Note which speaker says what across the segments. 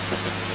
Speaker 1: Hello?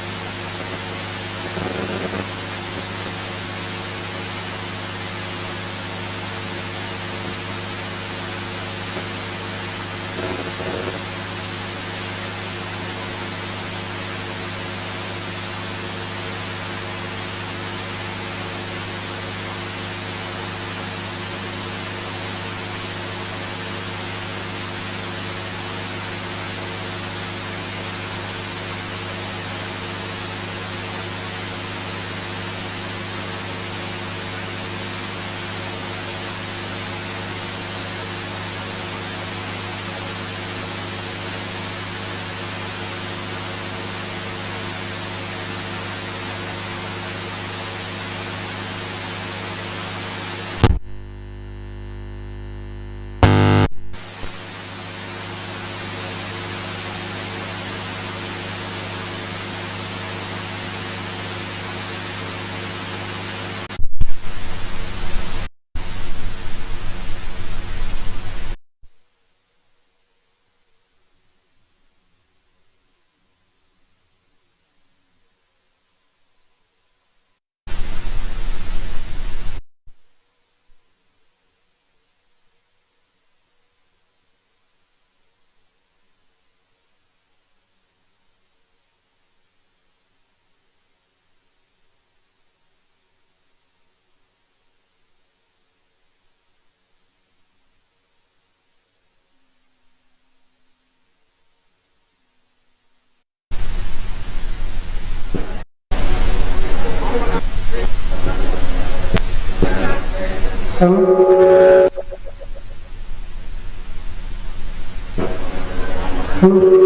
Speaker 1: Hello?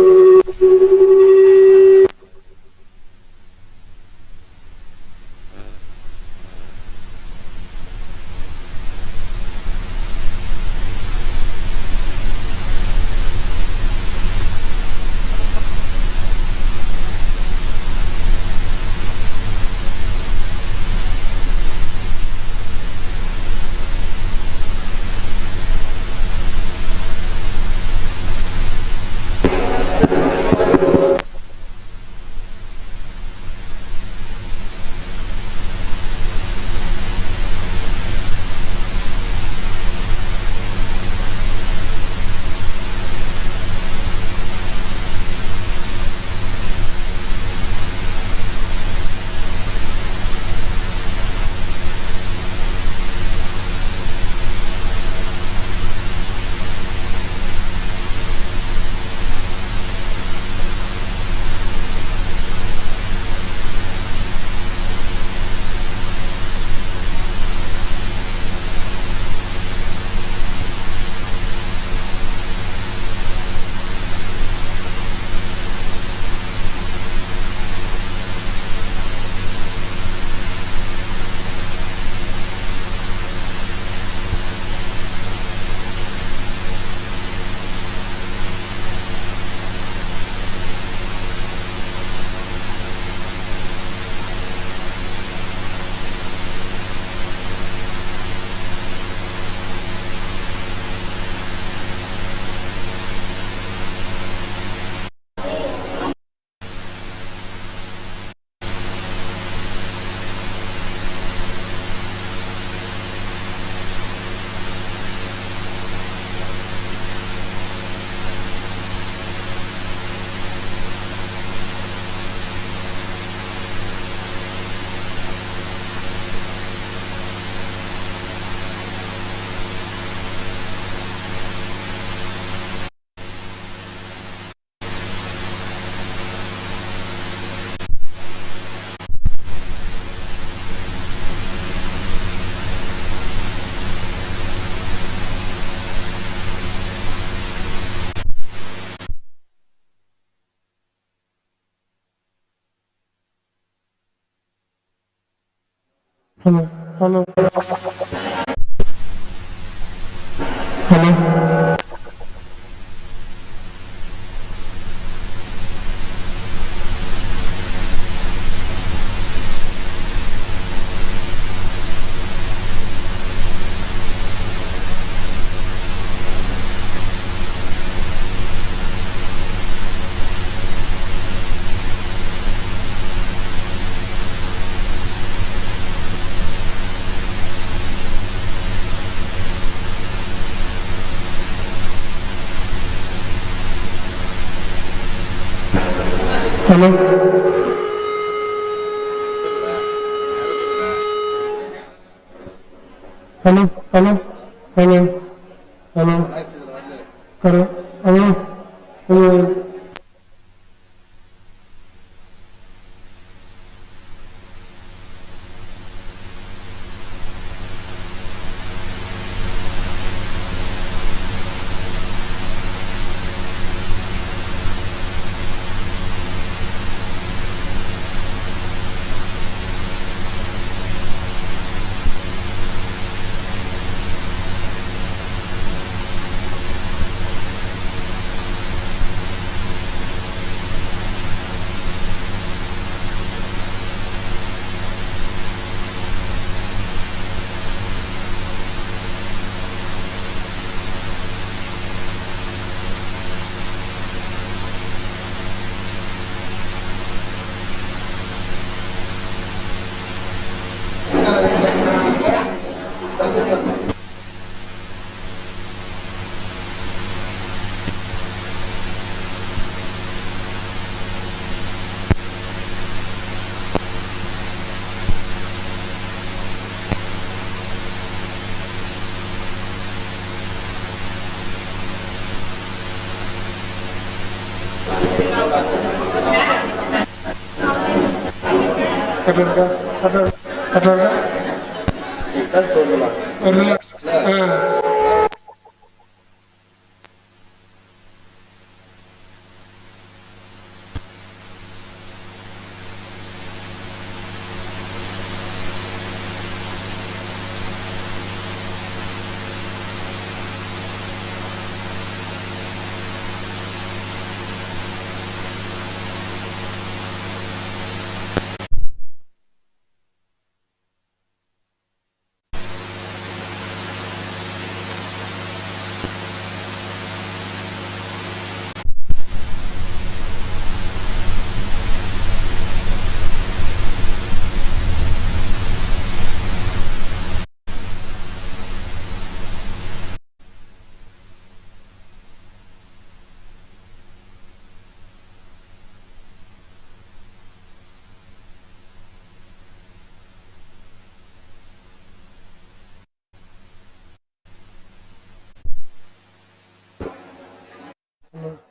Speaker 1: Hello? Hello? Hello? Hello hello hello hello hello hello hello hello கட்டா கட்டா கட்டா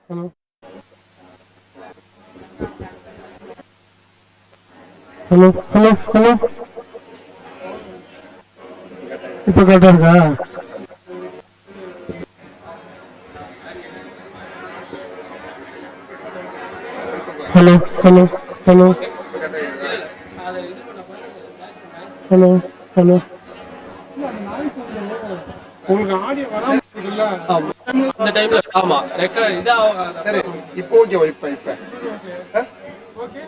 Speaker 1: hello hello hello hello இப்போ கரெக்டாக இருக்கா? Hello hello hello hello hello உங்களுக்கு audio வராம இருக்குல்ல
Speaker 2: அந்த டைம்ல ஆமா ரெக்கார்ட் இதா சரி இப்போ ஓகே இப்ப
Speaker 1: ஓகே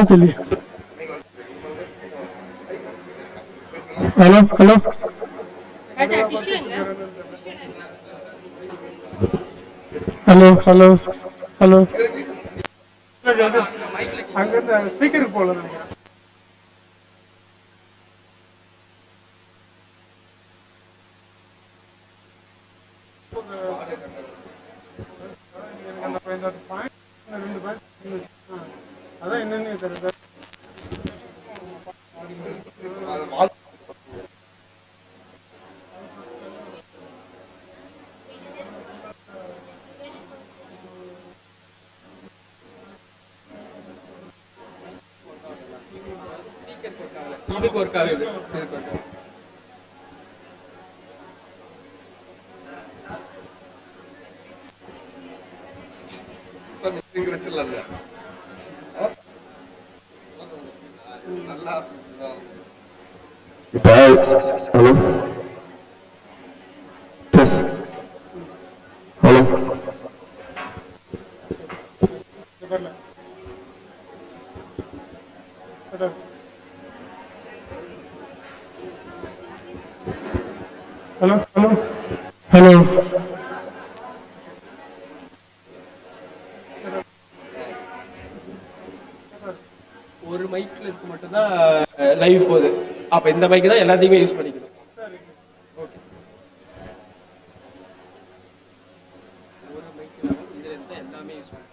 Speaker 1: சொல்லி hello hello hello hello hello அங்க இந்த ஸ்பீக்கருக்கு போல நினைக்கிறேன். அதான் என்னன்னு தெரியுது.
Speaker 2: இதுக்கு ஒர்க் ஆகுது வச்சிடலாம்ல நல்லா
Speaker 3: hello yes hello
Speaker 1: hello hello hello
Speaker 2: ஒரு மைக்ல இருக்கு மட்டும்தான் லைவ் போகுது. அப்ப இந்த மைக் தான் எல்லாத்தையுமே யூஸ் பண்ணிக்கணும். ஓகே எல்லாமே யூஸ் பண்ணுவோம்.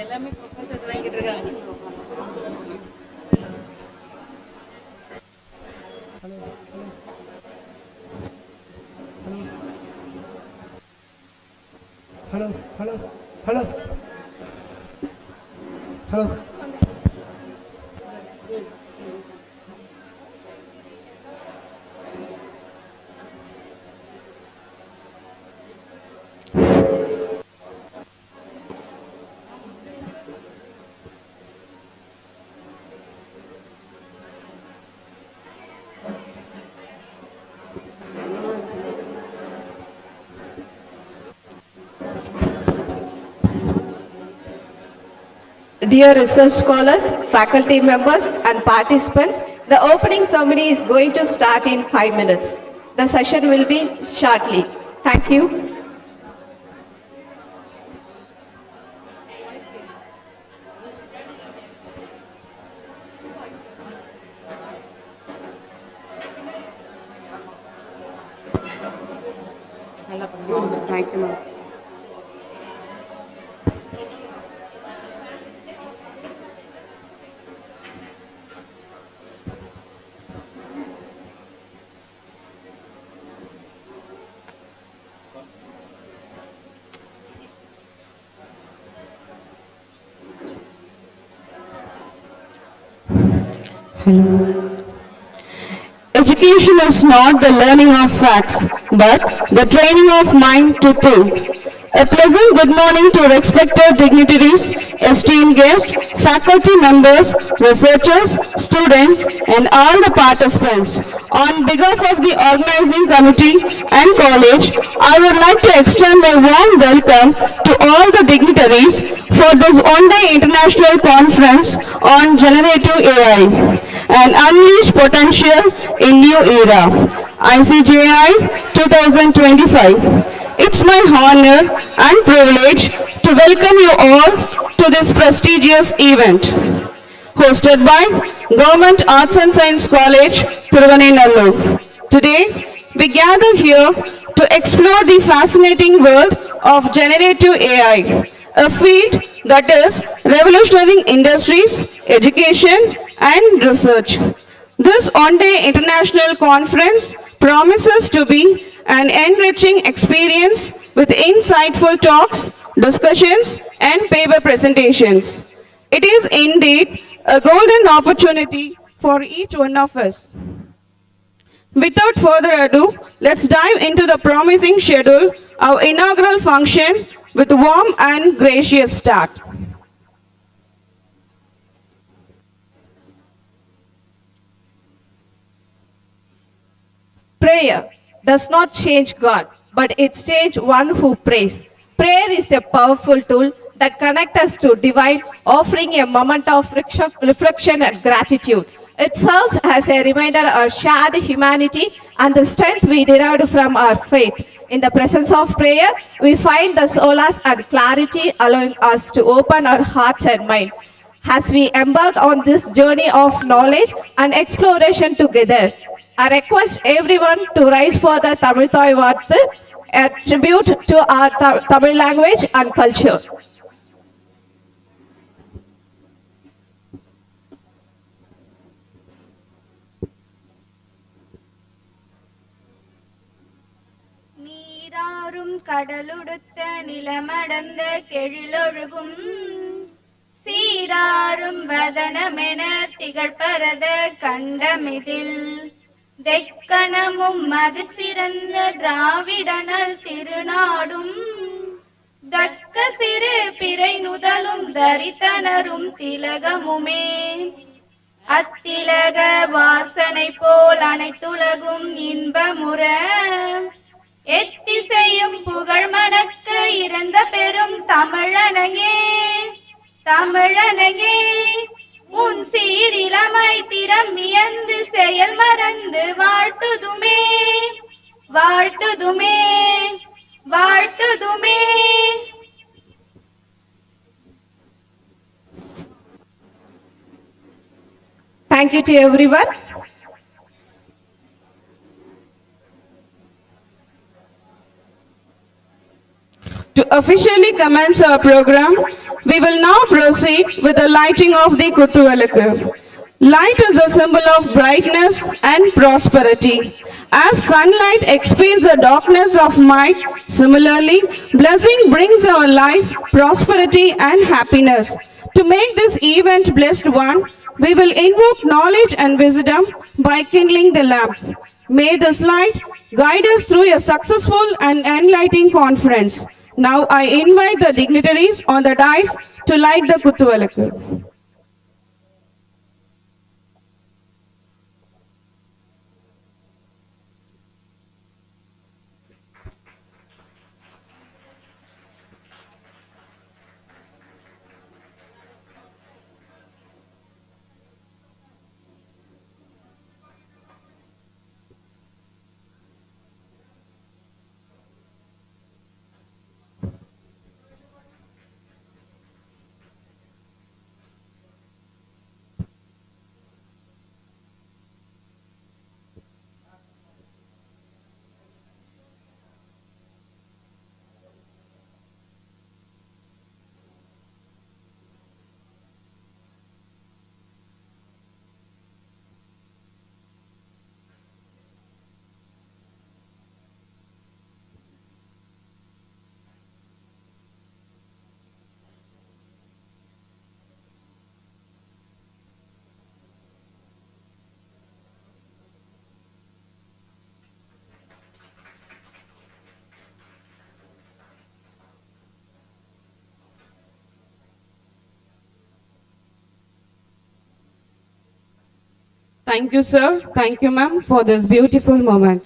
Speaker 4: எல்லாமே ப்ரொஃபசர்ஸ் வாங்கிட்டு இருக்காங்க.
Speaker 1: Hello, hello, hello, hello.
Speaker 5: Dear research scholars, faculty members and participants, the opening ceremony is going to start in 5 minutes. The session will be shortly. Thank you.
Speaker 4: Thank you, ma'am.
Speaker 6: Education is not the learning of facts, but the training of mind to think. A pleasant good morning to respected dignitaries, esteemed guests, faculty members, researchers, students, and all the participants. On behalf of the organizing committee and college, I would like to extend a warm welcome to all the dignitaries for this one-day international conference on generative AI and unleash potential in new era, ICGAI 2025. It's my honor and privilege to welcome you all to this prestigious event, hosted by Government Arts and Science College, Thiruvananthalur. Today, we gather here to explore the fascinating world of generative AI, a field that is revolutionizing industries, education, and research. This one-day international conference promises to be an enriching experience with insightful talks, discussions, and paper presentations. It is indeed a golden opportunity for each one of us. Without further ado, let's dive into the promising schedule, our inaugural function, with a warm and gracious start.
Speaker 5: Prayer does not change God, but it changes one who prays. Prayer is a powerful tool that connects us to divine, offering a moment of reflection and gratitude. It serves as a reminder of our shared humanity and the strength we derived from our faith. In the presence of prayer, we find the solace and clarity, allowing us to open our hearts and mind. As we embark on this journey of knowledge and exploration together, I request everyone to rise for the Tamil Thai Vaarthu, a tribute to our Tamil language and culture.
Speaker 7: நீராறும் கடலுடுத்த நிலமடந்த கெழிலொழுகும் சீராறும் வதனமென திகழ்பரத கண்டமிதில் தெக்கணமும் மதிர் சிறந்த திராவிடனர் திருநாடும் தக்க சிறு பிறை நுதலும் தரித்தனரும் திலகமுமே அத்திலக வாசனை போல் அனைத்துலகும் இன்பமுற எத்திசையும் புகழ் மணக்க இறந்த பெரும் தமிழனங்கே தமிழனங்கே உன் சீரிலமை திறம் மியந்து செயல் மறந்து வாழ்த்துதுமே வாழ்த்துதுமே வாழ்த்துதுமே.
Speaker 5: Thank you to everyone.
Speaker 6: To officially commence our program, we will now proceed with the lighting of the Kuttuvalakku. Light is a symbol of brightness and prosperity. As sunlight expands the darkness of night, similarly, blessing brings our life, prosperity and happiness. To make this event blessed one, we will invoke knowledge and wisdom by kindling the lamp. May this light guide us through a successful and enlightening conference. Now I invite the dignitaries on the dais to light the Kuttuvalakku. Thank you, sir. Thank you, ma'am, for this beautiful moment.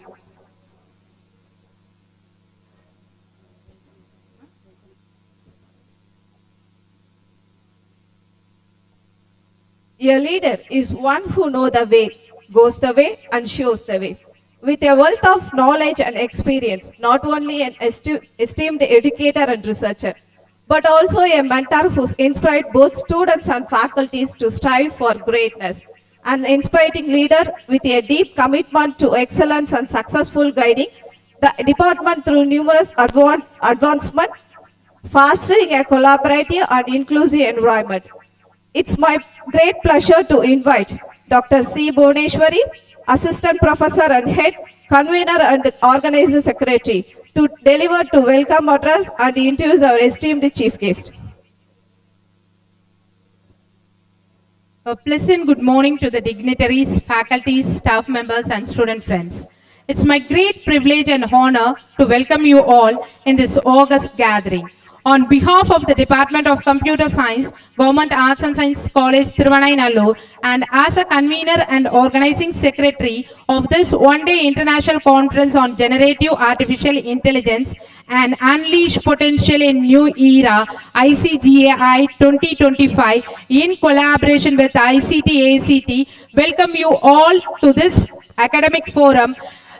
Speaker 5: A leader is one who knows the way, goes the way, and shows the way. With a wealth of knowledge and experience, not only an esteemed educator and researcher, but also a mentor who inspired both students and faculties to strive for greatness. An inspiring leader with a deep commitment to excellence and successful guiding the department through numerous advancements, fostering a collaborative and inclusive environment. It's my great pleasure to invite Dr. C. Bhuneshwari, Assistant Professor and Head, Convener and Organizer Secretary, to deliver to welcome address and introduce our esteemed Chief Guest.
Speaker 8: A pleasant good morning to the dignitaries, faculties, staff members and student friends. It's my great privilege and honor to welcome you all in this August gathering. On behalf of the Department of Computer Science, Government Arts and Science College, Thiruvannamalur, and as a convener and organizing secretary of this one-day international conference on generative artificial intelligence and unleash potential in new era, ICGAI-2025, in collaboration with ICT-ACT, welcome you all to this academic forum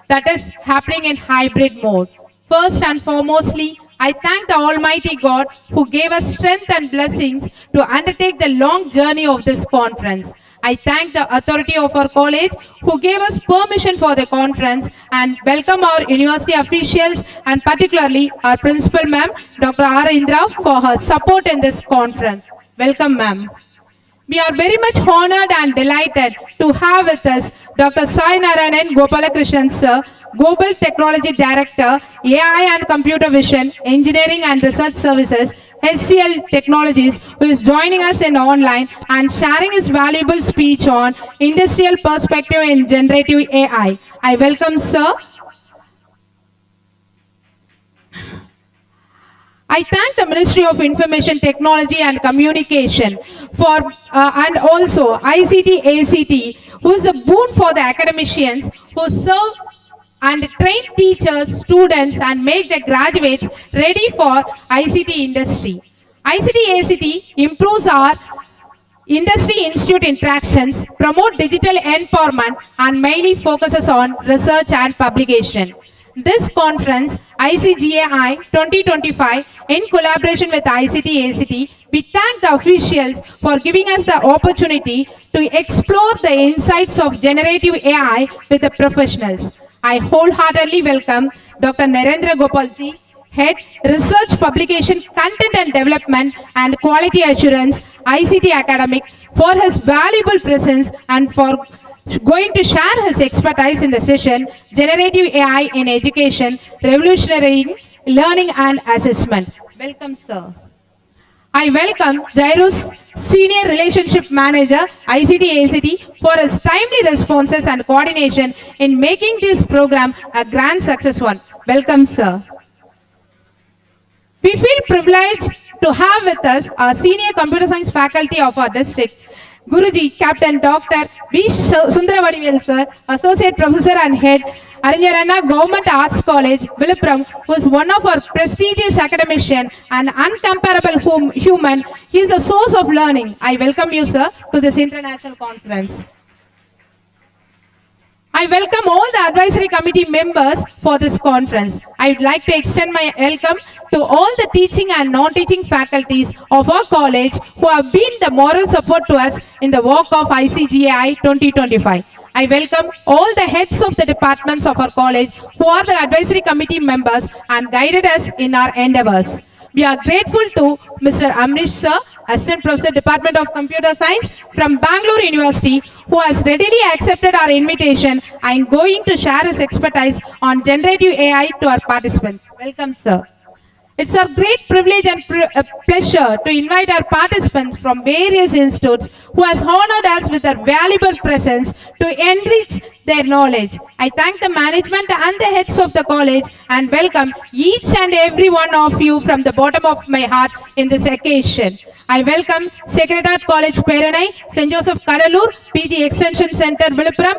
Speaker 8: that is happening in hybrid mode. First and foremostly, I thank the Almighty God who gave us strength and blessings to undertake the long journey of this conference. I thank the authority of our college who gave us permission for the conference and welcome our university officials and particularly our principal ma'am, Dr. R. Indra, for her support in this conference. Welcome ma'am. We are very much honored and delighted to have with us Dr. Sai Narayanan Gopalakrishnan sir, Global Technology Director, AI and Computer Vision, Engineering and Research Services, HCL Technologies, who is joining us in online and sharing his valuable speech on industrial perspective in generative AI. I welcome sir. I thank the Ministry of Information Technology and Communication for and also ICT-ACT, who is a boon for the academicians who serve and train teachers, students and make the graduates ready for ICT industry. ICT-ACT improves our industry-institute interactions, promote digital empowerment and mainly focuses on research and publication. This conference, ICGAI 2025, in collaboration with ICT-ACT, we thank the officials for giving us the opportunity to explore the insights of generative AI with the professionals. I wholeheartedly welcome Dr. Narendra Gopalji, Head Research Publication Content and Development and Quality Assurance, ICT Academic, for his valuable presence and for going to share his expertise in the session, Generative AI in Education, Revolutionary Learning and Assessment. Welcome, sir. I welcome Jairus, Senior Relationship Manager, ICT-ACT, for his timely responses and coordination in making this program a grand success one. Welcome, sir. We feel privileged to have with us our senior computer science faculty of our district, Guruji, Captain Dr. B. Sundaravadivel, sir, Associate Professor and Head, Arinjarana Government Arts College, Viluppuram, who is one of our prestigious academician and uncomparable human. He is a source of learning. I welcome you, sir, to this international conference. I welcome all the advisory committee members for this conference. I would like to extend my welcome to all the teaching and non-teaching faculties of our college who have been the moral support to us in the work of ICGAI 2025. I welcome all the heads of the departments of our college who are the advisory committee members and guided us in our endeavors. We are grateful to Mr. Amrish Sir, Assistant Professor, Department of Computer Science from Bangalore University, who has readily accepted our invitation and going to share his expertise on generative AI to our participants. Welcome, sir. It's our great privilege and pleasure to invite our participants from various institutes who has honored us with their valuable presence to enrich their knowledge. I thank the management and the heads of the college and welcome each and every one of you from the bottom of my heart in this occasion. I welcome Secretariat College Peranai, St. Joseph Kadalur, PG Extension Center Viluppuram,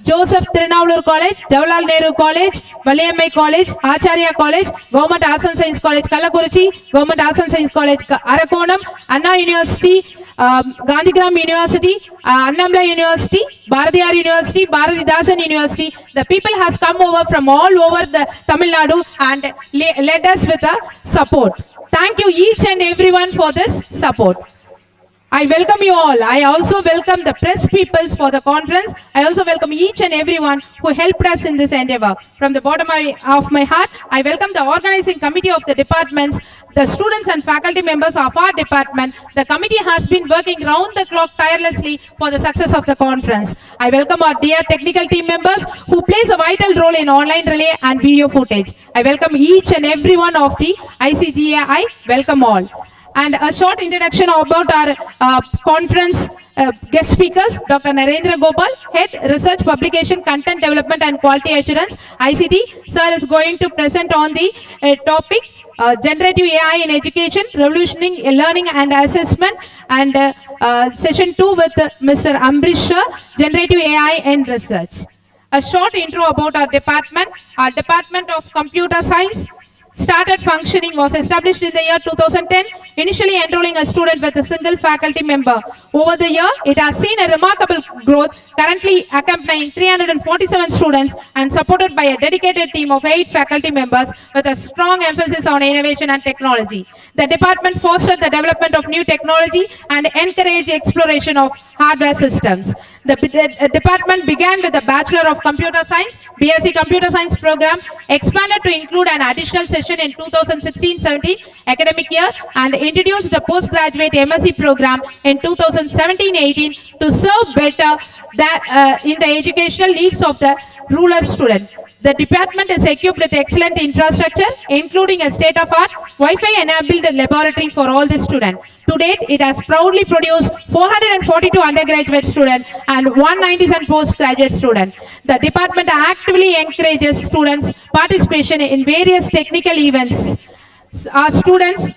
Speaker 8: Joseph Tirunavallur College, Jawaharlal Nehru College, Valiyammai College, Acharya College, Government Arts and Science College, Kallakurichi, Government Arts and Science College, Arakonam, Anna University, Gandhigram University, Annamala University, Bharatiyar University, Bharatidasan University. The people has come over from all over the Tamil Nadu and led us with a support. Thank you each and everyone for this support. I welcome you all. I also welcome the press peoples for the conference. I also welcome each and everyone who helped us in this endeavor. From the bottom of my heart, I welcome the organizing committee of the departments, the students and faculty members of our department. The committee has been working round the clock tirelessly for the success of the conference. I welcome our dear technical team members who plays a vital role in online relay and video footage. I welcome each and every one of the ICGAI. Welcome all. And a short introduction about our conference guest speakers, Dr. Narendra Gopal, Head Research Publication, Content Development and Quality Assurance, ICT. Sir is going to present on the topic, Generative AI in Education, Revolutionary Learning and Assessment, and session 2 with Mr. Amrish Sir, Generative AI in Research. A short intro about our department. Our Department of Computer Science started functioning, was established in the year 2010, initially enrolling a student with a single faculty member. Over the year, it has seen a remarkable growth, currently accompanying 347 students and supported by a dedicated team of 8 faculty members with a strong emphasis on innovation and technology. The department fostered the development of new technology and encouraged exploration of hardware systems. The department began with a Bachelor of Computer Science, BSc Computer Science program, expanded to include an additional session in 2016-17 academic year, and introduced the postgraduate MSc program in 2017-18 to serve better in the educational needs of the rural student. The department is equipped with excellent infrastructure, including a state-of-art Wi-Fi enabled laboratory for all the students. To date, it has proudly produced 442 undergraduate students and 197 postgraduate students. The department actively encourages students' participation in various technical events. Our students,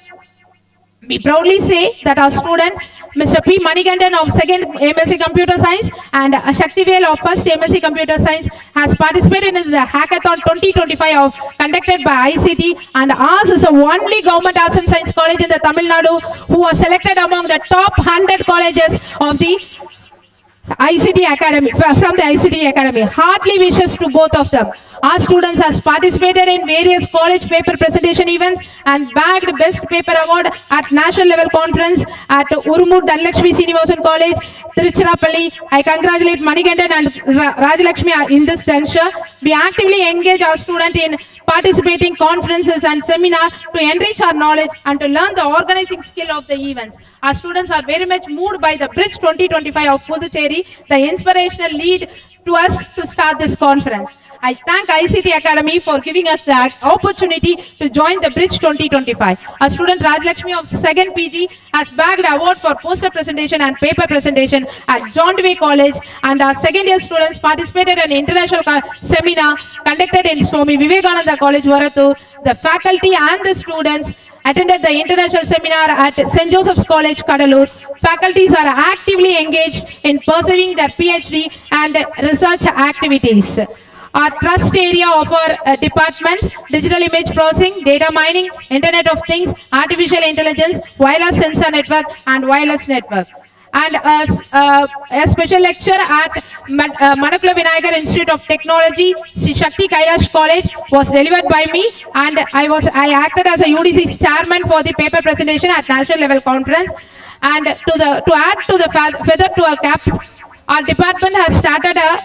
Speaker 8: we proudly say that our student, Mr. P. Manigandan of 2nd MSc Computer Science and Shaktivel of 1st MSc Computer Science has participated in the Hackathon 2025 conducted by ICT, and ours is the only Government Arts and Science College in the Tamil Nadu who was selected among the top 100 colleges of the ICT Academy, from the ICT Academy. Heartily wishes to both of them. Our students have participated in various college paper presentation events and bagged Best Paper Award at national level conference at Urumur Dhanlakshmi Srinivasan College, Tiruchirappalli. I congratulate Manikandan and Rajalakshmi in this juncture. We actively engage our students in participating conferences and seminars to enrich our knowledge and to learn the organizing skill of the events. Our students are very much moved by the Bridge 2025 of Puducherry, the inspirational lead to us to start this conference. I thank ICT Academy for giving us the opportunity to join the Bridge 2025. Our student Rajalakshmi of 2nd PG has bagged award for poster presentation and paper presentation at John Dewey College, and our second year students participated in an international seminar conducted in Swami Vivekananda College, Varattur. The faculty and the students attended the international seminar at St. Joseph's College, Kadalur. Faculties are actively engaged in pursuing their PhD and research activities. Our trust area of our departments: digital image processing, data mining, Internet of Things, artificial intelligence, wireless sensor network, and wireless network. And a special lecture at Manakula Vinayagar Institute of Technology, Sri Shakti Kailash College, was delivered by me, and I acted as a UDC's chairman for the paper presentation at national level conference. And to add to the feather to our cap, our department has started a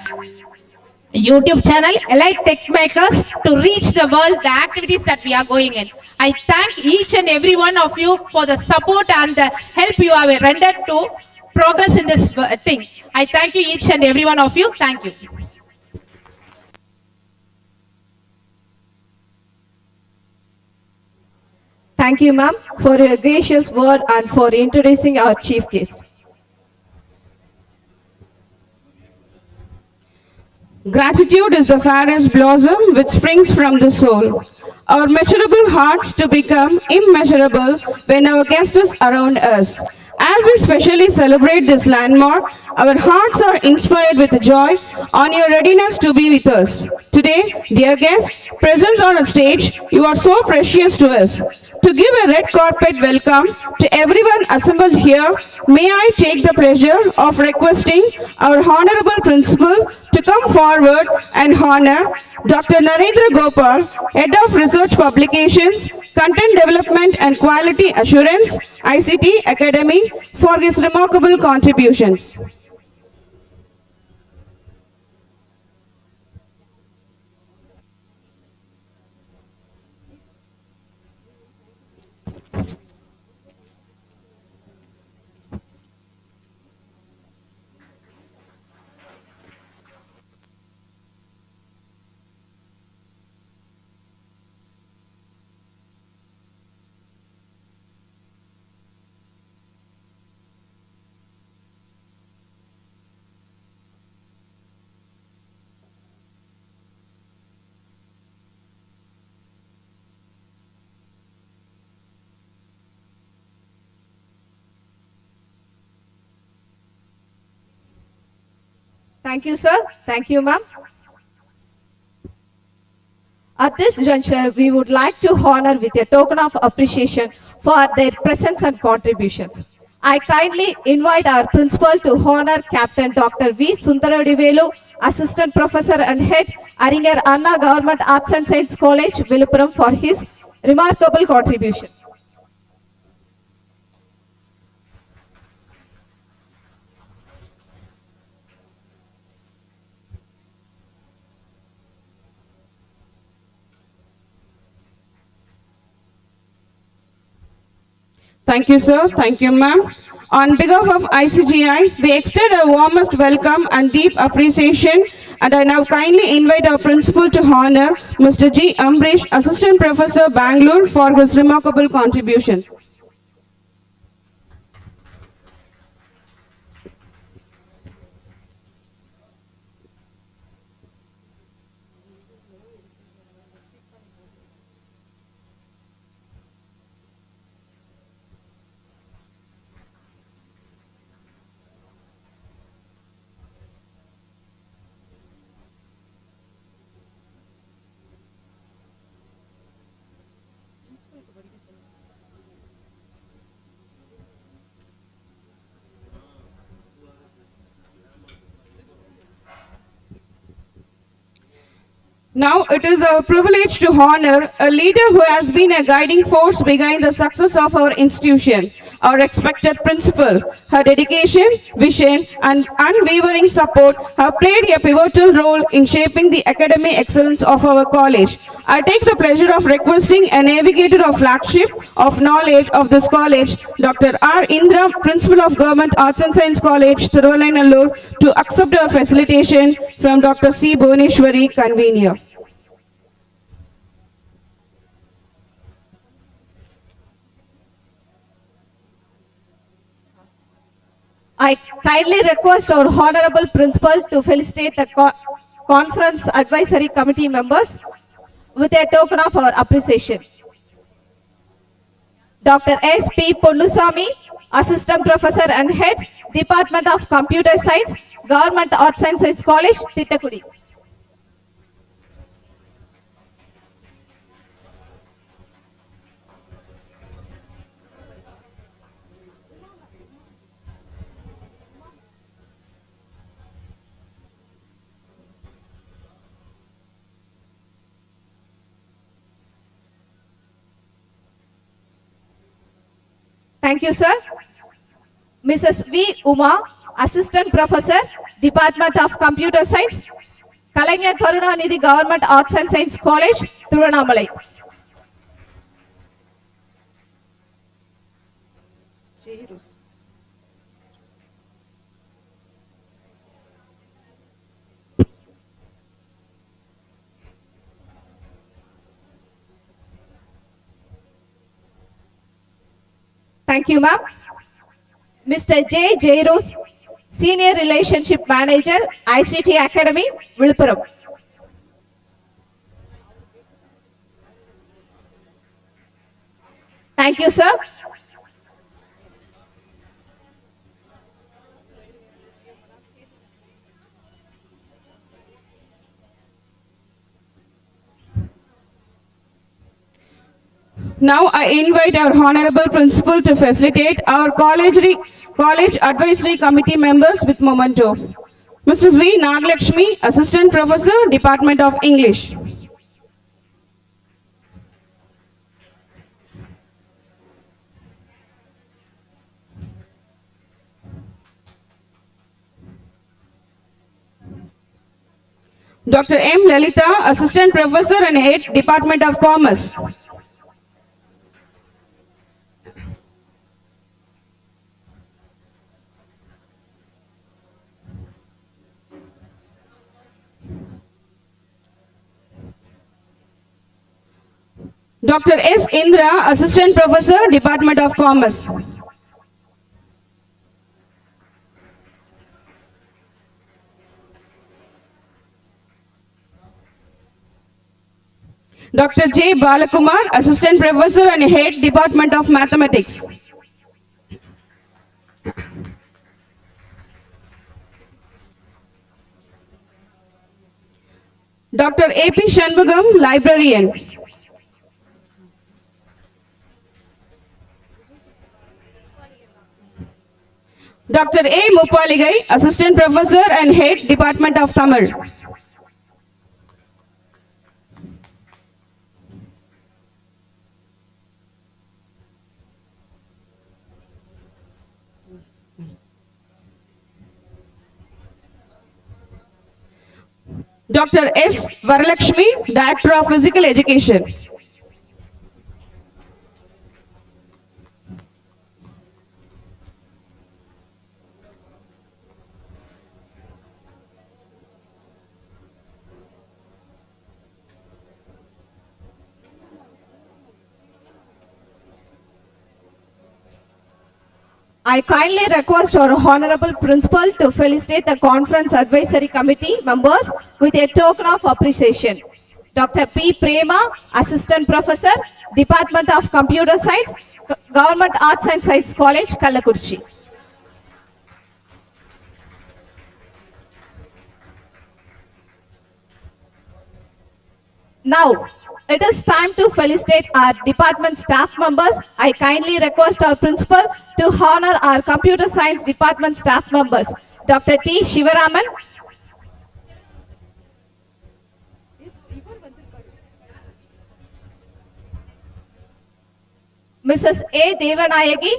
Speaker 8: YouTube channel, Elite Tech Makers, to reach the world the activities that we are going in. I thank each and every one of you for the support and the help you have rendered to progress in this thing. I thank you, each and every one of you. Thank you.
Speaker 5: Thank you, ma'am, for your gracious word and for introducing our chief guest.
Speaker 6: Gratitude is the fairest blossom which springs from the soul. Our measurable hearts to become immeasurable when our guest is around us. As we specially celebrate this landmark, our hearts are inspired with joy on your readiness to be with us. Today, dear guests, present on a stage, you are so precious to us. To give a red carpet welcome to everyone assembled here, may I take the pleasure of requesting our Honorable Principal to come forward and honor Dr. Narendra Gopal, Head of Research Publications, Content Development and Quality Assurance, ICT Academy, for his remarkable contributions.
Speaker 5: Thank you, sir. Thank you, ma'am. At this juncture, we would like to honor with a token of appreciation for their presence and contributions. I kindly invite our principal to honor Captain Dr. V. Sundaradivelu, Assistant Professor and Head, Aringer Anna Government Arts and Science College, Viluppuram, for his remarkable contribution.
Speaker 6: Thank you, sir. Thank you, ma'am. On behalf of ICGI, we extend our warmest welcome and deep appreciation, and I now kindly invite our principal to honor Mr. G. Ambrish, Assistant Professor, Bangalore, for his remarkable contribution. Now it is our privilege to honor a leader who has been a guiding force behind the success of our institution, our respected principal. Her dedication, vision, and unwavering support have played a pivotal role in shaping the academic excellence of our college. I take the pleasure of requesting a navigator of flagship of knowledge of this college, Dr. R. Indra, Principal of Government Arts and Science College, Thiruvanallur, to accept our facilitation from Dr. C. Bhuvaneshwari, Convener.
Speaker 5: I kindly request our Honorable Principal to felicitate the Conference Advisory Committee members with a token of our appreciation. Dr. S. P. Ponnusamy, Assistant Professor and Head, Department of Computer Science, Government Arts and Science College, Thittakudi. Thank you, sir. Mrs. V. Uma, Assistant Professor, Department of Computer Science, Kalaignar Karunanidhi Government Arts and Science College, Thiruvannamalai. Thank you, ma'am. Mr. J. Jairus, Senior Relationship Manager, ICT Academy, Viluppuram. Thank you, sir.
Speaker 6: Now I invite our Honorable Principal to facilitate our College Advisory Committee members with memento. Mrs. V. Nagalakshmi, Assistant Professor, Department of English. Dr. M. Lalita, Assistant Professor and Head, Department of Commerce. Dr. S. Indra, Assistant Professor, Department of Commerce. Dr. J. Balakumar, Assistant Professor and Head, Department of Mathematics. Dr. A. P. Shanmugam, Librarian. Dr. A. Mupaligai, Assistant Professor and Head, Department of Tamil. Dr. S. Varalakshmi, Director of Physical Education.
Speaker 5: I kindly request our Honorable Principal to felicitate the Conference Advisory Committee members with a token of appreciation. Dr. P. Prema, Assistant Professor, Department of Computer Science, Government Arts and Science College, Kallakurchi. Now, it is time to felicitate our department staff members. I kindly request our principal to honor our computer science department staff members. Dr. T. Shivaraman, Mrs. A. Devanayagi,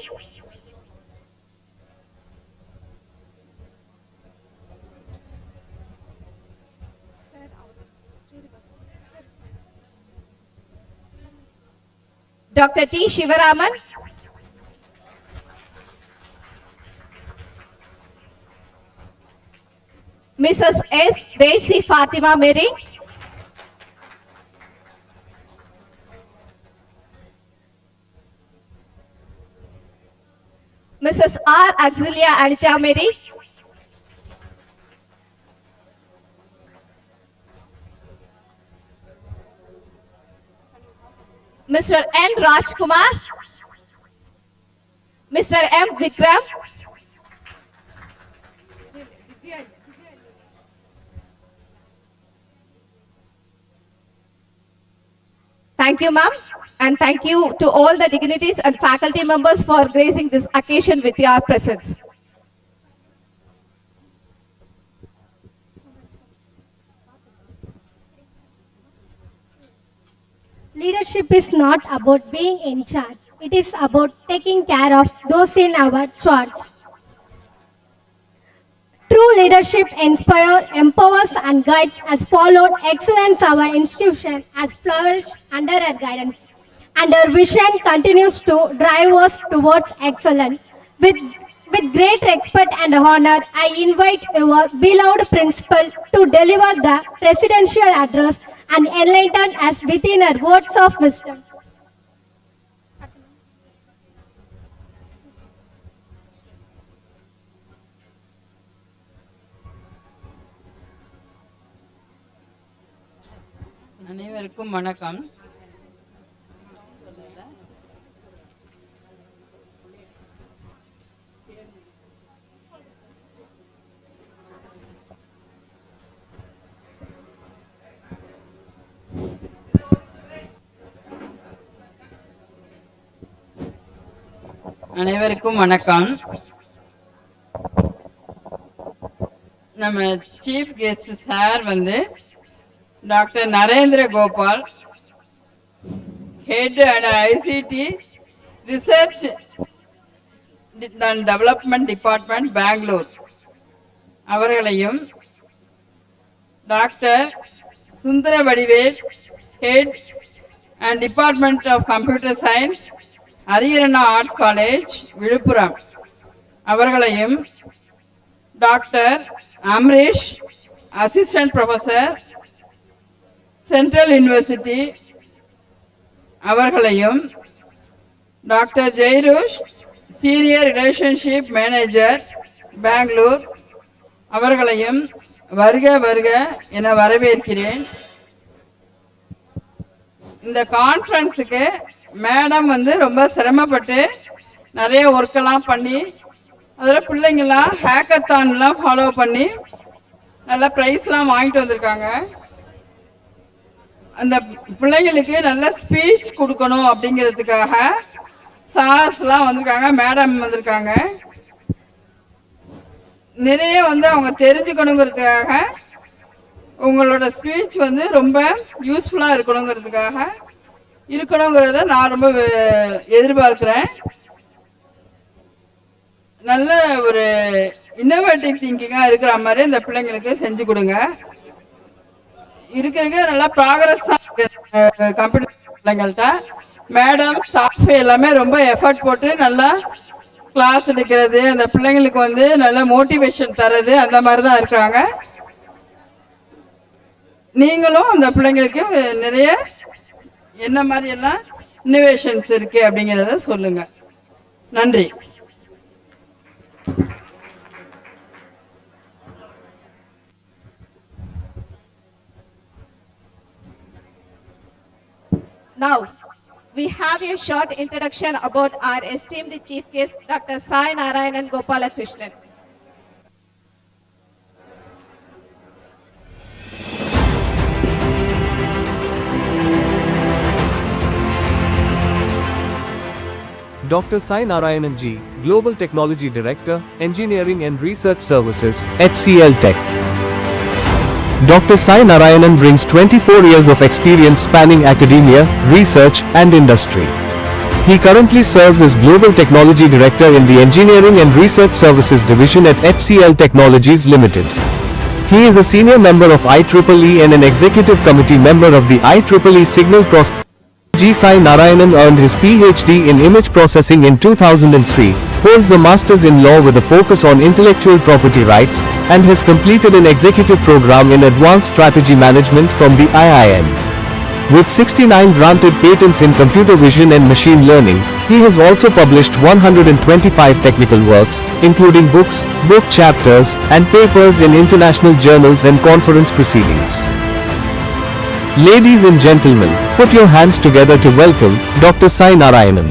Speaker 5: Dr. T. Shivaraman, Mrs. S. Rejsi Fatima Mary, Mrs. R. Auxilia Anita Mary, Mr. N. Rajkumar, Mr. M. Vikram, thank you, ma'am, and thank you to all the dignitaries and faculty members for gracing this occasion with your presence.
Speaker 9: Leadership is not about being in charge. It is about taking care of those in our charge. True leadership empowers and guides. As followed excellence, our institution has flourished under her guidance, and her vision continues to drive us towards excellence. With great respect and honor, I invite your beloved principal to deliver the presidential address and enlighten us within her words of wisdom.
Speaker 10: அனைவருக்கும் வணக்கம். அனைவருக்கும் வணக்கம். நம்ம chief guest sir doctor Narendra Gopal, head and ICT research and development department Bangalore அவர்களையும், doctor Sundara Vadivel, head and department of computer science, Ariyanna arts college Villupuram அவர்களையும், doctor Amrish, assistant professor, central university அவர்களையும், doctor Jairush, senior relationship manager Bangalore அவர்களையும் வருக வருக என வரவேற்கிறேன். இந்த கான்ஃபரன்ஸுக்கு மேடம் ரொம்ப சிரமப்பட்டு நிறைய ஒர்க்கெல்லாம் பண்ணி, அதில் பிள்ளைங்கள்லாம் ஹேக்கத்தான்லாம் ஃபாலோ பண்ணி நல்லா ப்ரைஸ்லாம் வாங்கிட்டு வந்திருக்காங்க. அந்த பிள்ளைங்களுக்கு நல்ல ஸ்பீச் கொடுக்கணும் அப்படிங்கிறதுக்காக சார்ஸ்லாம் வந்திருக்காங்க, மேடம் வந்திருக்காங்க. நிறைய அவங்க தெரிஞ்சுக்கணுங்கிறதுக்காக, உங்களோட ஸ்பீச் ரொம்ப யூஸ்ஃபுல்லாக இருக்கணுங்கிறத நான் ரொம்ப எதிர்பார்க்குறேன். நல்ல ஒரு இன்னோவேட்டிவ் திங்கிங்காக இருக்கிற மாதிரி இந்த பிள்ளைங்களுக்கு செஞ்சு கொடுங்க. இருக்கிறதுக்கு நல்லா ப்ராக்ரஸ் தான் கம்ப்யூட்டர் பிள்ளைங்கள்ட்ட. மேடம் ஸ்டாஃப் எல்லாமே ரொம்ப எஃபர்ட் போட்டு நல்லா கிளாஸ் எடுக்கிறது, அந்த பிள்ளைங்களுக்கு நல்ல மோட்டிவேஷன் தர்றது, அந்த மாதிரி தான் இருக்கிறாங்க. நீங்களும் அந்த பிள்ளைங்களுக்கு நிறைய என்ன மாதிரி எல்லாம் இன்னோவேஷன்ஸ் இருக்கு அப்படிங்கிறத சொல்லுங்க. நன்றி.
Speaker 5: Now, we have a short introduction about our esteemed chief guest, Dr. Sai Narayanan Gopalakrishnan.
Speaker 11: Dr. Sai Narayanan G, Global Technology Director, Engineering and Research Services, HCL Tech. Dr. Sai Narayanan brings 24 years of experience spanning academia, research, and industry. He currently serves as Global Technology Director in the Engineering and Research Services Division at HCL Technologies Limited. He is a senior member of IEEE and an executive committee member of the IEEE Signal Processing. G. Sai Narayanan earned his PhD in image processing in 2003, holds a master's in law with a focus on intellectual property rights, and has completed an executive program in advanced strategy management from the IIM. With 69 granted patents in computer vision and machine learning, he has also published 125 technical works, including books, book chapters, and papers in international journals and conference proceedings. Ladies and gentlemen, put your hands together to welcome Dr. Sai Narayanan.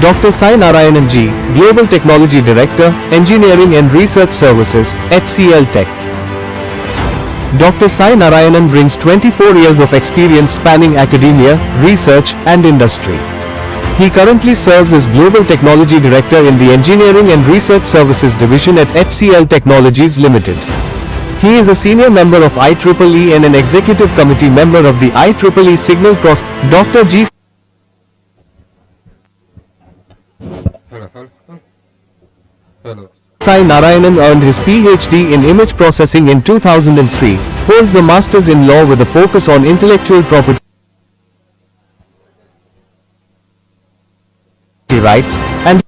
Speaker 11: Dr. Sai Narayanan Ji, Global Technology Director, Engineering and Research Services, HCL Tech. Dr. Sai Narayanan brings 24 years of experience spanning academia, research, and industry. He currently serves as Global Technology Director in the Engineering and Research Services Division at HCL Technologies Limited. He is a senior member of IEEE and an executive committee member of the IEEE Signal Processing. Dr. G. Sai Narayanan earned his PhD in image processing in 2003, holds a master's in law with a focus on intellectual property rights, and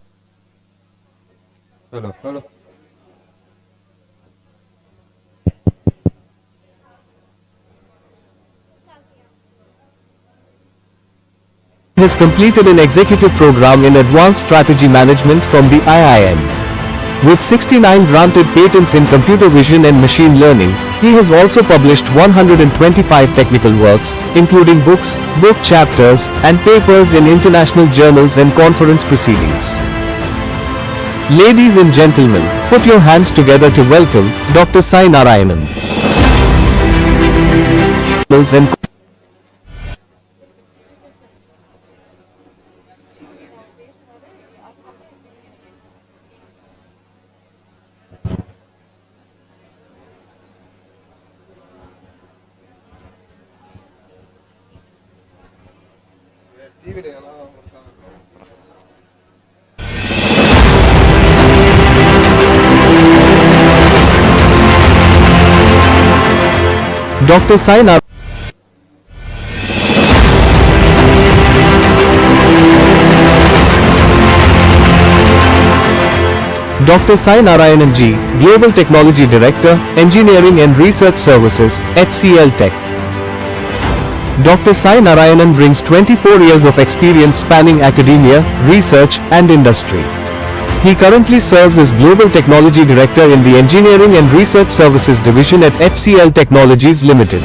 Speaker 11: has completed an executive program in advanced strategy management from the IIM. With 69 granted patents in computer vision and machine learning, he has also published 125 technical works, including books, book chapters, and papers in international journals and conference proceedings. Ladies and gentlemen, put your hands together to welcome Dr. Sai Narayanan. Dr. Sai Narayanan. Dr. Sai Narayanan Ji, Global Technology Director, Engineering and Research Services, HCL Tech. Dr. Sai Narayanan brings 24 years of experience spanning academia, research, and industry. He currently serves as Global Technology Director in the Engineering and Research Services Division at HCL Technologies Limited.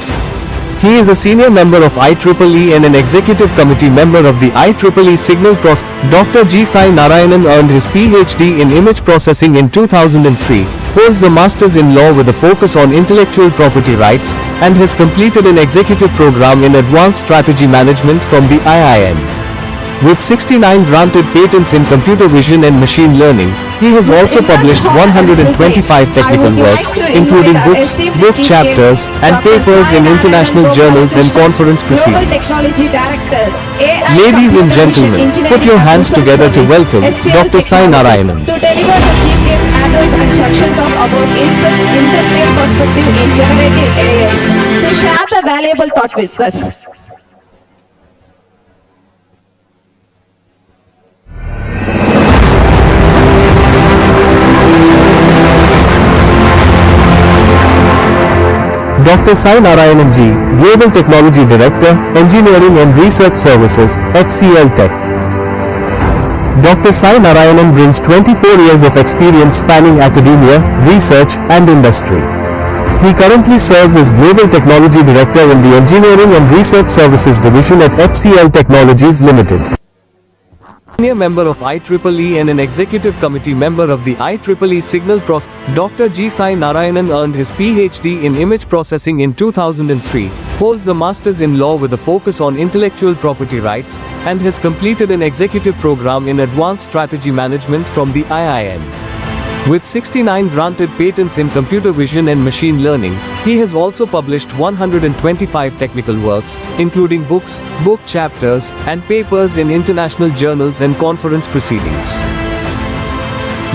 Speaker 11: He is a senior member of IEEE and an executive committee member of the IEEE Signal Processing. Dr. G. Sai Narayanan earned his PhD in image processing in 2003, holds a master's in law with a focus on intellectual property rights, and has completed an executive program in advanced strategy management from the IIM. With 69 granted patents in computer vision and machine learning, he has also published 125 technical works, including books, book chapters, and papers in international journals and conference proceedings. Ladies and gentlemen, put your hands together to welcome Dr. Sai Narayanan.
Speaker 5: To deliver the chief guest address and section talk about its industrial perspective in generative AI, to share the valuable thought with us.
Speaker 11: Dr. Sai Narayanan Ji, Global Technology Director, Engineering and Research Services, HCL Tech. Dr. Sai Narayanan brings 24 years of experience spanning academia, research, and industry. He currently serves as Global Technology Director in the Engineering and Research Services Division at HCL Technologies Limited. Senior member of IEEE and an executive committee member of the IEEE Signal Process. Dr. G. Sai Narayanan earned his PhD in image processing in 2003, holds a master's in law with a focus on intellectual property rights, and has completed an executive program in advanced strategy management from the IIM. With 69 granted patents in computer vision and machine learning, he has also published 125 technical works, including books, book chapters, and papers in international journals and conference proceedings.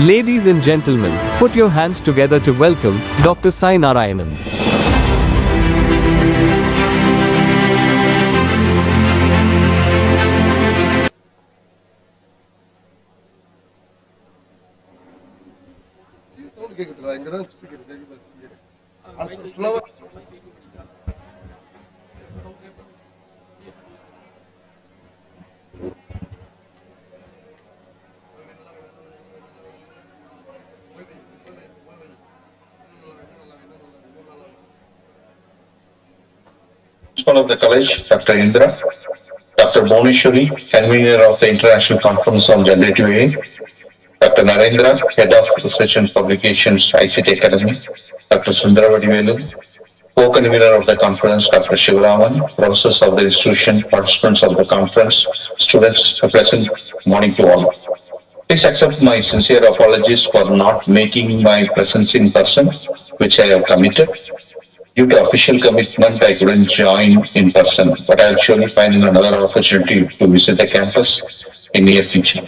Speaker 11: Ladies and gentlemen, put your hands together to welcome Dr. Sai Narayanan.
Speaker 1: Sound கேக்குதுடா இங்க தான் speaker கேக்குது speaker ஸ்லோவா
Speaker 12: Principal of the college, Dr. Indra, Dr. Bhuneshwari, convener of the International Conference on Generative AI, Dr. Narendra, Head of Research and Publications, ICT Academy, Dr. Sundara Vadivelu, co-convener of the conference, Dr. Shivaraman, professors of the institution, participants of the conference, students, a pleasant morning to all. Please accept my sincere apologies for not making my presence in person, which I have committed. Due to official commitment, I couldn't join in person, but I'll surely find another opportunity to visit the campus in near future.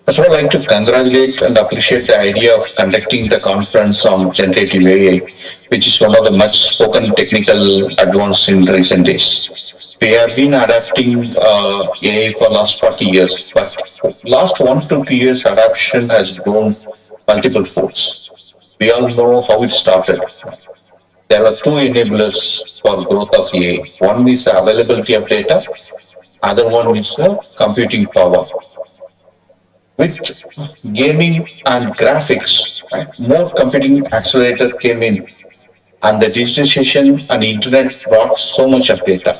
Speaker 12: First of all, I'd like to congratulate and appreciate the idea of conducting the conference on generative AI, which is one of the much spoken technical advances in recent days. We have been adapting AI for last 40 years, but last 1 to 2 years adoption has grown multiple folds. We all know how it started. There are two enablers for growth of AI. One is the availability of data, other one is the computing power. With gaming and graphics, right, more computing accelerator came in, and the digitization and internet brought so much of data.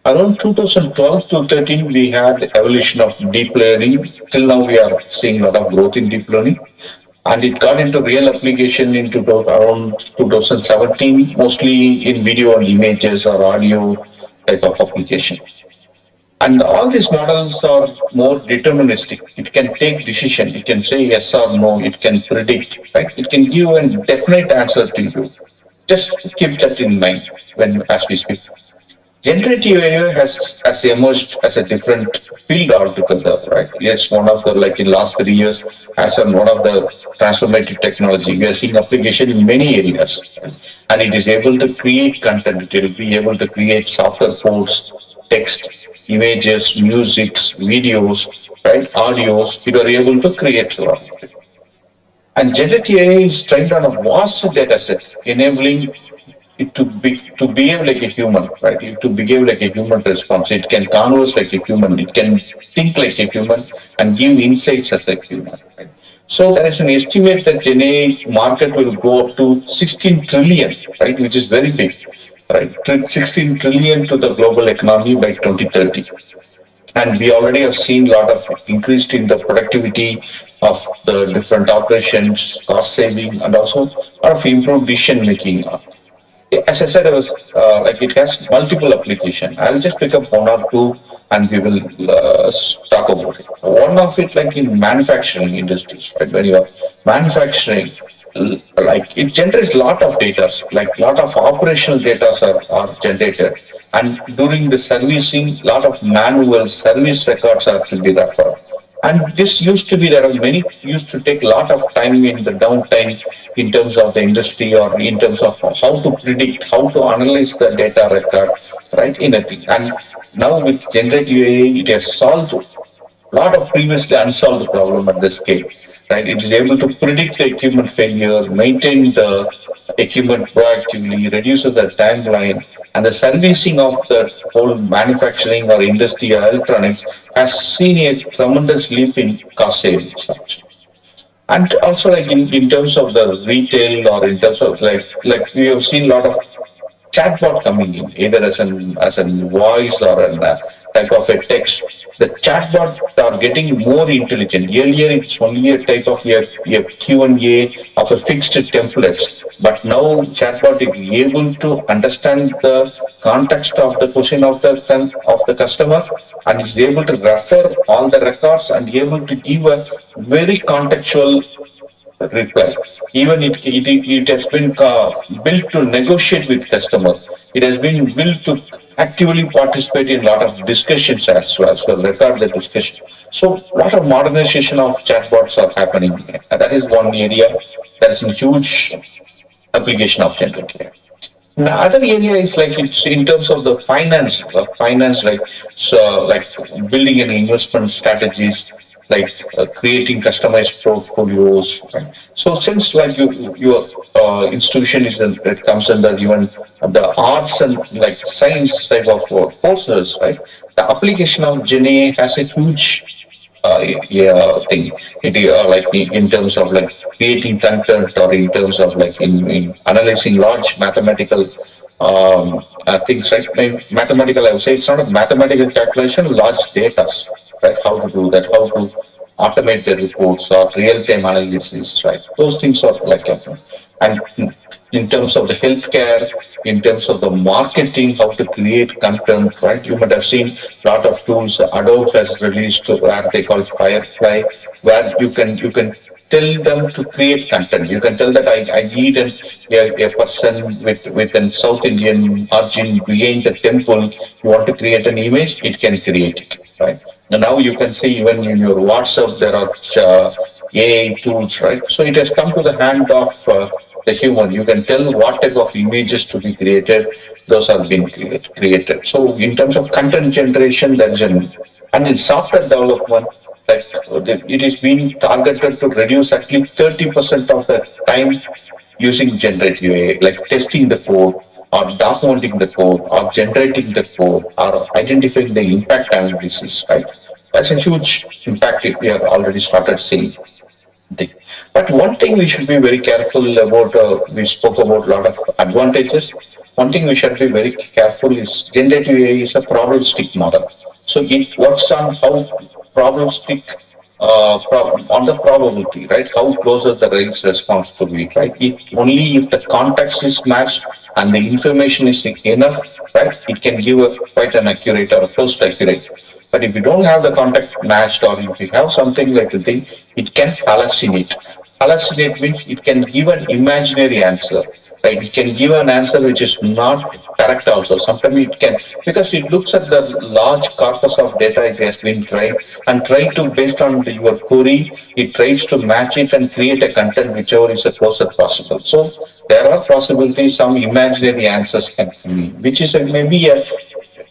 Speaker 12: Around 2012 to 13, we had the evolution of deep learning. Till now, we are seeing a lot of growth in deep learning. And it got into real application around 2017, mostly in video and images or audio type of application. And all these models are more deterministic. It can take decision. It can say yes or no. It can predict, right? It can give a definite answer to you. Just keep that in mind as we speak. Generative AI has emerged as a different field altogether, right? It's one of the, like in last 3 years, as one of the transformative technology. We are seeing application in many areas, right? And it is able to create content. It will be able to create software codes, text, images, music, videos, right? Audios. You are able to create a lot of it. And generative AI is trained on a vast data set, enabling it to behave like a human, right? To behave like a human response. It can converse like a human. It can think like a human and give insights as a human, right? So there is an estimate that Gen AI market will go up to 16 trillion, right? Which is very big, right? 16 trillion to the global economy by 2030. And we already have seen a lot of increase in the productivity of the different operations, cost saving, and also a lot of improved decision making. As I said, it has multiple applications. I'll just pick up one or two and we will talk about it. One of it, like in manufacturing industries, right? When you are manufacturing, like it generates a lot of data, like a lot of operational data are generated. And during the servicing, a lot of manual service records are to be referred. And this used to be, there are many, used to take a lot of time in the downtime in terms of the industry or in terms of how to predict, how to analyze the data record, right, in a thing. And now with generative AI, it has solved a lot of previously unsolved problem at this scale, right? It is able to predict the equipment failure, maintain the equipment proactively, reduces the timeline, and the servicing of the whole manufacturing or industry or electronics has seen a tremendous leap in cost savings. And also like in terms of the retail or in terms of like we have seen a lot of chatbot coming in, either as a voice or a type of a text. The chatbot are getting more intelligent. Earlier, it's only a type of a Q&A of a fixed templates, but now chatbot is able to understand the context of the question of the customer and is able to refer all the records and able to give a very contextual reply. Even it has been built to negotiate with customer. It has been built to actively participate in a lot of discussions as well, record the discussion. So a lot of modernization of chatbots are happening. That is one area that is a huge application of generative AI. The other area is like it's in terms of the finance like so like building an investment strategies, like creating customized portfolios. Right? So since like your institution is it comes under even the arts and like science type of courses, right? The application of GenAI has a huge thing. It like in terms of like creating content or in terms of like in analyzing large mathematical things, right? Mathematical, I would say it's not a mathematical calculation, large data, right? How to do that, how to automate the reports or real-time analysis, right? Those things are like, and in terms of the healthcare, in terms of the marketing, how to create content, right? You might have seen a lot of tools Adobe has released where they call Firefly, where you can tell them to create content. You can tell that I need a person with an South Indian origin behind the temple. You want to create an image, it can create it, right? And now you can see even in your WhatsApp there are AI tools, right? So it has come to the hand of the human. You can tell what type of images to be created. Those are being created. So in terms of content generation, there is and in software development, like it is being targeted to reduce at least 30% of the time using generative AI, like testing the code or documenting the code or generating the code or identifying the impact analysis, right? That's a huge impact if we have already started seeing thing. But one thing we should be very careful about, we spoke about a lot of advantages. One thing we should be very careful is generative AI is a probabilistic model. So it works on how probabilistic, on the probability, right? How close is the race response to be, right? It, only if the context is matched and the information is enough, right? It can give a quite an accurate or close to accurate. But if you don't have the context matched or if you have something like the thing, it can hallucinate. Hallucinate means it can give an imaginary answer, right? It can give an answer which is not correct also. Sometimes it can, because it looks at the large corpus of data it has been tried and try to, based on your query, it tries to match it and create a content whichever is the closest possible. So there are possibilities, some imaginary answers can come in, which is maybe a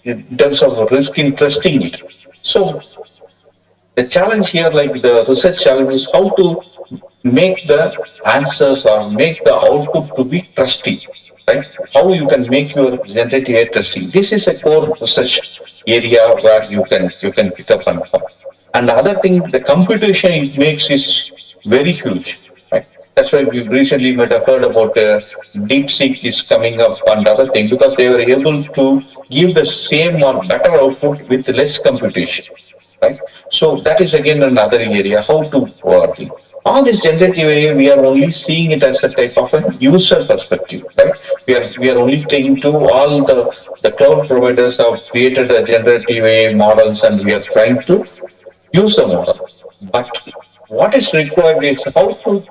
Speaker 12: in terms of risk in trusting it. So the challenge here, like the research challenge, is how to make the answers or make the output to be trusty, right? How you can make your generative AI trusty. This is a core research area where you can pick up and come. And the other thing, the computation it makes is very huge, right? That's why we recently might have heard about DeepSeek is coming up and other thing because they were able to give the same or better output with less computation, right? So that is again another area how to work. All this generative AI, we are only seeing it as a type of a user perspective, right? We are only taking to all the cloud providers have created a generative AI models and we are trying to use the model. But what is required is how to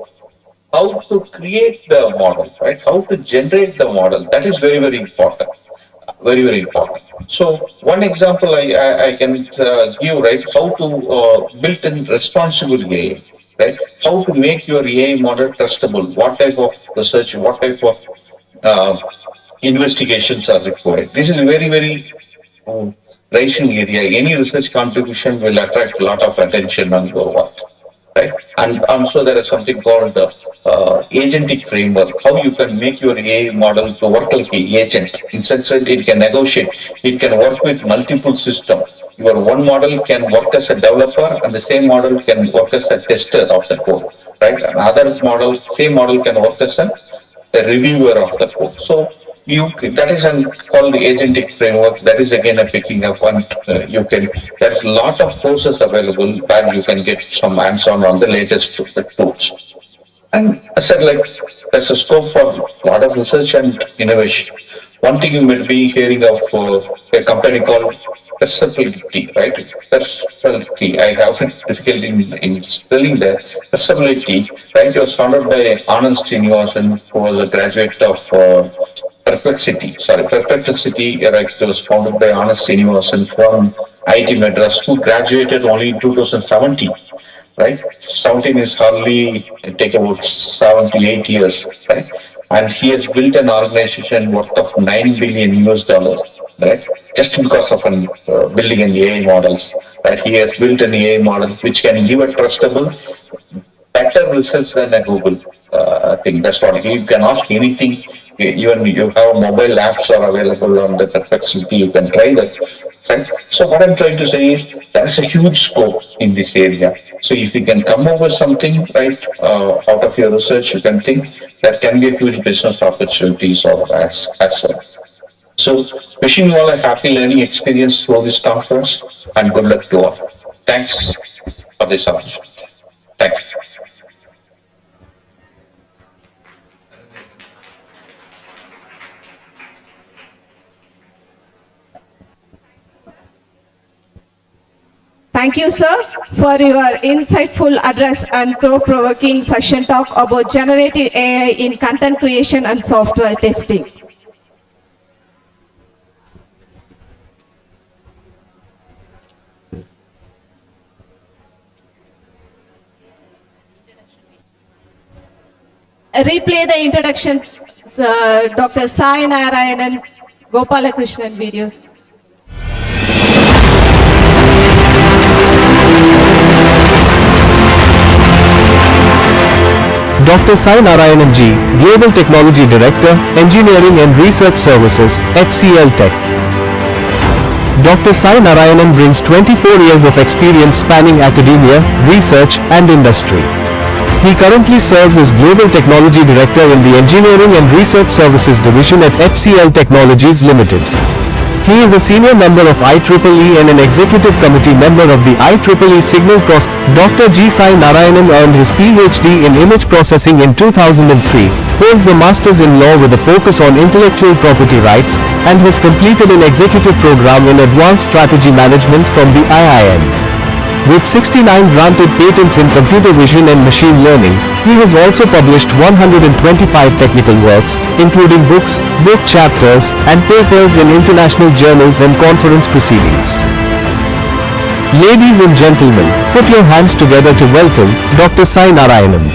Speaker 12: create the model, right? How to generate the model. That is very, very important. Very, very important. So one example I can give, right? How to build in responsible AI, right? How to make your AI model trustable. What type of research, what type of uh, investigations are required. This is very, very rising area. Any research contribution will attract a lot of attention and your work, right? And also there is something called the agentic framework. How you can make your AI model to work like an agent. In such that it can negotiate, it can work with multiple systems. Your one model can work as a developer, and the same model can work as a tester of the code. right? Another model, same model can work as a reviewer of the code. So that is called the agentic framework. That is again a picking up one. There's a lot of courses available where you can get some hands-on on the latest tools. And I said, like, there's a scope for a lot of research and innovation. One thing you might be hearing of a company called Perceptibility, right? Perceptibility. I have difficulty in spelling that. Perceptibility, right? It was founded by Anand Srinivasan, who was a graduate of Perplexity. Right? It was founded by Anand Srinivasan from IIT Madras, who graduated only in 2017. Right? 17 is hardly take about 7 to 8 years, right? And he has built an organization worth of $9 billion US, right? Just because of building an AI models, right? He has built an AI model which can give a trustable, better results than a Google thing. That's what you can ask anything. Even you have mobile apps are available on the Perplexity. You can try that. Right? So what I'm trying to say is there is a huge scope in this area. So if you can come over something right out of your research, you can think that can be a huge business opportunities or as well. So wishing you all a happy learning experience through this conference and good luck to all. Thanks for this opportunity. Thank you.
Speaker 5: Thank you, sir, for your insightful address and thought-provoking session talk about generative AI in content creation and software testing. Replay the introductions, Dr. Sai Narayanan, Gopalakrishnan videos.
Speaker 11: Dr. Sai Narayanan G, Global Technology Director, Engineering and Research Services, HCL Tech. Dr. Sai Narayanan brings 24 years of experience spanning academia, research, and industry. He currently serves as Global Technology Director in the Engineering and Research Services Division at HCL Technologies Limited. He is a senior member of IEEE and an executive committee member of the IEEE Signal Process. Dr. G. Sai Narayanan earned his PhD in image processing in 2003, holds a master's in law with a focus on intellectual property rights, and has completed an executive program in advanced strategy management from the IIM. With 69 granted patents in computer vision and machine learning, he has also published 125 technical works, including books, book chapters, and papers in international journals and conference proceedings. Ladies and gentlemen, put your hands together to welcome Dr. Sai Narayanan.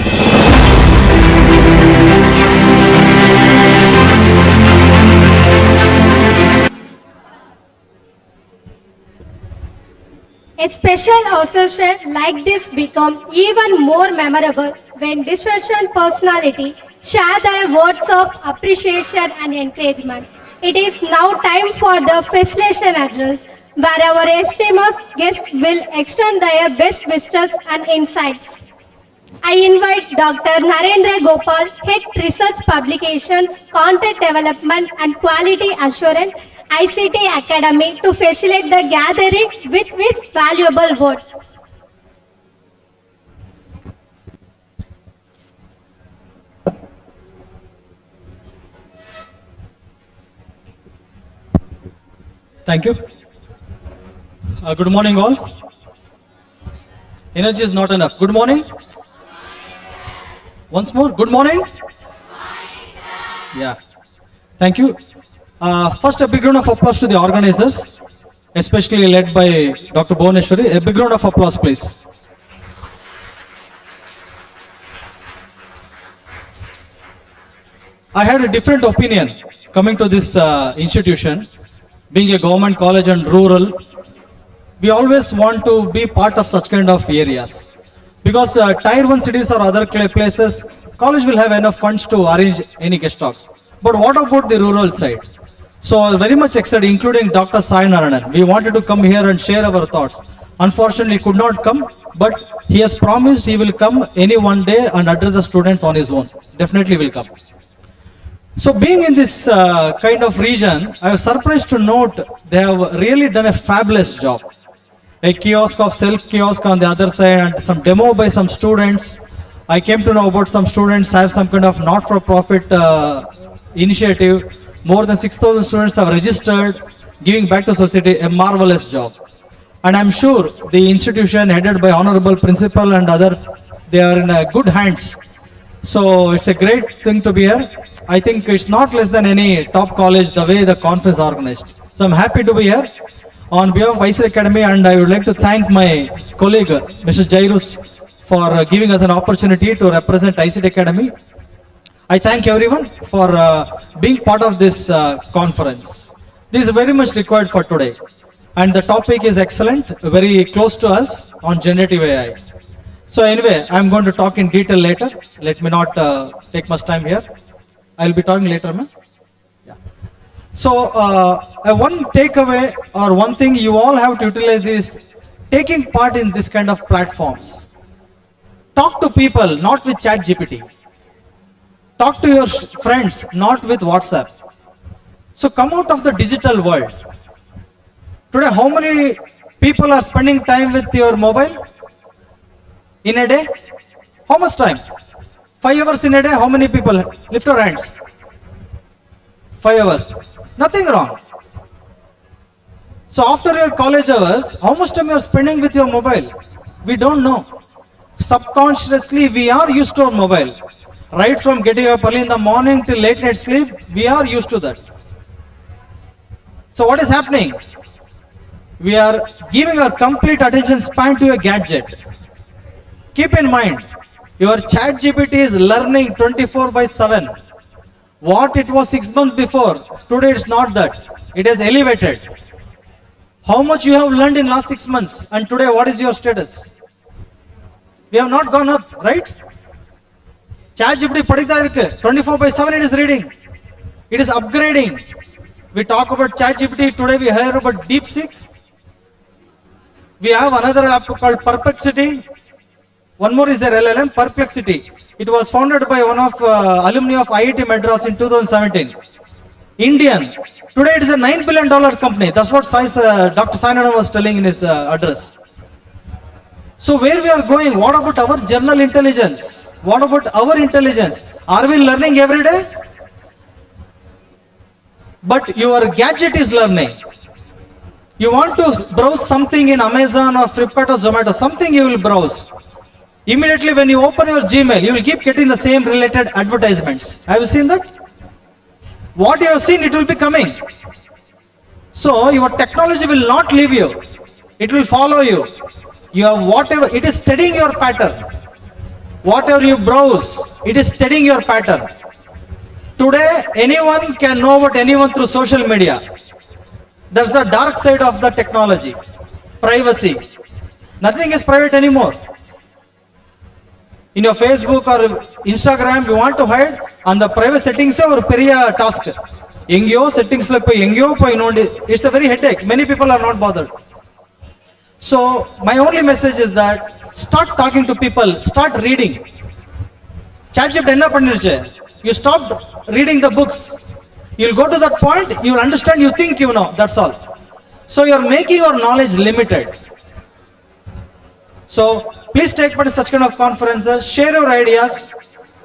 Speaker 9: A special occasion like this becomes even more memorable when distinguished personality share their words of appreciation and encouragement. It is now time for the facilitation address, where our esteemed guests will extend their best wishes and insights. I invite Dr. Narendra Gopal, Head Research Publications, Content Development and Quality Assurance, ICT Academy, to facilitate the gathering with his valuable words.
Speaker 13: Thank you. Good morning, all. Energy is not enough. Good morning. Once more, good morning. Yeah. Thank you. First, a big round of applause to the organizers, especially led by Dr. Bhuvaneshwari. A big round of applause, please. I had a different opinion coming to this institution. Being a government college and rural, we always want to be part of such kind of areas. Because tier 1 cities or other places, college will have enough funds to arrange any guest talks. But what about the rural side? So I was very much excited, including Dr. Sai Narayanan. We wanted to come here and share our thoughts. Unfortunately, could not come, but he has promised he will come any one day and address the students on his own. Definitely will come. So being in this kind of region, I was surprised to note they have really done a fabulous job. A kiosk of self-kiosk on the other side and some demo by some students. I came to know about some students have some kind of not-for-profit initiative. More than 6,000 students have registered, giving back to society, a marvelous job. And I'm sure the institution headed by Honorable Principal and other, they are in good hands. So it's a great thing to be here. I think it's not less than any top college the way the conference organized. So I'm happy to be here on behalf of ICGAI Academy, and I would like to thank my colleague Mr. Jairus for giving us an opportunity to represent ICGAI Academy. I thank everyone for being part of this conference. This is very much required for today, and the topic is excellent, very close to us on generative AI. So anyway, I'm going to talk in detail later. Let me not take much time here. I'll be talking later, man. Yeah. So one takeaway or one thing you all have to utilize is taking part in this kind of platforms. Talk to people, not with ChatGPT. Talk to your friends, not with WhatsApp. So come out of the digital world. Today, how many people are spending time with your mobile in a day? How much time? 5 hours in a day. How many people? Lift your hands. 5 hours. Nothing wrong. So after your college hours, how much time you are spending with your mobile? We don't know. Subconsciously, we are used to our mobile. Right from getting up early in the morning till late night sleep, we are used to that. So what is happening? We are giving our complete attention span to a gadget. Keep in mind, your ChatGPT is learning 24/7. What it was 6 months before, today it's not that. It has elevated. How much you have learned in last 6 months, and today what is your status? We have not gone up, right? ChatGPT paditha irukku, 24/7 it is reading. It is upgrading. We talk about ChatGPT, today we hear about DeepSeek. We have another app called Perplexity. One more is there, LLM, Perplexity. It was founded by one of alumni of IIT Madras in 2017. Indian. Today it is a $9 billion company. That's what Dr. Sainanam was telling in his address. So where we are going? What about our general intelligence? What about our intelligence? Are we learning every day? But your gadget is learning. You want to browse something in Amazon or Flipkart or Zomato, something you will browse. Immediately when you open your Gmail, you will keep getting the same related advertisements. Have you seen that? What you have seen, it will be coming. So your technology will not leave you. It will follow you. You have whatever, it is studying your pattern. Whatever you browse, it is studying your pattern. Today, anyone can know about anyone through social media. That's the dark side of the technology. Privacy. Nothing is private anymore. In your Facebook or Instagram, you want to hide, and the private settings are a periya task. Engyo settings like engyo poi nondi. It's a very headache. Many people are not bothered. So my only message is that start talking to people, start reading. ChatGPT enna panniruche. You stopped reading the books. You'll go to that point, you will understand, you think you know, that's all. So you're making your knowledge limited. So please take part in such kind of conferences, share your ideas,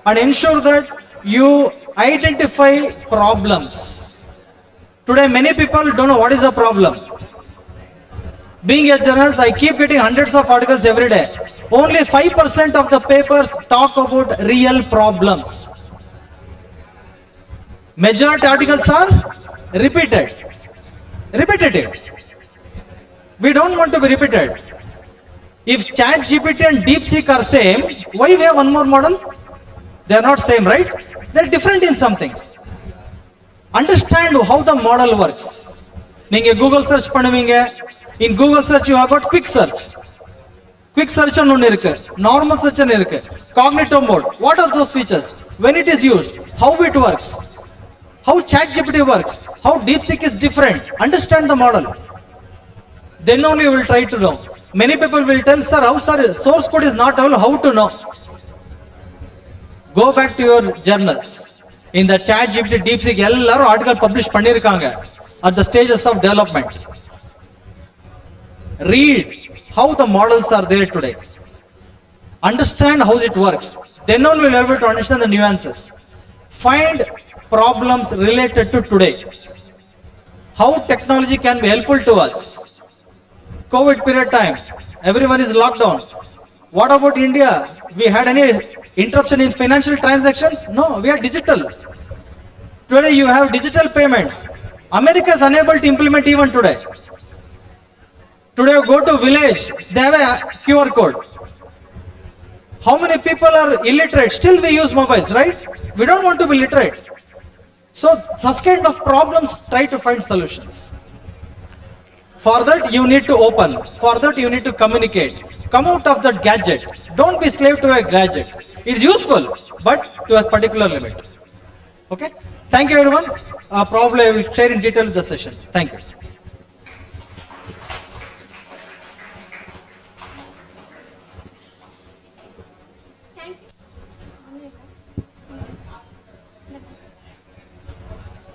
Speaker 13: and ensure that you identify problems. Today many people don't know what is the problem. Being a journalist, I keep getting hundreds of articles every day. Only 5% of the papers talk about real problems. Majority articles are repetitive. We don't want to be repeated. If ChatGPT and DeepSeek are same, why we have one more model? They are not same, right? They are different in some things. Understand how the model works. Ninge Google search பண்ணுவீங்க. In Google search you have got quick search. Quick search anu onnu irukku. Normal search anu irukku. Cognitive mode. What are those features? When it is used, how it works? How ChatGPT works? How DeepSeek is different? Understand the model. Then only you will try to know. Many people will tell, sir, how sir, source code is not available, how to know? Go back to your journals. In the chat GPT, DeepSeek, எல்லாரும் article publish பண்ணிருக்காங்க at the stages of development. Read how the models are there today. Understand how it works. Then only will be able to understand the nuances. Find problems related to today. How technology can be helpful to us. COVID period time, everyone is locked down. What about India? We had any interruption in financial transactions? No, we are digital. Today you have digital payments. America is unable to implement even today. Today you go to village, they have a QR code. How many people are illiterate? Still we use mobiles, right? We don't want to be literate. So such kind of problems, try to find solutions. For that you need to open. For that you need to communicate. Come out of that gadget. Don't be slave to a gadget. It's useful, but to a particular limit. Okay? Thank you everyone. Probably I will share in detail the session. Thank you.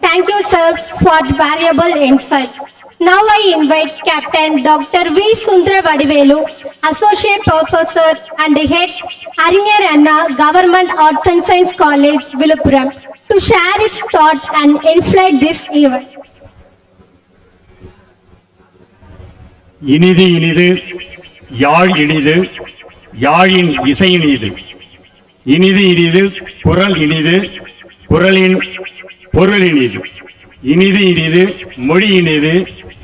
Speaker 9: Thank you, sir, for valuable insights. Now I invite Captain Dr. V. Sundra Vadivelu, Associate Professor and Head, Arinyar Anna Government Arts and Science College, Viluppuram, to share its thought and inflate this event.
Speaker 14: இனிது இனிது யாழ் இனிது யாழின் இசை இனிது இனிது இனிது குரல் இனிது குரலின் பொருள் இனிது இனிது இனிது மொழி இனிது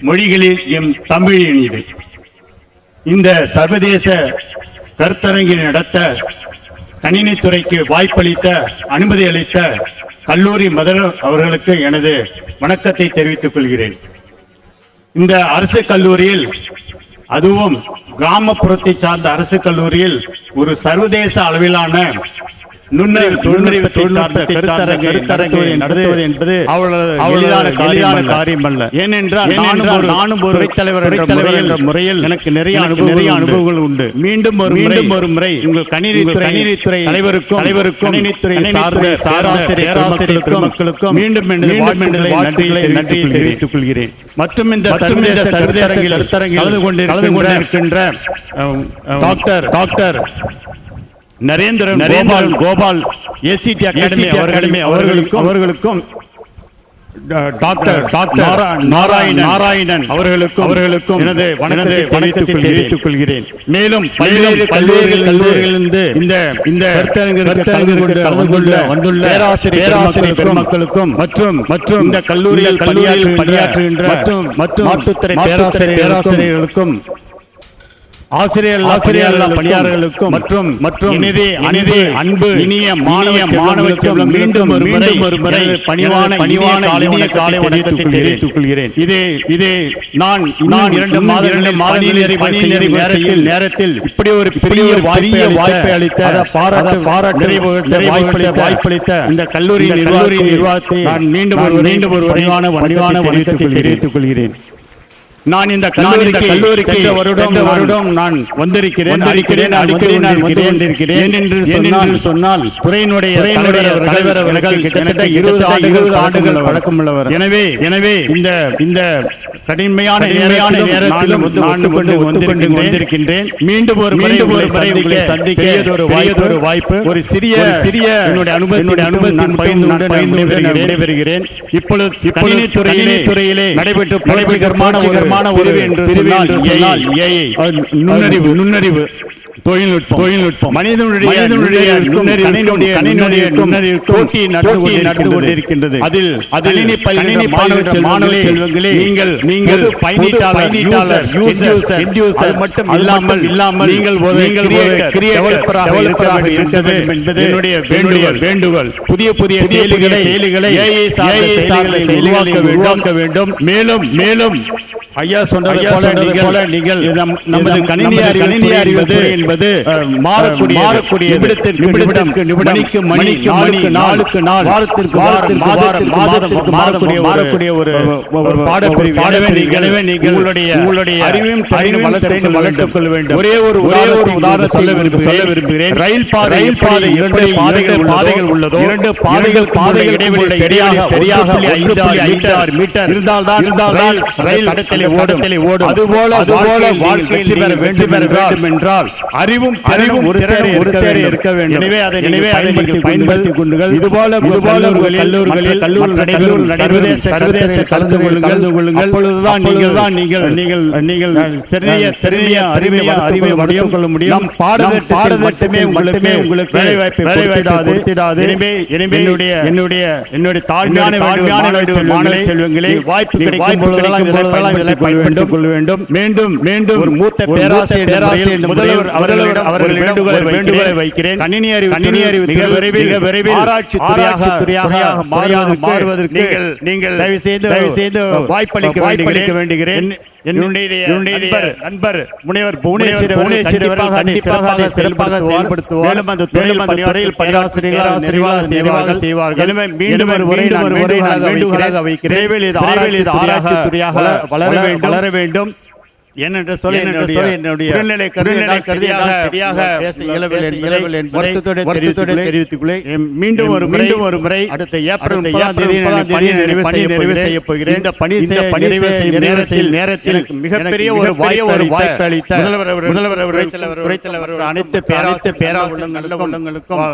Speaker 14: மொழிகளில் எம் தமிழ் இனிது. இந்த சர்வதேச கருத்தரங்கை நடத்த கணினித்துறைக்கு வாய்ப்பளித்த அனுமதி அளித்த கல்லூரி முதல்வர் அவர்களுக்கு எனது வணக்கத்தை தெரிவித்துக் கொள்கிறேன். இந்த அரசு கல்லூரியில், அதுவும் கிராமப்புறத்தை சார்ந்த அரசு கல்லூரியில் ஒரு சர்வதேச அளவிலான நுண்ணறிவு சார்ந்த கருத்தரங்கை நடத்துவது என்பது எளிதான காரியம் அல்ல. ஏனென்றால் நானும் ஒரு தலைவர் என்ற முறையில் எனக்கு நிறைய அனுபவங்கள் உண்டு. மீண்டும் ஒரு முறை உங்கள் கணினித்துறை தலைவருக்கும் கணினித்துறை சார்ந்த பேராசிரியர்களுக்கும் மீண்டும் நன்றியை தெரிவித்துக் கொள்கிறேன். மற்றும் இந்த சர்வதேச கருத்தரங்கில் கலந்து கொண்டிருக்கின்ற doctor Narendran Gopal ACT academy அவர்களுக்கும் டாக்டர் நாராயணன் அவர்களுக்கும் எனது வணக்கத்தை தெரிவித்துக் கொள்கிறேன். மேலும் பல்வேறு கல்லூரிகளிலிருந்து இந்த கருத்தரங்கிற்கு கலந்து கொள்ள வந்துள்ள பேராசிரியர் பெருமக்களுக்கும் மற்றும் இந்த கல்லூரியில் பணியாற்றுகின்ற மற்றும் மாற்றுத்துறை பேராசிரியர்களுக்கும் ஆசிரியர் பணியாளர்களுக்கும் மற்றும் அன்பு இனிய மாணவ மீண்டும் ஒரு முறை பணிவான காலை வணக்கத்தை தெரிவித்துக் கொள்கிறேன். இது நான் 2 மாத நேரத்தில் இப்படி ஒரு பெரிய வாய்ப்பை அளித்த வாய்ப்பளித்த இந்த கல்லூரி நிர்வாகத்தை நான் மீண்டும் ஒரு பணிவான வணக்கத்தை தெரிவித்துக் கொள்கிறேன். நான் இந்த கல்லூரிக்கு சென்ற வருடம் நான் வந்திருக்கிறேன். அடிக்கடி என்று சொன்னால் துறையினுடைய தலைவர் அவர்கள் கிட்டத்தட்ட 20 ஆண்டுகள் வழக்கமுள்ளவர். எனவே இந்த கடுமையான நேரத்திலும் நான் வந்திருக்கின்றேன். மீண்டும் ஒரு முறை சந்திக்க ஒரு வாய்ப்பு, ஒரு சிறிய என்னுடைய அனுபவத்தை நான் பகிர்ந்து விடைபெறுகிறேன். இப்பொழுது கணினித்துறையிலே நடைபெற்ற புரட்சிகரமான உறவு என்று சொன்னால் நுண்ணறிவு தொழில்நுட்பம் மனிதனுடைய போட்டி நடந்து கொண்டிருக்கின்றது. அதில் கணினி மாணவ செல்வங்களே, நீங்கள் பயனீட்டாளர் மட்டும் இல்லாமல் நீங்கள் ஒரு டெவலப்பராக இருக்க வேண்டும் என்பது என்னுடைய வேண்டுகோள். புதிய செயலிகளை உருவாக்க வேண்டும். மேலும் ஐயா சொன்னது போல நீங்கள் நமது கணினி அறிவு என்பது மாறக்கூடிய நிமிடத்திற்கு நிமிடம் மணிக்கு நாளுக்கு நாள் வாரத்திற்கு மாறக்கூடிய ஒரு பாடப்பிரிவு. எனவே நீங்கள் உங்களுடைய அறிவையும் திறனையும் வளர்த்துக் கொள்ள வேண்டும். ஒரே ஒரு உதாரணம் சொல்ல விரும்புகிறேன். ரயில் பாதை இரண்டு பாதைகள் உள்ளதோ, இரண்டு பாதைகள் இடைவெளி சரியாக 1.56 மீட்டர் இருந்தால்தான் ரயில் தடத்திலே ஓடும். அதுபோல வாழ்க்கையில் வெற்றி பெற வேண்டும் என்றால் அறிவும் ஒரு சேர இருக்க வேண்டும். எனவே அதை பயன்படுத்திக் கொள்ளுங்கள். இதுபோல கல்லூரிகளில் சர்வதேச கலந்து கொள்ளுங்கள். அப்பொழுதுதான் நீங்கள் சிறிய அறிவை வளர்த்துக் கொள்ள முடியும். பாடத்திட்டமே உங்களுக்கு வேலைவாய்ப்பை கொடுத்திடாது. எனவே என்னுடைய தாழ்மையான மாணவ செல்வங்களை வாய்ப்பு கிடைக்கும் பொழுதெல்லாம் பயன்படுத்திக் கொள்ள வேண்டும். மீண்டும் ஒரு மூத்த பேராசிரியர் முதல்வர் அவர்கள் வேண்டுகோளை வைக்கிறேன். கணினி அறிவு மிக விரைவில் ஆராய்ச்சி துறையாக மாறுவதற்கு நீங்கள் தயவு செய்து வாய்ப்பளிக்க வேண்டுகிறேன். என்னுடைய நண்பர் முனைவர் புவனேஸ்வரி சிறப்பாக செயல்படுத்துவார். மேலும் அந்த துறையில் பணியாளர்கள் செய்வார்கள். எனவே மீண்டும் ஒரு முறை வேண்டுகோளாக வைக்கிறேன். இது ஆராய்ச்சி துறையாக வளர வேண்டும். என்னென்று சொல்லி என்னுடைய உடல்நிலை கருதியாக பேச இயலவில்லை என்பதை தெரிவித்துக் கொள்கிறேன். மீண்டும் ஒரு முறை அடுத்த ஏப்ரல் 9ஆம் தேதி நிறைவு செய்ய போகிறேன். இந்த பணி நிறைவு செய்யும் நேரத்தில் மிகப்பெரிய ஒரு வாய்ப்பு அளித்த முதல்வர் துறைத்தலைவர் அனைத்து பேராசிரியர்களுக்கும்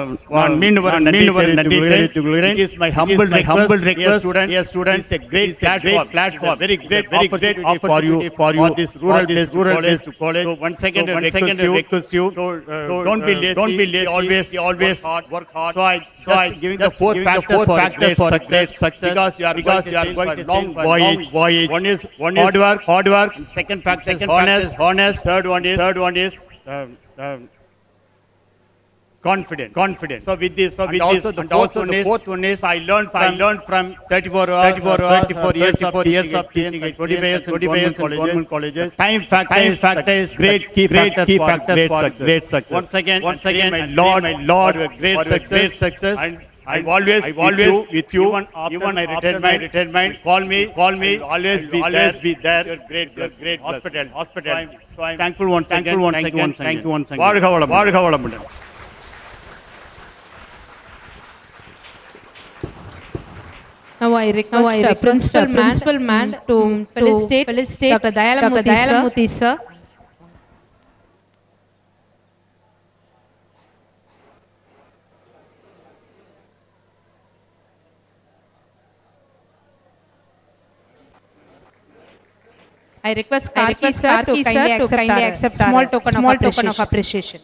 Speaker 14: மீண்டும் நன்றி தெரிவித்துக் கொள்கிறேன். It is my humble request, students, a great platform, very great opportunity for you this rural place to college. So once again request you. So don't be lazy. Always work hard. So I giving the four factors for success because you are going to long voyage. One is hard work. Second factor is honest. Third one is confident. So with this, the fourth one is I learned from 34 years of teaching, 25 years in government colleges. Time factor is great key factor for great success. Once again, my Lord, great success. And I always with you even my retirement. Call me. Always be there. You're great hospital. So I'm thankful once again. Thank you once again. வாழ்க வளமுடன்.
Speaker 8: Now I request principal man to felicitate Dr. Dayalamurthy sir. I request Karki sir to kindly accept small token of appreciation.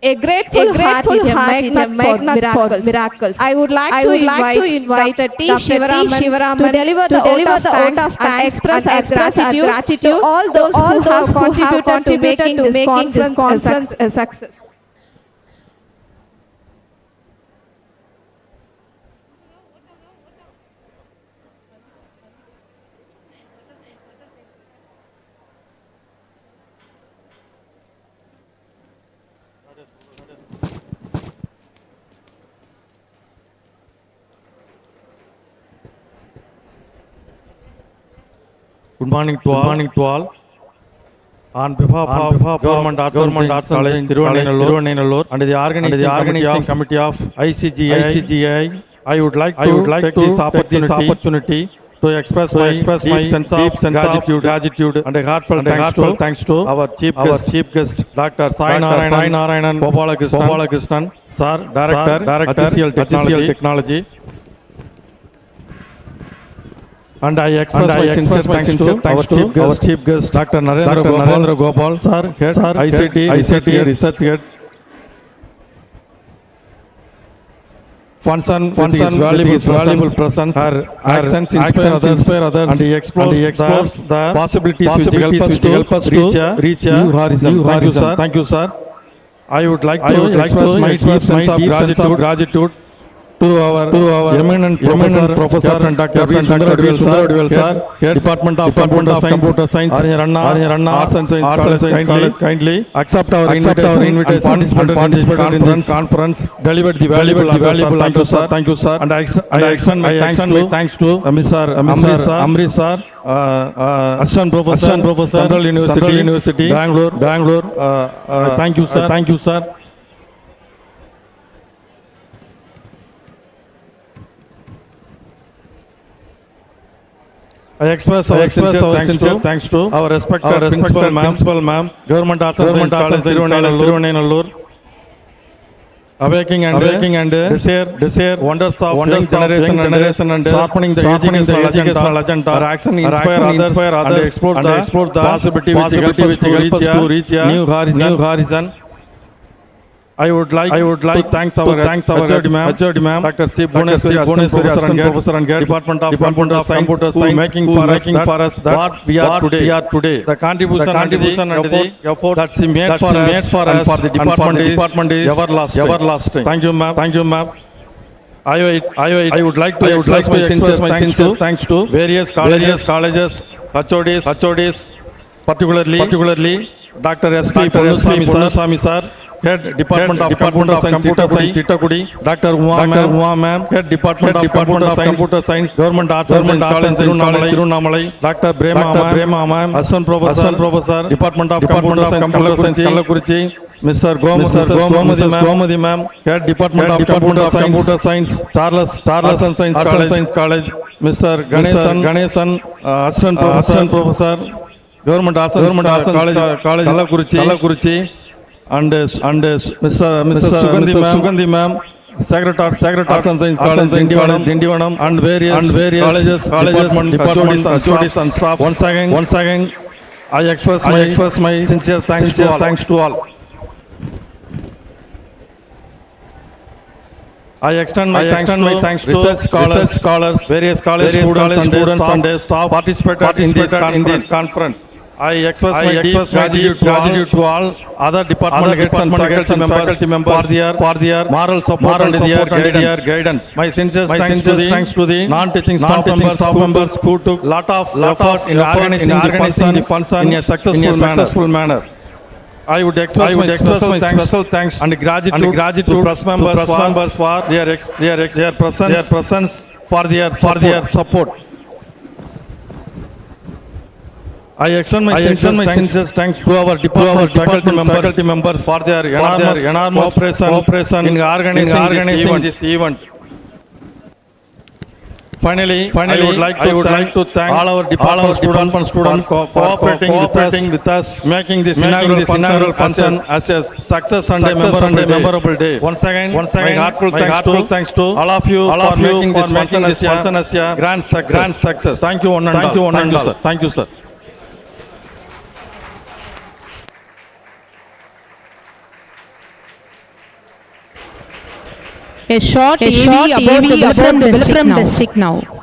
Speaker 5: A grateful heart is a magnet for miracles. I would like to invite Dr. T. Shivaraman to deliver the oath of thanks and express our gratitude to all those who have contributed to making this conference a success.
Speaker 15: Good morning to all. On behalf of Government Arts College, Tirunelloor, and the organizing committee of ICGAI, I would like to take this opportunity to express my deep sense of gratitude and a heartfelt thanks to our chief guest, Dr. Sai Narayanan Gopalakrishnan, Sir, Director, HCL Technology. And I express my sincere thanks to our chief guest, Dr. Narendra Gopal, Sir, Head, ICT Research Head. function valuable presence. Her accents inspire others, and he explores the possibilities which help us to reach a new horizon. Thank you, sir. I would like to express my deep sense of gratitude to our eminent professor and Dr. V. Sundaradivel sir, Department of Computer Science, Arinya Arts and Science, kindly accept our invitation and participate in this conference, delivered the valuable thank you sir, and I extend my thanks to Mr. Amri sir, Assistant Professor, Central University, Bangalore, thank you sir. I express our sincere thanks to our respected principal ma'am, Government Arts and Science College, awaking and desire wonders of young generation and sharpening the educational agenda. Our action inspire others and explore the possibility which help us to reach a new horizon. I would like to thank our HOD ma'am, Dr. C. Bhuneswari, Assistant Professor and Department of Computer Science, who making for us that what we are today. The contribution and the effort that she made for us and for the department is everlasting. Thank you, ma'am. I would like to express my sincere thanks to various colleges, HODs, particularly Dr. S.P. Ponnuswamy sir, Head Department of Computer Science, Tittakudi, Dr. Uma ma'am, Head Department of Computer Science, Government Arts and Science College, Tirunamalai, Dr. Brema ma'am, Assistant Professor, Department of Computer Science, Kallakurichi, Mr. Gomadi ma'am, Head Department of Computer Science, Charles and Science College, Mr. Ganesan, Assistant Professor, Government Arts and College, Kallakurichi, and Mr. Sugandhi ma'am, Secretary Arts and Science College, Dindivanam, and various colleges, departments and staff. Once again, I express my sincere thanks to all. I extend my thanks to research scholars, various college students and staff participated in this conference. I express my deep gratitude to all other department heads and faculty members for their moral support and their guidance. My sincere thanks to the non-teaching staff members who took lot of effort in organizing the function in a successful manner. I would express my special thanks and gratitude to press members for their presence, for their support. I extend my sincere thanks to our department faculty members for their enormous cooperation in organizing this event. Finally, I would like to thank all our department students for cooperating with us, making this inaugural function as a success and a memorable day. Once again, my heartfelt thanks to all of you for making this function as a grand success. Thank you one and all. Thank you, sir.
Speaker 8: A short AV about the Villupuram district now.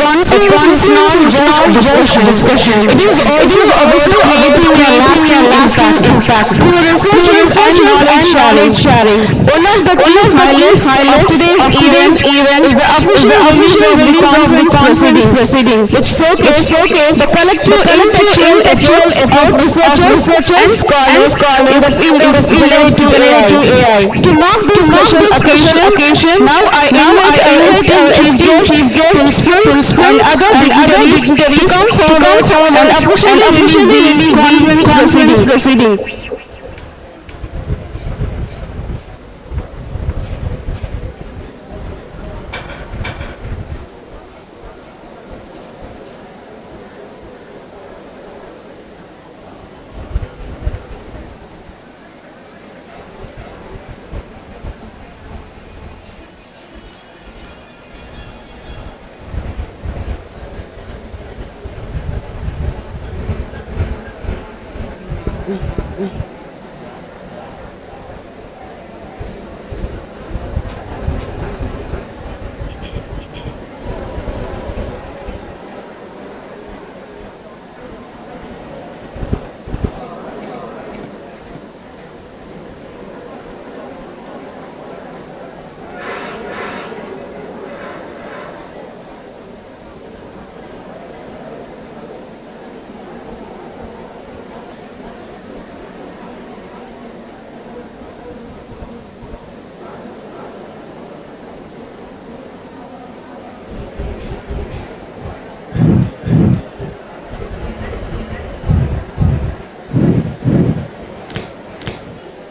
Speaker 6: conference is not just discussion. It is also about creating a lasting impact through researchers and knowledge sharing. One of the key highlights of today's event is the official release of the conference proceedings, which showcase the collective intellectual efforts of researchers and scholars in the field of generative AI. To mark this special occasion, now I invite our esteemed chief guest, principal, and other dignitaries to come forward and officially release the conference proceedings.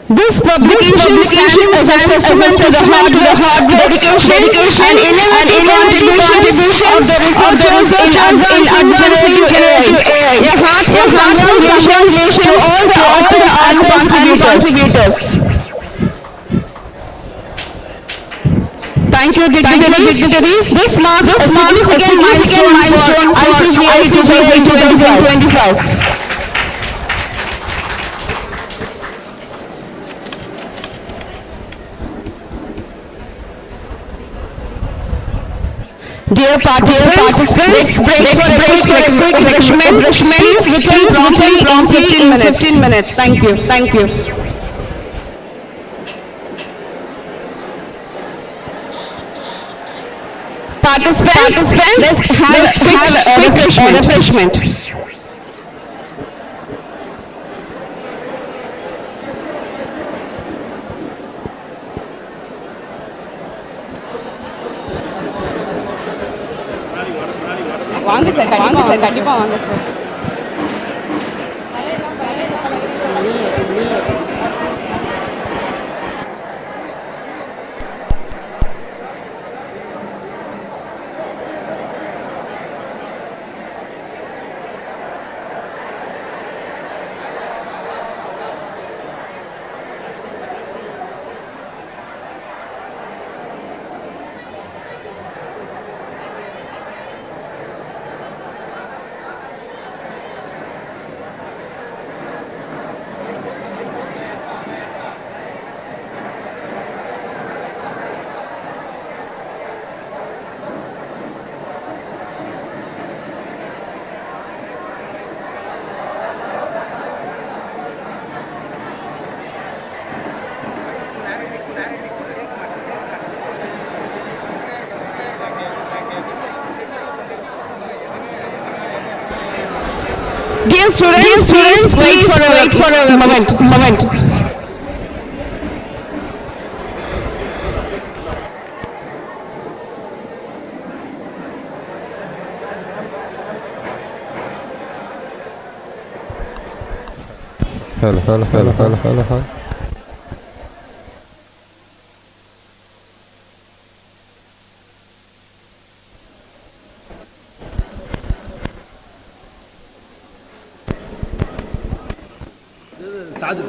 Speaker 6: This publication stands as a testament to the hard work, dedication, and innovative contributions of the researchers in generative AI. A heartfelt congratulations to all the authors and contributors. Thank you, dignitaries. This marks a significant milestone for ICGAI 2025. Dear participants, let's break for a quick refreshment. Please return promptly in 15 minutes. Thank you. Participants, let's have a refreshment.
Speaker 4: வாங்க sir கண்டிப்பா வாங்க sir. Dear students, please wait for a moment.
Speaker 3: Hello.
Speaker 1: Charge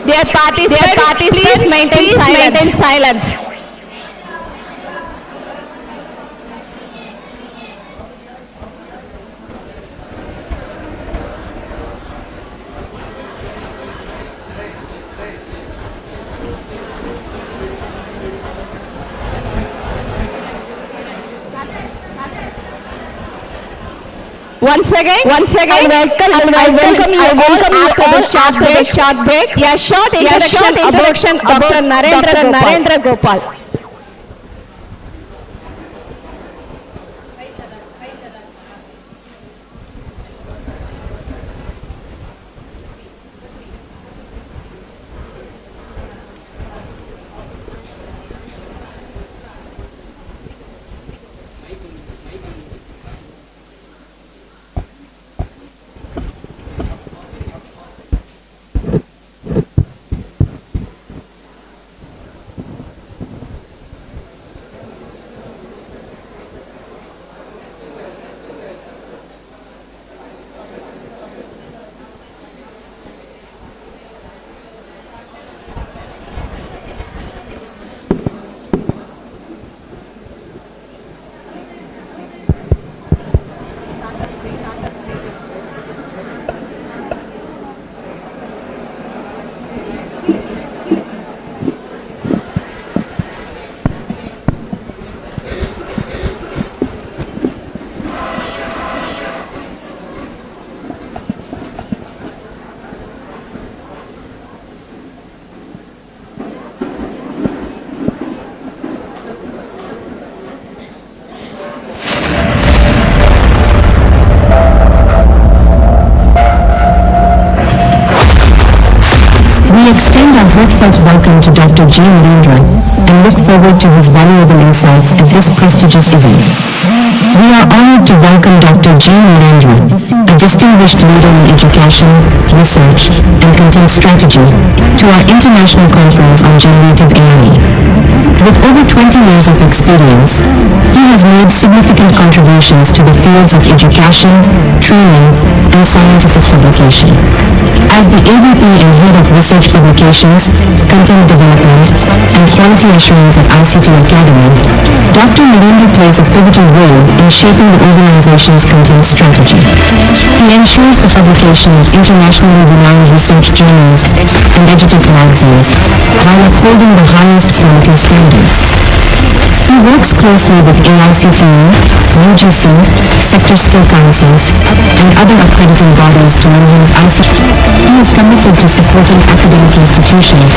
Speaker 4: Dear participants, please maintain silence. Once again, I welcome you all after the short break. A short introduction about Dr. Narendra Gopal.
Speaker 16: We extend our heartfelt welcome to Dr. G. Narendra and look forward to his valuable insights at this prestigious event. We are honored to welcome Dr. G. Narendra, a distinguished leader in education, research, and content strategy, to our international conference on generative AI. With over 20 years of experience, he has made significant contributions to the fields of education, training, and scientific publication. As the AVP and Head of Research Publications, Content Development, and Quality Assurance at ICT Academy, Dr. Narendra plays a pivotal role in shaping the organization's content strategy. He ensures the publication of internationally renowned research journals and edutech magazines, while upholding the highest quality standards. He works closely with AICTE, UGC, sector skill councils, and other accrediting bodies to enhance ICT. He is committed to supporting academic institutions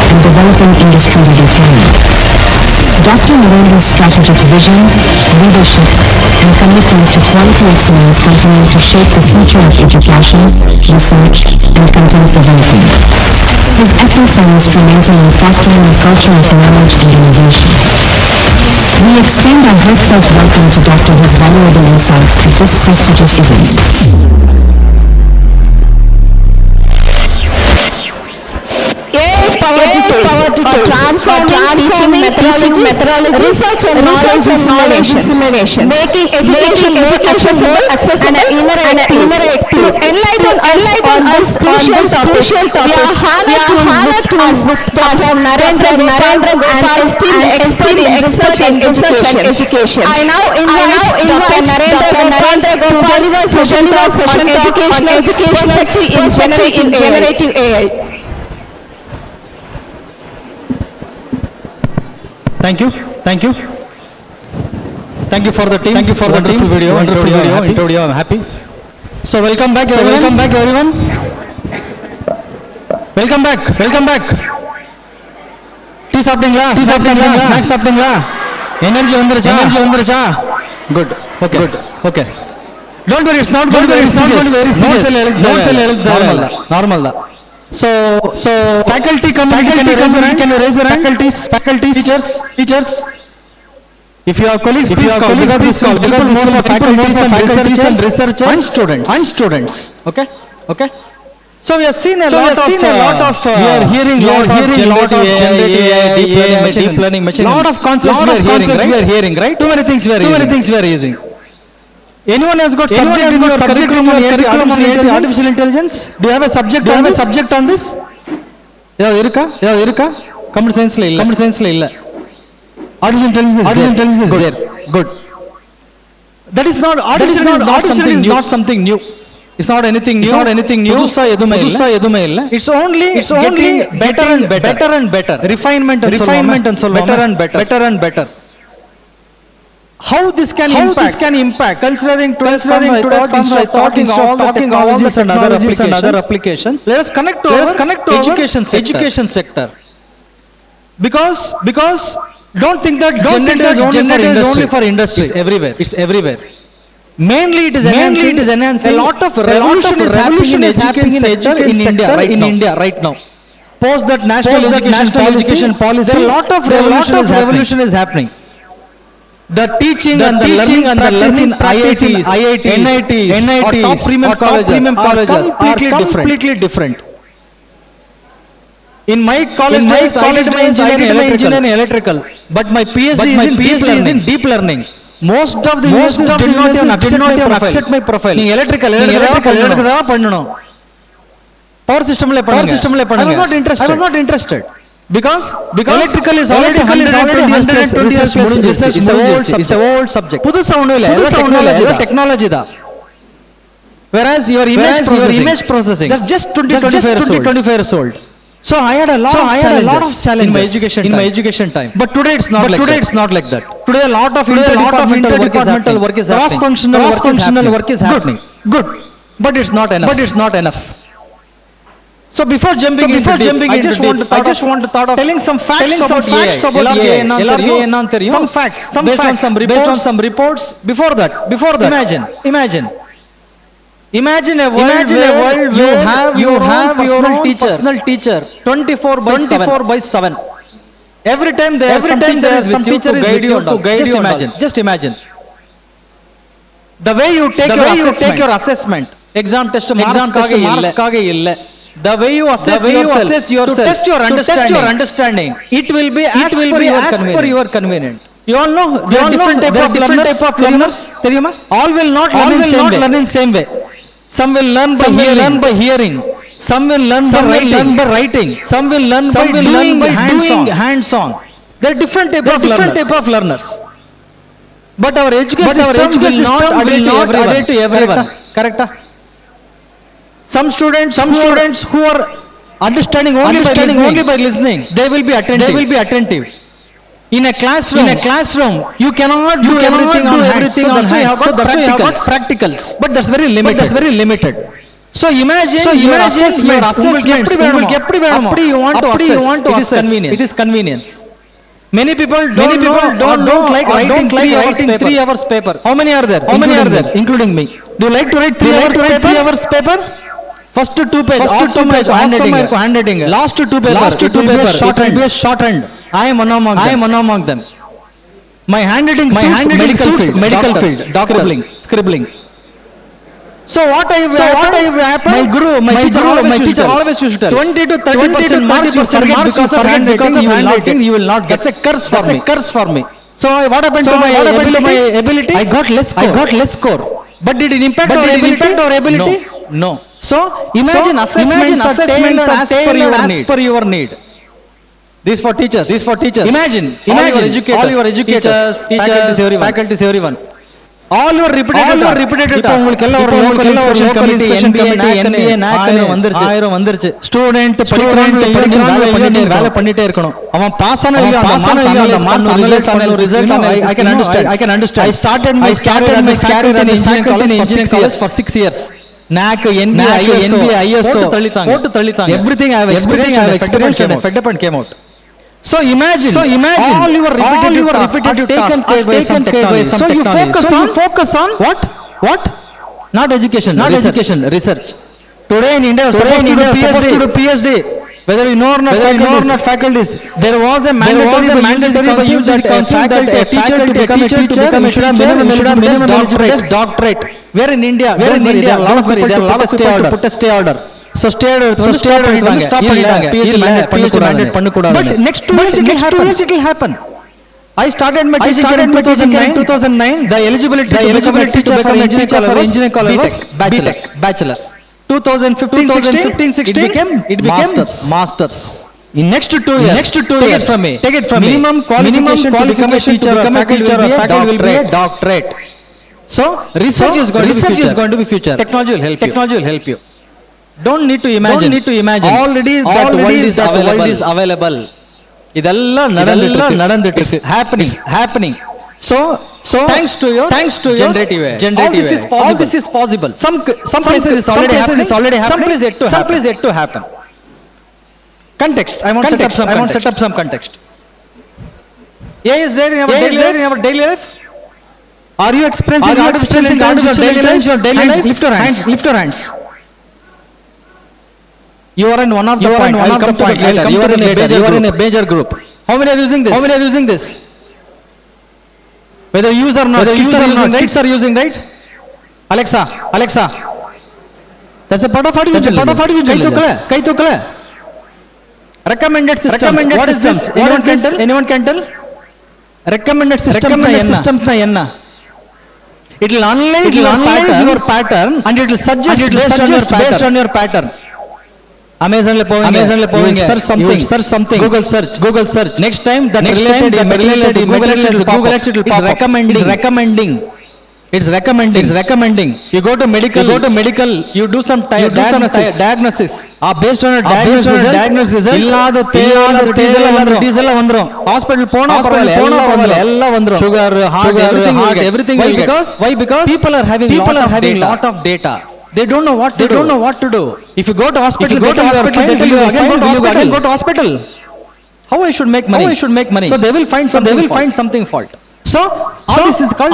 Speaker 16: and developing industry-ready talent. Dr. Narendra's strategic vision, leadership, and commitment to quality excellence continue to shape the future of education, research, and content development. His efforts are instrumental in fostering a culture of knowledge and innovation. We extend our heartfelt welcome to Dr. his valuable insights at this prestigious event.
Speaker 4: Transforming teaching methodologies, research and knowledge dissemination, making education more accessible and interactive. To enlighten us on this crucial topic, we are honored to ask Dr. Narendra Gopal, an esteemed expert in research and education. I now invite Dr. Narendra Gopal to deliver session on educational perspective in generative AI.
Speaker 13: Thank you for the team. Wonderful video. I'm happy. So welcome back everyone. Welcome back. Tea சாப்பிட்டீங்களா? Snacks சாப்பிட்டீங்களா? Energy வந்துருச்சா? Good. Okay. Don't worry, it's not going to be very serious. No cell எழுது normal da. So faculty can you raise your hand? Faculties, teachers. If you have colleagues, please call, because this will people more for faculties and researchers and students. Okay? Okay? So we have seen a lot of we are hearing lot of generative AI, deep learning machine. Lot of concepts we are hearing, right? Too many things we are using. Anyone has got subject in your curriculum on artificial intelligence? Do you have a subject on this? ஏதாவது இருக்கா? Computer சயின்ஸ்ல இல்ல. Artificial intelligence is there. Good. That is not something new. It's not anything new. புதுசா எதுமே இல்ல. It's only better and better. Refinement and சொல்லுவாங்க. Better and better. How this can impact considering today's talking all the technologies and other applications. Let us connect to education sector. Because don't think that generative is only for industry. It's everywhere. Mainly it is enhancing. A lot of revolution is happening in education in India right now. Post that national education policy, there a lot of revolution is happening. The teaching and the learning in IITs, NITs, or top premium colleges are completely different. In my college days, I did my engineering and electrical, but my PhD is in deep learning. Most of the universities did not even accept my profile. நீ electrical எழுதுறதா பண்ணனும். Power system ல பண்ணுங்க. I was not interested. Because electrical is already 120 years research. It's an old subject. புதுசா ஒண்ணும் இல்ல. Technology தான். Whereas your image processing that's just 25 years old. So I had a lot of challenges in my education time. But today it's not like that. Today a lot of interdepartmental work is happening. Cross-functional work is happening. Good. But it's not enough. So before jumping into I just want to thought of telling some facts about AI. என்னன்னு தெரியும். Some facts based on some reports. Before that. Imagine a world where you have your own personal teacher 24/7. Every time there is some teacher is with you to guide you. Just imagine. The way you take your assessment. Exam test marks காக இல்ல. The way you assess yourself to test your understanding. It will be as per your convenient. You all know there are different type of learners. தெரியுமா? All will not learn in same way. Some will learn by hearing. Some will learn by writing. Some will learn by doing hands-on. There are different type of learners. But our education system will not adhere to everyone. Correct? Some students who are understanding only by listening, they will be attentive. In a classroom, you cannot do everything on hands. So that's why you have got practicals. But that's very limited. So imagine your assessments. உங்களுக்கு எப்படி வேணுமோ அப்படி you want to assess. It is convenience. Many people don't like writing 3 hours paper. How many are there? Including me. Do you like to write 3 hours paper? First 2 pages. Awesome handwriting. Last 2 paper. Shorthand. I am one among them. My handwriting suits medical field. Doctoring, scribbling. So what I have happened? My teacher always used to tell 20 to 30% marks you forget because of handwriting. You will not get. That's a curse for me. So what happened to my ability? I got less score. But did it impact our ability? No. So imagine assessments are tailored as per your need. This for teachers. Imagine all your educators, faculties, everyone. All your repeated tasks. உங்களுக்கு எல்லாம் ஒரு local inspection committee, NBA, NAC வந்துருச்சு. Student படிக்கிறான் வேலை பண்ணிட்டே இருக்கணும். அவன் pass ஆனா இல்லையா அந்த marks result I can understand. I started my career as a faculty in engineering college for 6 years. NAC, NBA, ISO போட்டு தள்ளிட்டாங்க. Everything I have experienced and fed up and came out. So imagine all your repetitive tasks are taken care by some technology. So you focus on what? Not education, research. Today in India, supposed to do PhD.
Speaker 2: Whether you know or not faculties, there was a mandatory council that a teacher to become a teacher should have minimum doctorate. Where in India, there are a lot of people to put a stay order. So stay order stop பண்ணிட்டாங்க PhD mandate பண்ணக்கூடாது. But next 2 years it will happen. I started my teaching career in 2009. The eligibility to become a teacher for engineering college was bachelor's. 2015-16 it became masters. In next 2 years, take it from me. Minimum qualification to become a teacher or faculty will be a doctorate. So research is going to be future. Technology will help you. Don't need to imagine. Already that world is available. இதெல்லாம் நடந்துட்டு இருக்கு. happening. So thanks to your generative all this is possible. Some places is already happening. Some places yet to happen. Context. I want to set up some context. AI is there in our daily life? Are you experiencing artificial intelligence in your daily life? Lift your hands. You are in one of the point later. You are in a major group. How many are using this? Whether use or not, kids are using, right? Alexa. That's a part of artificial intelligence. Kai thukla. Recommended systems. What is this? Anyone can tell? Recommended systems na enna? It will analyze your pattern and it will suggest based on your pattern. Amazon le povenge search something Google search next time that related Google Ads it will pop up. It's recommending. You go to medical, you do some diagnosis. Based on a diagnosis result illada diesel vandrum. Hospital pona ella vandrum. Sugar, heart, everything. Why? Because people are having lot of data. They don't know what to do. If you go to hospital, they tell you again go to hospital. How I should make money? So they will find something fault. So this is called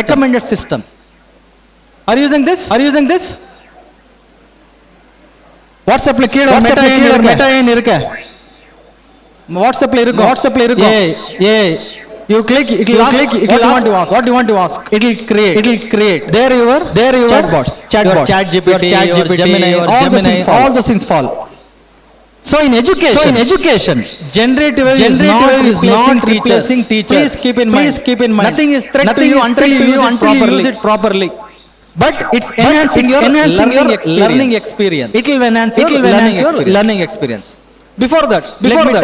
Speaker 2: recommended system. Are you using this? WhatsApp la keela meta in irukka. WhatsApp la irukku. Yeah. You click, it will ask what do you want to ask. It will create. There your chatbots, ChatGPT, Gemini, all those things fall. So in education, generative is not replacing teachers. Please keep in mind. Nothing is threat to you until you use it properly. But it's enhancing your learning experience. It will enhance your learning experience. Before that, let me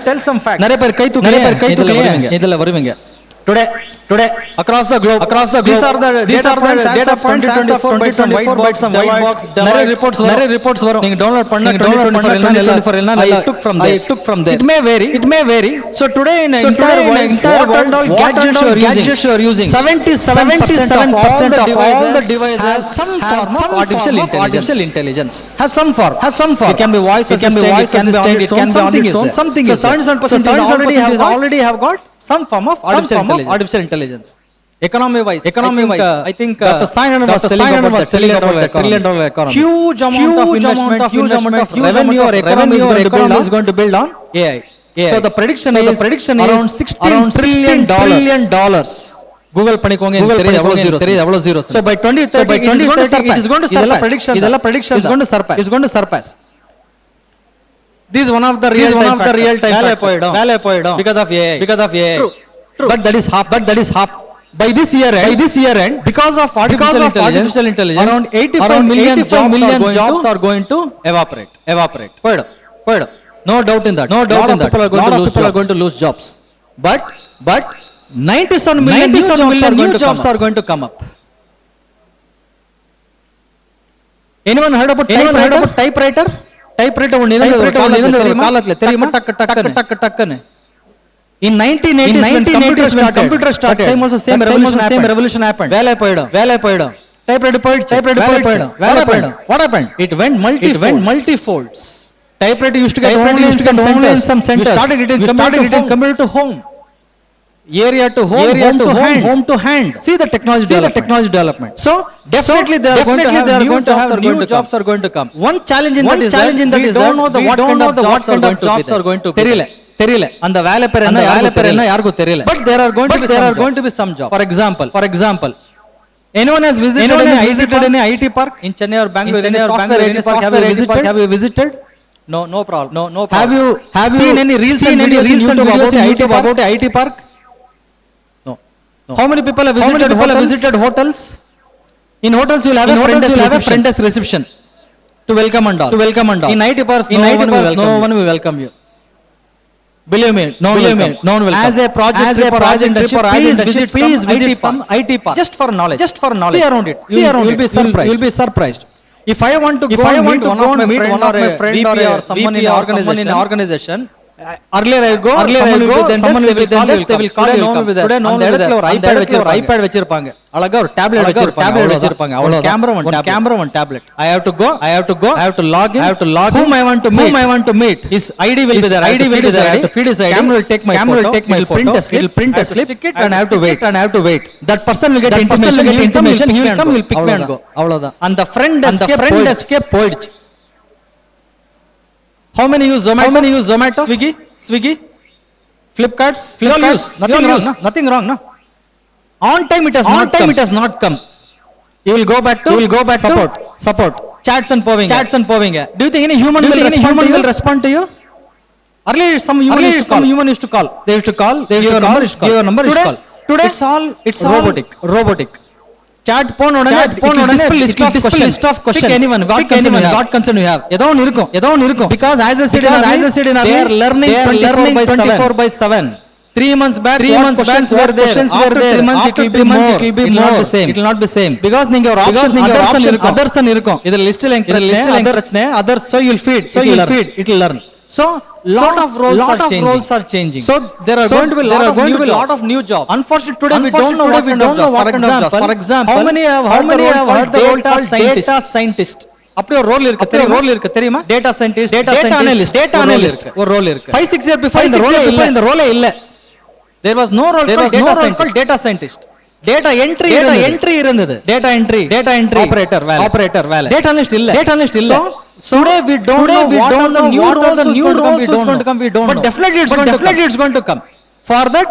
Speaker 2: tell some facts. நிறைய பேர் கை தூக்குங்க இதெல்லாம் வருவீங்க. Today across the globe these are the data points as of 2024 some white box நிறைய reports வரும். நீங்க download பண்ணா 2024 எல்லாம் I took from there. It may vary. So today in entire world gadgets you are using 77% of all the devices have some form of artificial intelligence. Have some form. It can be voice assistant, it can be on its own, something is there. So 77% already have got some form of artificial intelligence. Economy wise, I think Dr. Sainaran was telling about the $1 trillion economy. Huge amount of investment, revenue or economy is going to build on AI. So the prediction is around $16 trillion. Google பண்ணிக்கோங்க எவ்வளவு zeros. So by 2030 it is going to surpass. இதெல்லாம் prediction is going to surpass. This is one of the real time வேலை போய்டும் because of AI. True. But that is half. By this year end, because of artificial intelligence, around 85 million jobs are going to evaporate. போய்டும். No doubt in that. People are going to lose jobs. But 97 million new jobs are going to come up. Anyone heard about typewriter? Typewriter ஒன்னு இருந்தது காலத்துல தெரியுமா? டக்கு. In 1980s when computer started, same revolution happened. வேலை போய்டும். Typewriter போய்டும். What happened? It went multifolds. Typewriter used to get only in some centers. We started it in computer to home. area to home, area to hand, home to hand. See the technology development. So definitely they are going to have new jobs are going to come. One challenge in that is we don't know what kind of jobs are going to be. தெரியல அந்த வேலை பேர் என்ன யாருக்கும் தெரியல. But there are going to be some jobs. For example, anyone has visited any IT park in Chennai or Bangalore? Any park have you visited? No problem. No problem. Have you seen any reels and videos about IT park? No. How many people have visited hotels? In hotels you will have a front desk reception to welcome and all. In IT parks no one will welcome you. Believe me, no one will come. As a project trip or internship, please visit some IT park. Just for knowledge. See around it. You will be surprised. If I want to go meet one of my friend or someone in an organization, earlier I go, someone will be then they will call you. Today no one will be there. iPad வச்சிருப்பாங்க. அழகா ஒரு tablet வச்சிருப்பாங்க. அவ்வளவு camera one tablet. I have to go. I have to log in. Whom I want to meet. His ID will be there. I have to feed his ID. Camera will take my photo. It will print a slip and I have to wait. That person will get information. He will come, he will pick me and go. அவ்வளவுதான். And the friend escape போயிடுச்சு. How many use Zomato? Swiggy? Flipkarts? Nothing wrong, no? On time it has not come. You will go back to support. Chats and poving. Do you think any human will respond to you? Earlier some human used to call. They used to call. Your number is call. Today it's all robotic. Chat phone list of questions. Pick anyone. What concern you have. ஏதோ ஒன்னு இருக்கும். Because as I said in they are learning 24/7. 3 months back questions were there. After 3 months it will be more. It will not be same. Because நீங்க ஒரு option others இருக்கும். இதுல list others, so you will feed. It will learn. So lot of roles are changing. So there are going to be lot of new jobs. Unfortunately today we don't know what kind of job. For example, how many have heard the role called data scientist? அப்படி ஒரு role இருக்கு தெரியுமா? data scientist, data analyst ஒரு role இருக்கு. 5-6 years before இந்த ரோலே இல்ல. There was no role called data scientist. Data entry இருந்தது. Data entry operator வேலை. Data analyst இல்ல. So today we don't know what are the new roles going to come. We don't know. But definitely it's going to come. For that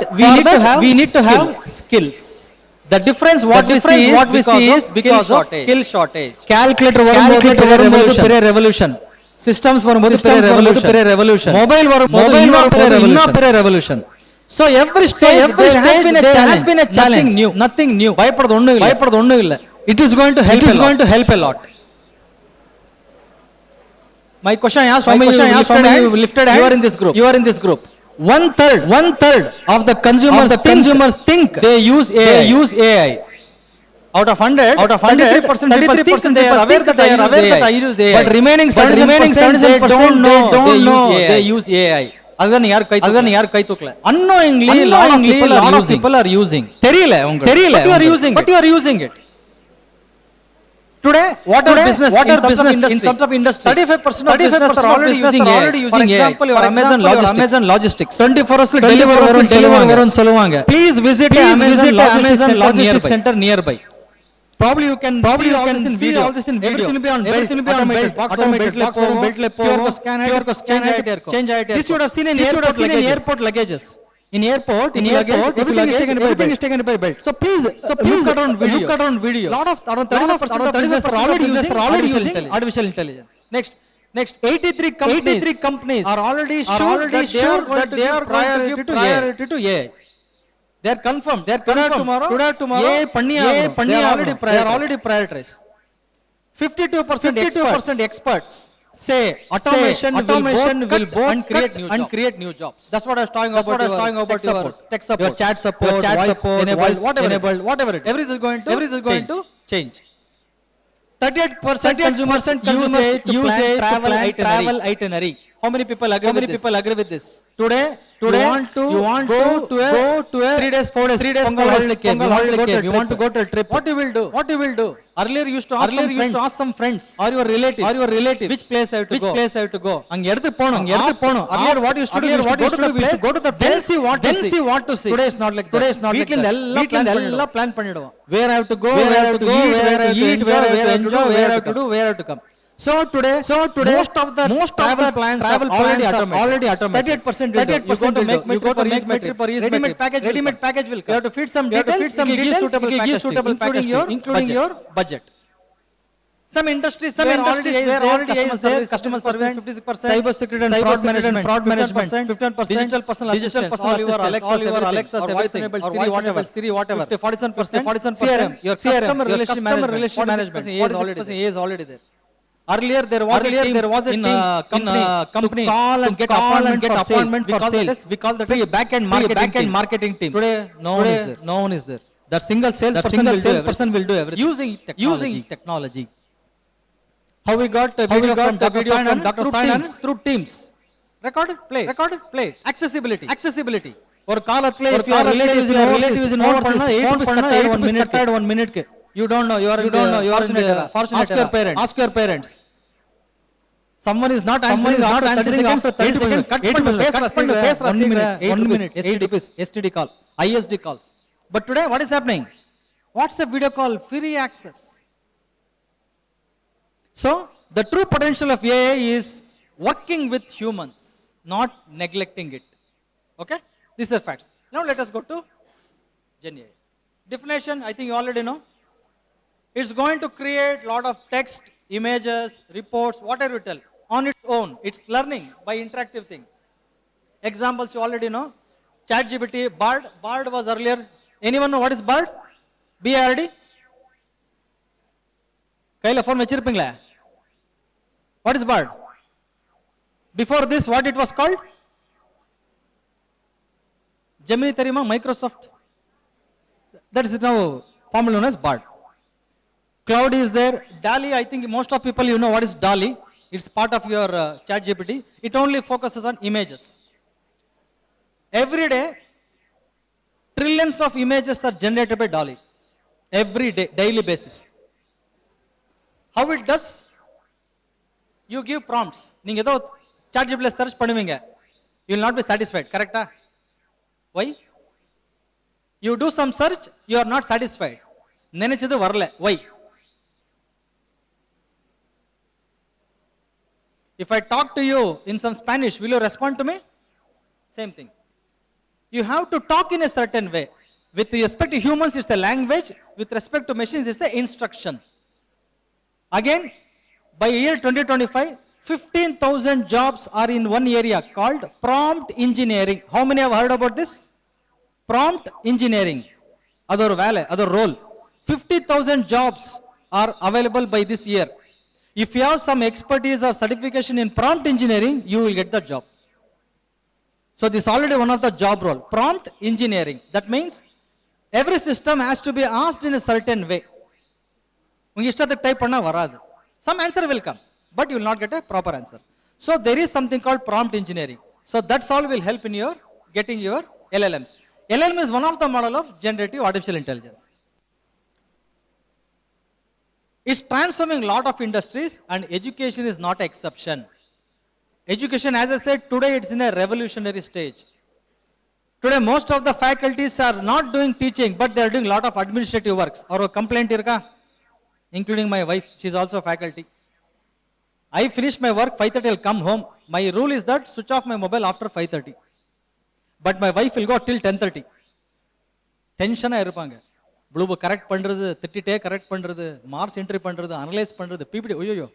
Speaker 2: we need to have skills. The difference what we see is because of skill shortage. Calculator வரும்போது பெரிய revolution. Systems வரும்போது பெரிய revolution. Mobile வரும்போது பெரிய revolution. So every stage has been a challenge. Nothing new. பயப்படுறது ஒண்ணும் இல்ல. It is going to help a lot. My question I asked, how many you lifted hand? You are in this group. One third of the consumers think they use AI. Out of 100, 33% they are aware that I use AI. But remaining 77% don't know they use AI. அதுதான் யார் கை தூக்கல. Unknowingly lot of people are using. தெரியல but you are using it. Today, what are business in terms of industry? 35% of business are already using AI. For example, your Amazon Logistics. 24 hours deliver வரும்னு சொல்லுவாங்க. Please visit Amazon Logistics Center nearby. Probably you can see all this in video. Everything will be on automated. Belt scan change it. This you would have seen in airport luggages. In airport, everything is taken by belt. So please look around video. Lot of 30% are already using artificial intelligence. Next 83 companies are already sure that they are priority to AI. They are confirmed. Tomorrow. AI they are already prioritized. 52% experts say automation will both create new jobs. That's what I was talking about. Tech support, your chat support, voice enabled, whatever it is. Everything is going to change. 38% consumers use it to plan travel itinerary. How many people agree with this? Today you want to go to a 3 days, 4 days, 3 days, Pongal holiday came, you want to go to a trip. What you will do? What you will do? Earlier you used to ask some friends or your relatives which place I have to go. Which place I have to go. அங்க எடுத்து போணும். Earlier what you used to do? We used to go to the place, then see what to see. Today is not like that. Today is not like that. எல்லாம் plan பண்ணிடுவோம். Where I have to go, where I have to eat, where I have to eat, where I have to enjoy, where I have to do, where I have to come. So today most of the travel plans are already automated. 38% you go to make trip or ready-made package will come. You have to feed some details, give suitable package including your budget. Some industries already there, customer service 56%, cyber security and fraud management 15%, digital personal assistance, all your Alexa, Siri, whatever, 47%, CRM, your customer relation management is already there. Earlier there was a team in company to call and get appointment for sales. We call that back-end marketing team. Today no one is there. That single salesperson will do everything using technology. How we got a video from Dr. Sainaran through Teams. Recorded, play. Accessibility. ஒரு காலத்துல if your relatives in overseas 8 rupees cut 1 minute. You don't know, you are fortunate. Ask your parents. Someone is not answering after 30 seconds. Cut பேசுற 1 minute. STD call, ISD calls. But today what is happening? WhatsApp video call, free access. So the true potential of AI is working with humans, not neglecting it. Okay? These are facts. Now let us go to Gen AI. Definition, I think you already know. It's going to create a lot of text, images, reports, whatever you tell, on its own. It's learning by interactive thing. Examples you already know. ChatGPT, Bard was earlier. Anyone know what is Bard? BARD? கையில phone வச்சிருப்பீங்களா? What is Bard? Before this, what it was called? Gemini தெரியுமா? Microsoft. That is now formerly known as Bard. Cloud is there. DALL-E, I think most of people you know what is DALL-E. It's part of your ChatGPT. It only focuses on images. Every day, trillions of images are generated by DALL-E. Every day, daily basis. How it does? You give prompts. நீங்க ஏதோ ChatGPT search பண்ணுவீங்க. You will not be satisfied. Correct? Why? You do some search, you are not satisfied. நினைச்சது வரல. Why? If I talk to you in some Spanish, will you respond to me? Same thing. You have to talk in a certain way. With respect to humans, it's the language. With respect to machines, it's the instruction. Again, by year 2025, 15,000 jobs are in one area called prompt engineering. How many have heard about this? Prompt engineering. Other value, other role. 50,000 jobs are available by this year. If you have some expertise or certification in prompt engineering, you will get the job. So this is already one of the job role. Prompt engineering. That means every system has to be asked in a certain way. உங்க இஷ்டத்தை type பண்ணா வராது. Some answer will come, but you will not get a proper answer. So there is something called prompt engineering. So that's all will help in your getting your LLMs. LLM is one of the model of generative artificial intelligence. It's transforming a lot of industries, and education is not an exception. Education, as I said, today it's in a revolutionary stage. Today most of the faculties are not doing teaching, but they are doing a lot of administrative works. Or a complaint irka, including my wife, she is also a faculty. I finish my work 5:30, I'll come home. My rule is that switch off my mobile after 5:30. But my wife will go till 10:30. Tension ah irupanga. Blue book correct பண்றது, திட்டிட்டே correct பண்றது, marks entry பண்றது, analyse பண்றது, PPT, ஓய்யோ.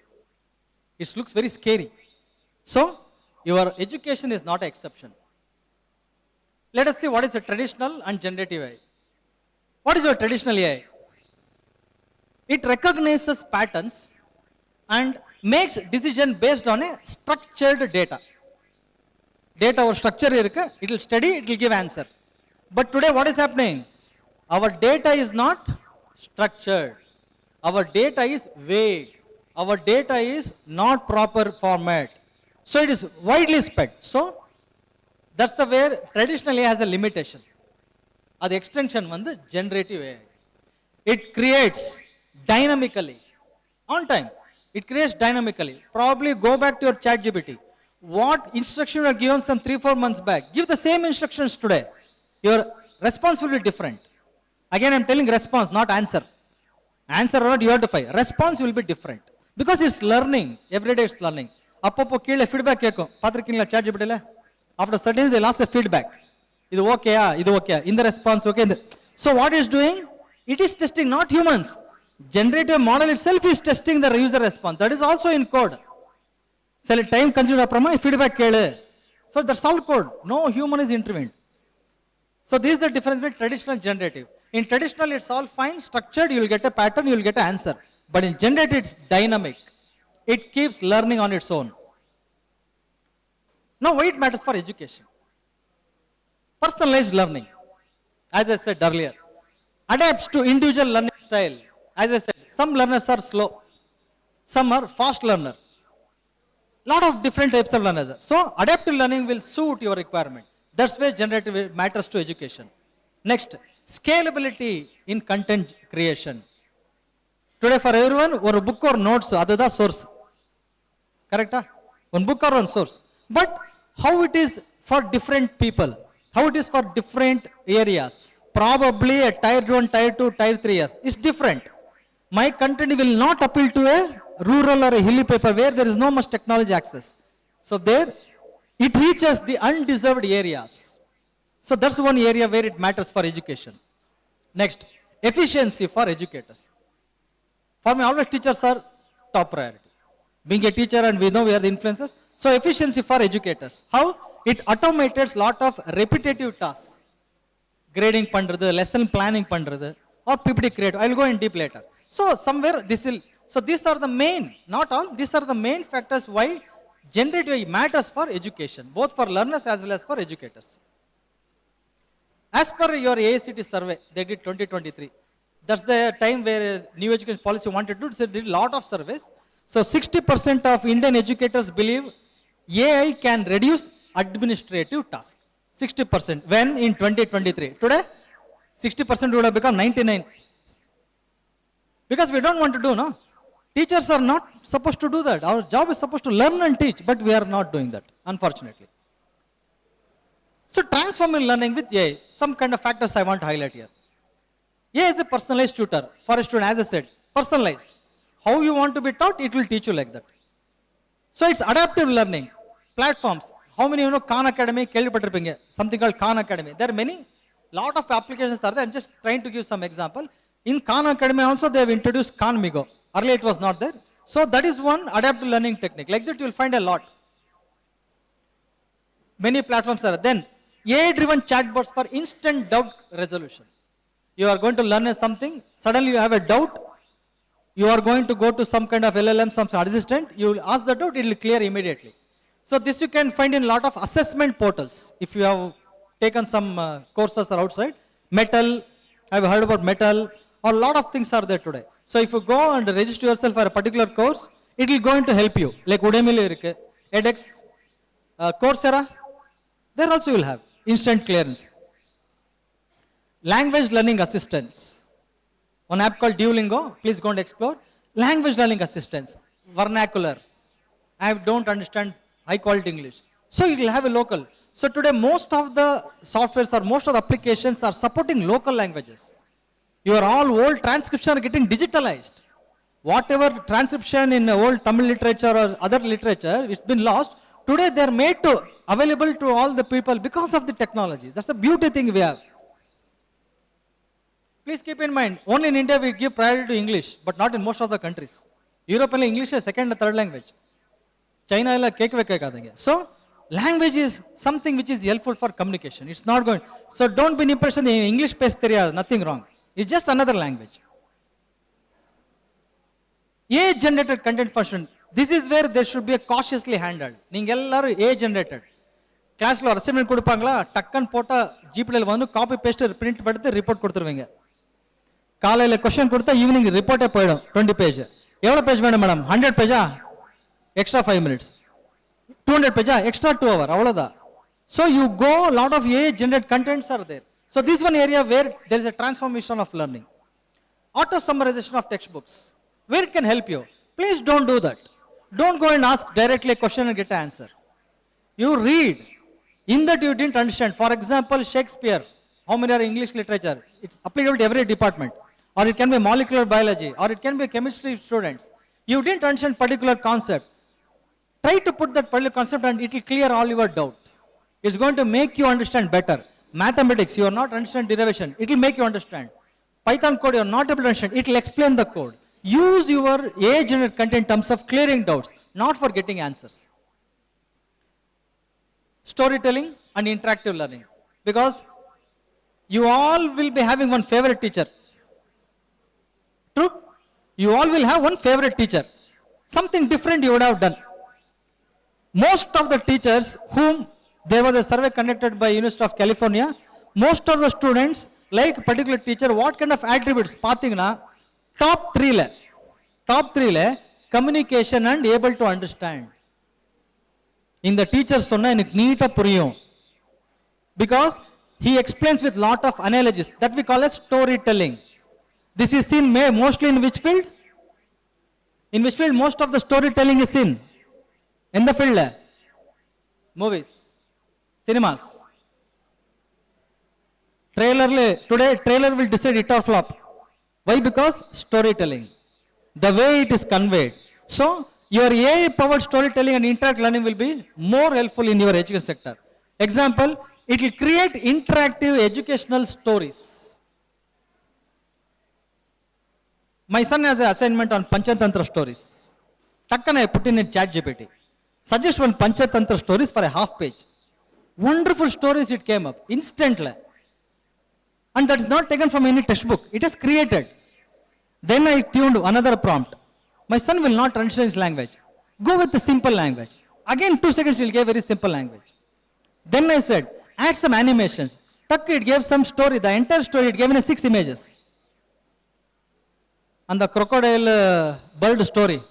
Speaker 2: It looks very scary. So your education is not an exception. Let us see what is a traditional and generative AI. What is your traditional AI? It recognizes patterns and makes decision based on a structured data. Data or structure irukku, it will study, it will give answer. But today what is happening? Our data is not structured. Our data is vague. Our data is not proper format. So it is widely spread. So that's the where traditional AI has a limitation. அது extension வந்து generative AI. It creates dynamically on time. It creates dynamically. Probably go back to your ChatGPT. What instruction were given some 3-4 months back? Give the same instructions today. Your response will be different. Again, I'm telling response, not answer. Answer or not, you have to find. Response will be different. Because it's learning. Every day it's learning. அப்பப்போ கீழே feedback கேட்கும். பார்த்துருக்கீங்களா ChatGPTல? After certain days, they'll ask a feedback. இது ஓகேயா, இது okay, இந்த response okay. So what is doing? It is testing, not humans. Generative model itself is testing the user response. That is also in code. Sell time consider apprama feedback kelu. So that's all code. No human is intervened. So this is the difference between traditional and generative. In traditional it's all fine, structured, you will get a pattern, you will get an answer. But in generative it's dynamic. It keeps learning on its own. Now why it matters for education? Personalized learning. As I said earlier, adapts to individual learning style. As I said, some learners are slow, some are fast learner. Lot of different types of learners. So adaptive learning will suit your requirement. That's why generative matters to education. Next, scalability in content creation. Today for everyone, one book or notes, that's the source. Correct? One book or one source. But how it is for different people? How it is for different areas? Probably a tier 1, tier 2, tier 3 years. It's different. My content will not appeal to a rural or a hilly paper where there is no much technology access. So there, it reaches the undeserved areas. So that's one area where it matters for education. Next, efficiency for educators. For me, always teachers are top priority. Being a teacher and we know we are the influencers. So efficiency for educators. How? It automates lot of repetitive tasks. Grading pandrathu, lesson planning pandrathu, or PPT create. I will go in deep later. So somewhere this will, so these are the main, not all, these are the main factors why generative matters for education, both for learners as well as for educators. As per your AICT survey, they did 2023. That's the time where new education policy wanted to do, so they did a lot of surveys. So 60% of Indian educators believe AI can reduce administrative tasks. 60%. When? In 2023. Today, 60% would have become 99. Because we don't want to do, no? Teachers are not supposed to do that. Our job is supposed to learn and teach, but we are not doing that, unfortunately. So transforming learning with AI, some kind of factors I want to highlight here. AI is a personalized tutor for a student, as I said, personalized. How you want to be taught, it will teach you like that. So it's adaptive learning. Platforms. How many you know Khan Academy, something called Khan Academy. There are many, lot of applications are there. I'm just trying to give some example. In Khan Academy also they have introduced Khan Migo. Earlier it was not there. So that is one adaptive learning technique. Like that you will find a lot. Many platforms are there. Then AI-driven chatbots for instant doubt resolution. You are going to learn something, suddenly you have a doubt. You are going to go to some kind of LLM, some assistant. You will ask the doubt, it will clear immediately. So this you can find in a lot of assessment portals. If you have taken some courses or outside, Metal, I have heard about Metal, or a lot of things are there today. So if you go and register yourself for a particular course, it will going to help you. Like Udemy, edX, Coursera, there also you will have instant clearance. Language learning assistance. One app called Duolingo, please go and explore. Language learning assistance, vernacular. I don't understand high quality English. So it will have a local. So today most of the softwares or most of the applications are supporting local languages. Your all old transcription are getting digitalized. Whatever transcription in old Tamil literature or other literature, it's been lost. Today they are made to available to all the people because of the technology. That's the beauty thing we have. Please keep in mind, only in India we give priority to English, but not in most of the countries. Europe English is second and third language. China ella kekadenge. So language is something which is helpful for communication. It's not going. So don't be in impression in English pes theriyadu, nothing wrong. It's just another language. AI generated content function. This is where they should be cautiously handled. Ninga ellaru AI generated. Class lo assignment kodupangala, takkan pota GPL vandu copy paste print paduthu report koduthiruveenga. காலையில question கொடுத்தா evening ரிப்போர்ட்டே போய்டும் 20 page. எவ்வளவு page வேணும் madam? 100 பேஜா? Extra 5 minutes. 200 பேஜா? Extra 2 hours. அவ்வளவுதான். So you go, lot of AI generated contents are there. So this one area where there is a transformation of learning. Auto summarization of textbooks. Where it can help you? Please don't do that. Don't go and ask directly a question and get an answer. You read. In that you didn't understand. For example, Shakespeare. How many are English literature? It's applicable to every department. Or it can be molecular biology. Or it can be chemistry students. You didn't understand particular concept. Try to put that particular concept and it will clear all your doubt. It's going to make you understand better. Mathematics, you are not understand derivation. It will make you understand. Python code, you are not able to understand. It will explain the code. Use your AI-generated content in terms of clearing doubts, not for getting answers. Storytelling and interactive learning. Because you all will be having one favorite teacher. True? You all will have one favorite teacher. Something different you would have done. Most of the teachers whom there was a survey conducted by University of California, most of the students like a particular teacher, what kind of attributes? Pathina, top 3 communication and able to understand. In the teacher sonna enak neat puriyum. Because he explains with lot of analogies that we call as storytelling. This is seen mostly in which field? In which field most of the storytelling is seen? In the field? Movies, cinemas. Today trailer will decide it or flop. Why? Because storytelling. The way it is conveyed. So, your AI powered storytelling and interactive learning will be more helpful in your education sector. Example, it will create interactive educational stories. My son has an assignment on Panchatantra stories. Takkan I put in ChatGPT. Suggest one Panchatantra stories for a half page. Wonderful stories it came up instantly. And that is not taken from any textbook. It is created. Then I tuned another prompt. My son will not understand his language. Go with the simple language. Again 2 seconds he will give very simple language. Then I said, add some animations. It gave some story. The entire story it gave in 6 images. And the crocodile bird story.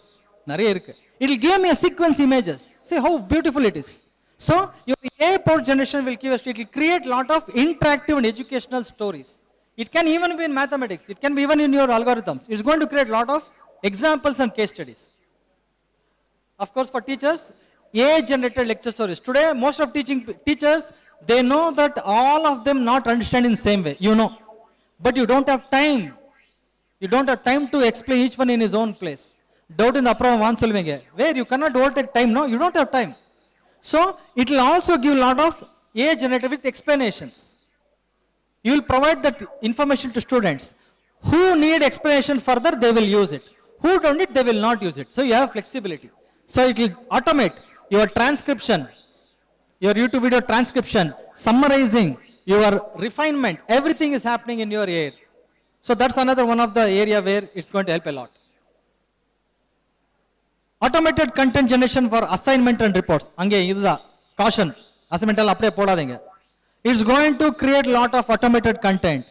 Speaker 2: It will give me a sequence images. See how beautiful it is. So your AI powered generation will give us, it will create lot of interactive and educational stories. It can even be in mathematics. It can be even in your algorithms. It's going to create lot of examples and case studies. Of course, for teachers, AI generated lecture stories. Today, most of teachers, they know that all of them not understand in the same way. You know. But you don't have time. You don't have time to explain each one in his own place. Doubt in the upper where you cannot hold at time. No, you don't have time. So, it will also give a lot of AI generated with explanations. You will provide that information to students. Who need explanation further, they will use it. Who don't need, they will not use it. So, you have flexibility. So, it will automate your transcription, your YouTube video transcription, summarizing, your refinement, everything is happening in your AI. So, that's another one of the area where it's going to help a lot. Automated content generation for assignment and reports. Caution. Assignment it's going to create a lot of automated content.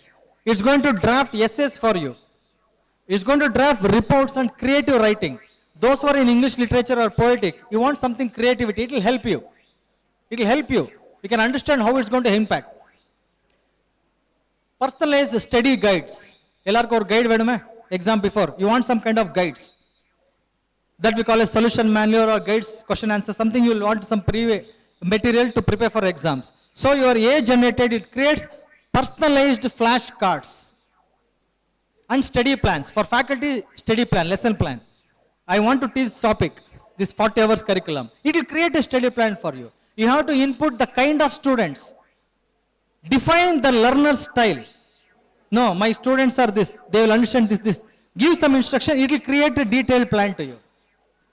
Speaker 2: It's going to draft essays for you. It's going to draft reports and creative writing. Those who are in English literature or poetic, you want something creativity, it will help you. It will help you. You can understand how it's going to impact. Personalized study guides. Guide exam before. You want some kind of guides. That we call a solution manual or guides, question answer, something you will want some material to prepare for exams. So your AI generated, it creates personalized flashcards and study plans. For faculty, study plan, lesson plan. I want to teach this topic, this 40 hours curriculum. It will create a study plan for you. You have to input the kind of students. Define the learner style. No, my students are this, they will understand this. Give some instruction, it will create a detailed plan to you.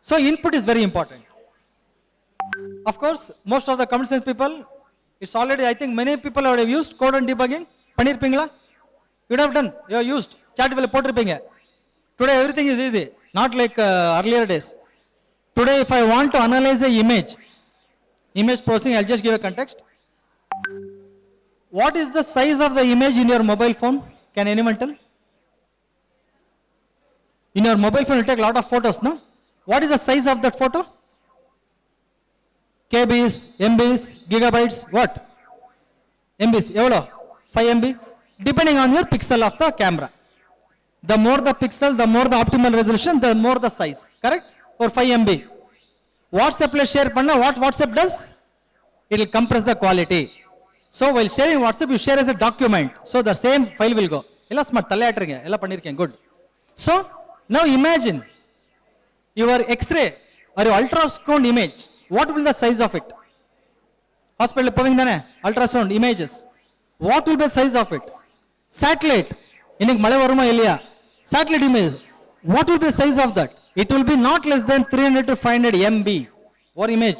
Speaker 2: So input is very important. Of course, most of the computer science people, it's already, I think many people have used code and debugging. Panir Pingla, you would have done, you have used. Chatable Potter Pinga. Today everything is easy, not like earlier days. Today if I want to analyze a image processing, I'll just give a context. What is the size of the image in your mobile phone? Can anyone tell? In your mobile phone you take a lot of photos, no? What is the size of that photo? KBs, MBs, gigabytes, what? MBs, 5 MB, depending on your pixel of the camera. The more the pixel, the more the optimal resolution, the more the size, correct? Or 5 MB. WhatsApp le share panna, what WhatsApp does? It will compress the quality. So while sharing WhatsApp, you share as a document. So the same file will go. Ella smart thalle aatringa, ella pannirken, good. So now imagine your X-ray or your ultrasound image. What will the size of it? Hospital poving dane ultrasound images. What will be the size of it? Satellite. Innik male varuma illiya? Satellite image. What will be the size of that? It will be not less than 300 to 500 MB or image.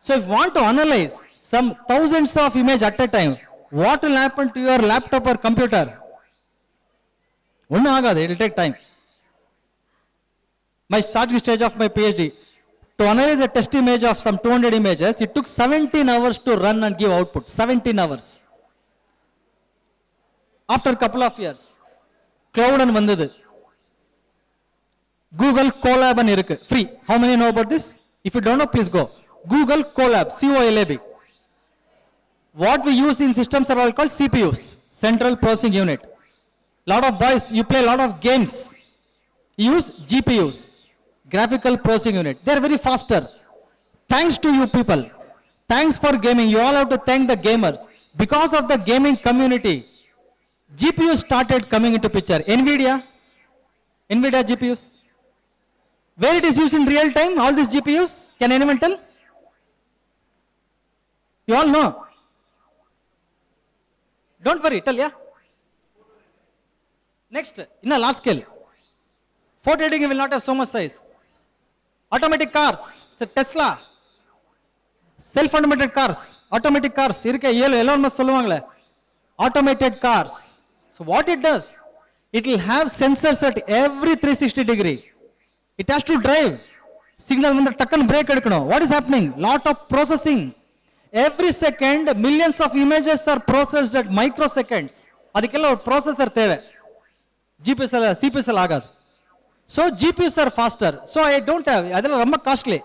Speaker 2: So if you want to analyze some thousands of image at a time, what will happen to your laptop or computer? Onnu agadu, it will take time. My starting stage of my PhD, to analyze a test image of some 200 images, it took 17 hours to run and give output. 17 hours. After a couple of years, cloud and vandadu. Google Colab and irukku, free. How many know about this? If you don't know, please go. Google Colab, COLAB. What we use in systems are all called CPUs, Central Processing Unit. Lot of boys, you play a lot of games. Use GPUs, Graphical Processing Unit. They are very faster. Thanks to you people. Thanks for gaming. You all have to thank the gamers. Because of the gaming community, GPUs started coming into picture. NVIDIA GPUs. Where it is used in real time, all these GPUs, can anyone tell? You all know. Don't worry, tell, yeah. Next, in a large scale, photo editing will not have so much size. Automatic cars, Tesla, self-automated cars, automatic cars, Elon Musk solluvaangala, automated cars. So what it does, it will have sensors at every 360 degree. It has to drive. Signal when the tuckan brake edukano. What is happening? Lot of processing. Every second, millions of images are processed at microseconds. Adikella or processor theve. GPS CPS agad. So GPUs are faster. So I don't have. Adella romba costly.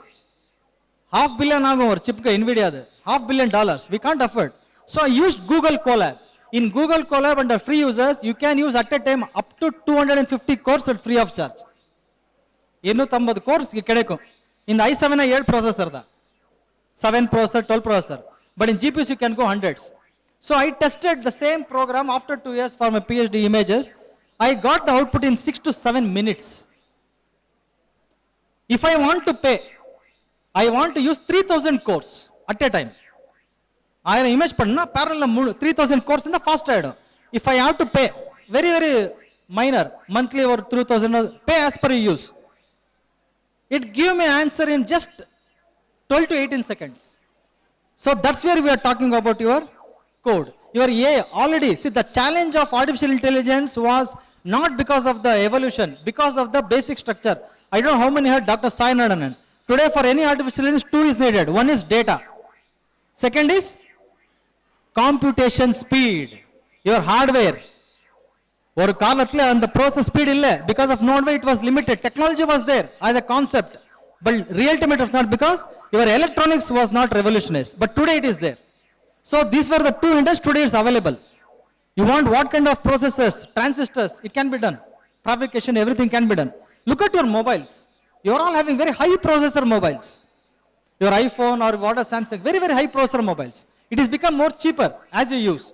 Speaker 2: $500 million agum or chip ka NVIDIA adu. $500 million. We can't afford. So I used Google Colab. In Google Colab under free users, you can use at a time up to 250 cores at free of charge. 250 cores kedekum. In the i7 7 processor da. 7 processor, 12 processor. But in GPUs you can go hundreds. So I tested the same program after 2 years for my PhD images. I got the output in 6 to 7 minutes. If I want to pay, I want to use 3000 cores at a time. I image panna parallel 3000 cores in the fast aid. If I have to pay, very minor, monthly or 3000, pay as per use. It give me answer in just 12 to 18 seconds. So that's where we are talking about your code. Your AI already, see the challenge of artificial intelligence was not because of the evolution, because of the basic structure. I don't know how many heard Dr. Sai Nadanan. Today for any artificial intelligence, two is needed. One is data. Second is computation speed. Your hardware. Or காலத்துல அந்த process speed இல்ல, because of node way it was limited. Technology was there as a concept, but real time it was not, because your electronics was not revolutionized. But today it is there. So these were the two industries. Today is available. You want what kind of processors, transistors, it can be done. Fabrication, everything can be done. Look at your mobiles. You are all having very high processor mobiles. Your iPhone or what a Samsung, very high processor mobiles. It has become more cheaper as you use.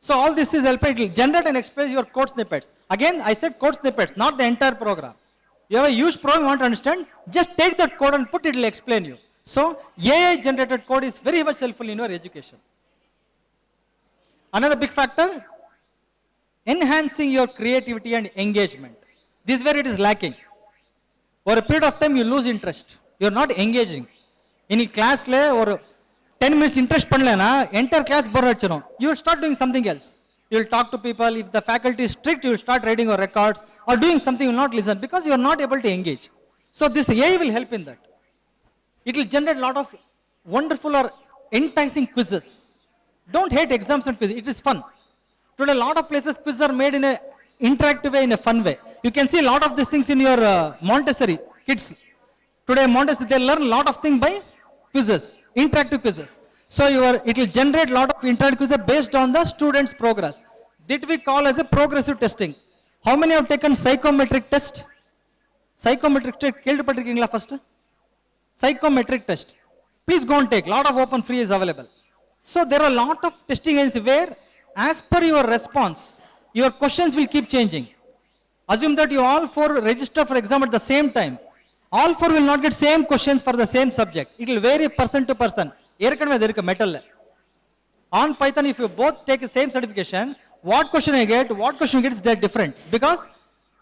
Speaker 2: So all this is helping. It will generate and express your code snippets. Again, I said code snippets, not the entire program. You have a huge program you want to understand, just take that code and put it will explain you. So AI generated code is very much helpful in your education. Another big factor, enhancing your creativity and engagement. This is where it is lacking. For a period of time you lose interest. You are not engaging. In class le or 10 minutes interest panlena, entire class bore achano. You will start doing something else. You will talk to people. If the faculty is strict, you will start writing your records or doing something, you will not listen because you are not able to engage. So this AI will help in that. It will generate a lot of wonderful or enticing quizzes. Don't hate exams and quizzes. It is fun. Today a lot of places quizzes are made in a interactive way, in a fun way. You can see a lot of these things in your Montessori kids. Today Montessori, they learn a lot of things by quizzes, interactive quizzes. So it will generate lot of internet quizzes based on the student's progress. That we call as a progressive testing. How many have taken psychometric test? Psychometric test கேள்விப்பட்டிருக்கீங்களா first? Psychometric test. Please go and take. Lot of open free is available. So there are a lot of testing agencies where as per your response, your questions will keep changing. Assume that you all four register for exam at the same time. All four will not get same questions for the same subject. It will vary person to person. ஏற்கனவே அது இருக்கு மெட்டல்ல. On Python, if you both take the same certification, what question I get, what question you get is that different because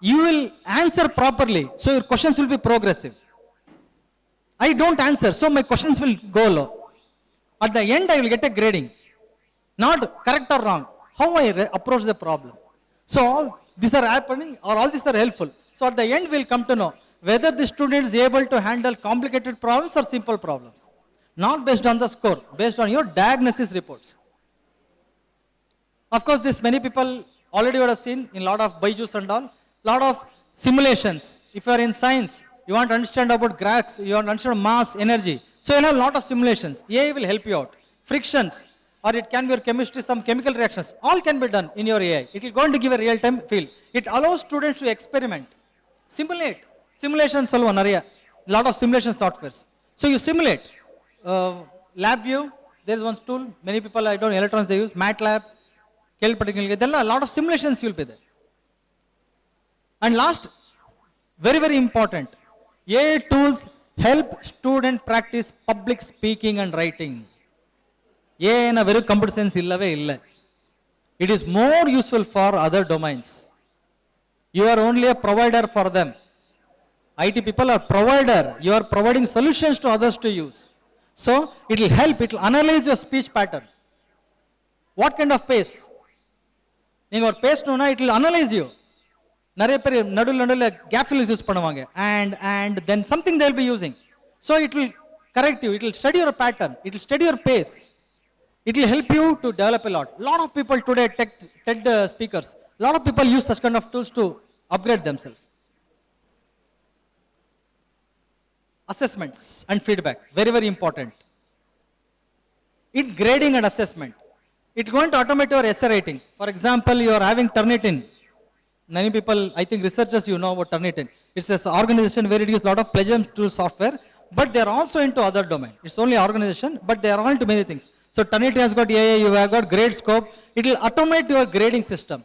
Speaker 2: you will answer properly. So your questions will be progressive. I don't answer, so my questions will go low. At the end, I will get a grading. Not correct or wrong. How I approach the problem. So all these are happening or all these are helpful. So at the end, we will come to know whether the student is able to handle complicated problems or simple problems. Not based on the score, based on your diagnosis reports. Of course, this many people already would have seen in lot of Byju's and all, lot of simulations. If you are in science, you want to understand about graphs, you want to understand mass, energy. So you have a lot of simulations. AI will help you out. Frictions, or it can be your chemistry, some chemical reactions, all can be done in your AI. It will going to give a real-time feel. It allows students to experiment, simulate. Simulation solve area, lot of simulation softwares. So you simulate. LabVIEW, there is one tool, many people I don't know, electrons they use, MATLAB, a lot of simulations will be there. And last, very, very important, AI tools help student practice public speaking and writing. AI na very computer science illave illa. It is more useful for other domains. You are only a provider for them. IT people are provider. You are providing solutions to others to use. So it will help, it will analyze your speech pattern. What kind of pace? நீங்க ஒரு பேசணும்னா it will analyze you. நிறைய பேர் நடுவில் gap fills use பண்ணுவாங்க and then something they will be using. So it will correct you, it will study your pattern, it will study your pace. It will help you to develop a lot. Lot of people today, TED speakers, lot of people use such kind of tools to upgrade themselves. Assessments and feedback, very, very important. In grading and assessment, it's going to automate your essay writing. For example, you are having Turnitin. Many people, I think researchers, you know about Turnitin. It's an organization where it uses a lot of plagiarism tool software, but they are also into other domain. It's only organization, but they are all into many things. So Turnitin has got AI, you have got grade scope. It will automate your grading system.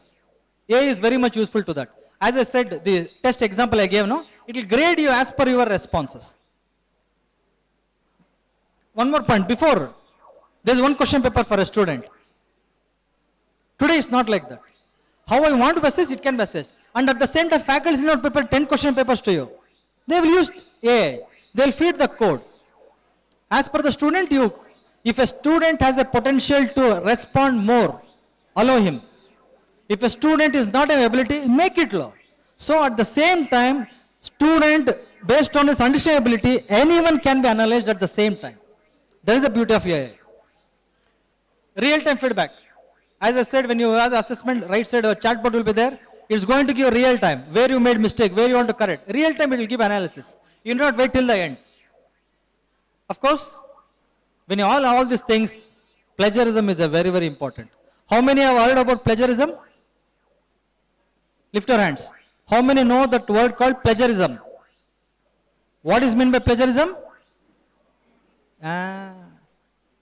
Speaker 2: AI is very much useful to that. As I said, the test example I gave, no, it will grade you as per your responses. One more point, before, there is one question paper for a student. Today it's not like that. How I want to assess, it can be assessed. And at the same time, faculty will not prepare 10 question papers to you. They will use AI. They will feed the code. As per the student, if a student has a potential to respond more, allow him. If a student is not an ability, make it low. So at the same time, student, based on his understanding ability, anyone can be analyzed at the same time. That is the beauty of AI. Real-time feedback. As I said, when you have the assessment, right side, a chatbot will be there. It's going to give real time, where you made mistake, where you want to correct. Real time, it will give analysis. You do not wait till the end. Of course, when you all these things, plagiarism is a very, very important. How many have heard about plagiarism? Lift your hands. How many know that word called plagiarism? What is meant by plagiarism?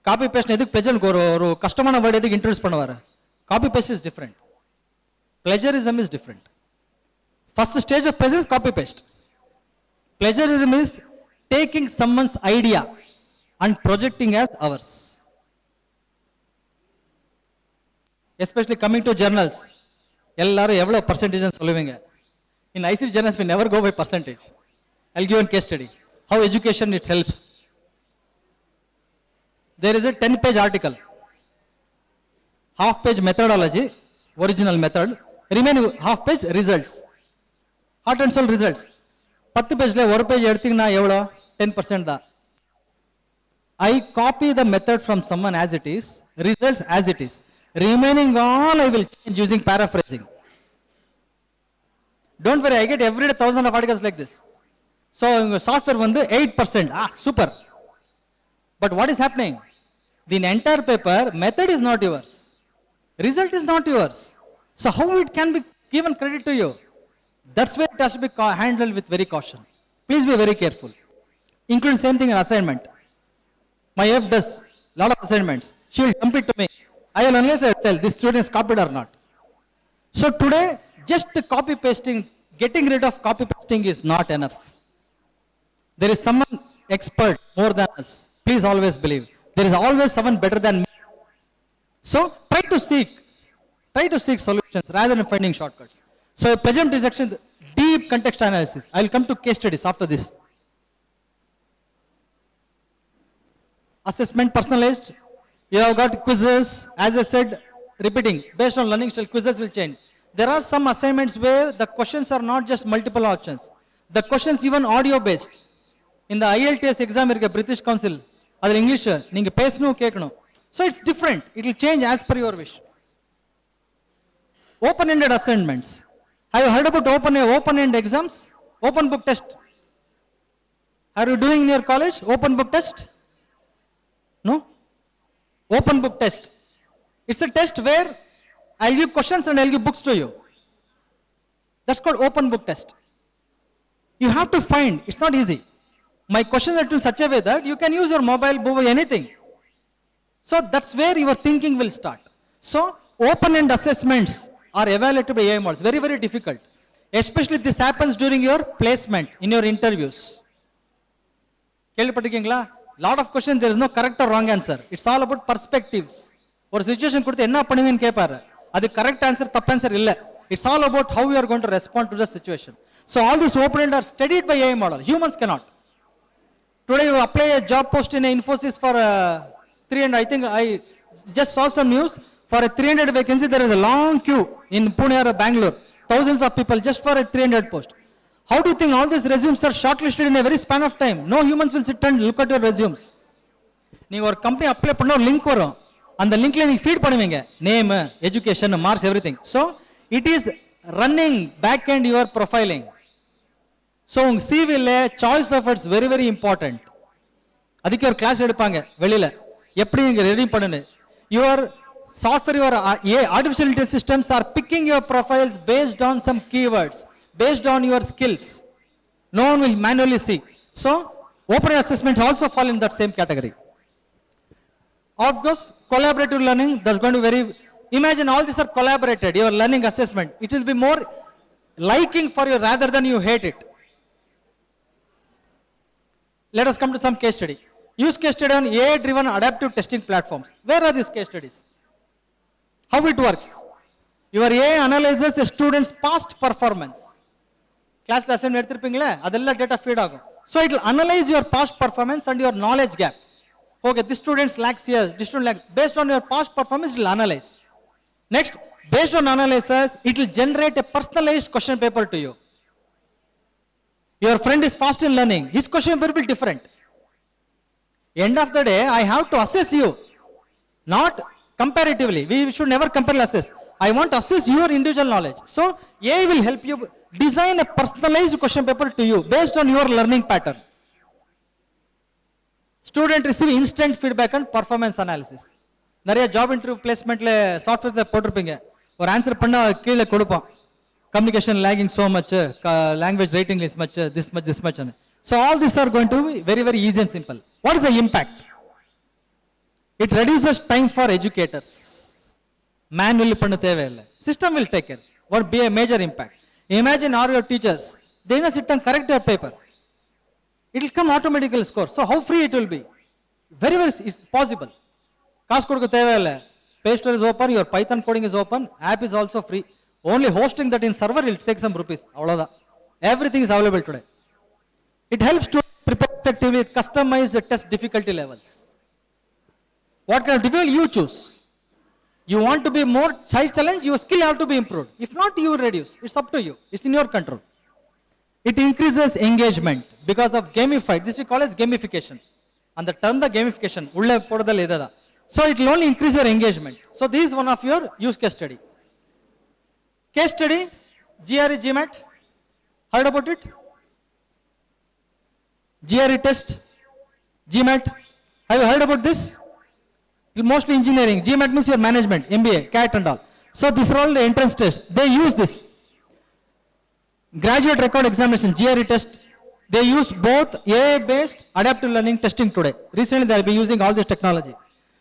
Speaker 2: Copy paste edhuk plagiarism oru kastamana word edhuk introduce பண்ணுவாரு. Copy paste is different. Plagiarism is different. First stage of plagiarism is copy paste. Plagiarism is taking someone's idea and projecting as ours. Especially coming to journals, எல்லாரும் எவ்வளவு percentage சொல்லுவீங்க? In ICGAI journals we never go by percentage. I'll give you a case study. How education it helps. There is a 10-page article. Half page methodology, original method, remaining half page results. Heart and soul results. 10 page ஒரு page எடுத்தீங்கன்னா எவ்வளோ? 10% தான். I copy the method from someone as it is, results as it is. Remaining all I will change using paraphrasing. Don't worry, I get every day 1000 of articles like this. So software வந்து 8%. Super. But what is happening? The entire paper, method is not yours. Result is not yours. So how it can be given credit to you? That's where it has to be handled with very caution. Please be very careful. Include same thing in assignment. My F does lot of assignments. She will dump it to me. I will unless I tell this student is copied or not. So today, just copy pasting, getting rid of copy pasting is not enough. There is someone expert more than us. Please always believe. There is always someone better than me. So try to seek solutions rather than finding shortcuts. So present rejection, deep context analysis. I will come to case studies after this. Assessment personalized. You have got quizzes. As I said, repeating, based on learning style, quizzes will change. There are some assignments where the questions are not just multiple options. The questions even audio based. In the IELTS exam, British Council, that's English, you have so it's different. It will change as per your wish. Open-ended assignments. Have you heard about open-end exams? Open book test. Are you doing in your college open book test? No? Open book test. It's a test where I'll give questions and I'll give books to you. That's called open book test. You have to find, it's not easy. My questions are in such a way that you can use your mobile, anything. So that's where your thinking will start. So open-end assessments are evaluated by AI models. Very, very difficult. Especially this happens during your placement, in your interviews. Lot of questions, there is no correct or wrong answer. It's all about perspectives. Or situation கொடுத்து என்ன பண்ணுவீங்கன்னு கேட்பாரு. அது correct answer, தப்பு answer இல்ல. It's all about how you are going to respond to the situation. So all these open-end are studied by AI model. Humans cannot. Today you apply a job post in Infosys for 300. I think I just saw some news for a 300 vacancy. There is a long queue in Pune or Bangalore. Thousands of people just for a 300 post. How do you think all these resumes are shortlisted in a very span of time? No humans will sit and look at your resumes. நீங்க ஒரு company apply பண்ண ஒரு link வரும். அந்த லிங்க்ல நீங்க feed பண்ணுவீங்க. Name, education, marks, everything. So it is running back end your profiling. So உங்க CV ல choice of words very very important. அதுக்கு ஒரு கிளாஸ் எடுப்பாங்க வெளியில. எப்படி நீங்க ரெடி பண்ணணும். Your software, your artificial intelligence systems are picking your profiles based on some keywords, based on your skills. No one will manually see. So open assessments also fall in that same category. Of course, collaborative learning, that's going to be very, imagine all these are collaborated, your learning assessment. It will be more liking for you rather than you hate it. Let us come to some case study. Use case study on AI-driven adaptive testing platforms. Where are these case studies? How it works? Your AI analyzes a student's past performance. Class lesson எடுத்துருப்பீங்களே அதெல்லாம் data feed ஆகும். So it will analyze your past performance and your knowledge gap. Okay, this student lacks here, this student lacks. Based on your past performance, it will analyze. Next, based on analysis, it will generate a personalized question paper to you. Your friend is fast in learning. His question paper will be different. End of the day, I have to assess you, not comparatively. We should never compare assess. I want to assess your individual knowledge. So AI will help you design a personalized question paper to you based on your learning pattern. Student receive instant feedback and performance analysis. நிறைய job interview placementல software போட்டிருப்பீங்க. ஒரு answer பண்ண கீழே கொடுப்போம். Communication lagging so much, language rating is much, this much. So all these are going to be very, very easy and simple. What is the impact? It reduces time for educators. Manually பண்ண தேவையில்லை. System will take care. What be a major impact? Imagine all your teachers, they will sit and correct your paper. It will come automatically score. So how free it will be? Very, very it's possible. காசு கொடுக்க தேவையில்லை. Play Store is open, your Python coding is open, app is also free. Only hosting that in server will take some rupees. அவ்வளவுதான். Everything is available today. It helps to prepare effectively with customized test difficulty levels. What kind of difficulty you choose? You want to be more high challenge, your skill have to be improved. If not, you will reduce. It's up to you. It's in your control. It increases engagement because of gamified. This we call as gamification. And the term the gamification. So it will only increase your engagement. So this is one of your use case study. Case study, GRE GMAT. Heard about it? GRE test, GMAT. Have you heard about this? Mostly engineering. GMAT means your management, MBA, CAT and all. So these are all the entrance tests. They use this. Graduate record examination, GRE test. They use both AI-based adaptive learning testing today. Recently, they will be using all this technology.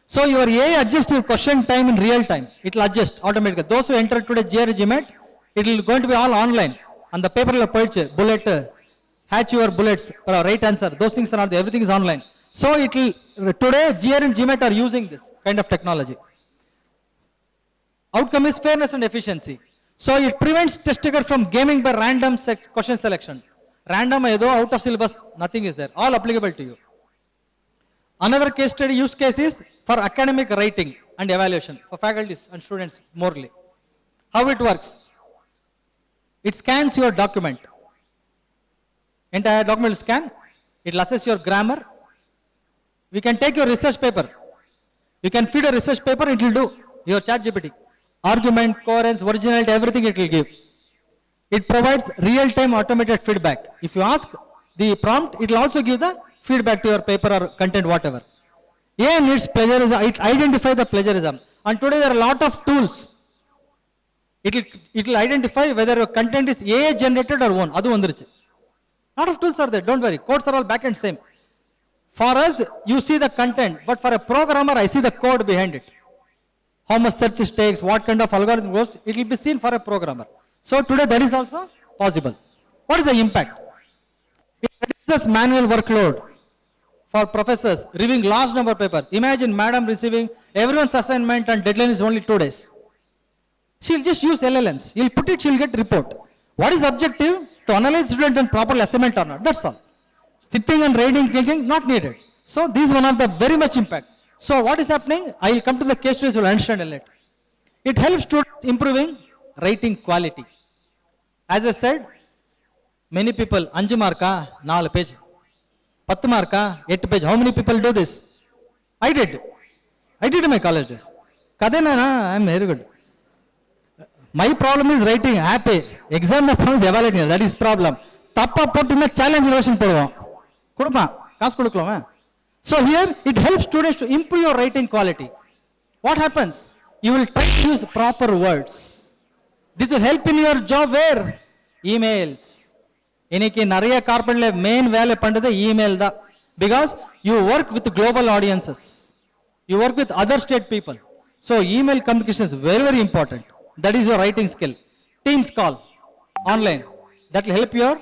Speaker 2: So your AI adjusts your question time in real time. It will adjust automatically. Those who enter today GRE GMAT, it will going to be all online. And the paper will purchase, bullet, hatch your bullets, right answer. Those things are not there. Everything is online. So it will, today GRE and GMAT are using this kind of technology. Outcome is fairness and efficiency. So it prevents test taker from gaming by random question selection. Random out of syllabus, nothing is there. All applicable to you. Another case study use case is for academic writing and evaluation for faculties and students morely. How it works? It scans your document. Entire document will scan. It will assess your grammar. We can take your research paper. You can feed a research paper, it will do your ChatGPT. Argument, coherence, originality, everything it will give. It provides real-time automated feedback. If you ask the prompt, it will also give the feedback to your paper or content, whatever. AI needs plagiarism. It identifies the plagiarism. And today there are a lot of tools. It will identify whether your content is AI generated or own. Adu vandiruchu. Lot of tools are there. Don't worry. Codes are all back and same. For us, you see the content, but for a programmer, I see the code behind it. How much search it takes, what kind of algorithm goes, it will be seen for a programmer. So today that is also possible. What is the impact? It reduces manual workload for professors reviewing large number of papers. Imagine madam receiving everyone's assignment and deadline is only 2 days. She'll just use LLMs. You'll put it, she'll get report. What is objective? To analyze student and proper assignment or not. That's all. Sitting and reading, thinking, not needed. So this is one of the very much impact. So what is happening? I will come to the case studies, you will understand a little. It helps students improving writing quality. As I said, many people, 5 marka, 4 page. 10 marka, 8 page. How many people do this? I did in my college days. Kadena, I am very good. My problem is writing, happy. Exam is evaluating, that is problem. Tappa put in a challenge version. So here, it helps students to improve your writing quality. What happens? You will try to use proper words. This will help in your job where? Emails. Iniki nariya carpenter main vale pandada email da. Because you work with global audiences. You work with other state people. So email communication is very, very important. That is your writing skill. Teams call, online. That will help your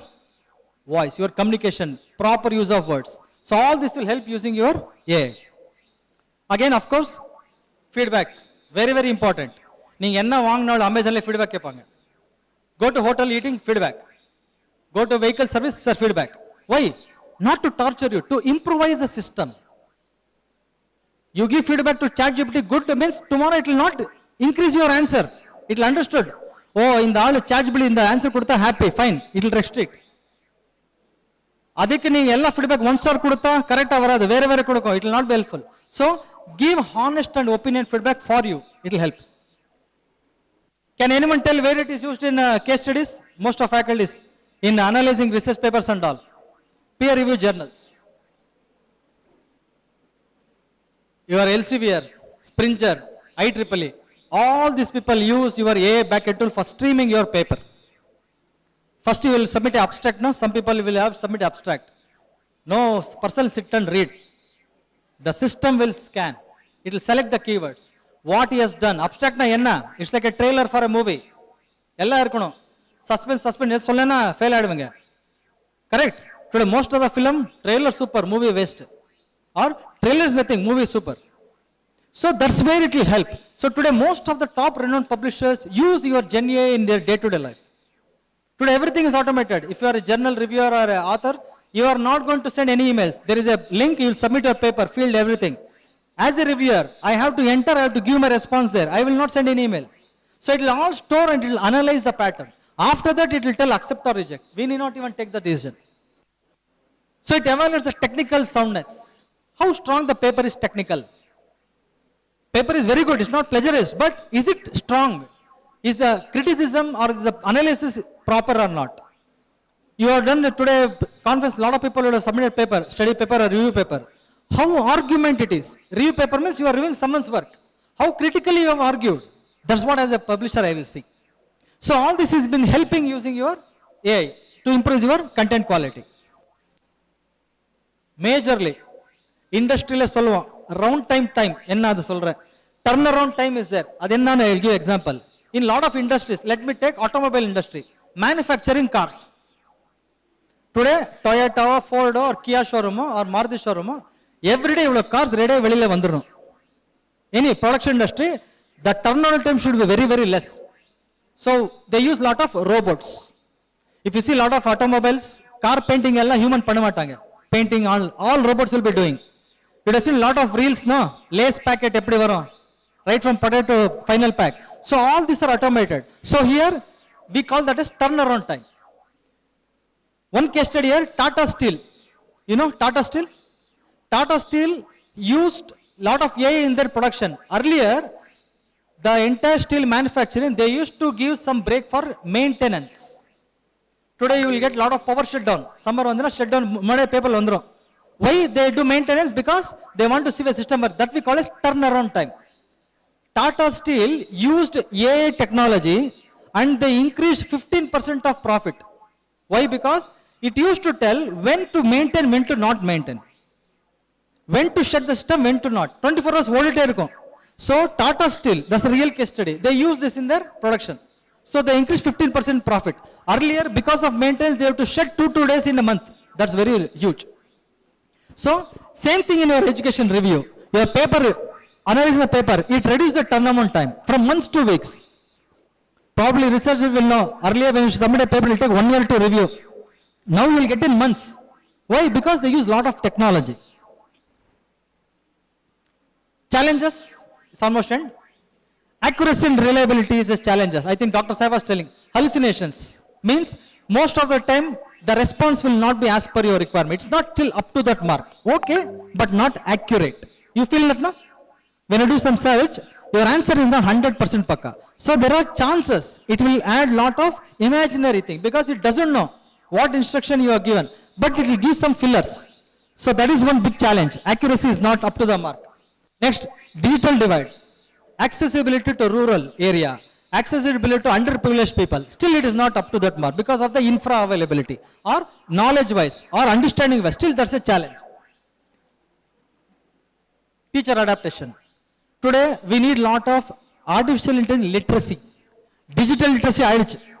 Speaker 2: voice, your communication, proper use of words. So all this will help using your AI. Again, of course, feedback. Very, very important. You Amazon feedback. Go to hotel eating, feedback. Go to vehicle service, feedback. Why? Not to torture you, to improvise the system. You give feedback to ChatGPT, good means tomorrow it will not increase your answer. It will understood. Oh, in the ChatGPT, in the answer kudta happy, fine. It will restrict. ಅದಕ್ಕೆ ನೀವು ಎಲ್ಲ feedback 1 star ಕೊಡುತ್ತಾ correct ಬರೋದು ಬೇರೆ ಬೇರೆ ಕೊಡಕೋ it will not be helpful so give honest and opinion feedback for you it will help can anyone tell where it is used in case studies most of faculties in analysing research papers and all peer review journals your Elsevier Springer IEEE all these people use your AI backend tool for streaming your paper. First you will submit an abstract, no? Some people will have submit abstract. No person sit and read. The system will scan. It will select the keywords. What he has done. Abstract na enna? It's like a trailer for a movie. Ella irkono. Suspense, sollena fail aaduvanga. Correct? Today most of the film, trailer super, movie waste. Or trailer is nothing, movie super. So that's where it will help. So today most of the top renowned publishers use your Gen AI in their day-to-day life. Today everything is automated. If you are a journal reviewer or an author, you are not going to send any emails. There is a link, you will submit your paper, field everything. As a reviewer, I have to enter, I have to give my response there. I will not send any email. So it will all store and it will analyze the pattern. After that it will tell accept or reject. We need not even take the decision. So it evaluates the technical soundness. How strong the paper is technical. Paper is very good, it's not plagiarized, but is it strong? Is the criticism or is the analysis proper or not? You have done today conference, a lot of people would have submitted paper, study paper or review paper. how argument it is. Review paper means you are reviewing someone's work. How critically you have argued. That's what as a publisher I will see. So all this has been helping using your AI to improve your content quality. Majorly, industrial solva round time enna adu solra turnaround time is there. Adu enna I will give example. In lot of industries, let me take automobile industry, manufacturing cars. Today Toyota, Ford or Kia showroom or Maruti showroom, every day ivlo cars ready velila vandirum. Any production industry, the turnaround time should be very very less. So they use lot of robots. If you see lot of automobiles, car painting ella human pannamatanga. Painting all robots will be doing. You have seen lot of reels, no? Lace packet eppadi varum, right from potato to final pack. So all these are automated. So here we call that as turnaround time. One case study here, Tata Steel. You know Tata Steel? Tata Steel used lot of AI in their production. Earlier, the entire steel manufacturing, they used to give some break for maintenance. Today you will get lot of power shutdown. Summer vandana shutdown made people vandrum. Why they do maintenance? Because they want to see a system that we call as turnaround time. Tata Steel used AI technology and they increased 15% of profit. Why? Because it used to tell when to maintain, when to not maintain. When to shut the system, when to not. 24 hours vodite irukum. So Tata Steel, that's the real case study. They use this in their production. So they increase 15% profit. Earlier, because of maintenance, they have to shut 2 days in a month. That's very huge. So same thing in your education review. Your paper, analyzing the paper, it reduces the turnaround time from months to weeks. Probably researchers will know. Earlier when you submit a paper, it will take 1 year to review. Now you will get in months. Why? Because they use lot of technology. Challenges, it's almost end. Accuracy and reliability is a challenges. I think Dr. Sai was telling. Hallucinations means most of the time the response will not be as per your requirement. It's not till up to that mark. Okay, but not accurate. You feel that, no? When you do some search, your answer is not 100% pakka. So there are chances it will add lot of imaginary thing because it doesn't know what instruction you are given, but it will give some fillers. So that is one big challenge. Accuracy is not up to the mark. Next, digital divide. Accessibility to rural area, accessibility to underprivileged people, still it is not up to that mark because of the infra availability or knowledge wise or understanding wise, still that's a challenge. Teacher adaptation. Today we need lot of artificial intelligence literacy. Digital literacy,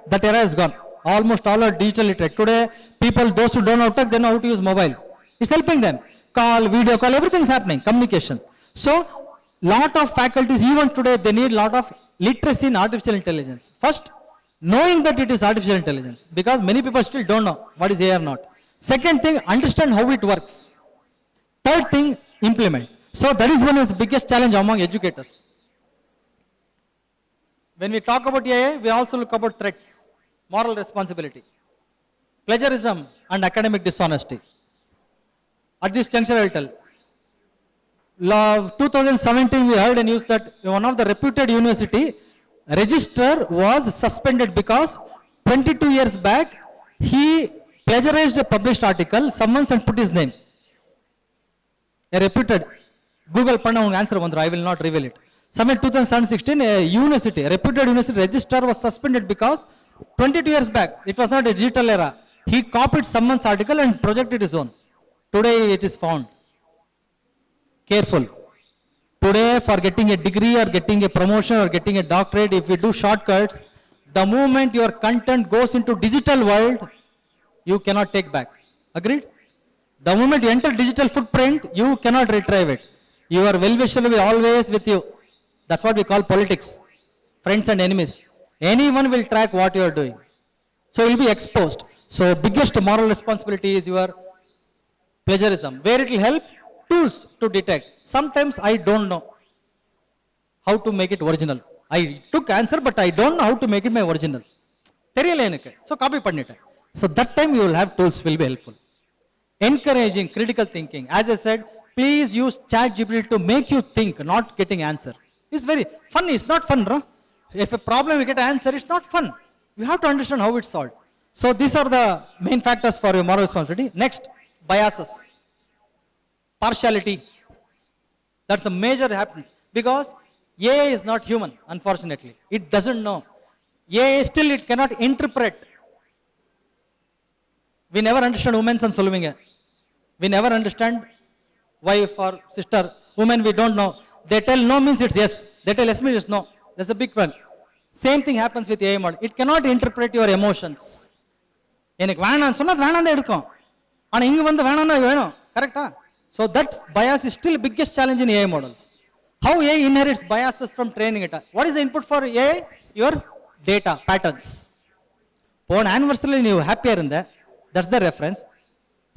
Speaker 2: that era is gone. Almost all are digital literate. Today people, those who don't know how to, they know how to use mobile. It's helping them. Call, video call, everything is happening, communication. So lot of faculties, even today, they need lot of literacy in artificial intelligence. First, knowing that it is artificial intelligence, because many people still don't know what is AI or not. Second thing, understand how it works. Third thing, implement. So that is one of the biggest challenge among educators. When we talk about AI, we also look about threats, moral responsibility, plagiarism and academic dishonesty. At this juncture, I will tell. 2017 we heard a news that one of the reputed university registrar was suspended because 22 years back he plagiarized a published article, someone and put his name. A reputed, Google panna un answer vandru, I will not reveal it. Some in 2016 a university, a reputed university registrar was suspended because 22 years back, it was not a digital era, he copied someone's article and projected his own. Today it is found. Careful. Today for getting a degree or getting a promotion or getting a doctorate, if you do shortcuts, the moment your content goes into digital world, you cannot take back. Agreed? The moment you enter digital footprint, you cannot retrieve it. Your well-wisher will be always with you. That's what we call politics. Friends and enemies. Anyone will track what you are doing. So you will be exposed. So biggest moral responsibility is your plagiarism. Where it will help? Tools to detect. Sometimes I don't know how to make it original. I took answer but I don't know how to make it my original. So copy pannita. So that time you will have tools will be helpful. Encouraging critical thinking. As I said, please use ChatGPT to make you think, not getting answer. It's very fun. It's not fun, bro. If a problem you get an answer, it's not fun. You have to understand how it's solved. So these are the main factors for your moral responsibility. Next, biases. partiality. That's the major happens because AI is not human, unfortunately. It doesn't know. AI still it cannot interpret. We never understand women's and solving. We never understand wife or sister. Women we don't know. They tell no means it's yes. They tell yes means it's no. That's a big one. Same thing happens with AI model. It cannot interpret your emotions. எனக்கு வேணாம் சொன்னா வேணாம் தான் எடுக்கும். ஆனா இங்க வந்து வேணாம்னா வேணும். கரெக்ட்டா? So that bias is still biggest challenge in AI models. How AI inherits biases from training it? What is the input for AI? Your data patterns. போன anniversary you happier in there. That's the reference.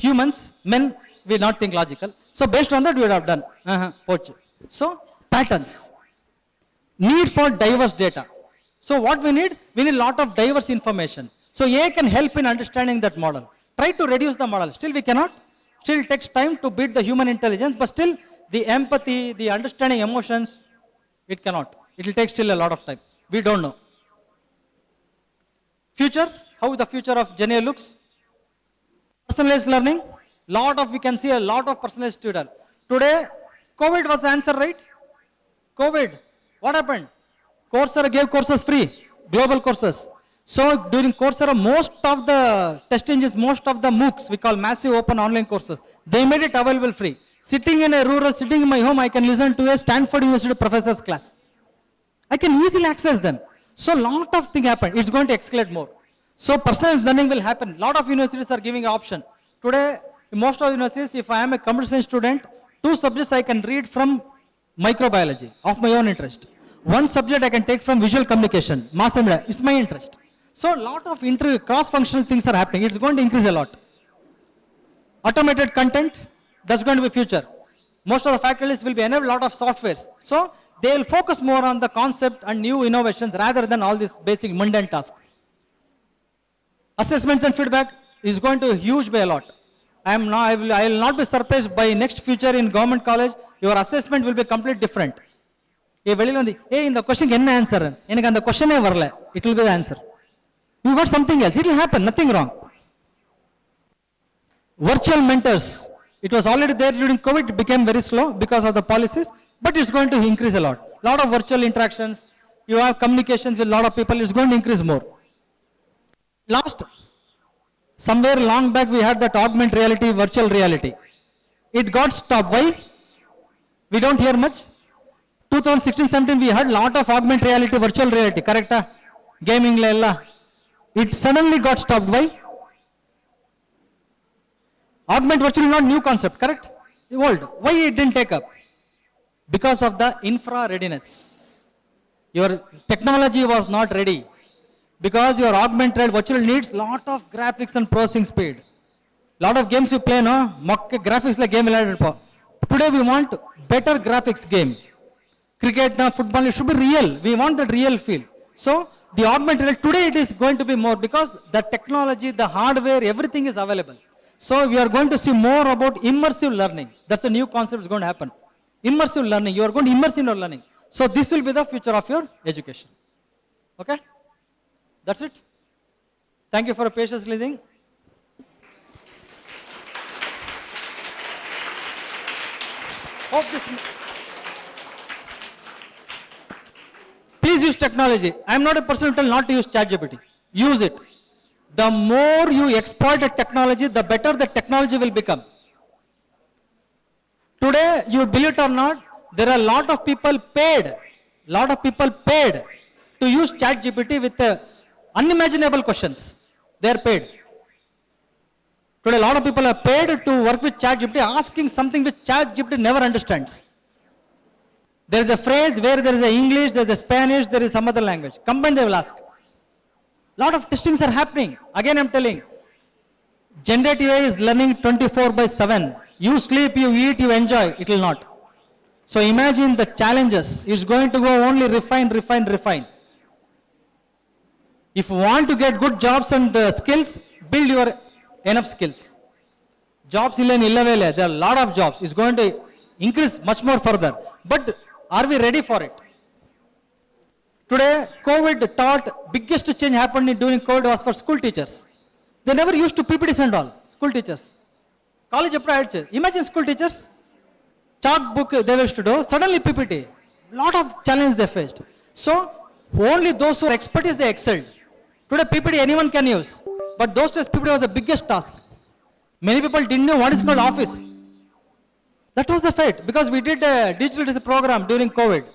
Speaker 2: Humans, men, we not think logical. So based on that we would have done. Poach. So patterns. Need for diverse data. So what we need a lot of diverse information. So AI can help in understanding that model. Try to reduce the model. Still we cannot. Still takes time to beat the human intelligence, but still the empathy, the understanding emotions, it cannot. It will take still a lot of time. We don't know. Future, how the future of Gen AI looks. Personalized learning, we can see a lot of personalized tutor. Today, COVID was the answer, right? COVID, what happened? Coursera gave courses free, global courses. So during Coursera, most of the test engines, most of the MOOCs, we call massive open online courses, they made it available free. Sitting in a rural, sitting in my home, I can listen to a Stanford University professor's class. I can easily access them. So lot of things happen. It's going to escalate more. So personal learning will happen. Lot of universities are giving an option. Today, in most of universities, if I am a computer science student, 2 subjects I can read from microbiology of my own interest. 1 subject I can take from visual communication, mass media, it's my interest. So lot of cross-functional things are happening. It's going to increase a lot. Automated content, that's going to be future. Most of the faculties will be enabled a lot of softwares. So they will focus more on the concept and new innovations rather than all this basic mundane task. Assessments and feedback is going to huge by a lot. I will not be surprised by next future in government college, your assessment will be completely different. In the question, answer. In the question, it will be the answer. You got something else, it will happen, nothing wrong. Virtual mentors, it was already there during COVID, it became very slow because of the policies, but it's going to increase a lot. Lot of virtual interactions, you have communications with a lot of people, it's going to increase more. Last, somewhere long back we had that augmented reality, virtual reality. It got stopped. Why? We don't hear much. 2016-17 we had lot of augmented reality, virtual reality, correct? Gaming la. It suddenly got stopped. Why? Augmented virtual is not new concept, correct? Old. Why it didn't take up? Because of the infra readiness. Your technology was not ready. Because your augmented virtual needs lot of graphics and processing speed. Lot of games you play, no? Mock graphics like game. Today we want better graphics game. Cricket, football, it should be real. We want that real feel. So the augmented, today it is going to be more because the technology, the hardware, everything is available. So we are going to see more about immersive learning. That's the new concept is going to happen. Immersive learning, you are going to immerse in your learning. So this will be the future of your education. Okay? That's it. Thank you for your patience listening. Hope this. Please use technology. I am not a person who tell not to use ChatGPT. Use it. The more you exploit the technology, the better the technology will become. Today, you believe it or not, there are a lot of people paid to use ChatGPT with unimaginable questions. They are paid. Today, a lot of people are paid to work with ChatGPT, asking something which ChatGPT never understands. There is a phrase where there is a English, there is a Spanish, there is some other language. Combined, they will ask. Lot of testings are happening. Again, I am telling. Generative AI is learning 24/7. You sleep, you eat, you enjoy. It will not. So imagine the challenges. It's going to go only refine. If you want to get good jobs and skills, build your enough skills. Jobs illavele. There are a lot of jobs. It's going to increase much more further. But are we ready for it? Today, COVID taught biggest change happened during COVID was for school teachers. They never used to PPTs and all. School teachers. College applied. Imagine school teachers. chalk book they used to do, suddenly PPT. Lot of challenge they faced. So only those who are expertise they excelled. Today PPT anyone can use, but those days PPT was the biggest task. Many people didn't know what is called office. That was the fate, because we did a digital literacy program during COVID.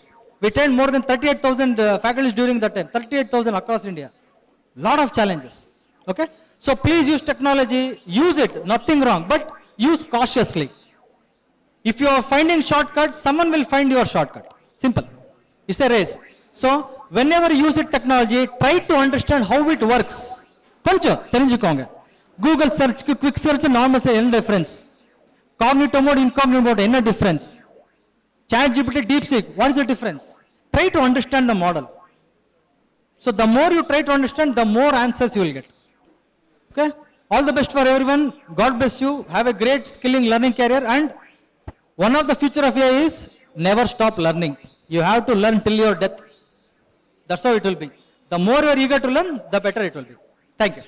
Speaker 2: We trained more than 38,000 faculties during that time, 38,000 across India. Lot of challenges. Okay? So please use technology, use it, nothing wrong, but use cautiously. If you are finding shortcuts, someone will find your shortcut. Simple. It's a race. So whenever you use it technology, try to understand how it works. Koncha, terinjikonga. Google search, quick search, normal say, any difference. Cognito mode, incognito mode, any difference. ChatGPT, DeepSeek, what is the difference? Try to understand the model. So the more you try to understand, the more answers you will get. Okay? All the best for everyone. God bless you. Have a great skilling learning career. And one of the future of AI is never stop learning. You have to learn till your death. That's how it will be. The more you are eager to learn, the better it will be. Thank you.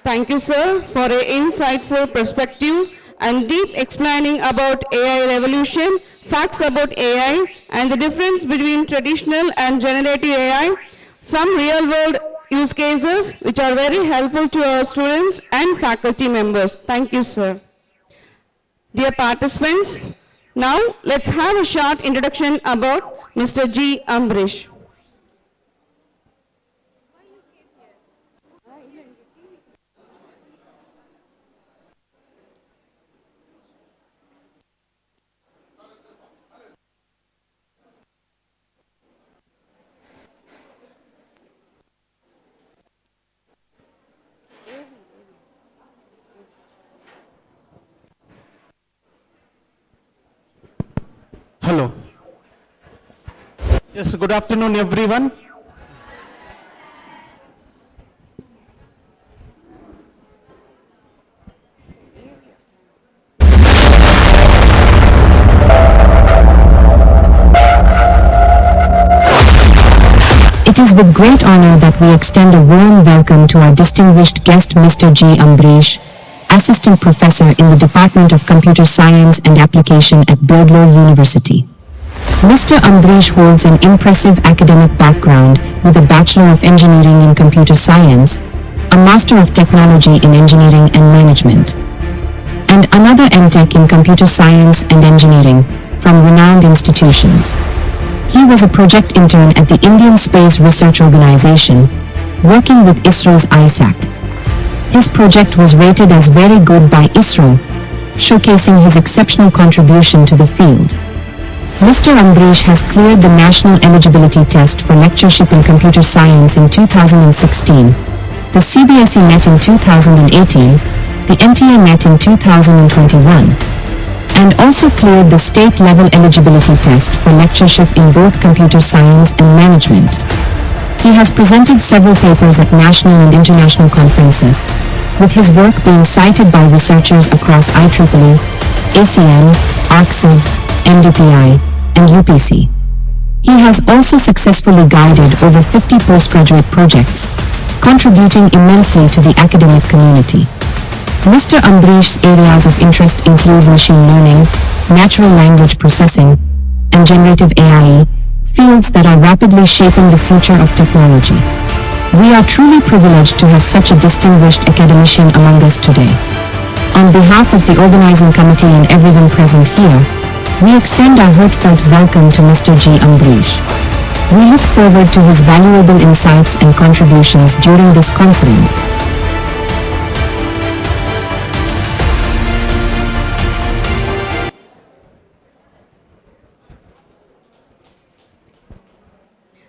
Speaker 6: Thank you, sir, for your insightful perspectives and deep explaining about AI revolution, facts about AI, and the difference between traditional and generative AI, some real-world use cases which are very helpful to our students and faculty members. Thank you, sir. Dear participants, now let's have a short introduction about Mr. G. Ambrish.
Speaker 14: Hello. Yes, good afternoon, everyone.
Speaker 16: It is with great honor that we extend a warm welcome to our distinguished guest, Mr. G. Ambrish, Assistant Professor in the Department of Computer Science and Application at Birdlow University. Mr. Ambrish holds an impressive academic background with a Bachelor of Engineering in Computer Science, a Master of Technology in Engineering and Management, and another MTech in Computer Science and Engineering from renowned institutions. He was a project intern at the Indian Space Research Organization, working with ISRO's ISAC. His project was rated as very good by ISRO, showcasing his exceptional contribution to the field. Mr. Ambrish has cleared the National Eligibility Test for Lectureship in Computer Science in 2016, the CBSE NET in 2018, the NTA NET in 2021, and also cleared the state-level eligibility test for lectureship in both computer science and management. He has presented several papers at national and international conferences, with his work being cited by researchers across IEEE, ACM, ARCSID, NDPI, and UPC. He has also successfully guided over 50 postgraduate projects, contributing immensely to the academic community. Mr. Ambrish's areas of interest include machine learning, natural language processing, and generative AI, fields that are rapidly shaping the future of technology. We are truly privileged to have such a distinguished academician among us today. On behalf of the organizing committee and everyone present here, we extend our heartfelt welcome to Mr. G. Ambrish. We look forward to his valuable insights and contributions during this conference.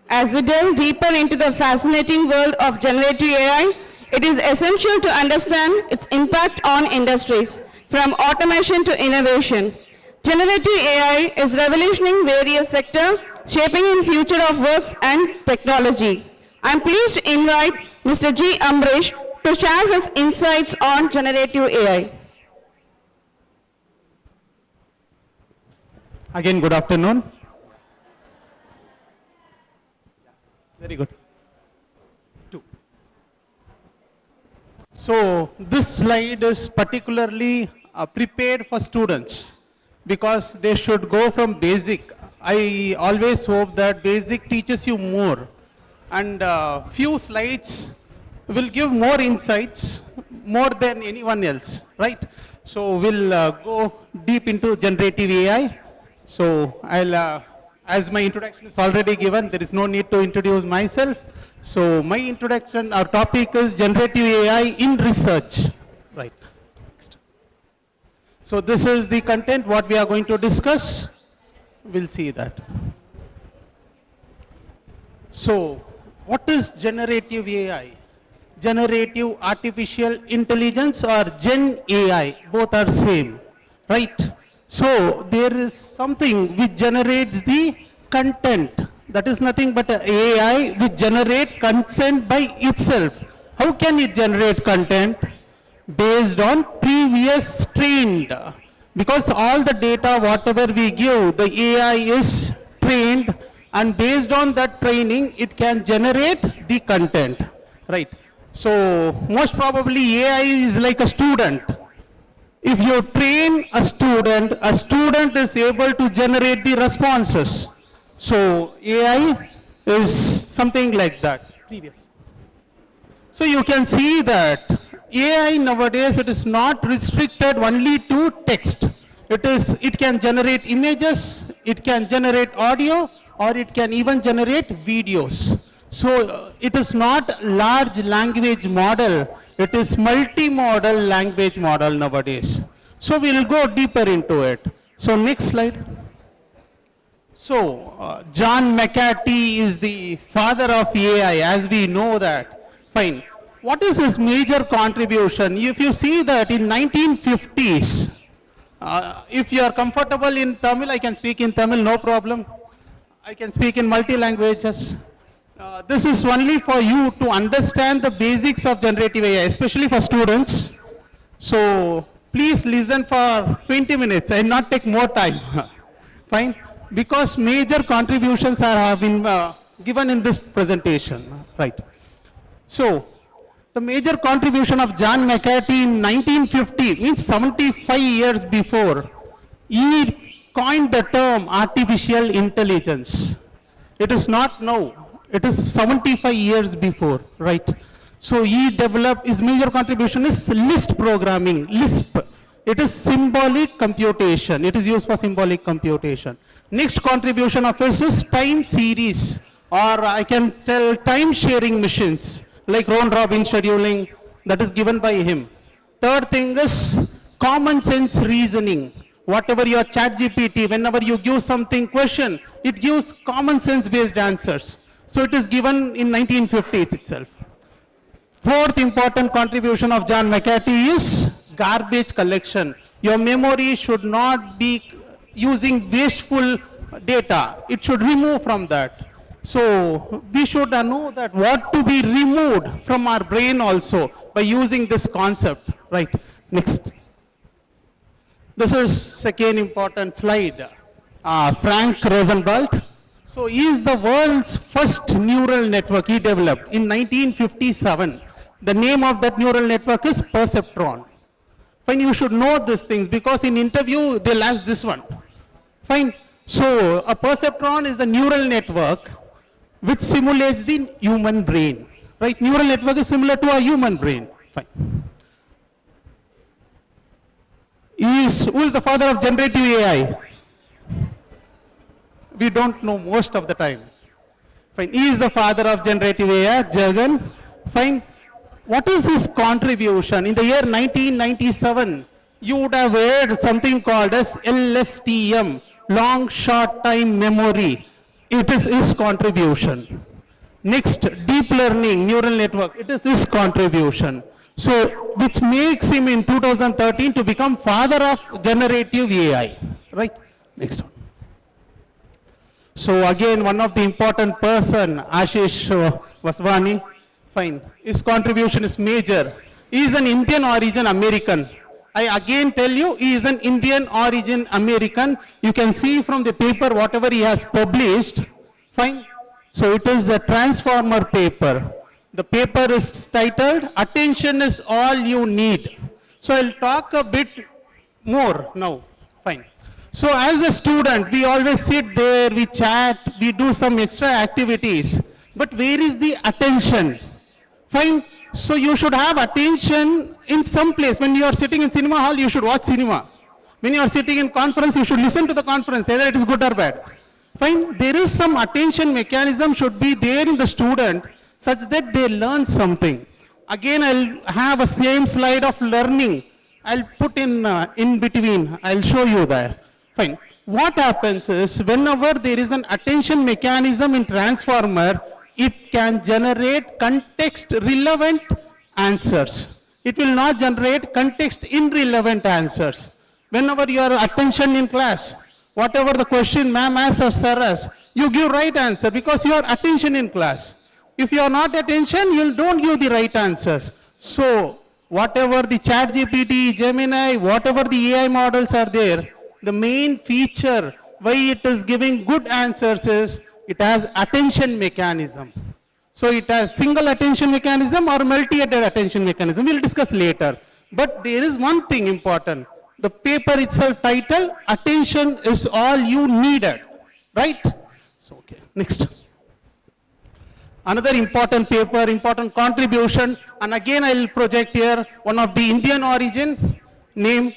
Speaker 6: As we delve deeper into the fascinating world of generative AI, it is essential to understand its impact on industries, from automation to innovation. Generative AI is revolutionizing various sectors, shaping the future of works and technology. I am pleased to invite Mr. G. Ambrish to share his insights on generative AI.
Speaker 14: Again, good afternoon. Very good. Two. slide is particularly prepared for students because they should go from basic. I always hope that basic teaches you more, and few slides will give more insights more than anyone else, right? So we'll go deep into generative AI. So as my introduction is already given, there is no need to introduce myself. So my introduction, our topic is generative AI in research, right? Next. So this is the content what we are going to discuss. We'll see that. So what is generative AI? Generative artificial intelligence or Gen AI, both are same, right? So there is something which generates the content. That is nothing but a AI which generate content by itself. How can it generate content? Based on previous trained. Because all the data whatever we give, the AI is trained, and based on that training it can generate the content, right? So most probably AI is like a student. If you train a student is able to generate the responses. So AI is something like that. Previous. So you can see that AI nowadays, it is not restricted only to text. It can generate images, it can generate audio, or it can even generate videos. So it is not large language model, it is multimodal language model nowadays. So we'll go deeper into it. So next slide. So John McCarthy is the father of AI, as we know that. Fine. What is his major contribution? If you see that in 1950s, if you are comfortable in Tamil, I can speak in Tamil, no problem. I can speak in multi-languages. This is only for you to understand the basics of generative AI, especially for students. So please listen for 20 minutes and not take more time. Fine? Because major contributions have been given in this presentation, right? So the major contribution of John McCarthy in 1950 means 75 years before. He coined the term artificial intelligence. It is not now. It is 75 years before, right? So he developed, his major contribution is Lisp programming, Lisp. It is symbolic computation. It is used for symbolic computation. Next contribution of his is time series, or I can tell time sharing machines, like round robin scheduling, that is given by him. Third thing is common sense reasoning. Whatever your chat GPT, whenever you give something question, it gives common sense based answers. So it is given in 1950s itself. Fourth important contribution of John McCarthy is garbage collection. Your memory should not be using wasteful data. It should remove from that. So we should know that what to be removed from our brain also by using this concept, right? Next. This is second important slide. Frank Rosenblatt. So he is the world's first neural network he developed in 1957. The name of that neural network is perceptron. Fine, you should know these things because in interview they'll ask this one. Fine. So a perceptron is a neural network which simulates the human brain. Right? Neural network is similar to a human brain. Fine. Who is the father of generative AI? We don't know most of the time. Fine. He is the father of generative AI, Jagan. Fine. What is his contribution? In the year 1997, you would have heard something called as LSTM, long short time memory. It is his contribution. Next, deep learning, neural network. It is his contribution. So, which makes him in 2013 to become father of generative AI. Right? Next one. So again, one of the important person, Ashish Vaswani, fine. His contribution is major. He is an Indian origin American. I again tell you, he is an Indian origin American. You can see from the paper whatever he has published. Fine. So it is a transformer paper. The paper is titled, Attention is All You Need.
Speaker 17: So I'll talk a bit more now. Fine. So as a student, we always sit there, we chat, we do some extra activities. But where is the attention? Fine. So you should have attention in some place. When you are sitting in cinema hall, you should watch cinema. When you are sitting in conference, you should listen to the conference, whether it is good or bad. Fine. There is some attention mechanism should be there in the student such that they learn something. Again, I'll have a same slide of learning. I'll put in between. I'll show you there. Fine. What happens is whenever there is an attention mechanism in transformer, it can generate context relevant answers. It will not generate context irrelevant answers. Whenever your attention in class, whatever the question ma'am asks or sir asks, you give right answer because your attention in class. If you are not attention, you don't give the right answers. So whatever the ChatGPT, Gemini, whatever the AI models are there, the main feature why it is giving good answers is it has attention mechanism. So it has single attention mechanism or multi-headed attention mechanism. We'll discuss later. But there is one thing important. The paper itself title, attention is all you needed. Right? So, okay. Next. Another important paper, important contribution, and again I will project here one of the Indian origin named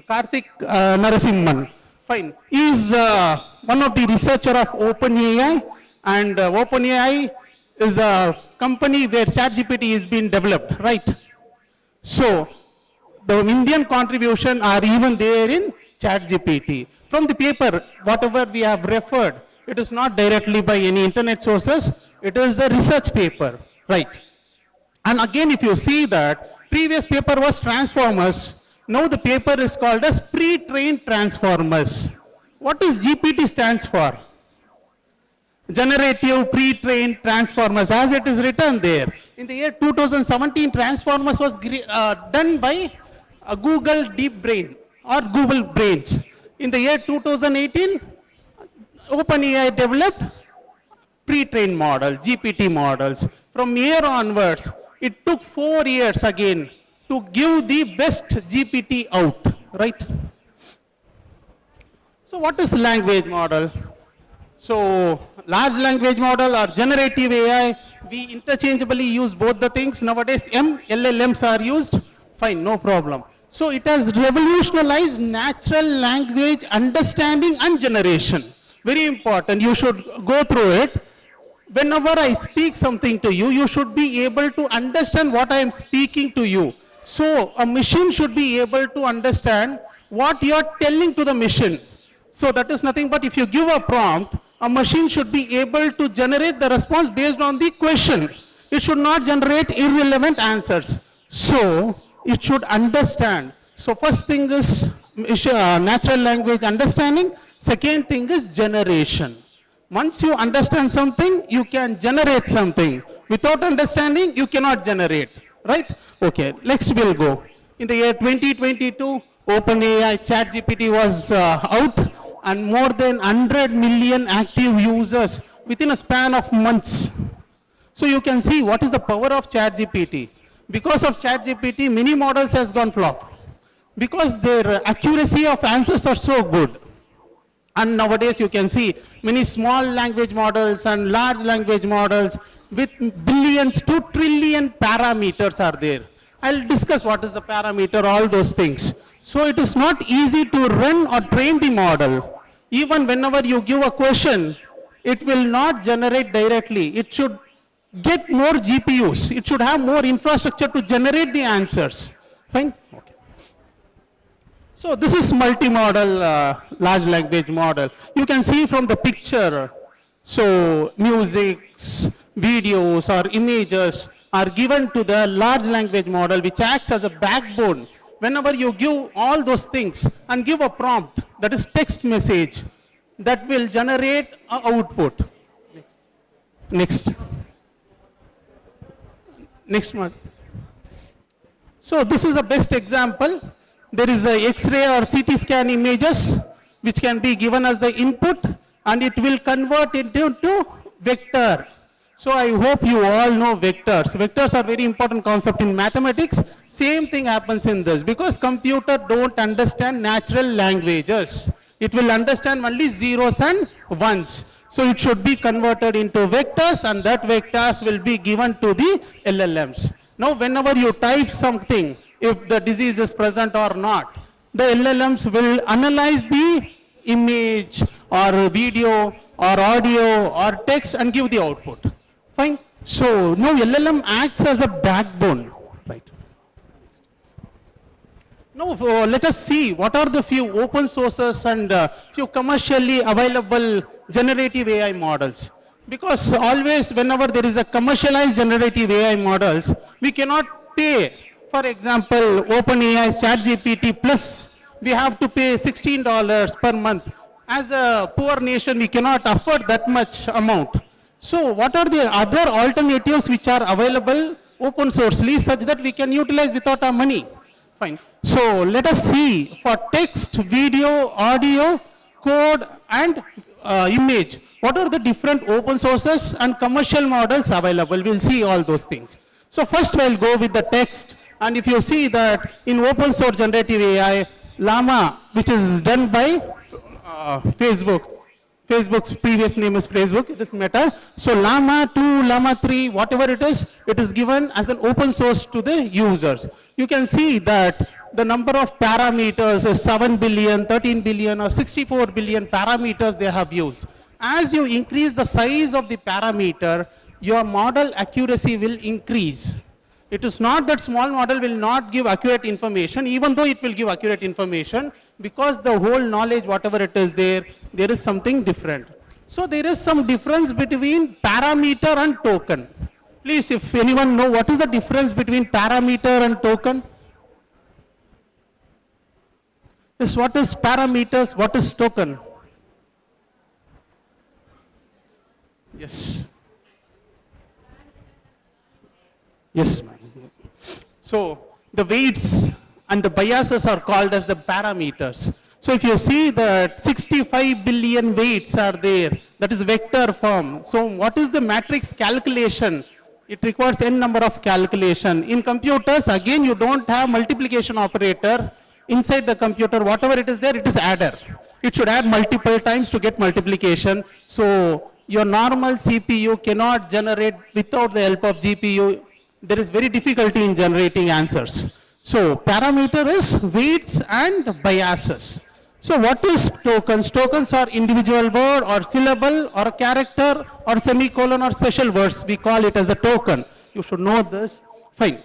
Speaker 17: Karthik Narasimhan. Fine. He is one of the researcher of OpenAI, and OpenAI is the company where ChatGPT is being developed, right? So the Indian contribution are even there in ChatGPT. From the paper, whatever we have referred, it is not directly by any internet sources, it is the research paper, right? And again, if you see that, previous paper was transformers, now the paper is called as pre-trained transformers. What does GPT stands for? Generative pre-trained transformers, as it is written there. In the year 2017, transformers was done by Google Deep Brain or Google Brains. In the year 2018, OpenAI developed pre-trained model, GPT models. From here onwards, it took 4 years again to give the best GPT out, right? So what is language model? So large language model or generative AI, we interchangeably use both the things. Nowadays, LLMs are used. Fine, no problem. So it has revolutionized natural language understanding and generation. Very important, you should go through it. Whenever I speak something to you, you should be able to understand what I am speaking to you. So a machine should be able to understand what you are telling to the machine. So that is nothing but if you give a prompt, a machine should be able to generate the response based on the question. It should not generate irrelevant answers. So it should understand. So first thing is natural language understanding. Second thing is generation. Once you understand something, you can generate something. Without understanding, you cannot generate. Right? Okay, next we'll go. In the year 2022, OpenAI ChatGPT was out, and more than 100 million active users within a span of months. So you can see what is the power of ChatGPT. Because of ChatGPT, many models has gone flop. Because their accuracy of answers are so good. And nowadays you can see many small language models and large language models with billions to trillion parameters are there. I'll discuss what is the parameter, all those things. So it is not easy to run or train the model. Even whenever you give a question, it will not generate directly. It should get more GPUs. It should have more infrastructure to generate the answers. Fine? Okay. So this is multimodal large language model. You can see from the picture, so musics, videos or images are given to the large language model which acts as a backbone. Whenever you give all those things and give a prompt, that is text message, that will generate an output. Next. Next one. So this is a best example. There is a X-ray or CT scan images which can be given as the input and it will convert it into vector. So I hope you all know vectors. Vectors are very important concept in mathematics. Same thing happens in this because computer don't understand natural languages. It will understand only zeros and ones. So it should be converted into vectors and that vectors will be given to the LLMs. Now whenever you type something, if the disease is present or not, the LLMs will analyze the image or video or audio or text and give the output. Fine. So now LLM acts as a backbone. Right. Now let us see what are the few open sources and few commercially available generative AI models. Because always whenever there is a commercialized generative AI models, we cannot pay. For example, OpenAI's ChatGPT Plus, we have to pay $16 per month. As a poor nation, we cannot afford that much amount. So what are the other alternatives which are available open sourcely such that we can utilize without our money? Fine. So let us see for text, video, audio, code and image. What are the different open sources and commercial models available? We'll see all those things. So first we'll go with the text. And if you see that in open source generative AI, Llama, which is done by Facebook. Facebook's previous name is Facebook, it is Meta. So Llama 2, Llama 3, whatever it is given as an open source to the users. You can see that the number of parameters is 7 billion, 13 billion or 64 billion parameters they have used. As you increase the size of the parameter, your model accuracy will increase. It is not that small model will not give accurate information, even though it will give accurate information, because the whole knowledge, whatever it is there is something different. So there is some difference between parameter and token. Please, if anyone know what is the difference between parameter and token? Yes, what is parameters, what is token? Yes. Yes, ma'am. So the weights and the biases are called as the parameters. So if you see that 65 billion weights are there, that is vector form. So what is the matrix calculation? It requires n number of calculation. In computers, again, you don't have multiplication operator inside the computer. Whatever it is there, it is adder. It should add multiple times to get multiplication. So your normal CPU cannot generate without the help of GPU. There is very difficulty in generating answers. So parameter is weights and biases. So what is tokens? Tokens are individual word or syllable or character or semicolon or special words. We call it as a token. You should know this. Fine.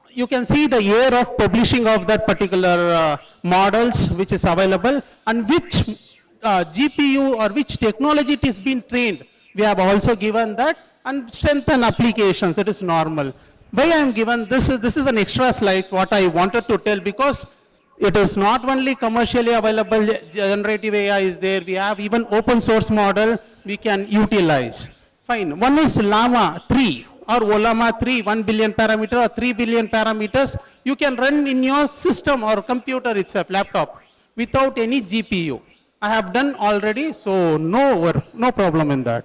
Speaker 17: You can see the year of publishing of that particular models which is available and which GPU or which technology it is being trained. We have also given that, and strength and applications, it is normal. Why I am given this is an extra slide what I wanted to tell, because it is not only commercially available generative AI is there, we have even open source model we can utilize. Fine. One is Llama 3 or Llama 3, 1 billion parameter or 3 billion parameters. You can run in your system or computer itself, laptop, without any GPU. I have done already, so no problem in that.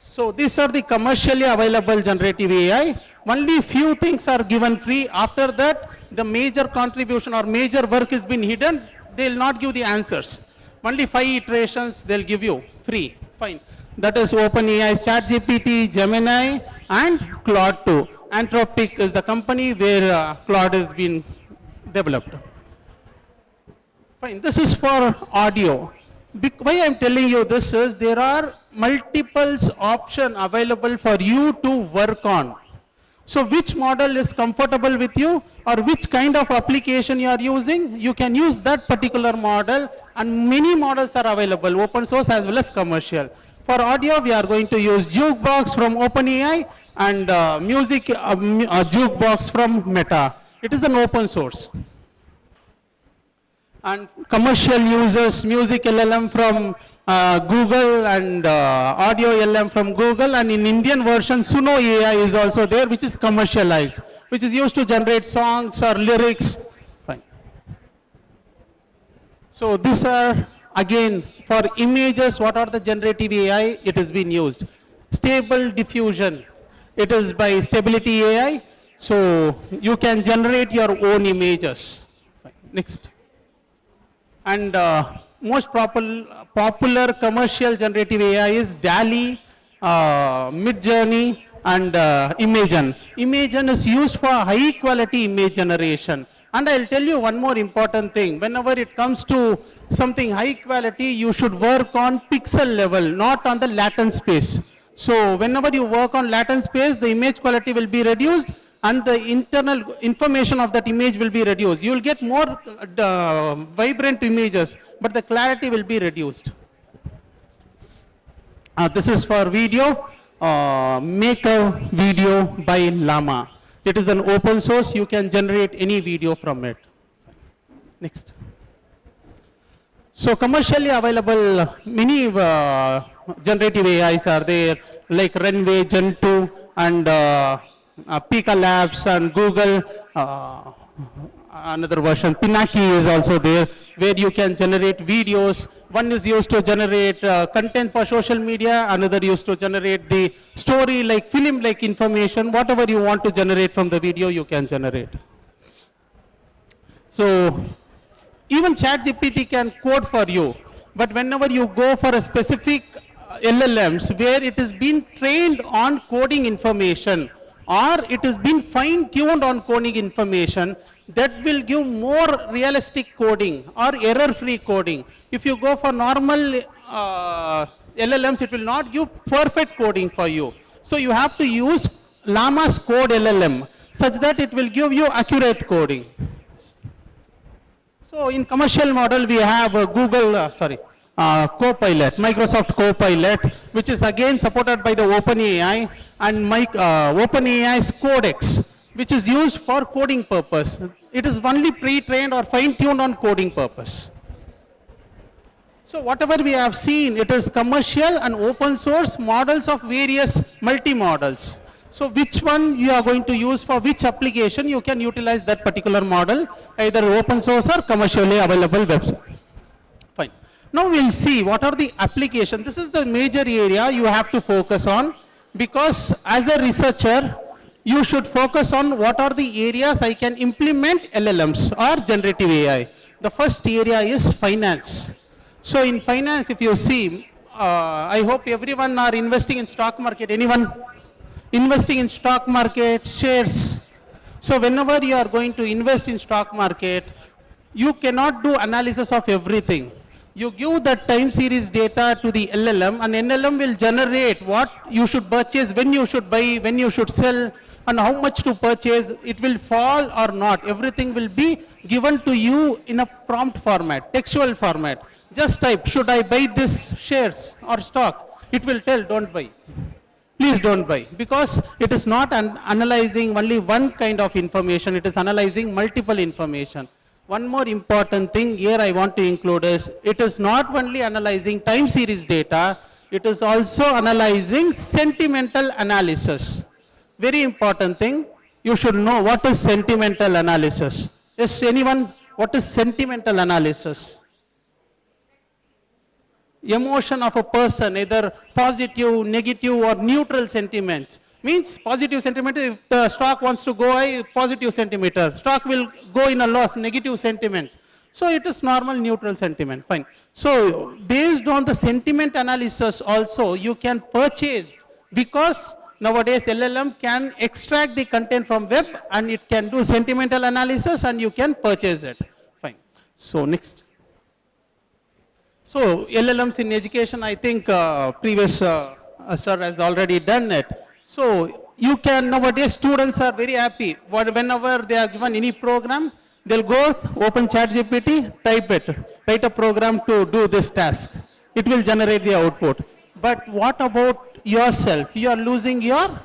Speaker 17: So these are the commercially available generative AI. Only few things are given free. After that, the major contribution or major work has been hidden. They will not give the answers. Only 5 iterations they'll give you free. Fine. That is OpenAI's ChatGPT, Gemini, and Claude 2. Anthropic is the company where Claude has been developed. Fine. This is for audio. Why I am telling you this is there are multiple options available for you to work on. So which model is comfortable with you or which kind of application you are using, you can use that particular model, and many models are available, open source as well as commercial. For audio, we are going to use Jukebox from OpenAI and music Jukebox from Meta. It is an open source. And commercial users, music LLM from Google and audio LLM from Google, and in Indian version Suno AI is also there, which is commercialized, which is used to generate songs or lyrics. Fine. So these are again for images. What are the generative AI? It has been used. stable diffusion. It is by Stability AI. So you can generate your own images. Fine. Next. And most popular commercial generative AI is DALL-E, Midjourney, and Imagen. Imagen is used for high quality image generation. And I'll tell you one more important thing. Whenever it comes to something high quality, you should work on pixel level, not on the latent space. So whenever you work on latent space, the image quality will be reduced and the internal information of that image will be reduced. You will get more vibrant images, but the clarity will be reduced. This is for video. Make a video by Llama. It is an open source. You can generate any video from it. Next. So commercially available many generative AIs are there, like Runway, Gen 2, and Pika Labs, and Google. Another version, Pinaki, is also there, where you can generate videos. One is used to generate content for social media, another used to generate the story, like film like information. Whatever you want to generate from the video, you can generate. So even ChatGPT can code for you, but whenever you go for a specific LLMs where it has been trained on coding information, or it has been fine-tuned on coding information, that will give more realistic coding or error-free coding. If you go for normal LLMs, it will not give perfect coding for you. So you have to use Llama's code LLM such that it will give you accurate coding. So in commercial model, we have Copilot, Microsoft Copilot, which is again supported by the OpenAI, and OpenAI's Codex, which is used for coding purpose. It is only pre-trained or fine-tuned on coding purpose. So whatever we have seen, it is commercial and open source models of various multi-models. So which one you are going to use for which application, you can utilize that particular model, either open source or commercially available website. Fine. Now we'll see what are the applications. This is the major area you have to focus on, because as a researcher, you should focus on what are the areas I can implement LLMs or generative AI. The first area is finance. So in finance, if you see, I hope everyone are investing in stock market. Anyone investing in stock market, shares? So whenever you are going to invest in stock market, you cannot do analysis of everything. You give the time series data to the LLM, and LLM will generate what you should purchase, when you should buy, when you should sell, and how much to purchase. It will fall or not. Everything will be given to you in a prompt format, textual format. Just type, should I buy this shares or stock? It will tell, don't buy. Please don't buy, because it is not analyzing only one kind of information, it is analyzing multiple information. One more important thing here I want to include is, it is not only analyzing time series data, it is also analyzing sentimental analysis. Very important thing, you should know what is sentimental analysis. Yes, anyone, what is sentimental analysis? Emotion of a person, either positive, negative, or neutral sentiments. Means positive sentiment, if the stock wants to go high, positive sentiment. Stock will go in a loss, negative sentiment. So it is normal neutral sentiment, fine. So based on the sentiment analysis also, you can purchase, because nowadays LLM can extract the content from web and it can do sentimental analysis and you can purchase it, fine. So next. So LLMs in education, I think previous sir has already done it. So you can, nowadays students are very happy. Whenever they are given any program, they'll go open ChatGPT, type it, write a program to do this task. It will generate the output. But what about yourself? You are losing your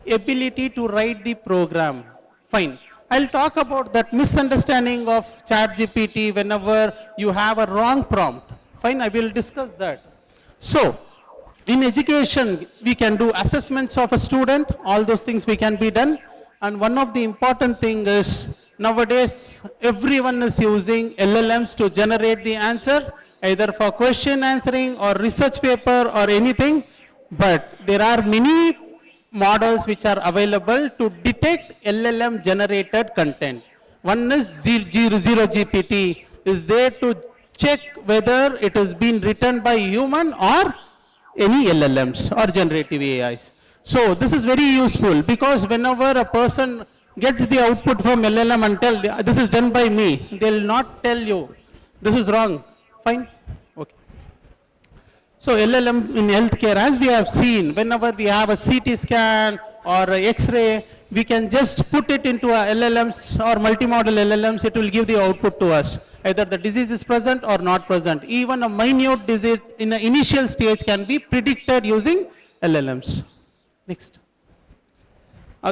Speaker 17: ability to write the program. Fine. I'll talk about that misunderstanding of ChatGPT whenever you have a wrong prompt. Fine, I will discuss that. So, in education, we can do assessments of a student, all those things we can be done. And one of the important thing is, nowadays, everyone is using LLMs to generate the answer, either for question answering or research paper or anything. But there are many models which are available to detect LLM generated content. One is zero GPT is there to check whether it has been written by human or any LLMs or generative AIs. So this is very useful because whenever a person gets the output from LLM and tell this is done by me, they will not tell you this is wrong. Fine. Okay. So LLM in healthcare, as we have seen, whenever we have a CT scan or a X-ray, we can just put it into a LLMs or multimodal LLMs, it will give the output to us. Either the disease is present or not present. Even a minute disease in the initial stage can be predicted using LLMs. Next.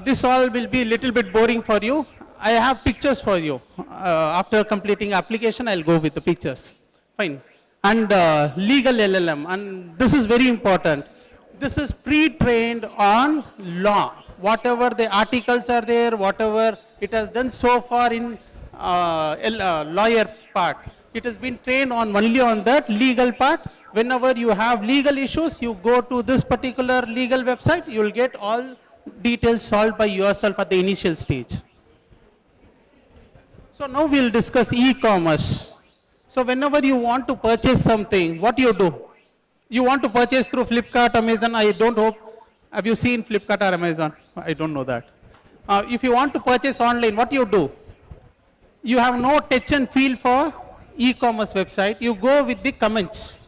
Speaker 17: This all will be a little bit boring for you. I have pictures for you. After completing application, I'll go with the pictures. Fine. And legal LLM, and this is very important. This is pre-trained on law. Whatever the articles are there, whatever it has done so far in lawyer part, it has been trained on only on that legal part. Whenever you have legal issues, you go to this particular legal website, you will get all details solved by yourself at the initial stage. So now we'll discuss e-commerce. So whenever you want to purchase something, what you do? You want to purchase through Flipkart, Amazon, I don't hope. Have you seen Flipkart or Amazon? I don't know that. If you want to purchase online, what you do? You have no touch and feel for e-commerce website. You go with the comments.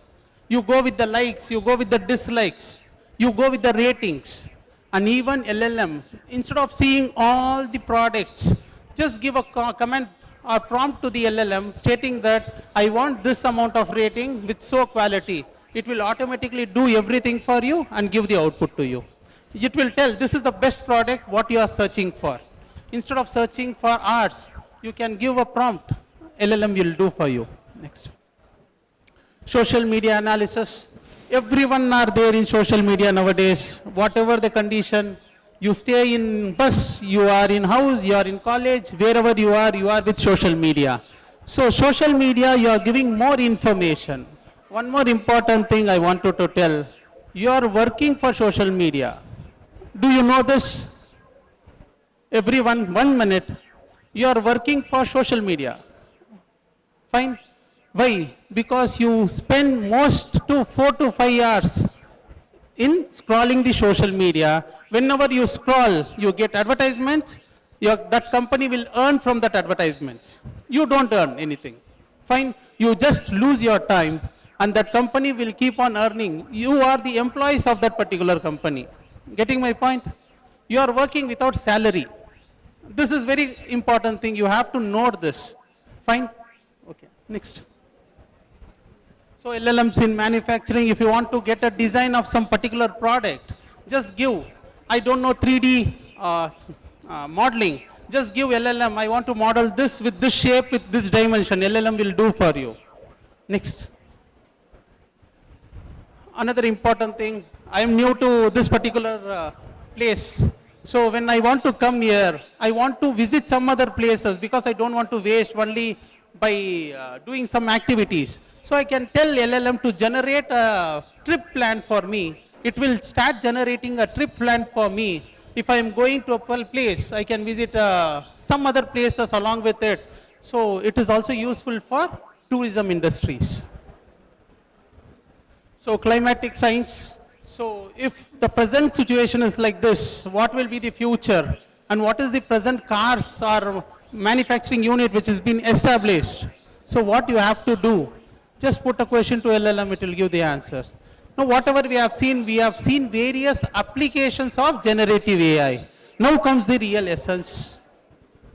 Speaker 17: You go with the likes, you go with the dislikes, you go with the ratings. And even LLM, instead of seeing all the products, just give a comment or prompt to the LLM stating that I want this amount of rating with so quality. It will automatically do everything for you and give the output to you. It will tell this is the best product what you are searching for. Instead of searching for arts, you can give a prompt, LLM will do for you. Next. Social media analysis. Everyone are there in social media nowadays. Whatever the condition, you stay in bus, you are in house, you are in college, wherever you are with social media. So social media, you are giving more information. One more important thing I wanted to tell, you are working for social media. Do you know this? Everyone, 1 minute, you are working for social media. Fine. Why? Because you spend most to 4 to 5 hours in scrolling the social media. Whenever you scroll, you get advertisements, that company will earn from that advertisements. You don't earn anything. Fine, you just lose your time and that company will keep on earning. You are the employees of that particular company. Getting my point? You are working without salary. This is very important thing. You have to note this. Fine? Okay, next. So LLMs in manufacturing, if you want to get a design of some particular product, just give, I don't know 3D modeling, just give LLM, I want to model this with this shape, with this dimension, LLM will do for you. Next. Another important thing, I am new to this particular place. So when I want to come here, I want to visit some other places because I don't want to waste only by doing some activities. So I can tell LLM to generate a trip plan for me. It will start generating a trip plan for me. If I am going to a place, I can visit some other places along with it. So it is also useful for tourism industries. So climatic science. So if the present situation is like this, what will be the future? And what is the present cars or manufacturing unit which has been established? So what you have to do? Just put a question to LLM, it will give the answers. Now whatever we have seen various applications of generative AI. Now comes the real essence.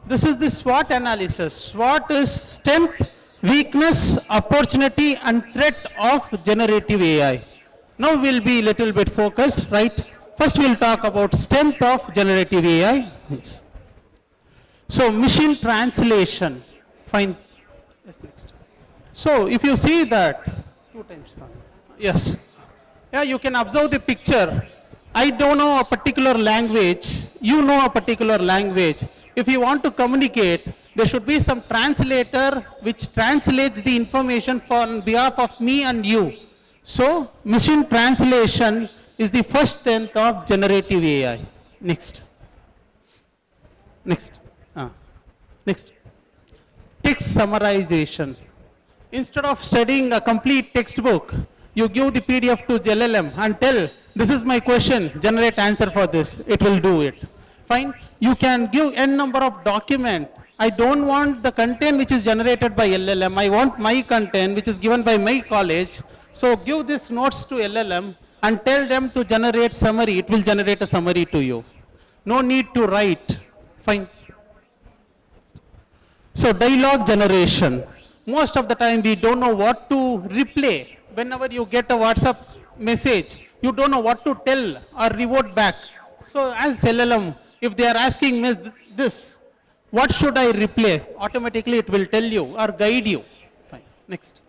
Speaker 17: This is the SWOT analysis. SWOT is strength, weakness, opportunity and threat of generative AI. Now we'll be a little bit focused, right? First we'll talk about strength of generative AI. Yes. So machine translation, fine. Yes, next. So if you see that, 2 times, yes. Yeah, you can observe the picture. I don't know a particular language, you know a particular language. If you want to communicate, there should be some translator which translates the information on behalf of me and you. So machine translation is the first strength of generative AI. Next. Next. Next. Text summarization. Instead of studying a complete textbook, you give the PDF to the LLM and tell, this is my question, generate answer for this. It will do it. Fine. You can give n number of document. I don't want the content which is generated by LLM. I want my content which is given by my college. So give this notes to LLM and tell them to generate summary. It will generate a summary to you. No need to write. Fine. So dialogue generation. Most of the time we don't know what to replay. Whenever you get a WhatsApp message, you don't know what to tell or revert back. So as LLM, if they are asking me this, what should I replay? Automatically it will tell you or guide you. Fine. Next.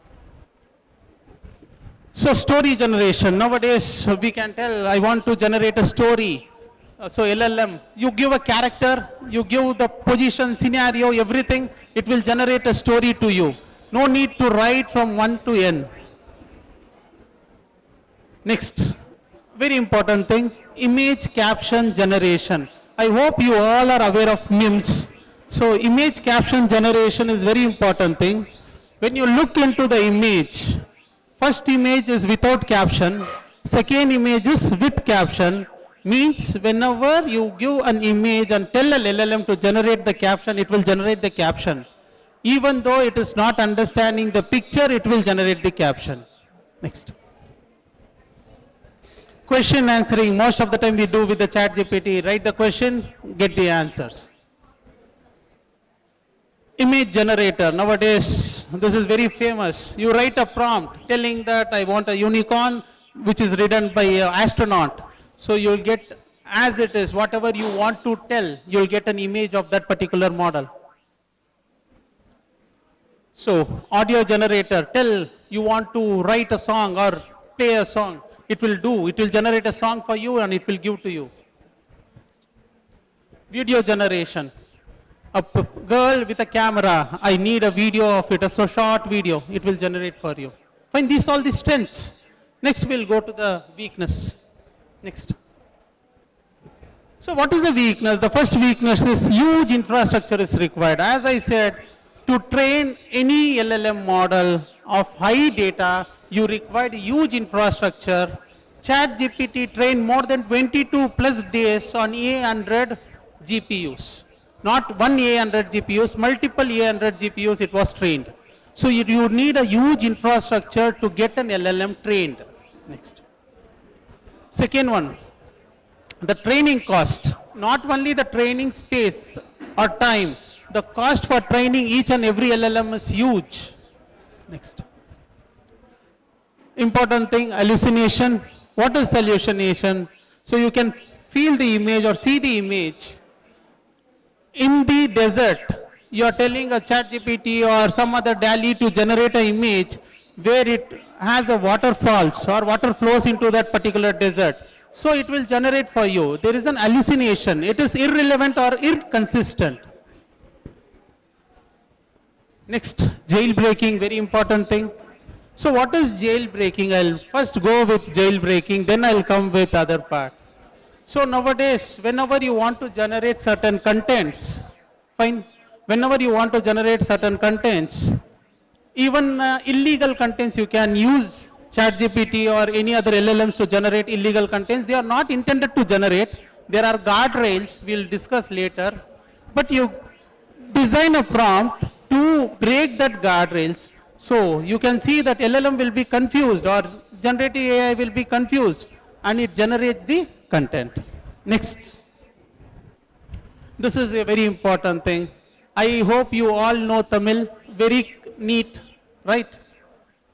Speaker 17: So story generation. Nowadays we can tell, I want to generate a story. So LLM, you give a character, you give the position, scenario, everything, it will generate a story to you. No need to write from 1 to n. Next, very important thing, image caption generation. I hope you all are aware of memes. So image caption generation is very important thing. When you look into the image, first image is without caption, second image is with caption. Means whenever you give an image and tell a LLM to generate the caption, it will generate the caption. Even though it is not understanding the picture, it will generate the caption. Next. Question answering. Most of the time we do with the ChatGPT. Write the question, get the answers. Image generator. Nowadays, this is very famous. You write a prompt telling that I want a unicorn which is written by an astronaut. So you'll get as it is, whatever you want to tell, you'll get an image of that particular model. So audio generator, tell you want to write a song or play a song, it will do, it will generate a song for you and it will give to you. Video generation. A girl with a camera, I need a video of it, a so short video, it will generate for you. Fine, these all the strengths. Next we'll go to the weakness. Next. So what is the weakness? The first weakness is huge infrastructure is required. As I said, to train any LLM model of high data, you require huge infrastructure. ChatGPT trained more than 22 plus days on A100 GPUs. Not one A100 GPUs, multiple A100 GPUs it was trained. So you need a huge infrastructure to get an LLM trained. Next. Second one, the training cost. Not only the training space or time, the cost for training each and every LLM is huge. Next. Important thing, hallucination. What is hallucination? So you can feel the image or see the image. In the desert, you are telling a ChatGPT or some other DALL-E to generate an image where it has a waterfalls or water flows into that particular desert. So it will generate for you. There is an hallucination. It is irrelevant or inconsistent. Next, jailbreaking, very important thing. So what is jailbreaking? I'll first go with jailbreaking, then I'll come with other part. So nowadays, whenever you want to generate certain contents, fine, whenever you want to generate certain contents, even illegal contents you can use ChatGPT or any other LLMs to generate illegal contents. They are not intended to generate. There are guardrails, we'll discuss later. But you design a prompt to break that guardrails. So you can see that LLM will be confused or generative AI will be confused and it generates the content. Next. This is a very important thing. I hope you all know Tamil, very neat, right?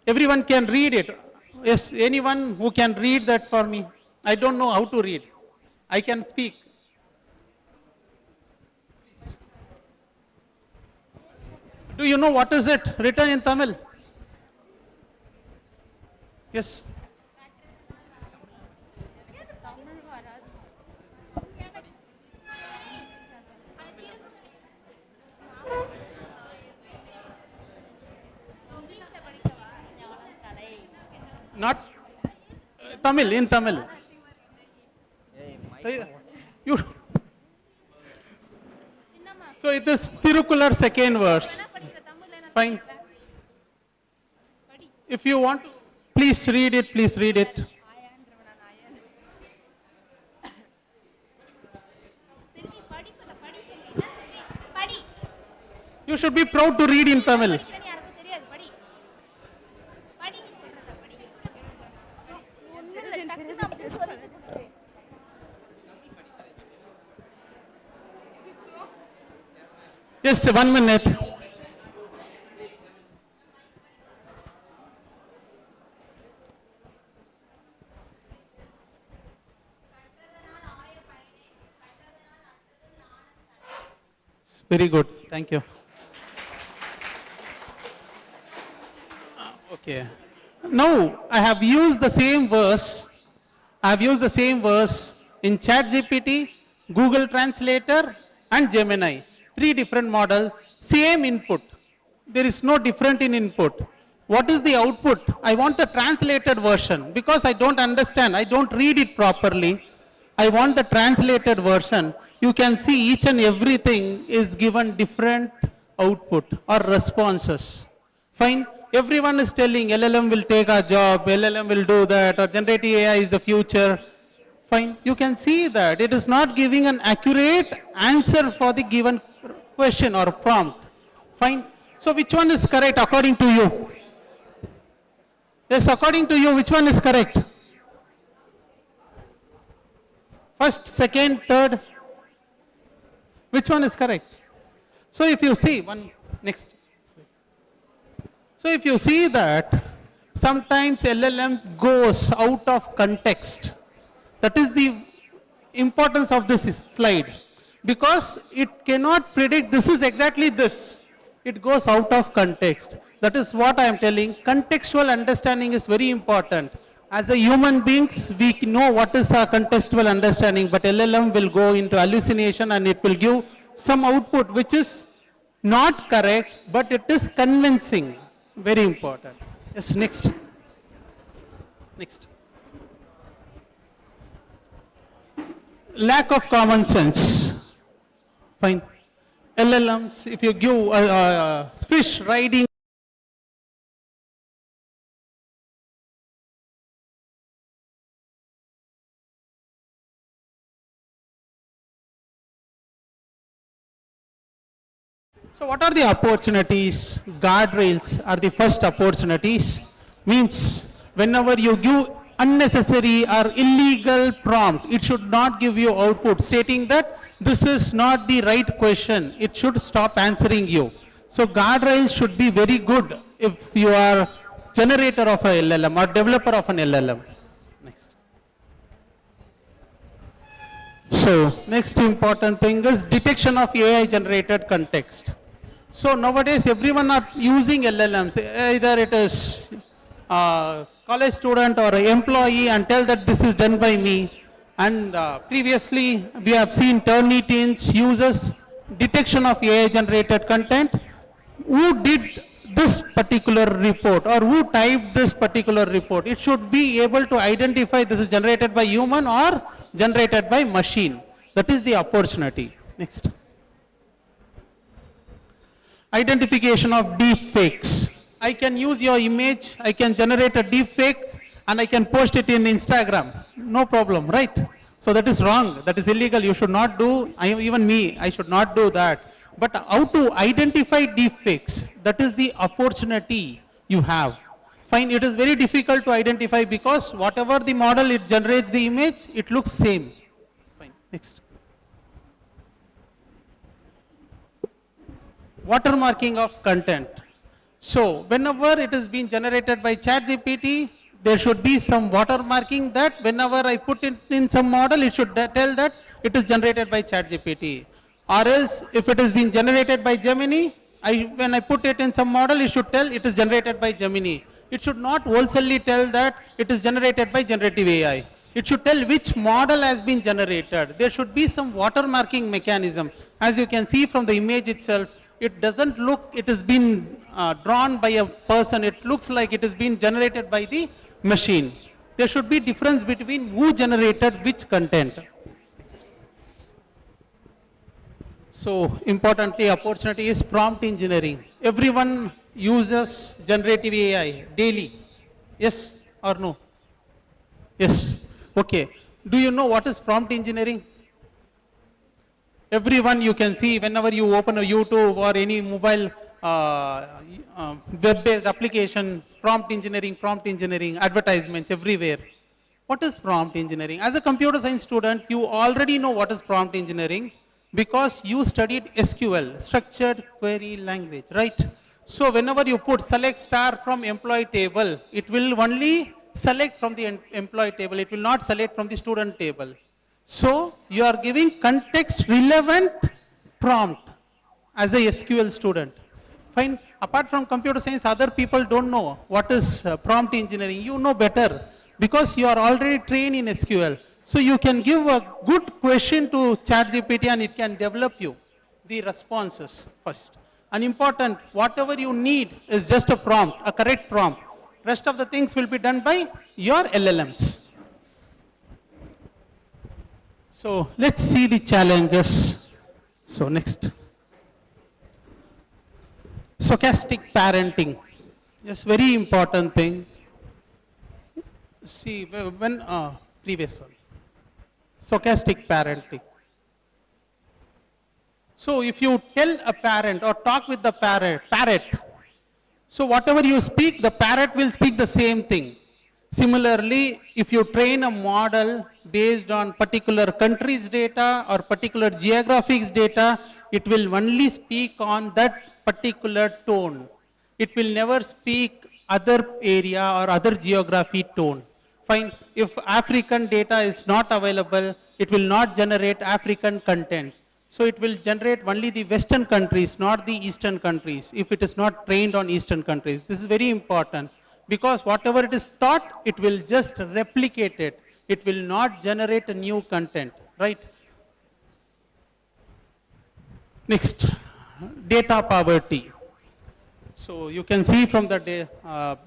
Speaker 17: Everyone can read it. Yes, anyone who can read that for me? I don't know how to read. I can speak. Do you know what is it written in Tamil? Yes. Not Tamil, in Tamil. You. So it is Tirukular second verse. Fine. If you want to, please read it, please read it. You should be proud to read in Tamil. Yes, 1 minute. Very good. Thank you. Okay. Now I have used the same verse. I have used the same verse in ChatGPT, Google Translator, and Gemini. 3 different models, same input. There is no different in input. What is the output? I want the translated version because I don't understand. I don't read it properly. I want the translated version. You can see each and everything is given different output or responses. Fine. Everyone is telling LLM will take our job, LLM will do that, or generative AI is the future. Fine. You can see that it is not giving an accurate answer for the given question or prompt. Fine. So which one is correct according to you? Yes, according to you, which one is correct? First, second, third. Which one is correct? So if you see, next. So if you see that sometimes LLM goes out of context, that is the importance of this slide, because it cannot predict this is exactly this. It goes out of context. That is what I am telling. Contextual understanding is very important. As a human beings, we know what is our contextual understanding, but LLM will go into hallucination and it will give some output which is not correct, but it is convincing. Very important. Yes, next. Next. Lack of common sense. Fine. LLMs, if you give fish riding. So what are the opportunities? Guardrails are the first opportunities. Means whenever you give unnecessary or illegal prompt, it should not give you output stating that this is not the right question. It should stop answering you. So guardrails should be very good if you are generator of a LLM or developer of an LLM. Next. So next important thing is detection of AI generated context. So nowadays everyone are using LLMs, either it is college student or employee, and tell that this is done by me. And previously we have seen Turnitin's uses detection of AI generated content. Who did this particular report or who typed this particular report? It should be able to identify this is generated by human or generated by machine. That is the opportunity. Next. Identification of deep fakes. I can use your image, I can generate a deep fake and I can post it in Instagram. No problem, right? So that is wrong, that is illegal, you should not do, even me, I should not do that. But how to identify deep fakes, that is the opportunity you have. Fine, it is very difficult to identify because whatever the model it generates the image, it looks same. Fine, next. Watermarking of content. So whenever it is being generated by ChatGPT, there should be some watermarking that whenever I put it in some model, it should tell that it is generated by ChatGPT. Or else if it is being generated by Gemini, when I put it in some model, it should tell it is generated by Gemini. It should not wholesale tell that it is generated by generative AI. It should tell which model has been generated. There should be some watermarking mechanism. As you can see from the image itself, it doesn't look, it has been drawn by a person. It looks like it has been generated by the machine. There should be difference between who generated which content. So importantly, opportunity is prompt engineering. Everyone uses generative AI daily. Yes or no? Yes. Okay. Do you know what is prompt engineering? Everyone you can see whenever you open a YouTube or any mobile web-based application, prompt engineering, advertisements everywhere. What is prompt engineering? As a computer science student, you already know what is prompt engineering because you studied SQL, structured query language, right? So whenever you put select star from employee table, it will only select from the employee table. It will not select from the student table. So you are giving context relevant prompt as a SQL student. Fine. Apart from computer science, other people don't know what is prompt engineering. You know better because you are already trained in SQL. So you can give a good question to ChatGPT and it can develop you the responses first. And important, whatever you need is just a prompt, a correct prompt. Rest of the things will be done by your LLMs. So let's see the challenges. So next. Stochastic parenting. Yes, very important thing. See, when previous one. Stochastic parenting. So if you tell a parent or talk with the parrot, so whatever you speak, the parrot will speak the same thing. Similarly, if you train a model based on particular country's data or particular geographic data, it will only speak on that particular tone. It will never speak other area or other geography tone. Fine. If African data is not available, it will not generate African content. So it will generate only the Western countries, not the Eastern countries, if it is not trained on Eastern countries. This is very important because whatever it is taught, it will just replicate it. It will not generate a new content, right? Next, data poverty. So you can see from the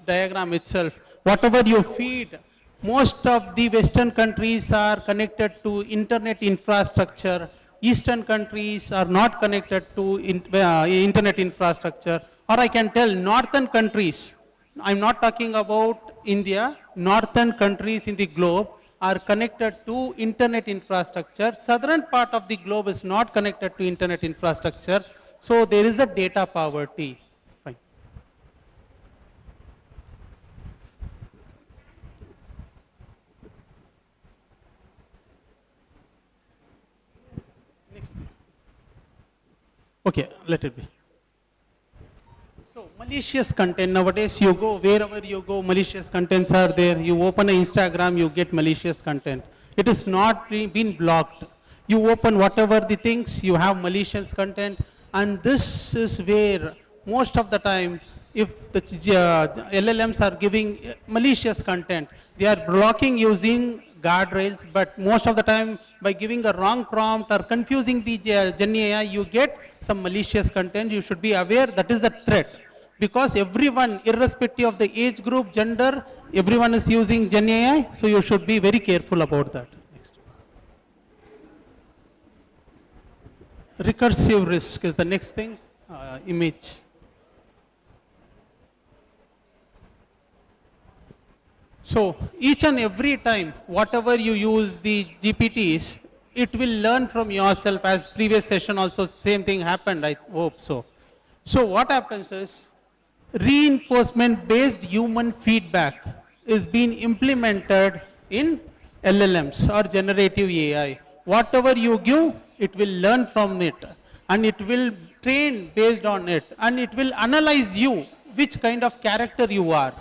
Speaker 17: diagram itself, whatever you feed, most of the Western countries are connected to internet infrastructure. Eastern countries are not connected to internet infrastructure. Or I can tell northern countries, I'm not talking about India, northern countries in the globe are connected to internet infrastructure. Southern part of the globe is not connected to internet infrastructure. So there is a data poverty. Fine. Next. Okay, let it be. So malicious content, nowadays you go, wherever you go, malicious contents are there. You open an Instagram, you get malicious content. It is not been blocked. You open whatever the things, you have malicious content. And this is where most of the time, if the LLMs are giving malicious content, they are blocking using guardrails, but most of the time by giving a wrong prompt or confusing the Gen AI, you get some malicious content. You should be aware that is a threat because everyone, irrespective of the age group, gender, everyone is using Gen AI, so you should be very careful about that. Next. Recursive risk is the next thing, image. So each and every time, whatever you use the GPTs, it will learn from yourself. As previous session also, same thing happened, I hope so. So what happens is, reinforcement-based human feedback is being implemented in LLMs or generative AI. Whatever you give, it will learn from it and it will train based on it and it will analyze you, which kind of character you are.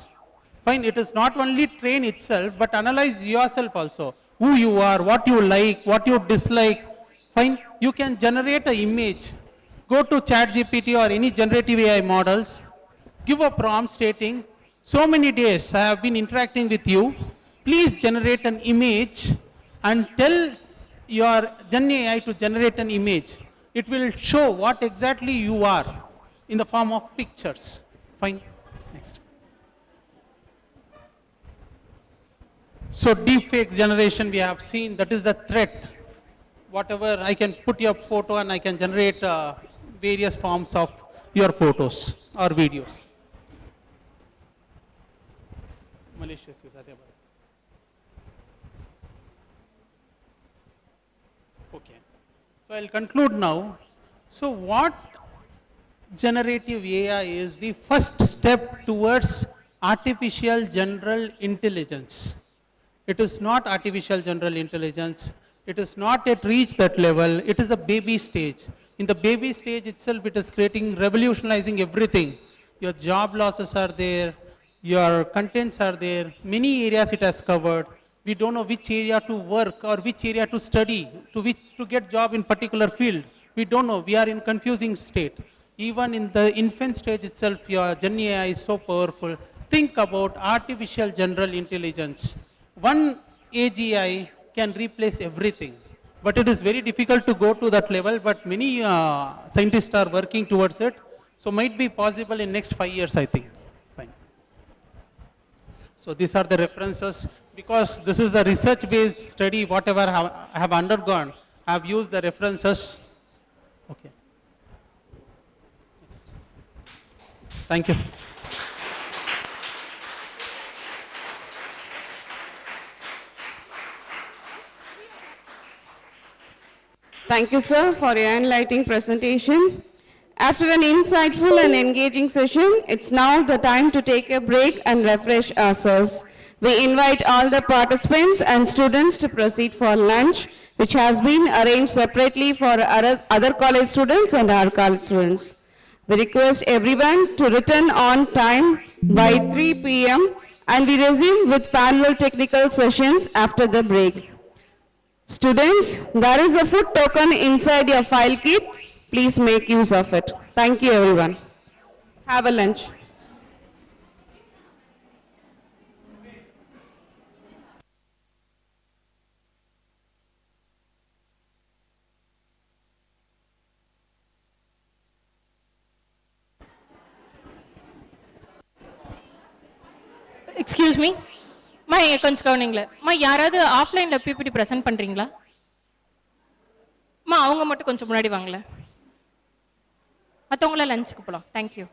Speaker 17: Fine, it is not only train itself, but analyze yourself also. Who you are, what you like, what you dislike. Fine, you can generate an image. Go to ChatGPT or any generative AI models, give a prompt stating, so many days I have been interacting with you, please generate an image and tell your Gen AI to generate an image. It will show what exactly you are in the form of pictures. Fine, next. So deepfake generation we have seen, that is the threat. whatever, I can put your photo and I can generate various forms of your photos or videos. Malicious use. Okay. So I'll conclude now. So what generative AI is the first step towards artificial general intelligence. It is not artificial general intelligence. It is not yet reached that level. It is a baby stage. In the baby stage itself, it is creating, revolutionizing everything. Your job losses are there. Your contents are there. Many areas it has covered. We don't know which area to work or which area to study, to get job in particular field. We don't know. We are in confusing state. Even in the infant stage itself, your Gen AI is so powerful. Think about artificial general intelligence. One AGI can replace everything. But it is very difficult to go to that level, but many scientists are working towards it. So might be possible in next 5 years, I think. Fine. So these are the references. Because this is a research-based study, whatever I have undergone, I have used the references. Okay. Next. Thank you.
Speaker 6: Thank you, sir, for your enlightening presentation. After an insightful and engaging session, it's now the time to take a break and refresh ourselves. We invite all the participants and students to proceed for lunch, which has been arranged separately for other college students and our college students. We request everyone to return on time by 3 p.m. and we resume with parallel technical sessions after the break. Students, there is a food token inside your file kit. Please make use of it. Thank you, everyone. Have a lunch.
Speaker 18: Excuse me கொஞ்சம் கவனிங்களேன் யாராவது ஆஃப்லைனில் PPT present பண்ணுறீங்களா அவங்க மட்டும் கொஞ்சம் முன்னாடி வாங்களேன் மற்றவங்களாம் லஞ்சுக்கு போகலாம் thank you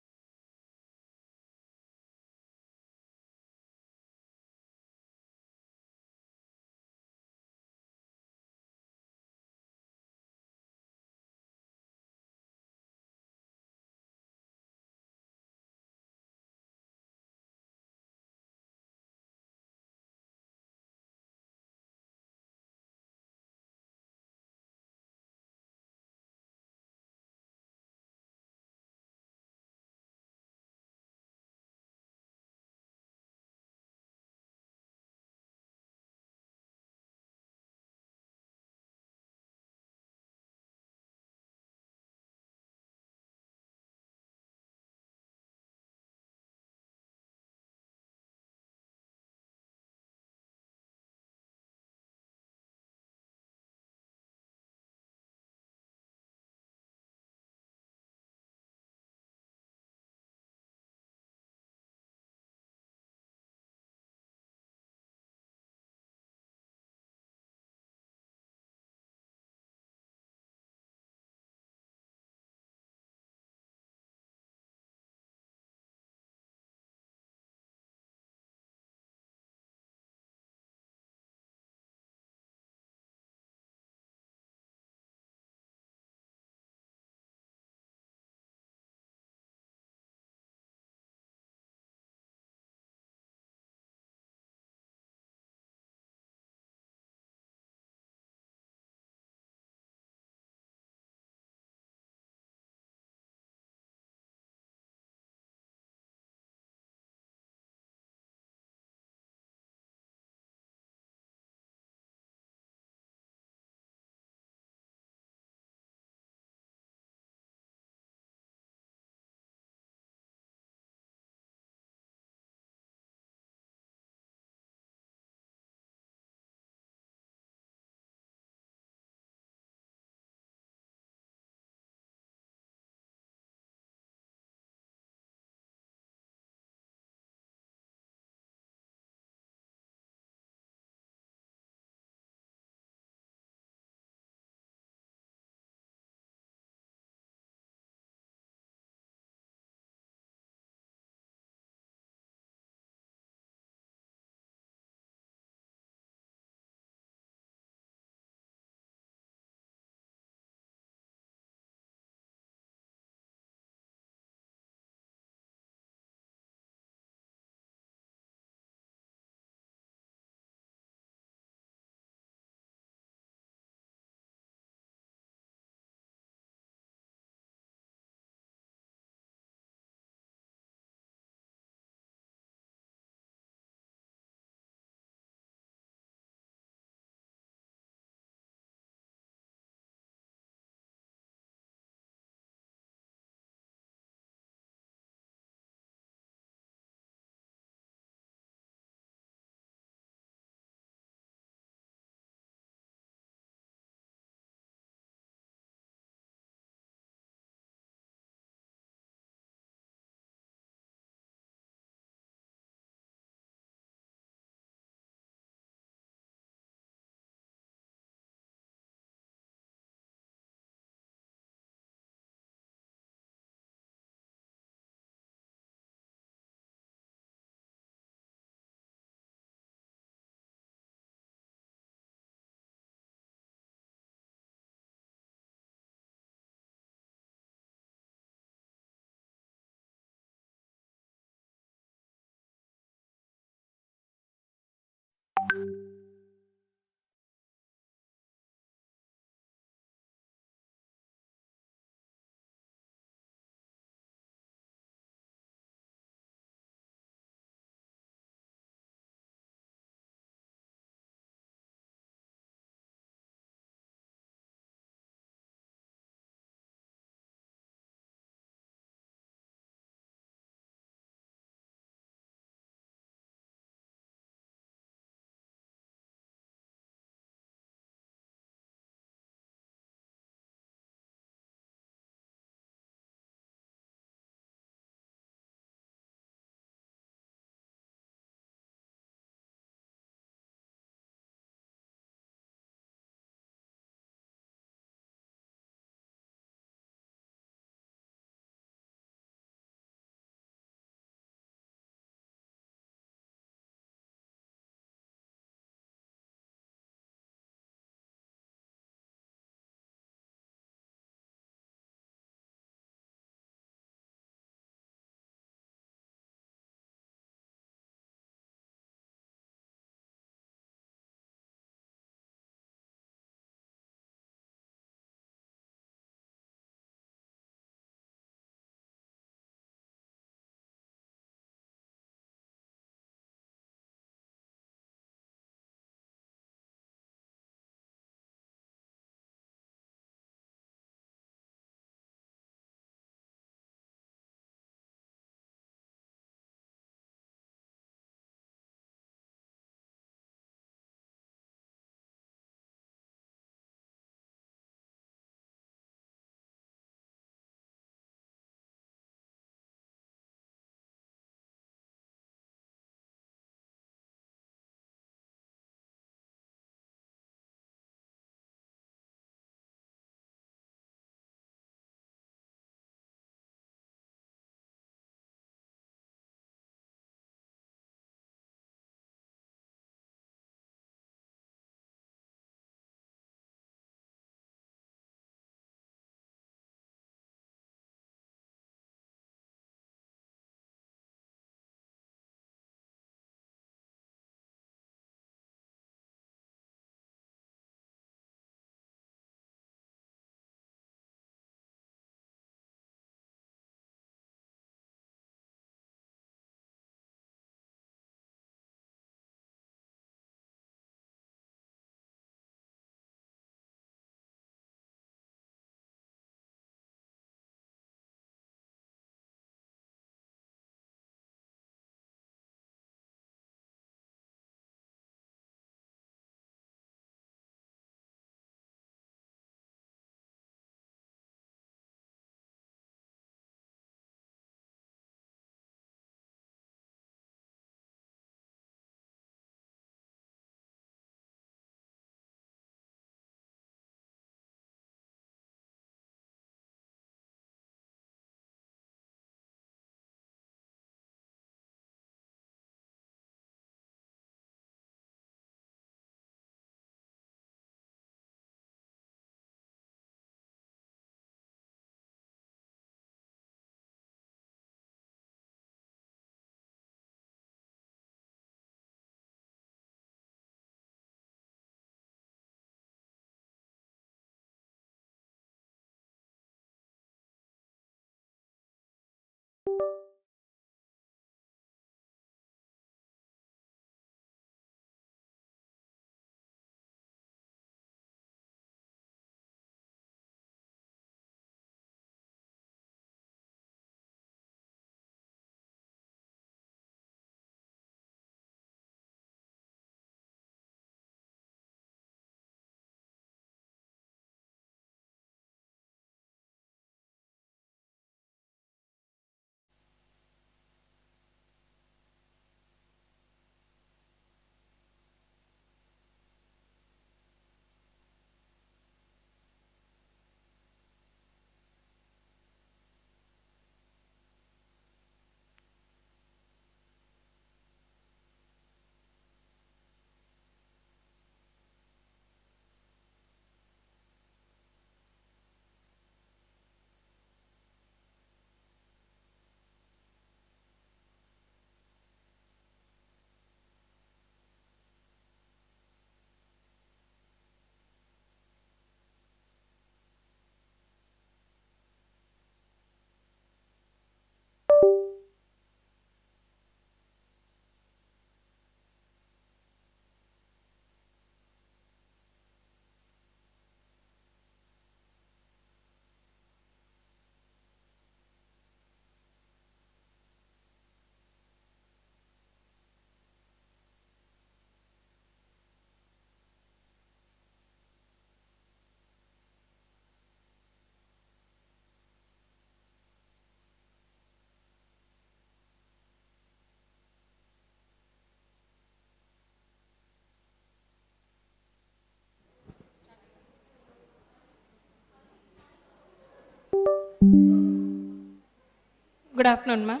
Speaker 18: Good afternoon, ma'am.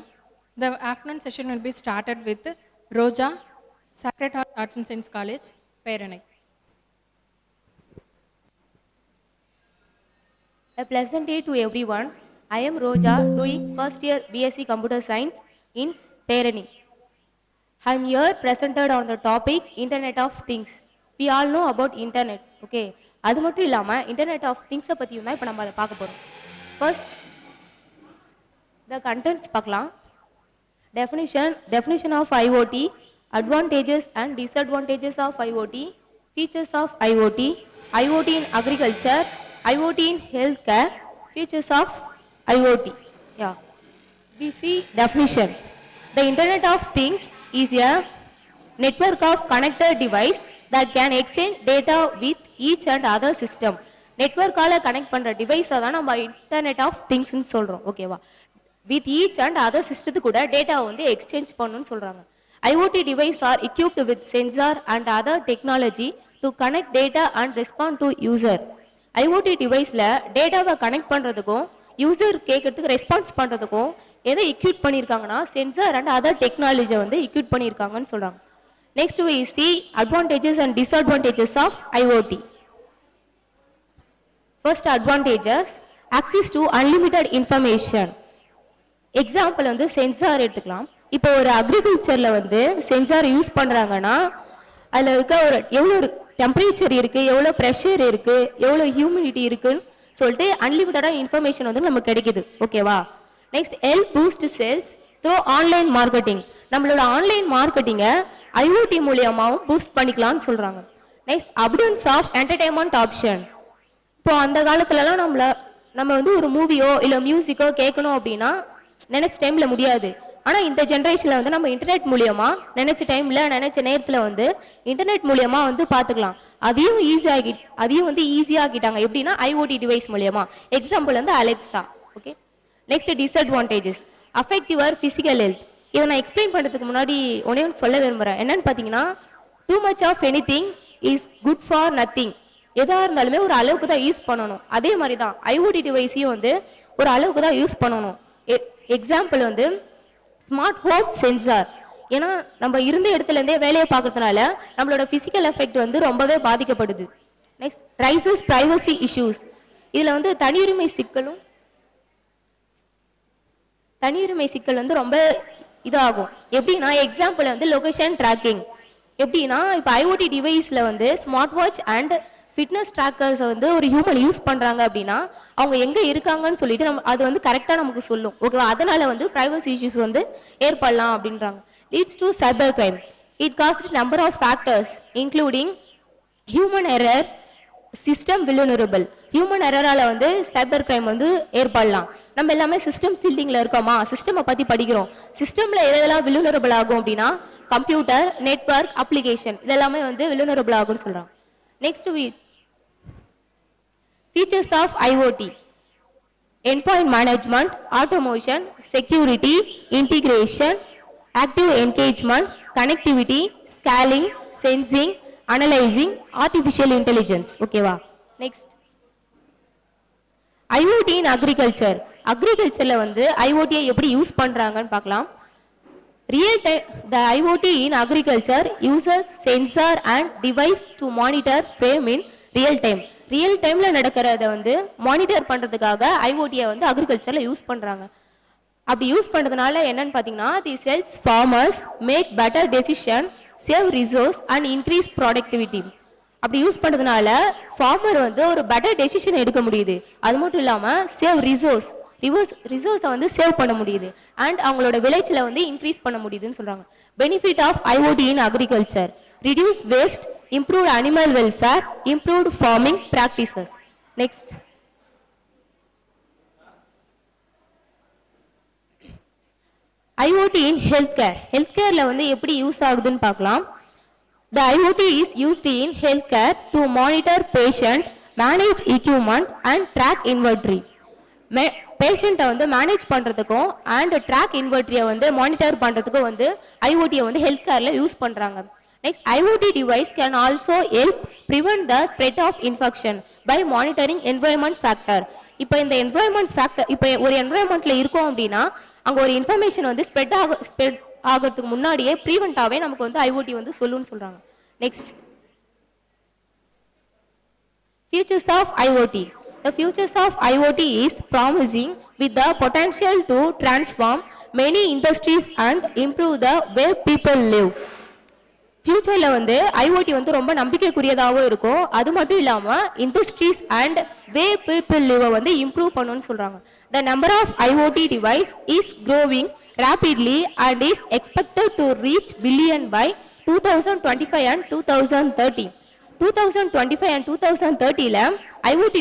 Speaker 18: The afternoon session will be started with Roja, Sacred Heart Arts and Science College, Peranai.
Speaker 19: A pleasant day to everyone. I am Roja, doing first year BSc Computer Science in Peranai. I am here presented on the topic Internet of Things. We all know about Internet, okay? அது மட்டும் இல்லாமல் Internet of Things பற்றியும் தான் இப்போ நம்ம அதை பார்க்க போகிறோம். First, the contents பார்க்கலாம். Definition of IoT, advantages and disadvantages of IoT, features of IoT, IoT in agriculture, IoT in healthcare, features of IoT. Yeah. We see definition. The Internet of Things is a network of connected device that can exchange data with each and other system. நெட்வொர்க்கால connect பண்ணுற டிவைஸை தான் நம்ம internet of திங்ஸ்ன்னு சொல்கிறோம், ஓகேவா? With each and other சிஸ்டத்து கூட டேட்டாவை வந்து எக்ஸ்சேஞ்ச் பண்ணணும்னு சொல்கிறாங்க. IoT device are equipped with sensor and other technology to connect data and respond to user. IoT டிவைஸில் டேட்டாவை கனெக்ட் பண்ணுறதுக்கும் யூசர் கேட்கறதுக்கு ரெஸ்பான்ஸ் பண்ணுறதுக்கும் எதை equip பண்ணியிருக்காங்கன்னா சென்சார் அண்ட் அதர் டெக்னாலஜியை வந்து equip பண்ணியிருக்காங்கன்னு சொல்கிறாங்க. Next we see advantages and disadvantages of IoT. First advantages, access to unlimited information. Example வந்து சென்சார் எடுத்துக்கலாம். இப்போ ஒரு அக்ரிகல்ச்சரில் வந்து சென்சார் யூஸ் பண்ணுறாங்கன்னா அதில் இருக்க ஒரு எவ்வளோ டெம்பரேச்சர் இருக்குது, எவ்வளோ ப்ரெஷர் இருக்குது, எவ்வளோ ஹியூமிடிட்டி இருக்குன்னு சொல்லிட்டு அன்லிமிட்டடான இன்ஃபர்மேஷன் வந்து நமக்கு கிடைக்குது, ஓகேவா? Next help boost sales through online marketing. நம்மளோட ஆன்லைன் மார்க்கெட்டிங்கை ஐஓடி மூலியமாகவும் பூஸ்ட் பண்ணிக்கலாம்னு சொல்கிறாங்க. Next abundance of entertainment option. இப்போ அந்த காலத்துலலாம் நம்ம வந்து ஒரு மூவியோ இல்லை மியூசிக்கோ கேட்கணும் அப்படின்னா நினச்ச டைமில் முடியாது. ஆனால் இந்த ஜென்ரேஷனில் வந்து நம்ம இன்டர்நெட் மூலியமாக நினச்ச டைமில் நினச்ச நேரத்தில் வந்து இன்டர்நெட் மூலியமாக வந்து பார்த்துக்கலாம். அதையும் ஈஸியாகிட்டாங்க. எப்படின்னா ஐஓடி டிவைஸ் மூலியமா. எக்ஸாம்பிள் வந்து Alexa, okay? Next disadvantages, affect your physical health. இதை நான் எக்ஸ்பிளைன் பண்ணுறதுக்கு முன்னாடி ஒன்றே ஒன்று சொல்ல விரும்புகிறேன். என்னன்னு பார்த்தீங்கன்னா, too much of anything is good for nothing. எதாக இருந்தாலுமே ஒரு அளவுக்கு தான் யூஸ் பண்ணணும். அதே மாதிரி தான் ஐஓடி டிவைஸையும் வந்து ஒரு அளவுக்கு தான் யூஸ் பண்ணணும். எக்ஸாம்பிள் வந்து ஸ்மார்ட் ஹோம் சென்சார். ஏன்னா நம்ம இருந்த இடத்துலேருந்தே வேலையை பார்க்கறதுனால நம்மளோட ஃபிசிக்கல் எஃபெக்ட் வந்து ரொம்பவே பாதிக்கப்படுது. Next raises privacy issues. இதில் வந்து தனியுரிமை சிக்கல் வந்து ரொம்ப இதாகும். எப்படின்னா எக்ஸாம்பிள் வந்து லொகேஷன் ட்ராக்கிங். எப்படின்னா இப்போ ஐஓடி டிவைஸில் வந்து ஸ்மார்ட் வாட்ச் அண்ட் ஃபிட்னஸ் ட்ராக்கர்ஸை வந்து ஒரு ஹியூமன் யூஸ் பண்ணுறாங்க அப்படின்னா அவங்க எங்கே இருக்காங்கன்னு சொல்லிட்டு அது வந்து கரெக்டாக நமக்கு சொல்லும், ஓகேவா? அதனால வந்து ப்ரைவசி இஷ்யூஸ் வந்து ஏற்படலாம் அப்படின்றாங்க. Leads to cyber crime. It cost number of factors including human error, system vulnerable. Human எரரால் வந்து சைபர் கிரைம் வந்து ஏற்படலாம். நம்ம எல்லாமே சிஸ்டம் ஃபீல்டிங்கில் இருக்கோமா, சிஸ்டமை பற்றி படிக்கிறோம். சிஸ்டமில் எதெல்லாம் வில்னரபிள் ஆகும் அப்படின்னா கம்ப்யூட்டர், நெட்வொர்க், அப்ளிகேஷன் இதெல்லாமே வந்து வில்னரபிள் ஆகும்னு சொல்கிறாங்க. Next features of IoT, endpoint management, automation, security, integration, active engagement, connectivity, scaling, sensing, analyzing, artificial intelligence, ஓகேவா? Next IoT in agriculture. அக்ரிகல்ச்சர்ல வந்து ஐஓடியை எப்படி யூஸ் பண்றாங்கன்னு பார்க்கலாம். Real time, the IoT in agriculture uses sensor and device to monitor frame in real time. Real டைம்ல நடக்கிறத வந்து monitor பண்றதுக்காக ஐஓடியை வந்து அக்ரிகல்ச்சர்ல யூஸ் பண்றாங்க. அப்படி யூஸ் பண்றதுனால என்னன்னு பாத்தீங்கன்னா, this helps farmers make better decision, save resource and increase productivity. அப்படி யூஸ் பண்றதுனால ஃபார்மர் வந்து ஒரு பெட்டர் டெசிஷன் எடுக்க முடியுது. அது மட்டும் இல்லாம சேவ் ரிசோர்ஸை வந்து சேவ் பண்ண முடியுது அண்ட் அவங்களோட விளைச்சலை வந்து இன்க்ரீஸ் பண்ண முடியுதுன்னு சொல்றாங்க. Benefit of IoT in agriculture, reduce waste, improved animal welfare, improved farming practices. Next, IoT in healthcare. Healthcareல வந்து எப்படி யூஸ் ஆகுதுன்னு பார்க்கலாம். The IoT is used in healthcare to monitor patient, manage equipment and track inventory. பேஷண்ட்டை வந்து manage பண்ணுறதுக்கும் and track இன்வெர்ட்ரியை வந்து monitor பண்ணுறதுக்கும் வந்து ஐஓடியை வந்து ஹெல்த் கேரில் யூஸ் பண்ணுறாங்க. Next IoT device can also help prevent the spread of infection by monitoring environment factor. இப்போ இந்த என்வரன்மெண்ட் ஃபேக்டர், இப்போ ஒரு என்வரன்மெண்ட்டில் இருக்கோம் அப்படின்னா அங்கே ஒரு இன்ஃபர்மேஷன் வந்து ஸ்ப்ரெட் ஆகிறதுக்கு முன்னாடியே ப்ரீவெண்ட்டாகவே நமக்கு வந்து ஐஓடி வந்து சொல்லுன்னு சொல்கிறாங்க. Next, futures of IoT. The futures of IoT is promising with the potential to transform many industries and improve the way people live. ஃபியூச்சரில் வந்து ஐஓடி வந்து ரொம்ப நம்பிக்கைக்குரியதாகவும் இருக்கும். அது மட்டும் இல்லாமல் இண்டஸ்ட்ரீஸ் அண்ட் வே பீப்புள் லிவை வந்து இம்ப்ரூவ் பண்ணணும்னு சொல்கிறாங்க. The number of IoT device is growing rapidly and is expected to reach billion by 2025 and 2030. 2025 and 2030ல IoT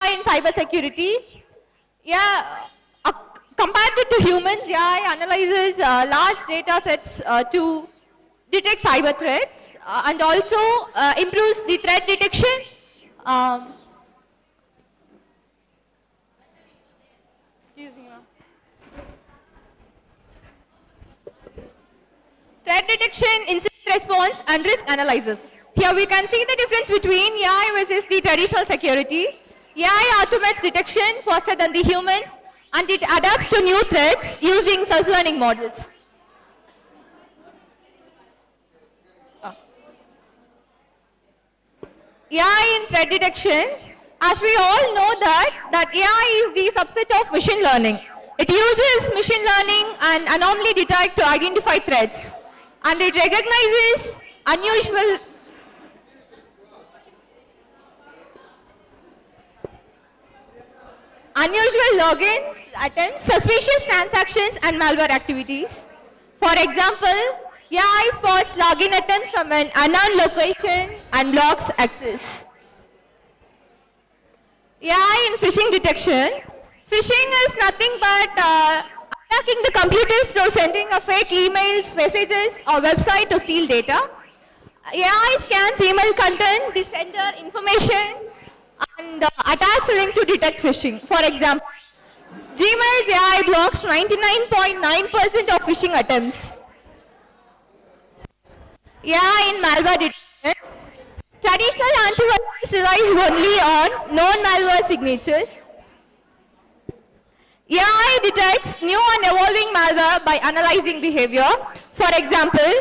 Speaker 19: in cybersecurity Yeah, compared to humans, AI analyzes large data sets to detect cyber threats and also improves the threat detection. Um, excuse me, ma'am. Threat detection, incident response, and risk analysis. Here we can see the difference between AI versus the traditional security. AI automates detection faster than the humans, and it adapts to new threats using self-learning models. AI in threat detection, as we all know that AI is the subset of machine learning. It uses machine learning and anomaly detect to identify threats, and it recognizes unusual logins, attempts, suspicious transactions, and malware activities. For example, AI spots login attempts from an unknown location and blocks access. AI in phishing detection. Phishing is nothing but attacking the computers through sending a fake emails, messages, or website to steal data. AI scans email content, the sender information, and attach link to detect phishing. For example, Gmail's AI blocks 99.9% of phishing attempts. AI in malware detection. Traditional antivirus relies only on known malware signatures. AI detects new and evolving malware by analyzing behavior. For example,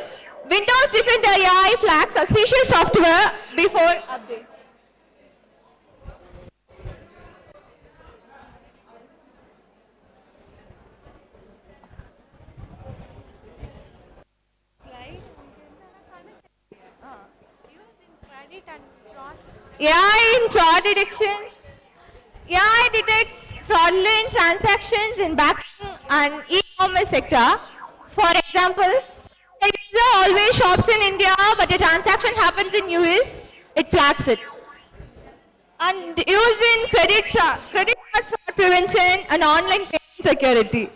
Speaker 19: Windows Defender AI flags suspicious software before updates. AI in fraud detection. AI detects fraudulent transactions in banking and e-commerce sector. For example, a user always shops in India, but a transaction happens in US, it flags it. And used in credit card fraud prevention and online payment security.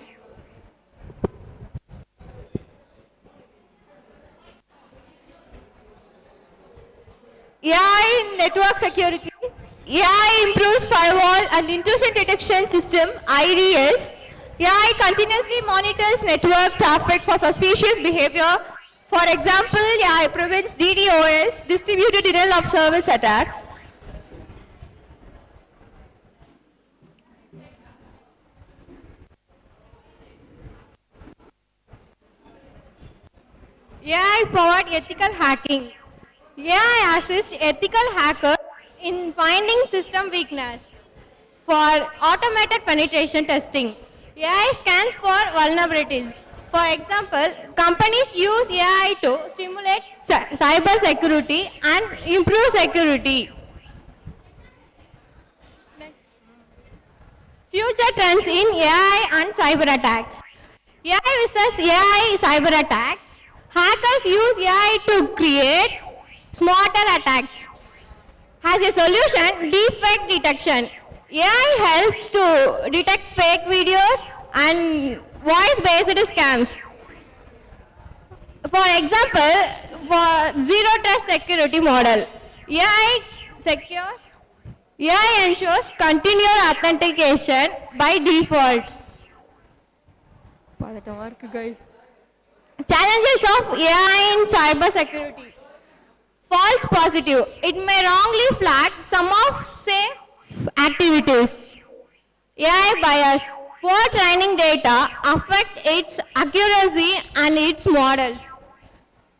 Speaker 19: AI in network security. AI improves firewall and intrusion detection system, IDS. AI continuously monitors network traffic for suspicious behavior. For example, AI prevents DDoS, distributed denial of service attacks. AI-powered ethical hacking. AI assists ethical hackers in finding system weakness. For automated penetration testing, AI scans for vulnerabilities. For example, companies use AI to stimulate cyber security and improve security. Future trends in AI and cyber attacks. AI versus AI cyber attacks. Hackers use AI to create smarter attacks. As a solution, deepfake detection. AI helps to detect fake videos and voice-based scams. For example, for zero trust security model, AI ensures continual authentication by default. Challenges of AI in cyber security. False positive. It may wrongly flag some of safe activities. AI bias. Poor training data affect its accuracy and its models.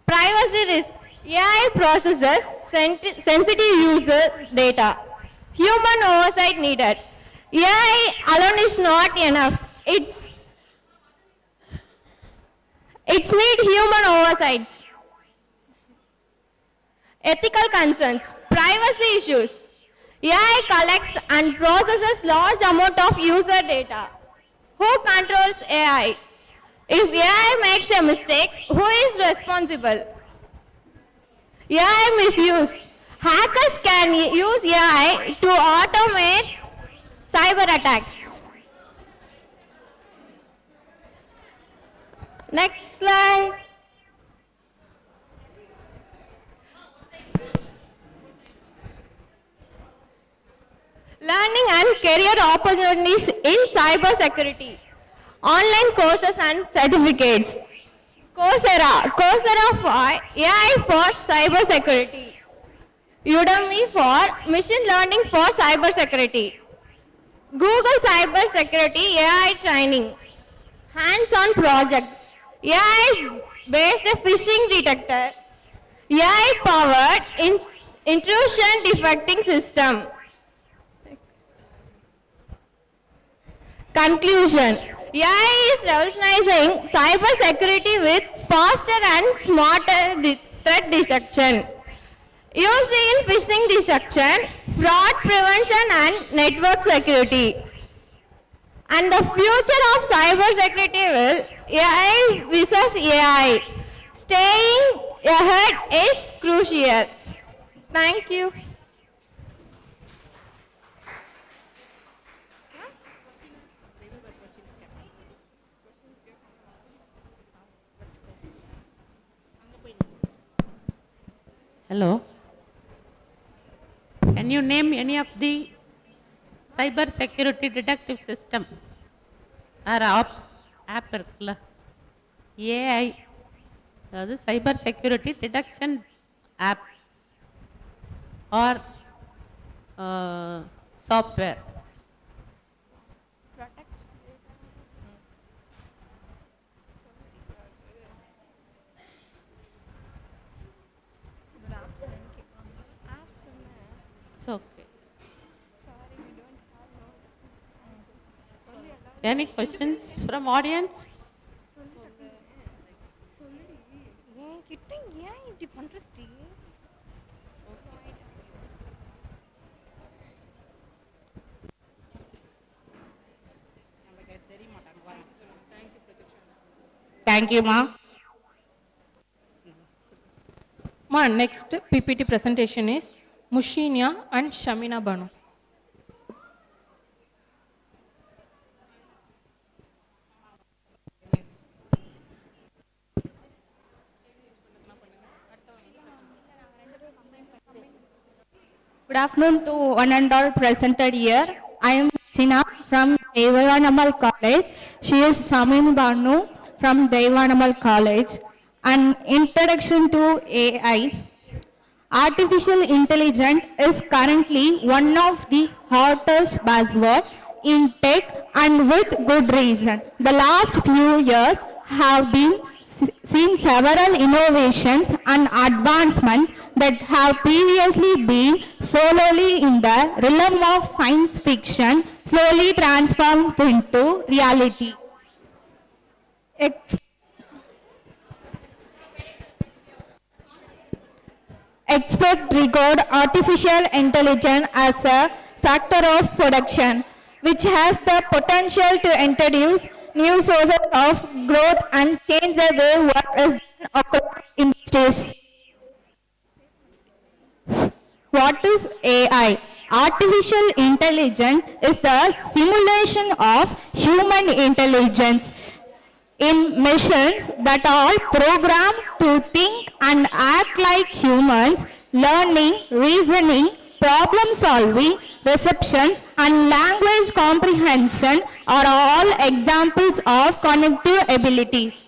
Speaker 19: Privacy risk. AI processes sensitive user data. Human oversight needed. AI alone is not enough. It's need human oversights. Ethical concerns, privacy issues. AI collects and processes large amount of user data. Who controls AI? If AI makes a mistake, who is responsible? AI misuse. Hackers can use AI to automate cyber attacks. Next slide. Learning and career opportunities in cyber security. Online courses and certificates. Coursera for AI for cyber security. Udemy for machine learning for cyber security. Google cyber security AI training. Hands-on project. AI based phishing detector. AI powered intrusion detecting system. Conclusion. AI is revolutionizing cyber security with faster and smarter threat detection. Used in phishing detection, fraud prevention and network security. And the future of cyber security will AI versus AI. Staying ahead is crucial. Thank you.
Speaker 20: Hello. Can you name any of the cyber security detective system or app இருக்குல்ல AI அதாவது cyber security detection app or software? It's okay. Any questions from audience?
Speaker 19: Thank you, Ma.
Speaker 18: Ma, next PPT presentation is Mushinia and Shamina Banu.
Speaker 19: Good afternoon to one and all presented here. I am China from Devanamal College. She is Shamin Banu from Devanamal College. An introduction to AI. Artificial intelligence is currently one of the hottest buzzwords in tech, and with good reason. The last few years have been seen several innovations and advancements that have previously been solely in the realm of science fiction slowly transformed into reality. Experts regard artificial intelligence as a factor of production, which has the potential to introduce new sources of growth and change the way work is done across industries. What is AI? Artificial intelligence is the simulation of human intelligence in machines that are programmed to think and act like humans. Learning, reasoning, problem solving, reception, and language comprehension are all examples of cognitive abilities.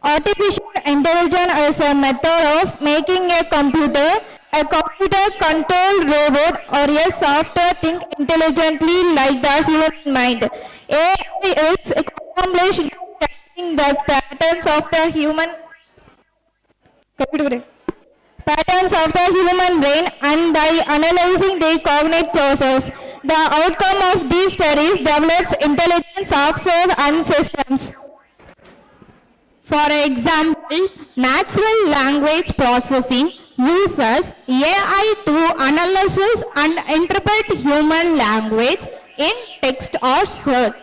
Speaker 19: Artificial intelligence is a method of making a computer-controlled robot or a software think intelligently like the human mind. AI is accomplished by tracking the patterns of the human brain and by analyzing the cognitive process. The outcome of these studies develops intelligent software and systems. For example, natural language processing uses AI to analyze and interpret human language in text or search.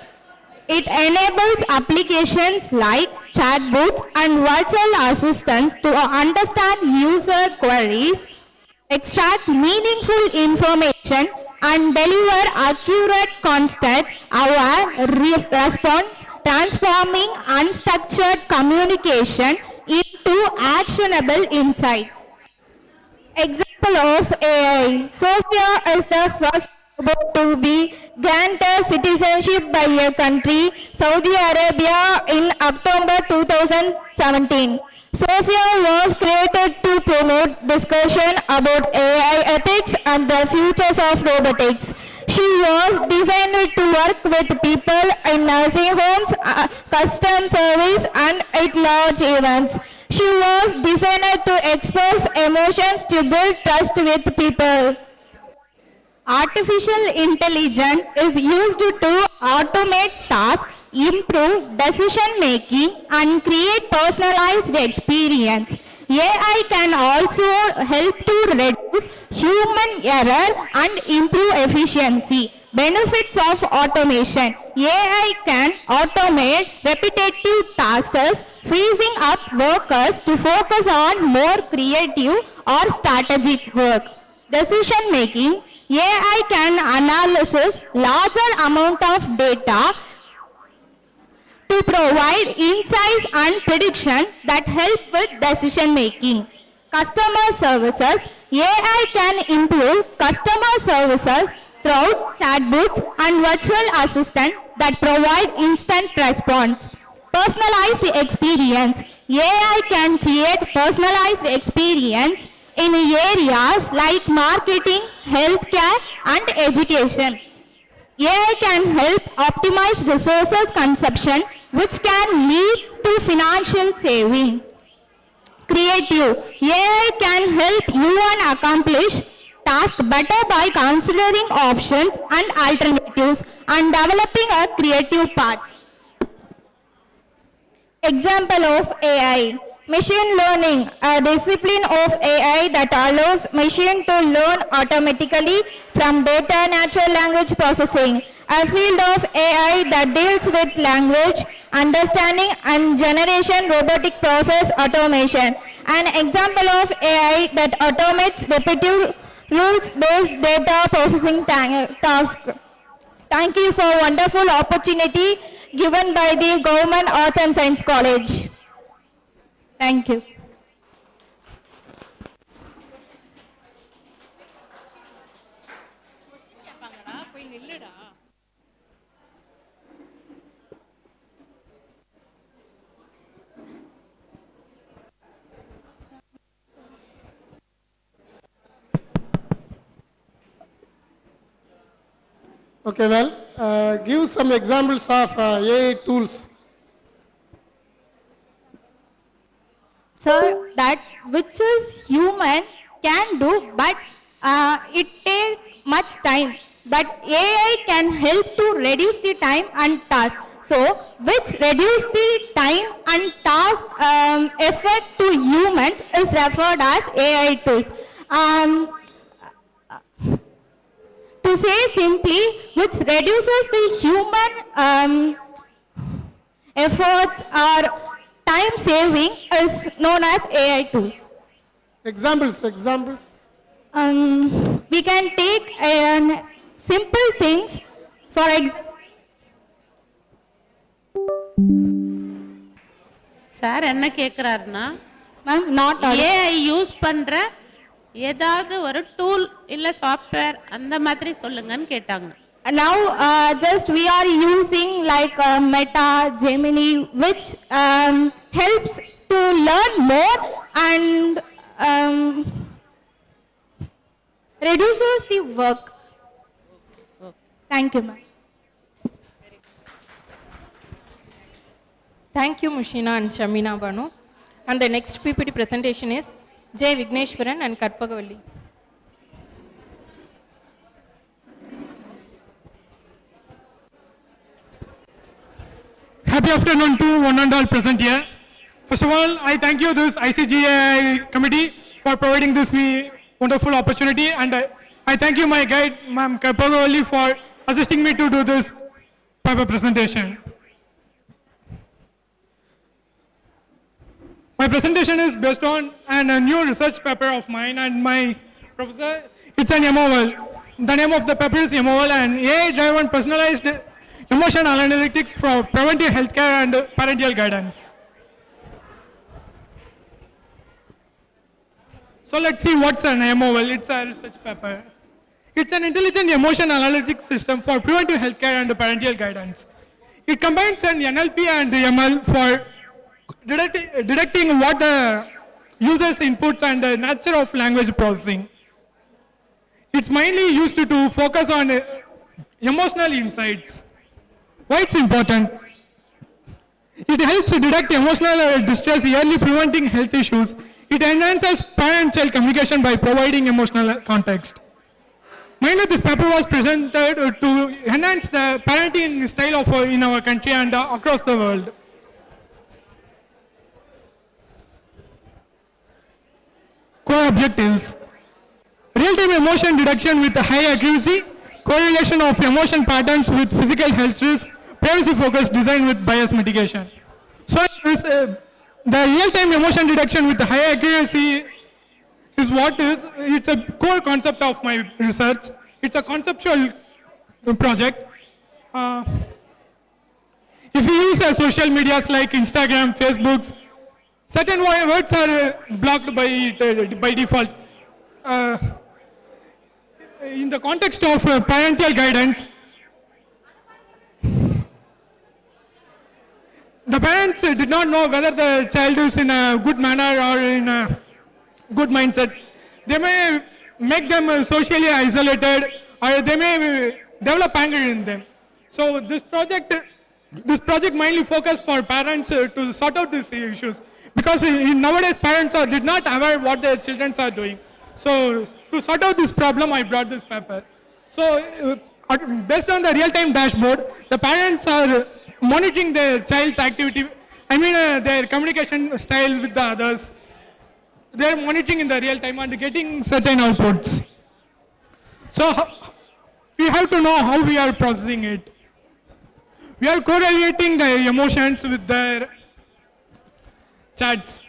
Speaker 19: It enables applications like chatbots and virtual assistants to understand user queries, extract meaningful information, and deliver accurate, constant, aware response
Speaker 4: transforming unstructured communication into actionable insights. Example of AI. Sophia is the first robot to be granted citizenship by a country, Saudi Arabia, in October 2017. Sophia was created to promote discussion about AI ethics and the futures of robotics. She was designed to work with people in nursing homes, custom service, and at large events. She was designed to express emotions to build trust with people. Artificial intelligence is used to automate tasks, improve decision making, and create personalized experience. AI can also help to reduce human error and improve efficiency. Benefits of automation. AI can automate repetitive tasks, freeing up workers to focus on more creative or strategic work. Decision making. AI can analyze larger amount of data to provide insights and prediction that help with decision making. Customer services. AI can improve customer services through chatbots and virtual assistants that provide instant response. Personalized experience. AI can create personalized experience in areas like marketing, healthcare, and education. AI can help optimize resources consumption, which can lead to financial saving. Creative. AI can help you accomplish tasks better by considering options and alternatives and developing a creative path. Example of AI. Machine learning, a discipline of AI that allows machine to learn automatically from data natural language processing, a field of AI that deals with language, understanding and generation robotic process automation. An example of AI that automates repetitive rules-based data processing task. Thank you for wonderful opportunity given by the Government Arts and Science College. Thank you.
Speaker 1: Okay, well, give some examples of AI tools.
Speaker 4: Sir, that which is human can do, but it takes much time. But AI can help to reduce the time and task. So, which reduce the time and task effort to humans is referred as AI tools. To say simply, which reduces the human efforts or time saving is known as AI tool.
Speaker 1: Examples.
Speaker 4: We can take simple things. For example,
Speaker 20: sir என்ன கேக்குறாருன்னா
Speaker 4: ma'am not
Speaker 20: AI use பண்ற ஏதாவது ஒரு tool இல்ல software அந்த மாதிரி சொல்லுங்கன்னு கேட்டாங்க.
Speaker 4: Now just we are using like Meta, Gemini, which helps to learn more and reduces the work. Thank you, ma'am.
Speaker 18: Thank you, Mushina and Shamina Banu. And the next PPT presentation is J. Vigneshwaran and Karpagavalli.
Speaker 21: Happy afternoon to one and all present here. First of all, I thank you this ICGAI committee for providing this wonderful opportunity, and I thank you my guide Ma'am Karpagavalli for assisting me to do this paper presentation. My presentation is based on a new research paper of mine and my professor. It's an MOL. The name of the paper is MOL, and AI-driven personalized emotion analytics for preventive healthcare and parental guidance. So let's see what's an MOL. It's a research paper. It's an intelligent emotion analytics system for preventive healthcare and parental guidance. It combines an NLP and ML for detecting what the user's inputs and the nature of language processing. It's mainly used to focus on emotional insights. Why it's important? It helps to detect emotional distress early, preventing health issues. It enhances parent-child communication by providing emotional context. Mainly this paper was presented to enhance the parenting style of in our country and across the world. Core objectives: real-time emotion detection with high accuracy, correlation of emotion patterns with physical health risk, privacy-focused design with bias mitigation. So the real-time emotion detection with high accuracy is what is, it's a core concept of my research. It's a conceptual project. If you use social medias like Instagram, Facebook, certain words are blocked by default. In the context of parental guidance, the parents did not know whether the child is in a good manner or in a good mindset. They may make them socially isolated, or they may develop anger in them. So this project mainly focused for parents to sort out these issues, because nowadays parents did not aware what their children are doing. So to sort out this problem, I brought this paper. So based on the real-time dashboard, the parents are monitoring their child's activity, their communication style with the others. They are monitoring in the real time and getting certain outputs. So we have to know how we are processing it. We are correlating the emotions with their chats.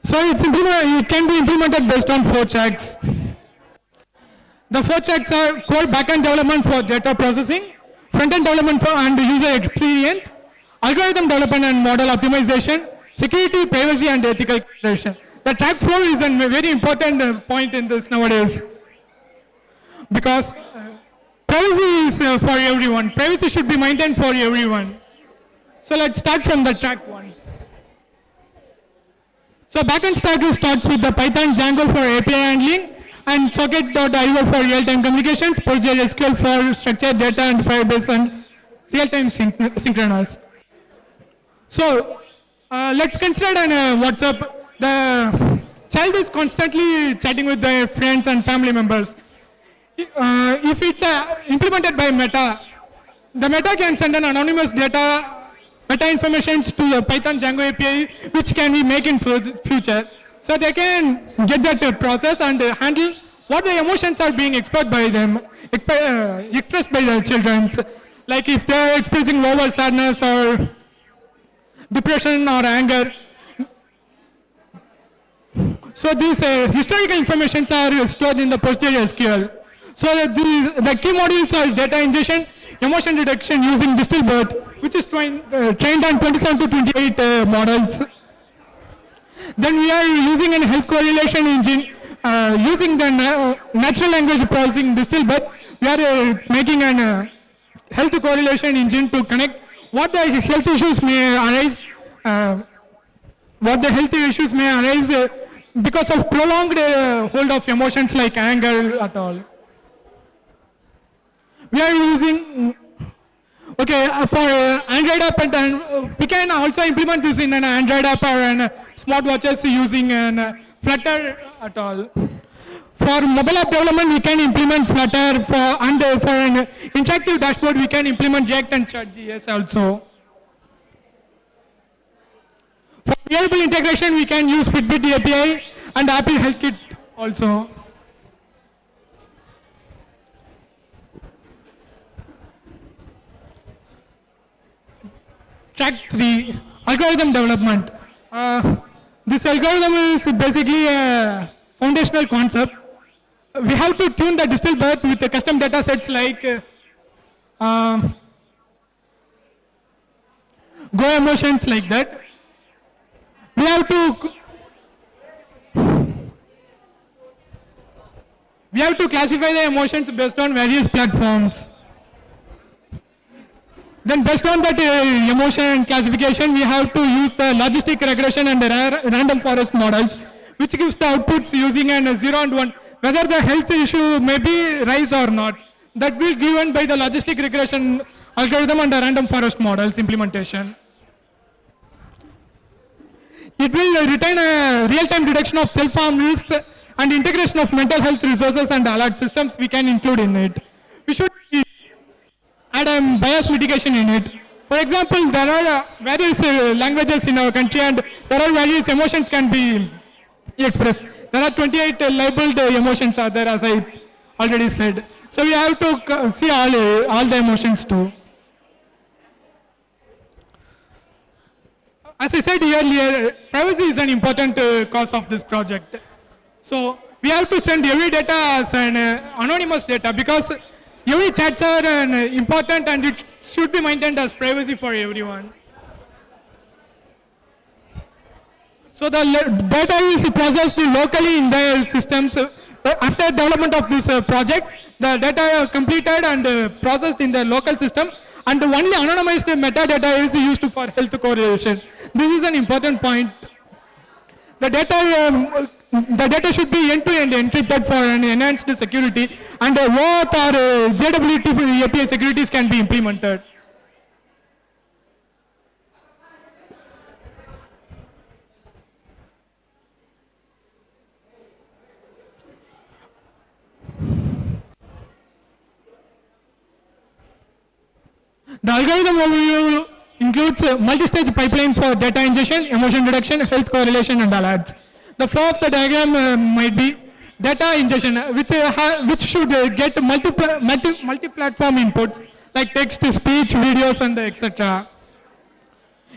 Speaker 21: So it can be implemented based on 4 tracks. The 4 tracks are core backend development for data processing, front-end development for and user experience, algorithm development and model optimization, security, privacy, and ethical consideration. The track 4 is a very important point in this nowadays, because privacy is for everyone. Privacy should be maintained for everyone. So let's start from the track 1. So backend stack starts with the Python Django for API handling, and socket.io for real-time communications, PostgreSQL for structured data, and Firebase and real-time synchronous. So let's consider an WhatsApp. The child is constantly chatting with their friends and family members. If it's implemented by Meta, the Meta can send an anonymous meta information to the Python Django API, which can be made in future. So they can get that process and handle what the emotions are being expressed by them, expressed by the children. Like if they are expressing over sadness or depression or anger. So these historical informations are stored in the PostgreSQL. So the key modules are data ingestion, emotion detection using Distilbert, which is trained on 27 to 28 models. Then we are using a health correlation engine using the natural language processing Distilbert. We are making a health correlation engine to connect what the health issues may arise, because of prolonged hold of emotions like anger at all. We are using, for Android app, and we can also implement this in an Android app or an smartwatches using an Flutter at all. For mobile app development, we can implement Flutter, for an interactive dashboard, we can implement React and Chat.js also. For wearable integration, we can use Fitbit API and Apple Health Kit also. Track 3, algorithm development. This algorithm is basically foundational concept. We have to tune the digital birth with the custom data sets like Go emotions like that. We have to classify the emotions based on various platforms. Then based on that emotion classification, we have to use the logistic regression and the random forest models, which gives the outputs using an 0 and 1, whether the health issue may be rise or not. That will be given by the logistic regression algorithm and the random forest models implementation. It will retain a real-time detection of self-harm risks and integration of mental health resources and alert systems we can include in it. We should add a bias mitigation in it. For example, there are various languages in our country and there are various emotions can be expressed. There are 28 labeled emotions are there, as I already said. So we have to see all the emotions too. As I said earlier, privacy is an important cause of this project. So we have to send every data as an anonymous data because every chats are important and it should be maintained as privacy for everyone. So the data is processed locally in their systems. After development of this project, the data are completed and processed in the local system, and only anonymized metadata is used for health correlation. This is an important point. The data should be end-to-end encrypted for an enhanced security, and OAuth or JWT API securities can be implemented. The algorithm overview includes a multi-stage pipeline for data ingestion, emotion detection, health correlation, and alerts. The flow of the diagram might be data ingestion, which should get multi-platform inputs like text, speech, videos, and etc.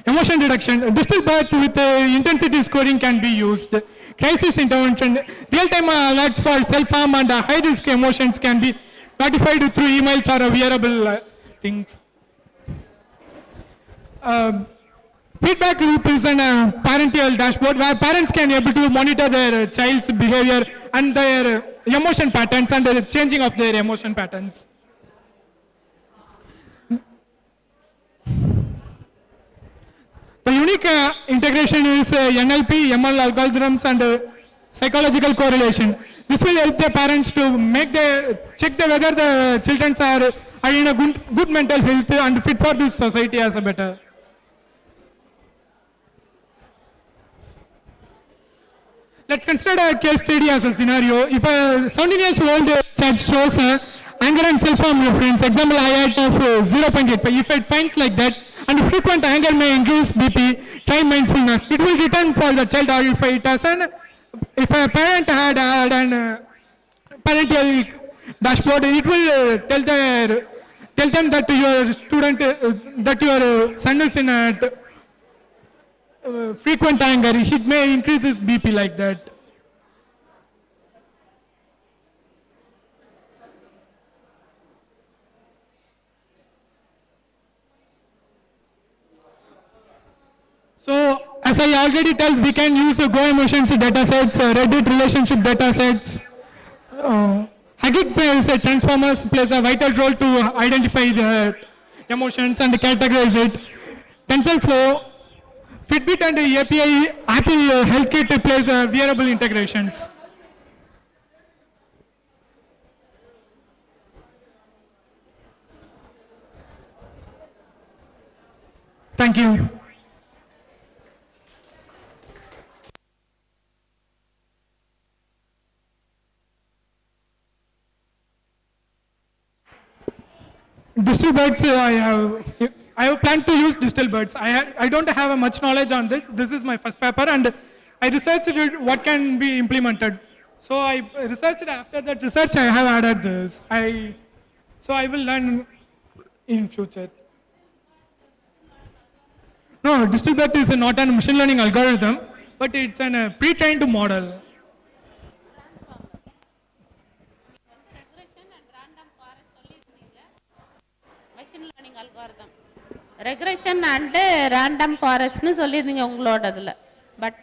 Speaker 21: Emotion detection, digital birth with intensity scoring can be used. Crisis intervention, real-time alerts for self-harm and high-risk emotions can be notified through emails or wearable things. Feedback loop is a parental dashboard where parents can able to monitor their child's behavior and their emotion patterns and the changing of their emotion patterns. The unique integration is NLP, ML algorithms and psychological correlation. This will help the parents to check whether the children are in a good mental health and fit for this society as a better. Let's consider a case study as a scenario. If a 17 years old child shows anger and self-harm reference, example IIT of 0.85, if it finds like that, and frequent anger may increase BP, try mindfulness. It will return for the child, or if it has if a parent had an parental dashboard, it will tell them that your student, that your son is in a frequent anger, it may increase his BP like that. So, as I already told, we can use Go emotions datasets, Reddit relationship datasets. Hugging transformers plays a vital role to identify the emotions and categorize it. TensorFlow, Fitbit and API, Apple HealthKit plays wearable integrations. Thank you. Distill birds, I have planned to use distill birds. I don't have much knowledge on this. This is my first paper, and I researched what can be implemented. So I researched. After that research, I have added this. So I will learn in future. No, distill bird is not a machine learning algorithm, but it's a pre-trained model.
Speaker 20: algorithm. Regression and random forestனு சொல்லிருந்தீங்க உங்களோடதுல. But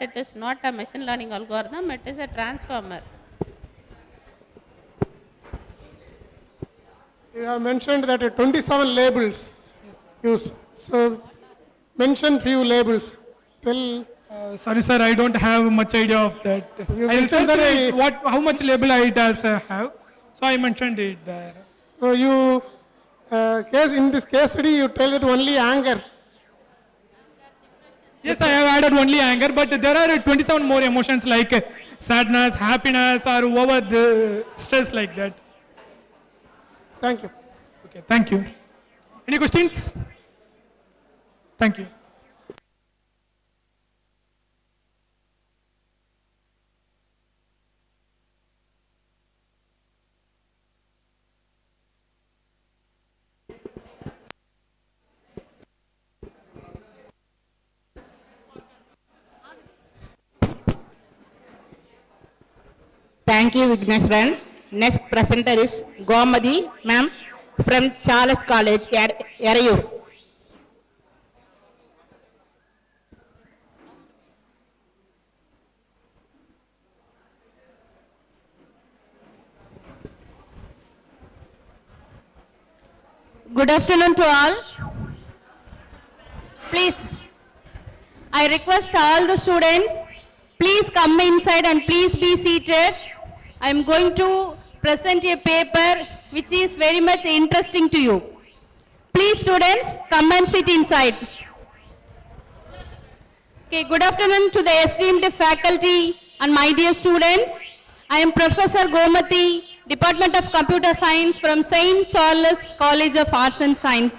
Speaker 20: it is not a machine learning algorithm, it is a transformer.
Speaker 1: You have mentioned that 27 labels used. So mention few labels. Tell.
Speaker 21: Sorry, sir, I don't have much idea of that.
Speaker 1: You
Speaker 21: I
Speaker 1: mentioned that
Speaker 21: researched how much label it does have, so I mentioned it there.
Speaker 1: So you in this case study you tell it only anger.
Speaker 21: Yes, I have added only anger, but there are 27 more emotions like sadness, happiness, or over the stress like that.
Speaker 1: Thank you.
Speaker 21: Okay, thank you. Any questions? Thank you.
Speaker 7: Thank you, Vigneswaran. Next presenter is Gomadi, ma'am, from Charles College, Yarayur.
Speaker 22: Good afternoon to all. Please, I request all the students, please come inside and please be seated. I am going to present a paper which is very much interesting to you. Please students, come and sit inside. Okay, good afternoon to the esteemed faculty and my dear students. I am Professor Gomati, Department of Computer Science from St. Charles College of Arts and Science.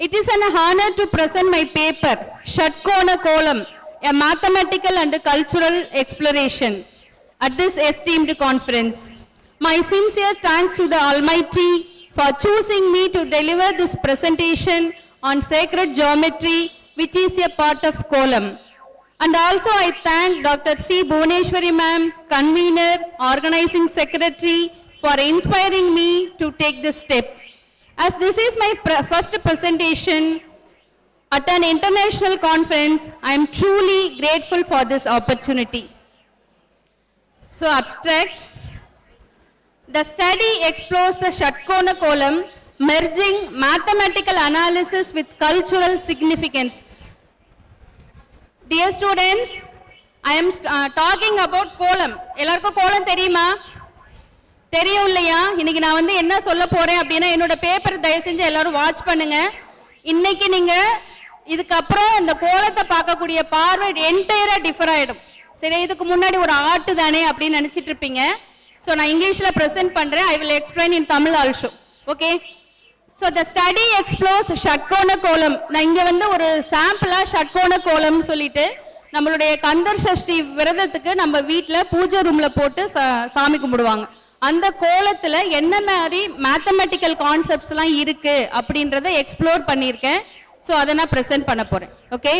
Speaker 22: It is an honor to present my paper, Shatkona Kolam, a mathematical and cultural exploration at this esteemed conference. My sincere thanks to the Almighty for choosing me to deliver this presentation on sacred geometry, which is a part of Kolam. And also I thank Dr. C. Bhuneshwari ma'am, convener, organizing secretary, for inspiring me to take this step. As this is my first presentation at an international conference, I am truly grateful for this opportunity. So abstract. The study explores the Shatkona Kolam, merging mathematical analysis with cultural significance. Dear students, I am talking about கோலம். எல்லாருக்கும் கோலம் தெரியுமா? தெரியும் இல்லையா? இன்னைக்கு நான் வந்து என்ன சொல்ல போறேன் அப்படினா என்னோட பேப்பர் தயவு செஞ்சு எல்லாரும் வாட்ச் பண்ணுங்க. இன்னைக்கு நீங்க இதுக்கு அப்புறம் இந்த கோலத்தை பார்க்கக்கூடிய பார்வை என்டையரா டிஃபர் ஆயிடும். சரி, இதுக்கு முன்னாடி ஒரு ஆர்ட் தானே அப்படி நினைச்சிட்டு இருப்பீங்க. சோ நான் இங்கிலீஷ்ல பிரசன்ட் பண்றேன். I will explain in Tamil also. Okay? So the study explores ஷட்கோண கோலம். நான் இங்க வந்து ஒரு சாம்பிளா ஷட்கோண கோலம் சொல்லிட்டு நம்மளுடைய கந்தர் சஷ்டி விரதத்துக்கு நம்ம வீட்ல பூஜை ரூம்ல போட்டு சாமி கும்பிடுவாங்க. அந்த கோலத்துல என்ன மாதிரி மேத்தமெட்டிக்கல் கான்செப்ட்ஸ் எல்லாம் இருக்கு அப்படின்றத எக்ஸ்ப்ளோர் பண்ணியிருக்கேன். ஸோ அதை நான் ப்ரெசென்ட் பண்ண போறேன். Okay,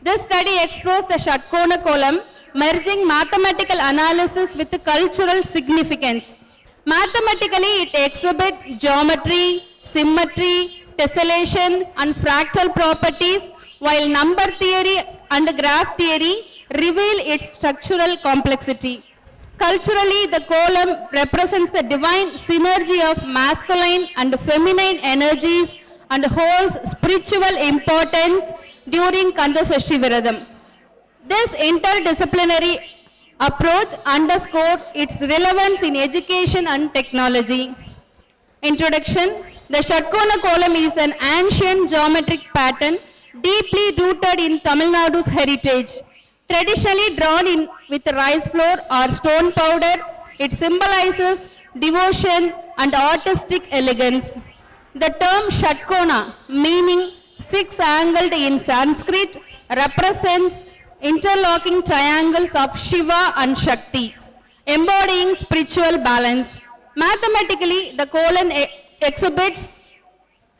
Speaker 22: this study explores the ஷட்கோண கோலம், merging mathematical analysis with cultural significance. Mathematically, it exhibits geometry, symmetry, tessellation and fractal properties, while number theory and graph theory reveal its structural complexity. Culturally, the column represents the divine synergy of masculine and feminine energies and holds spiritual importance during Kanda Sashti Viradam. This interdisciplinary approach underscores its relevance in education and technology. Introduction. The Shatkona Kolam is an ancient geometric pattern deeply rooted in Tamil Nadu's heritage. Traditionally drawn in with rice flour or stone powder, it symbolizes devotion and artistic elegance. The term Shatkona, meaning six-angled in Sanskrit, represents interlocking triangles of Shiva and Shakti, embodying spiritual balance. Mathematically, the colon exhibits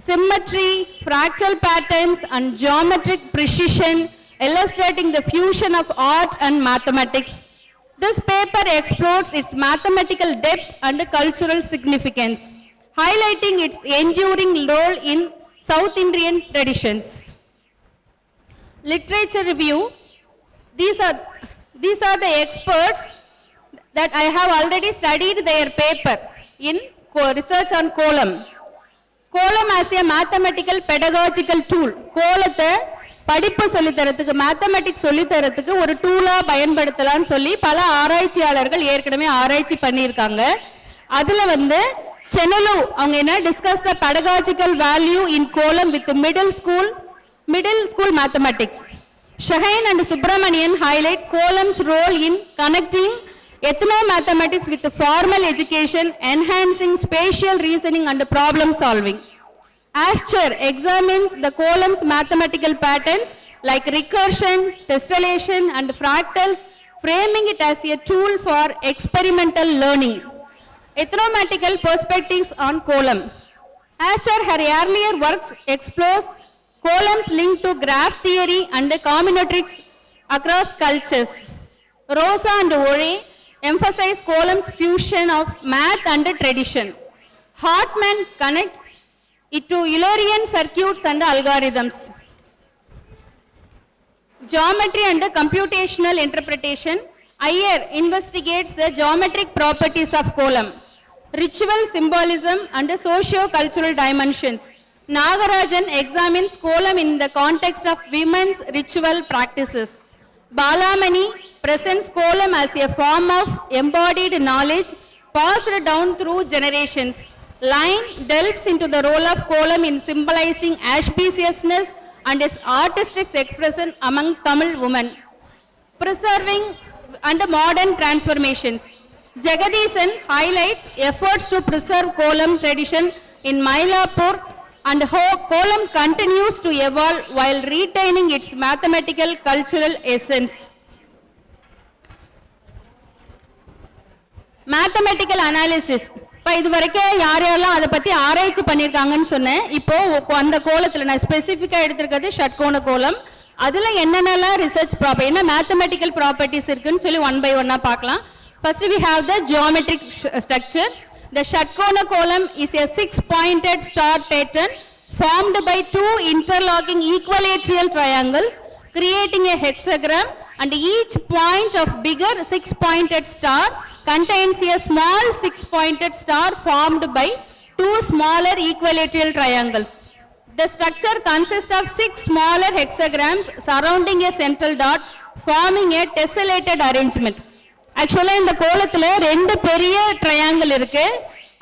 Speaker 22: symmetry, fractal patterns and geometric precision, illustrating the fusion of art and mathematics. This paper explores its mathematical depth and cultural significance. highlighting its enduring role in South Indian traditions. Literature review. These are the experts that I have already studied their paper in research on column. Column as a mathematical pedagogical tool. கோலத்தை படிப்பு சொல்லித்தரத்துக்கு mathematics சொல்லித்தரத்துக்கு ஒரு டூலா பயன்படுத்தலாம்னு சொல்லி பல ஆராய்ச்சியாளர்கள் ஏற்கனவே ஆராய்ச்சி பண்ணியிருக்காங்க. அதுல வந்து சென்னலு அவங்க என்ன discuss the pedagogical value in kolam with middle school mathematics. Shahin and Subramanian highlight column's role in connecting ethno-mathematics with formal education, enhancing spatial reasoning and problem solving. Ascher examines the column's mathematical patterns like recursion, tessellation and fractals, framing it as a tool for experimental learning. Ethnomathematical perspectives on column. Ascher, her earlier works explores columns linked to graph theory and combinatorics across cultures. Rosa and Ore emphasize columns' fusion of math and tradition. Hartman connect it to Eulerian circuits and algorithms. Geometry and computational interpretation. Iyer investigates the geometric properties of column, ritual symbolism and socio-cultural dimensions. Nagarajan examines column in the context of women's ritual practices. Balamani presents column as a form of embodied knowledge passed down through generations. Line delves into the role of column in symbolizing auspiciousness and its artistic expression among Tamil women. Preserving and modern transformations. Jagadishan highlights efforts to preserve column tradition in Mylapore and how column continues to evolve while retaining its mathematical cultural essence. Mathematical analysis. இப்போ இது வரைக்கும் யாரெல்லாம் அதை பற்றி ஆராய்ச்சி பண்ணியிருக்காங்கன்னு சொன்னேன். இப்போ அந்த கோலத்தில் நான் ஸ்பெசிஃபிக்காக எடுத்திருக்கிறது ஷட்கோண கோலம். அதில் என்னென்னலாம் ரிசர்ச் ப்ராப்பர்ட்டி என்ன மேத்தமெட்டிக்கல் ப்ராப்பர்ட்டிஸ் இருக்குன்னு சொல்லி ஒன் பை ஒன்னாக பார்க்கலாம். First we have the geometric structure. The Shatkona column is a 6-pointed star pattern formed by two interlocking equilateral triangles creating a hexagram, and each point of bigger 6-pointed star contains a small 6-pointed star formed by two smaller equilateral triangles. The structure consists of 6 smaller hexagrams surrounding a central dot forming a tessellated arrangement. ஆக்சுவலா இந்த கோலத்துல 2 பெரிய triangle இருக்கு.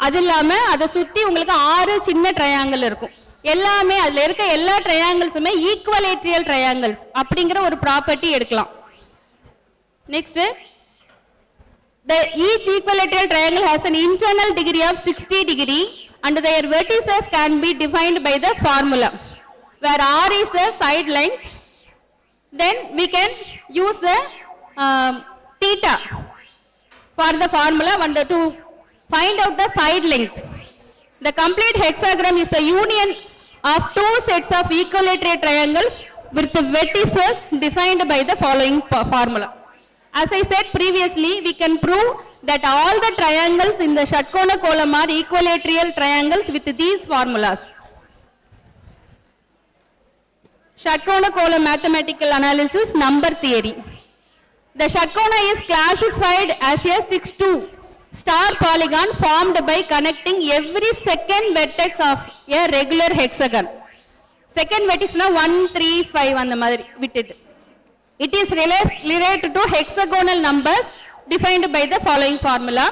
Speaker 22: அது இல்லாம அதை சுத்தி உங்களுக்கு 6 சின்ன ட்ரையாங்கிள் இருக்கும். எல்லாமே அதுல இருக்க எல்லா ட்ரையாங்கிள்ஸுமே ஈக்குவலேட்ரியல் ட்ரையாங்கிள்ஸ் அப்படிங்கிற ஒரு ப்ராப்பர்ட்டி எடுக்கலாம். Next, each equilateral triangle has an internal degree of 60 degree and their vertices can be defined by the formula where r is the side length. Then we can use the theta for the formula to find out the side length. The complete hexagram is the union of two sets of equilateral triangles with the vertices defined by the following formula. As I said previously, we can prove that all the triangles in the Shatkona column are equilateral triangles with these formulas. Shatkona column mathematical analysis, number theory. The Shatkona is classified as a 6-2 star polygon formed by connecting every second vertex of a regular hexagon. Second vertex na 1, 3, 5 and the மாதிரி விட்டுட்டு. It is related to hexagonal numbers defined by the following formula.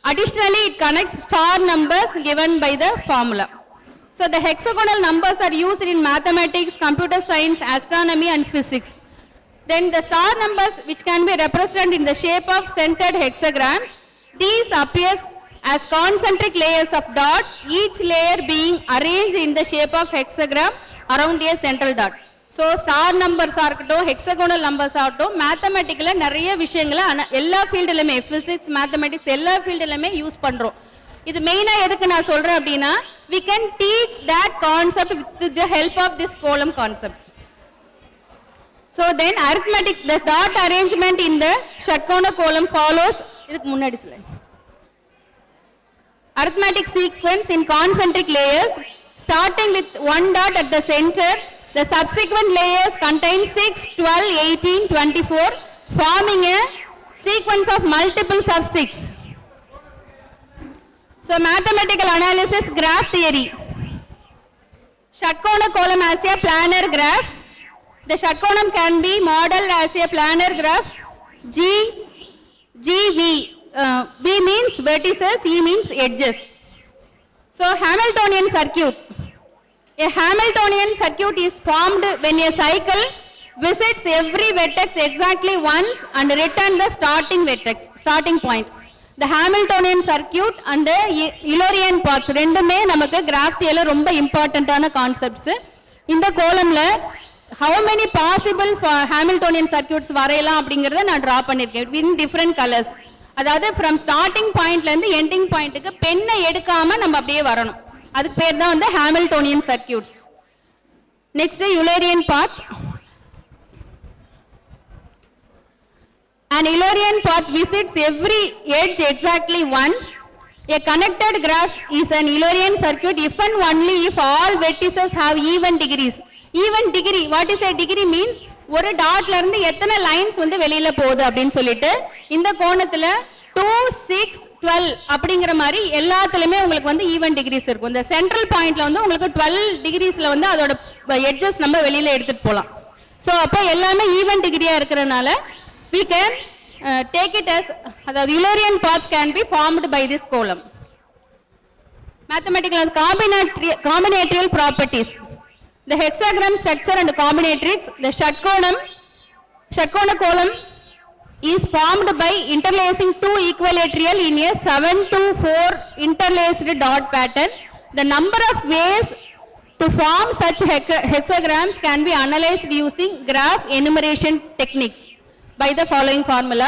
Speaker 22: Additionally, it connects star numbers given by the formula. So the hexagonal numbers are used in mathematics, computer science, astronomy and physics. Then the star numbers which can be represented in the shape of centered hexagrams, these appears as concentric layers of dots, each layer being arranged in the shape of hexagram around a central dot. So star numbers ஆகட்டும், hexagonal numbers ஆகட்டும், மேத்தமெட்டிக்கல நிறைய விஷயங்களை எல்லா ஃபீல்டுலையுமே physics, mathematics எல்லா ஃபீல்டுலையுமே use பண்றோம். இது மெயினா எதுக்கு நான் சொல்றேன் அப்படின்னா, we can teach that concept with the help of this column concept. So then arithmetic, the dot arrangement in the Shatkona column follows. இதுக்கு முன்னாடி slide. arithmetic sequence in concentric layers, starting with one dot at the center. The subsequent layers contain 6, 12, 18, 24, forming a sequence of multiples of 6. So mathematical analysis, graph theory. षट्कोण column as a planar graph. The षट्कोणम can be modeled as a planar graph. V means vertices, E means edges. So Hamiltonian circuit. A Hamiltonian circuit is formed when a cycle visits every vertex exactly once and return the starting point. The Hamiltonian circuit and the Eulerian paths ரெண்டுமே நமக்கு graph theory ரொம்ப இம்பார்ட்டன்ட்டான concepts. இந்த கோலம்ல how many possible Hamiltonian circuits வரையலாம் அப்படிங்கறத நான் draw பண்ணிருக்கேன் in different colors. அதாவது from starting pointல இருந்து ending pointக்கு பென்னை எடுக்காம நம்ம அப்படியே வரணும். அதுக்கு பேர் தான் வந்து Hamiltonian circuits. Next Eulerian path. An Eulerian path visits every edge exactly once. A connected graph is an Eulerian circuit if and only if all vertices have even degrees. Even degree, what is a degree means ஒரு டாட்ல இருந்து எத்தனை lines வந்து வெளியில போகுது அப்படின்னு சொல்லிட்டு இந்த கோணத்துல 2, 6, 12 அப்படிங்கிற மாதிரி எல்லாத்துலயுமே உங்களுக்கு வந்து ஈவன் டிகிரிஸ் இருக்கும். இந்த சென்ட்ரல் பாயிண்ட்ல வந்து உங்களுக்கு 12 டிகிரிஸ்ல வந்து அதோட எட்ஜஸ் நம்ம வெளியில எடுத்துட்டு போலாம். ஸோ அப்போ எல்லாமே ஈவன் டிகிரியா இருக்கிறதுனால we can take it as அதாவது Eulerian paths can be formed by this column. Mathematical combinatorial properties. The hexagram structure and combinatorics. The षट्कोण column is formed by interlacing two equilateral in a 7 to 4 interlaced dot pattern. The number of ways to form such hexagrams can be analyzed using graph enumeration techniques by the following formula.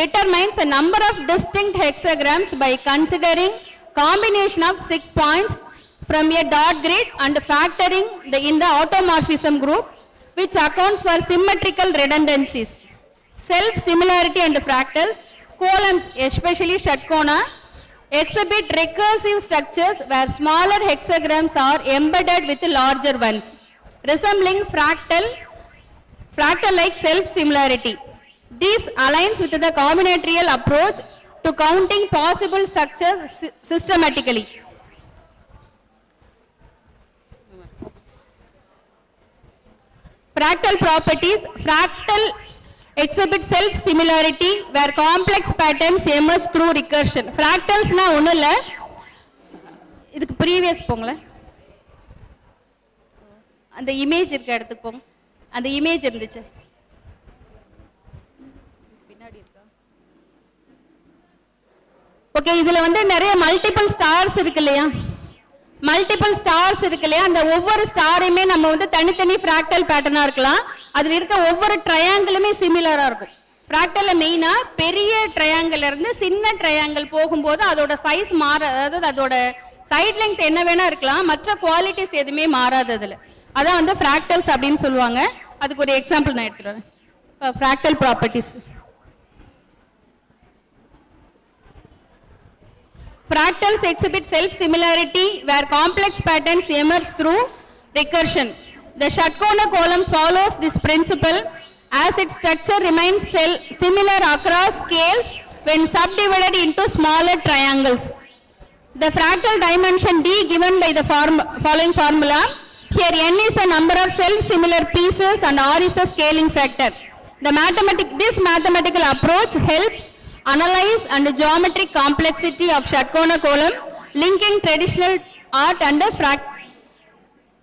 Speaker 22: Determines the number of distinct hexagrams by considering combination of 6 points from a dot grid and factoring in the automorphism group, which accounts for symmetrical redundancies. Self-similarity and fractals. Columns, especially षट्कोणा, exhibit recursive structures where smaller hexagrams are embedded with larger ones, resembling fractal-like self-similarity. This aligns with the combinatorial approach to counting possible structures systematically. Fractal properties. Fractals exhibit self-similarity where complex patterns emerge through recursion. Fractals na ஒண்ணு இல்ல, இதுக்கு previous போங்களே, அந்த image இருக்க இடத்துக்கு போங்க. அந்த image இருந்துச்சு பின்னாடி இருக்கா? ஓகே, இதுல வந்து நிறைய மல்டிபிள் ஸ்டார்ஸ் இருக்கு இல்லையா? மல்டிபிள் ஸ்டார்ஸ் இருக்கு இல்லையா? அந்த ஒவ்வொரு ஸ்டாரையுமே நம்ம வந்து தனித்தனி ஃப்ராக்டல் பேட்டர்னா இருக்கலாம். அதுல இருக்க ஒவ்வொரு ட்ரையாங்கிளுமே சிமிலரா இருக்கும். ஃப்ராக்டல்ல மெயினா பெரிய ட்ரையாங்கிள் இருந்து சின்ன ட்ரையாங்கிள் போகும்போது அதோட சைஸ் அதாவது அதோட சைட் லெங்த் என்ன வேணா இருக்கலாம், மற்ற குவாலிட்டிஸ் எதுவுமே மாறாததுல அதான் வந்து ஃப்ராக்டல்ஸ் அப்படின்னு சொல்லுவாங்க. அதுக்கு ஒரு எக்ஸாம்பிள் நான் எடுத்துறேன். Fractal properties. Fractals exhibit self-similarity where complex patterns emerge through recursion. The षट्कोण column follows this principle as its structure remains similar across scales when subdivided into smaller triangles. The fractal dimension D given by the following formula. Here n is the number of self-similar pieces and R is the scaling factor. This mathematical approach helps analyze and geometric complexity of षट्कोण column, linking traditional art and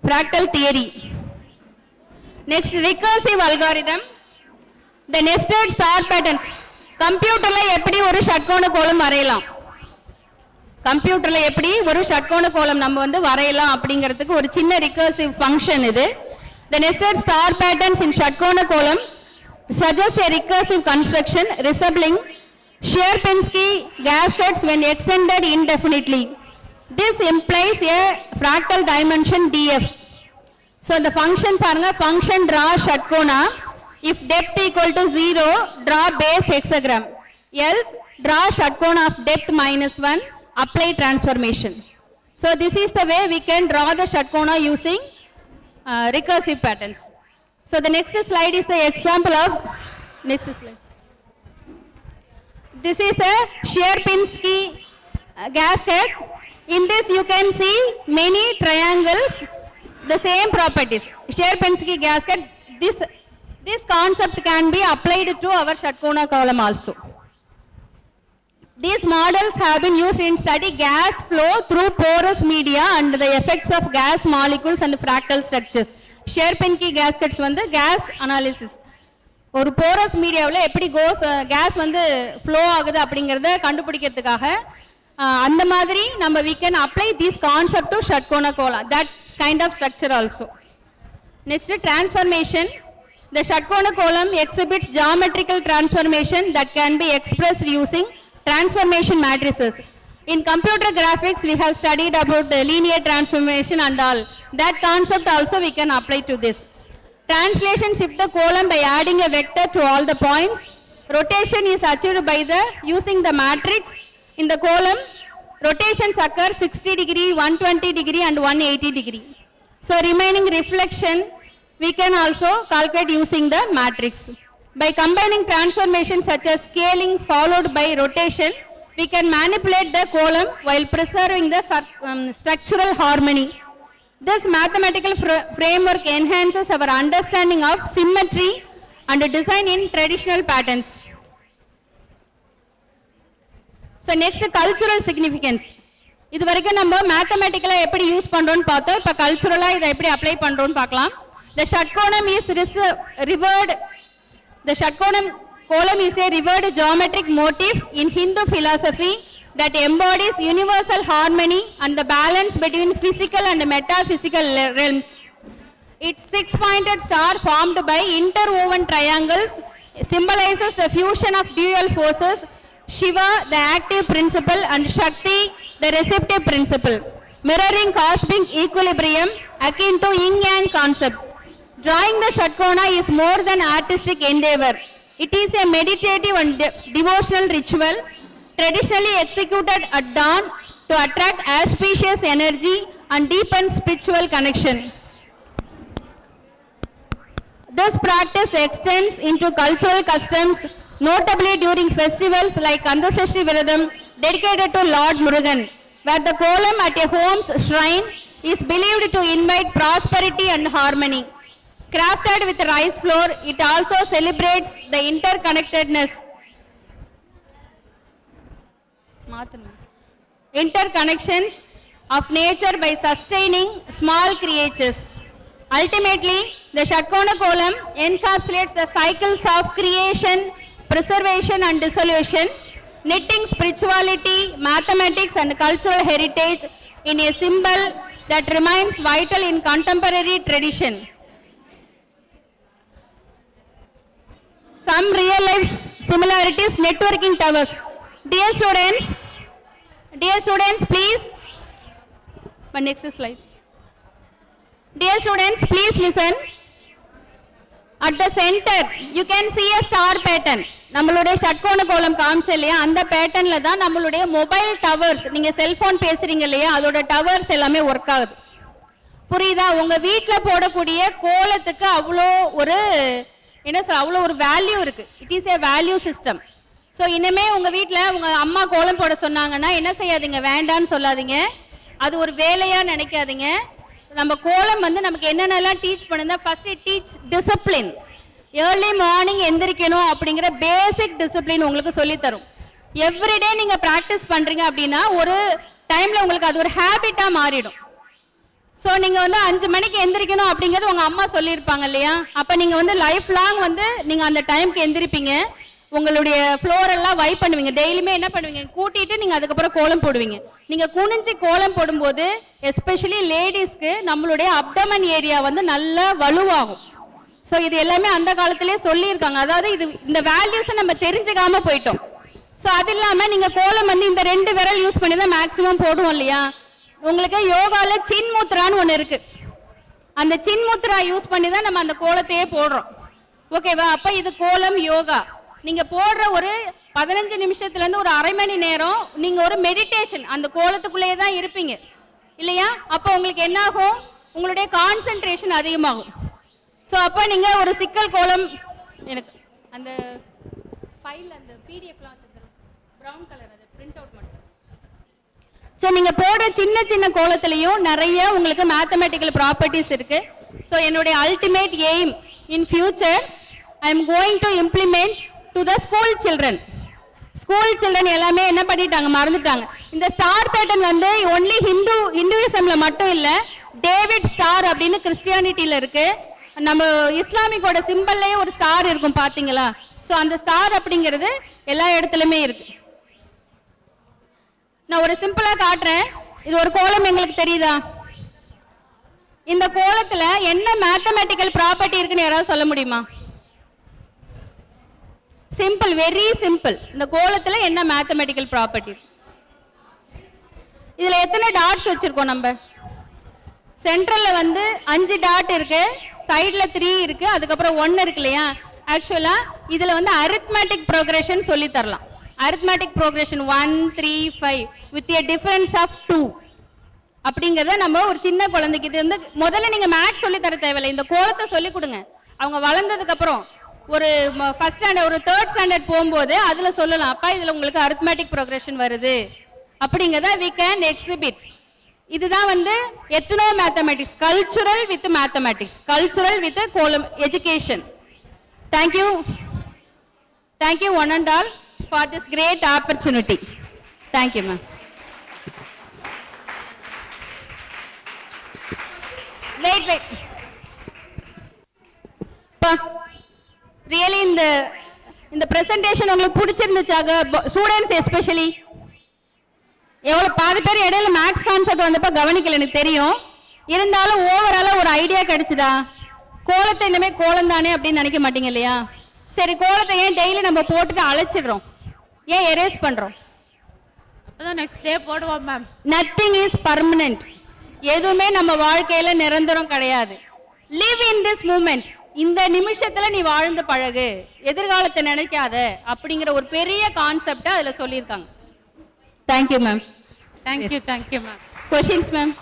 Speaker 22: fractal theory. Next, recursive algorithm. The nested star patterns. கம்ப்யூட்டர்ல எப்படி ஒரு षट्कोण column வரையலாம், கம்ப்யூட்டர்ல எப்படி ஒரு षट्कोण column நம்ம வந்து வரையலாம் அப்படிங்கிறதுக்கு ஒரு சின்ன recursive function இது. The nested star patterns in षट्कोण column suggest a recursive construction resembling Sierpinski gaskets when extended indefinitely. This implies a fractal dimension df. So the function paranga, function draw षट्कोणा. If depth equal to 0, draw base hexagram. Else draw षट्कोणा of depth -1 apply transformation. So this is the way we can draw the षट्कोण using recursive patterns. So the next slide is the example of, next slide. This is the Sierpinski gasket. In this you can see many triangles, the same properties. Sierpinski gasket, this concept can be applied to our षट्कोण column also. These models have been used in study gas flow through porous media and the effects of gas molecules and fractal structures. Sierpinski gaskets வந்து gas analysis. ஒரு porous மீடியாவில் எப்படி gas வந்து flow ஆகுது அப்படிங்கிறத கண்டுபிடிக்கிறதுக்காக அந்த மாதிரி நம்ம we can apply this concept to षट्कोण column, that kind of structure also. Next, transformation. The षट्कोण column exhibits geometrical transformation that can be expressed using transformation matrices. In computer graphics, we have studied about the linear transformation and all. That concept also we can apply to this. Translation shift the column by adding a vector to all the points. Rotation is achieved by using the matrix in the column. Rotations occur 60 degree, 120 degree and 180 degree. So remaining reflection we can also calculate using the matrix. By combining transformations such as scaling followed by rotation, we can manipulate the column while preserving the structural harmony. This mathematical framework enhances our understanding of symmetry and design in traditional patterns. So next, cultural significance. இது வரைக்கும் நம்ம மேத்தமேட்டிக்கலா எப்படி use பண்றோம்னு பார்த்தோம். இப்ப கல்ச்சுரலா இதை எப்படி apply பண்றோம்னு பார்க்கலாம். The षट्कोणम is revered. The षट्कोणम column is a revered geometric motif in Hindu philosophy that embodies universal harmony and the balance between physical and metaphysical realms. Its six-pointed star formed by interwoven triangles symbolizes the fusion of dual forces, Shiva, the active principle, and Shakti, the receptive principle, mirroring cosmic equilibrium akin to yin-yang concept. Drawing the षट्कोण is more than artistic endeavor. It is a meditative and devotional ritual traditionally executed at dawn to attract auspicious energy and deepen spiritual connection. This practice extends into cultural customs, notably during festivals like Kandasashti Viradam dedicated to Lord Murugan, where the column at a home's shrine is believed to invite prosperity and harmony. Crafted with rice flour, it also celebrates the interconnections of nature by sustaining small creatures. Ultimately, the षट्कोण column encapsulates the cycles of creation, preservation and dissolution, knitting spirituality, mathematics and cultural heritage in a symbol that remains vital in contemporary tradition. Some real life similarities, networking towers. Dear students, please. My next slide. Dear students, please listen. At the center, you can see a star pattern. நம்மளுடைய षट्कोण column காமிச்ச இல்லையா, அந்த பேட்டர்ன்ல தான் நம்மளுடைய mobile towers, நீங்க cellphone பேசுறீங்க இல்லையா, அதோட டவர்ஸ் எல்லாமே ஒர்க் ஆகுது. புரியுதா? உங்க வீட்ல போடக்கூடிய கோலத்துக்கு அவ்வளோ ஒரு அவ்வளோ ஒரு வேல்யூ இருக்கு. It is A value system. So இனிமே உங்க வீட்டில் உங்க அம்மா கோலம் போட சொன்னாங்கன்னா என்ன செய்யாதீங்க, வேண்டான்னு சொல்லாதீங்க. அது ஒரு வேலையா நினைக்காதீங்க. நம்ம கோலம் வந்து நமக்கு என்னென்னலாம் டீச் பண்ணுதா, first it teach discipline. Early morning எந்திரிக்கணும் அப்படிங்கிற பேசிக் டிசிப்ளின் உங்களுக்கு சொல்லித்தரும். எவ்ரிடே நீங்க ப்ராக்டிஸ் பண்றீங்க அப்படின்னா ஒரு டைம்ல உங்களுக்கு அது ஒரு ஹேபிட்டா மாறிடும். ஸோ நீங்க வந்து 5 மணிக்கு எந்திரிக்கணும் அப்படிங்கிறது உங்க அம்மா சொல்லியிருப்பாங்க இல்லையா, அப்ப நீங்க வந்து லைஃப் லாங் வந்து நீங்க அந்த டைம்க்கு எந்திரிப்பீங்க. உங்களுடைய ஃப்ளோர் எல்லாம் வைப் பண்ணுவீங்க. டெய்லியுமே என்ன பண்ணுவீங்க, கூட்டிட்டு நீங்க அதுக்கப்புறம் கோலம் போடுவீங்க. நீங்க குனிஞ்சு கோலம் போடும்போது எஸ்பெஷலி லேடிஸ்க்கு நம்மளுடைய அப்டமன் ஏரியா வந்து நல்லா வலுவாகும். ஸோ இது எல்லாமே அந்த காலத்திலே சொல்லியிருக்காங்க. அதாவது இது இந்த வேல்யூஸை நம்ம தெரிஞ்சுக்காம போயிட்டோம். ஸோ அது இல்லாமல் நீங்கள் கோலம் வந்து இந்த 2 விரல் யூஸ் பண்ணி தான் மேக்ஸிமம் போடுவோம் இல்லையா. உங்களுக்கு யோகாவில் சின்முத்ரான்னு ஒன்று இருக்கு. அந்த சின்முத்ரா யூஸ் பண்ணி தான் நம்ம அந்த கோலத்தையே போடுறோம். ஓகேவா? அப்போ இது கோலம் யோகா. நீங்கள் போடுற ஒரு 15 நிமிஷத்துலேருந்து ஒரு அரை மணி நேரம் நீங்கள் ஒரு மெடிடேஷன் அந்த கோலத்துக்குள்ளேயே தான் இருப்பீங்க இல்லையா? அப்போ உங்களுக்கு என்ன ஆகும்? உங்களுடைய கான்சென்ட்ரேஷன் அதிகமாகும். ஸோ அப்போ நீங்கள் ஒரு சிக்கல் கோலம் எனக்கு அந்த ஃபைல் அந்த பிடிஎஃப்லாம் ப்ரௌன் கலர் அது பிரிண்ட் அவுட் மட்டும். ஸோ நீங்கள் போடுற சின்ன சின்ன கோலத்துலேயும் நிறைய உங்களுக்கு மேத்தமெட்டிக்கல் ப்ராப்பர்ட்டிஸ் இருக்கு. ஸோ என்னுடைய ultimate aim in future I am going to implement to the school children. School children எல்லாமே என்ன பண்ணிட்டாங்க, மறந்துட்டாங்க. இந்த ஸ்டார் பேட்டர்ன் வந்து ஒன்லி ஹிந்துவிசம்ல மட்டும் இல்ல, டேவிட் ஸ்டார் அப்படின்னு கிறிஸ்டியானிட்டியில இருக்கு. நம்ம இஸ்லாமிக்கோட சிம்பிள்லயே ஒரு ஸ்டார் இருக்கும் பாத்தீங்களா? ஸோ அந்த ஸ்டார் அப்படிங்கிறது எல்லா இடத்துலயுமே இருக்கு. நான் ஒரு சிம்பிளா காட்டுறேன். இது ஒரு கோலம் எங்களுக்கு தெரியுதா? இந்த கோலத்துல என்ன மேத்தமெட்டிக்கல் ப்ராப்பர்ட்டி இருக்குன்னு யாராவது சொல்ல முடியுமா? Simple, very simple. இந்த கோலத்துல என்ன மேத்தமெட்டிக்கல் ப்ராப்பர்ட்டி? இதுல எத்தனை டாட்ஸ் வச்சிருக்கோம் நம்ம? சென்ட்ரல்ல வந்து 5 டாட் இருக்கு, சைடுல 3 இருக்கு, அதுக்கப்புறம் 1 இருக்கு இல்லையா? ஆக்சுவலா இதுல வந்து அரித்மெட்டிக் ப்ரோக்ரஷன் சொல்லி தரலாம். Arithmetic progression 1 3 5 with a difference of 2 அப்படிங்கறத நம்ம ஒரு சின்ன குழந்தைக்கு இது வந்து முதல்ல நீங்க மேத்ஸ் சொல்லி தர தேவையில்லை, இந்த கோலத்தை சொல்லி கொடுங்க. அவங்க வளர்ந்ததுக்கு அப்புறம் ஒரு ஃபர்ஸ்ட் ஸ்டாண்டர்ட் ஒரு தேர்ட் ஸ்டாண்டர்ட் போகும்போது அதுல சொல்லலாம், அப்பா இதுல உங்களுக்கு அரித்மெட்டிக் ப்ரோக்ரஷன் வருது அப்படிங்கறத we can exhibit. இதுதான் வந்து ethno mathematics, cultural with mathematics, cultural with கோலம் education. Thank you one and all for this great opportunity. Thank you ma'am. Wait really இந்த பிரசன்டேஷன் உங்களுக்கு பிடிச்சிருந்துச்சாக? ஸ்டூடெண்ட்ஸ் எஸ்பெஷலி எவ்வளோ பாதி பேர் இடையில மேக்ஸ் கான்செப்ட் வந்தப்ப கவனிக்கல எனக்கு தெரியும். இருந்தாலும் ஓவராலா ஒரு ஐடியா கிடைச்சுதா? கோலத்தை இனிமே கோலம் தானே அப்படின்னு நினைக்க மாட்டீங்க இல்லையா? சரி, கோலத்தை ஏன் டெய்லி நம்ம போட்டுட்டு அழைச்சிடுறோம், ஏன் எரேஸ் பண்றோம்?
Speaker 20: அப்பதான் நெக்ஸ்ட் டே போடுவோம் மேம்.
Speaker 22: Nothing is permanent. எதுவுமே நம்ம வாழ்க்கையில நிரந்தரம் கிடையாது. Live in this moment. இந்த நிமிஷத்துல நீ வாழ்ந்து பழகு, எதிர்காலத்தை நினைக்காத அப்படிங்கிற ஒரு பெரிய கான்செப்டை அதுல சொல்லியிருக்காங்க. Thank you ma'am.
Speaker 20: Thank you ma'am.
Speaker 22: Questions ma'am?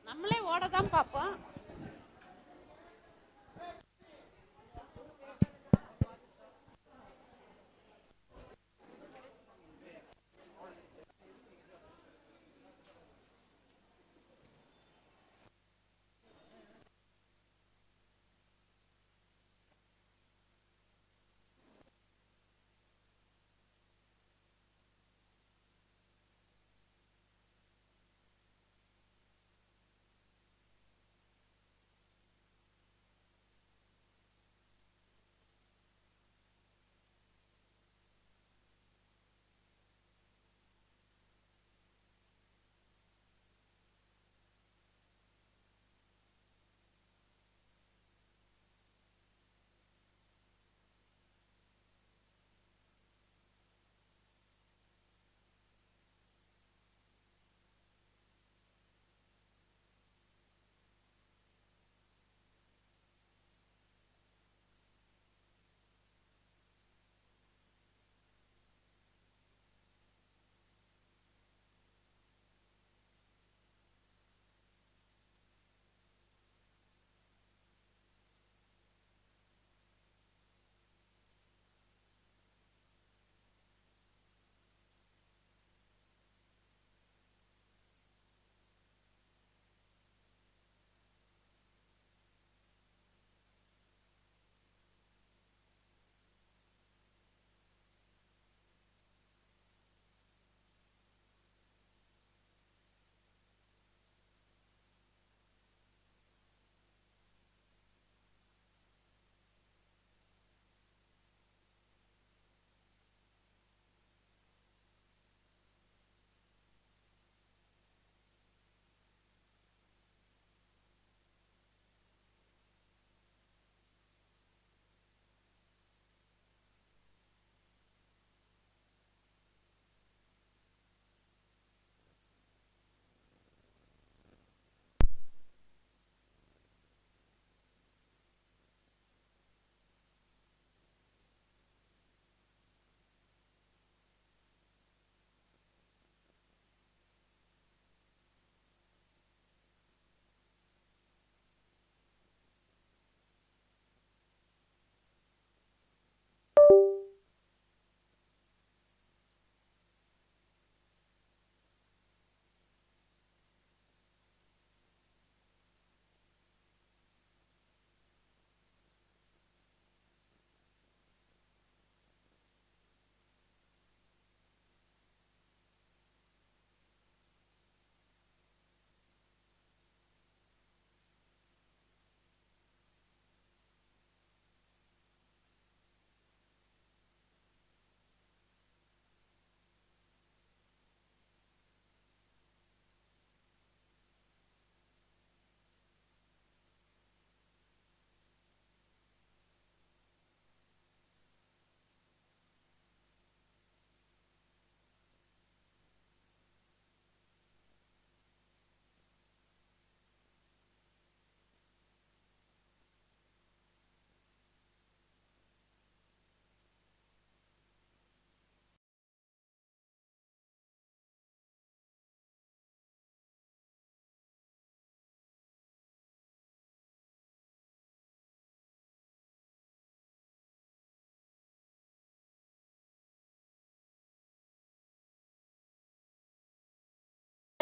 Speaker 20: நம்மளே ஓட தான் பார்ப்போம்.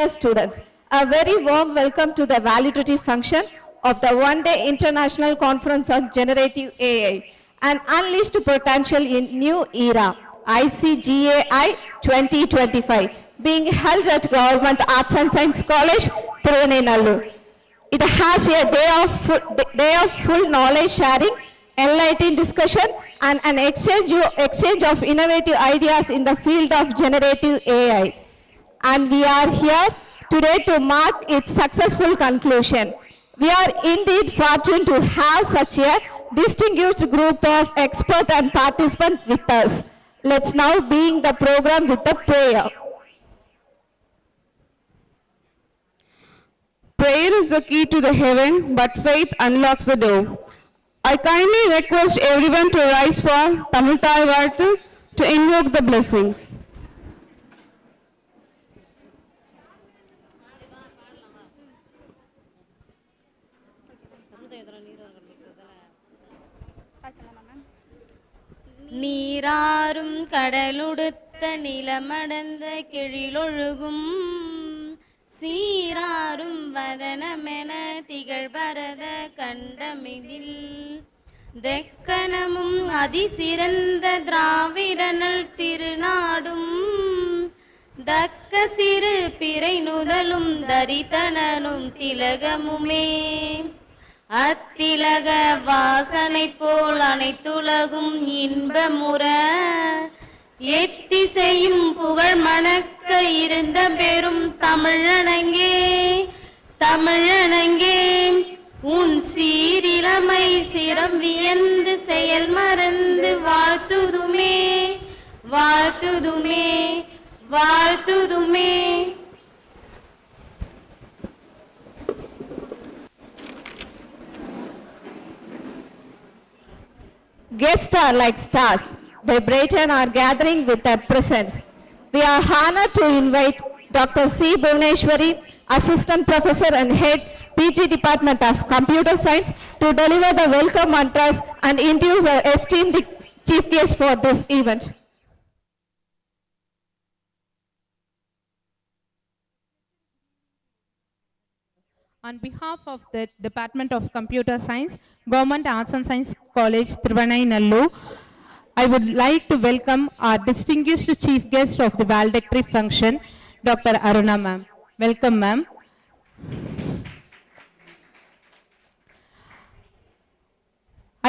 Speaker 5: Students, a very warm welcome to the valedictory function of the one-day international conference on generative AI and unleashed potential in new era, ICGAI 2025, being held at Government Arts and Science College, Thiruvannamalur. It has a day of full knowledge sharing, enlightening discussion, and an exchange of innovative ideas in the field of generative AI. And we are here today to mark its successful conclusion. We are indeed fortunate to have such a distinguished group of experts and participants with us. Let's now begin the program with a prayer.
Speaker 6: Prayer is the key to the heaven, but faith unlocks the door. I kindly request everyone to rise for Tamil Thai Varthu to invoke the blessings.
Speaker 10: நீராறும் கடலுடுத்த நிலமடந்த கெழிலொழுகும் சீராறும் வதனமென திகழ்பரத கண்டமிதில் தெக்கணமும் அதிசிறந்த திராவிடனல் திருநாடும் தக்க சிறு பிறை நுதலும் தரித்தனனும் திலகமுமே அத்திலக வாசனை போல் அனைத்துலகும் இன்பமுற எத்திசையும் புகழ் மணக்க இருந்த பெரும் தமிழனங்கே தமிழனங்கே உன் சீரிலமை சிரம் வியந்து செயல் மறந்து வாழ்த்துதுமே வாழ்த்துதுமே வாழ்த்துதுமே.
Speaker 5: Guests are like stars. They brighten our gathering with their presence. We are honored to invite Dr. C. Bhuvneshwari, Assistant Professor and Head, PG Department of Computer Science, to deliver the welcome mantras and introduce our esteemed chief guest for this event.
Speaker 8: On behalf of the Department of Computer Science, Government Arts and Science College, Thiruvannamalur, I would like to welcome our distinguished chief guest of the valedictory function, Dr. Aruna ma'am. Welcome ma'am.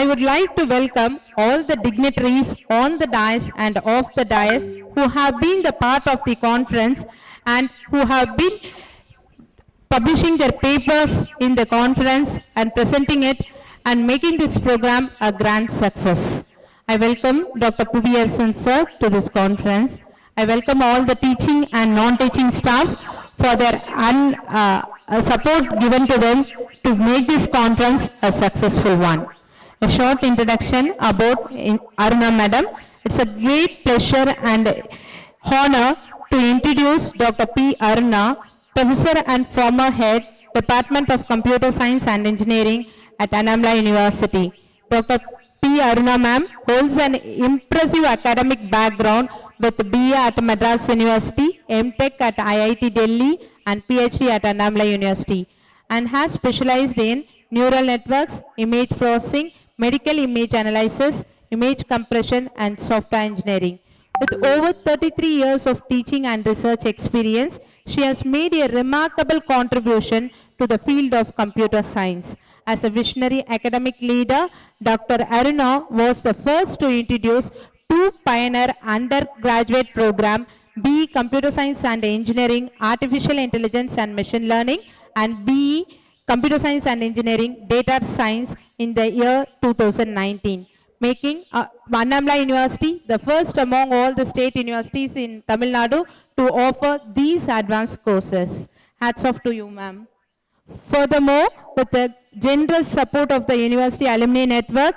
Speaker 8: I would like to welcome all the dignitaries on the dais and off the dais who have been the part of the conference and who have been publishing their papers in the conference and presenting it and making this program a grand success. I welcome Dr. Puviyarsan sir to this conference. I welcome all the teaching and non-teaching staff for their support given to them to make this conference a successful one. A short introduction about Aruna madam. It's a great pleasure and honor to introduce Dr. P. Aruna, Professor and former Head, Department of Computer Science and Engineering at Anamla University. Dr. P. Aruna ma'am holds an impressive academic background with BA at Madras University, MTech at IIT Delhi and PhD at Anamla University, and has specialized in neural networks, image processing, medical image analysis, image compression and software engineering. With over 33 years of teaching and research experience, she has made a remarkable contribution to the field of computer science. As a visionary academic leader, Dr. Aruna was the first to introduce two pioneer undergraduate program, BE Computer Science and Engineering, Artificial Intelligence and Machine Learning, and BE Computer Science and Engineering, Data Science in the year 2019. Making Anamla University the first among all the state universities in Tamil Nadu to offer these advanced courses. Hats off to you, ma'am. Furthermore, with the generous support of the University Alumni Network,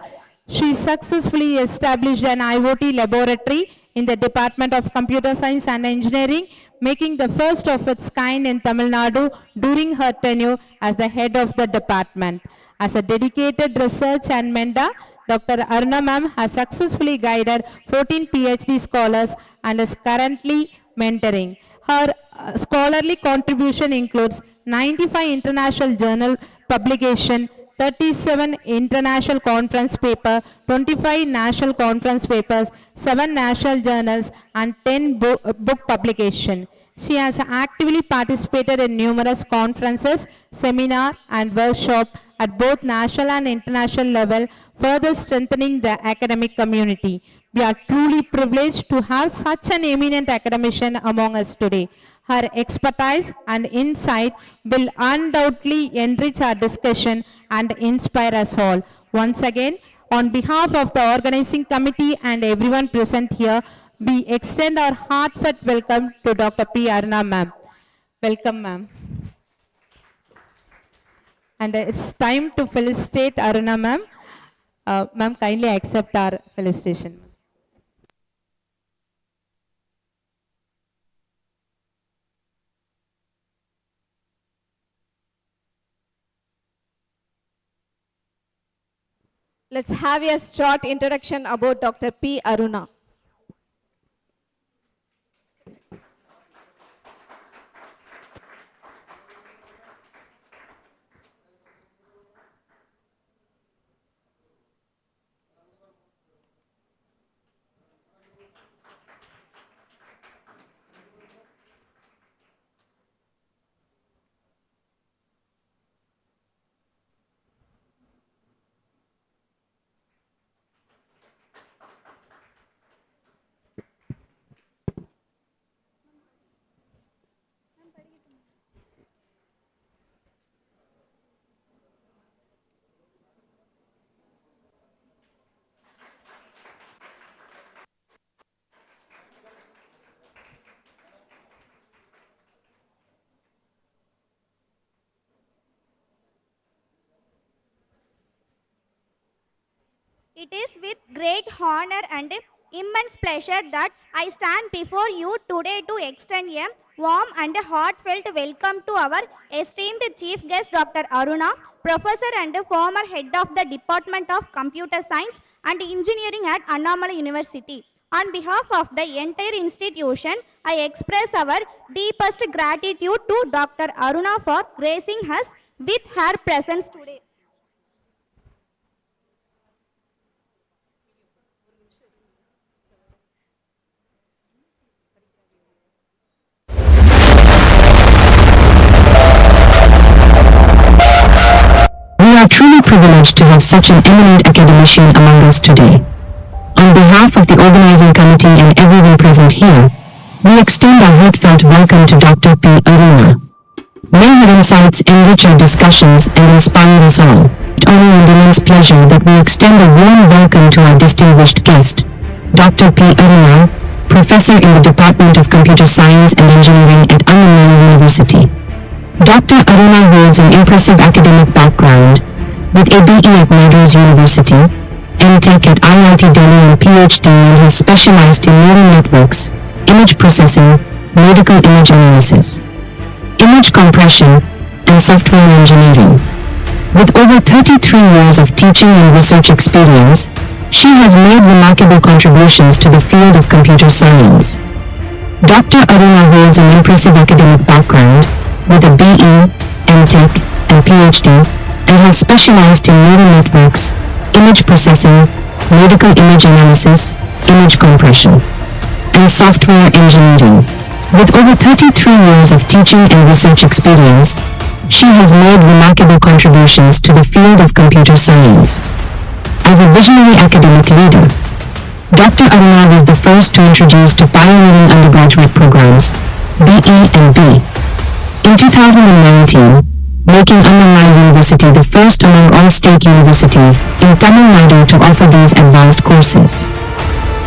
Speaker 8: she successfully established an IoT laboratory in the Department of Computer Science and Engineering, making the first of its kind in Tamil Nadu during her tenure as the head of the department. As a dedicated research and mentor, Dr. Aruna ma'am has successfully guided 14 PhD scholars and is currently mentoring Her scholarly contribution includes 95 international journal publication, 37 international conference paper, 25 national conference papers, 7 national journals and 10 book publication. She has actively participated in numerous conferences, seminar and workshop at both national and international level, further strengthening the academic community. We are truly privileged to have such an eminent academician among us today. Her expertise and insight will undoubtedly enrich our discussion and inspire us all. Once again, on behalf of the organizing committee and everyone present here, we extend our heartfelt welcome to Dr. P. Aruna ma'am. Welcome ma'am. And it's time to felicitate Aruna ma'am. Ma'am, kindly accept our felicitation.
Speaker 5: Let's have a short introduction about Dr. P. Aruna.
Speaker 11: It is with great honor and immense pleasure that I stand before you today to extend a warm and heartfelt welcome to our esteemed chief guest Dr. Aruna, professor and former head of the Department of Computer Science and Engineering at Annamalai University. On behalf of the entire institution, I express our deepest gratitude to Dr. Aruna for gracing us with her presence today.
Speaker 16: We are truly privileged to have such an eminent academician among us today. On behalf of the organizing committee and everyone present here, we extend our heartfelt welcome to Dr. P. Aruna. May her insights enrich our discussions and inspire us all. It honor and immense pleasure that we extend a warm welcome to our distinguished guest, Dr. P. Aruna, professor in the Department of Computer Science and Engineering at Annamalai University. Dr. Aruna holds an impressive academic background with a BE at Madras University, MTech at IIT Delhi and PhD, and has specialized in neural networks, image processing, medical image analysis, image compression, and software engineering. With over 33 years of teaching and research experience, she has made remarkable contributions to the field of computer science. Dr. Aruna holds an impressive academic background with a BE, MTech, and PhD, and has specialized in neural networks, image processing, medical image analysis, image compression, and software engineering. With over 33 years of teaching and research experience, she has made remarkable contributions to the field of computer science. As a visionary academic leader, Dr. Aruna was the first to introduce two pioneering undergraduate programs, BE and B, in 2019, making Annamalai University the first among all state universities in Tamil Nadu to offer these advanced courses.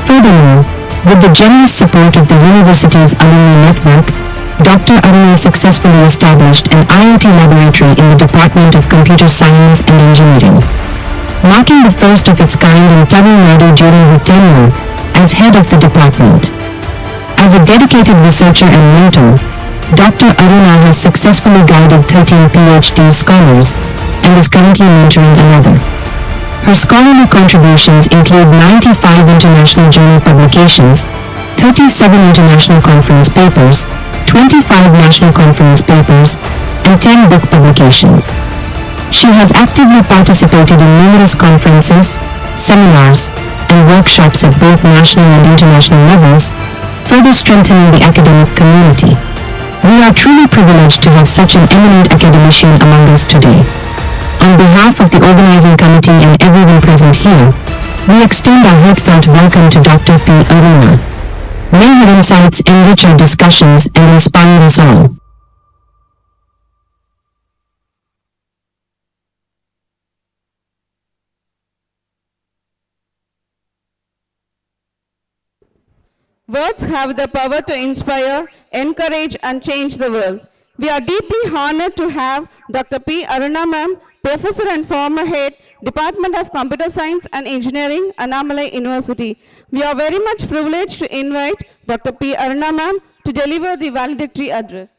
Speaker 16: Furthermore, with the generous support of the university's alumni network, Dr. Aruna successfully established an IoT laboratory in the Department of Computer Science and Engineering, marking the first of its kind in Tamil Nadu during her tenure as head of the department. As a dedicated researcher and mentor, Dr. Aruna has successfully guided 13 PhD scholars and is currently mentoring another. Her scholarly contributions include 95 international journal publications, 37 international conference papers, 25 national conference papers, and 10 book publications. She has actively participated in numerous conferences, seminars, and workshops at both national and international levels, further strengthening the academic community. We are truly privileged to have such an eminent academician among us today. On behalf of the organizing committee and everyone present here, we extend our heartfelt welcome to Dr. P. Aruna. May her insights enrich our discussions and inspire us all.
Speaker 6: Words have the power to inspire, encourage, and change the world. We are deeply honored to have Dr. P. Aruna ma'am, Professor and former Head, Department of Computer Science and Engineering, Annamalai University. We are very much privileged to invite Dr. P. Aruna ma'am to deliver the valedictory address.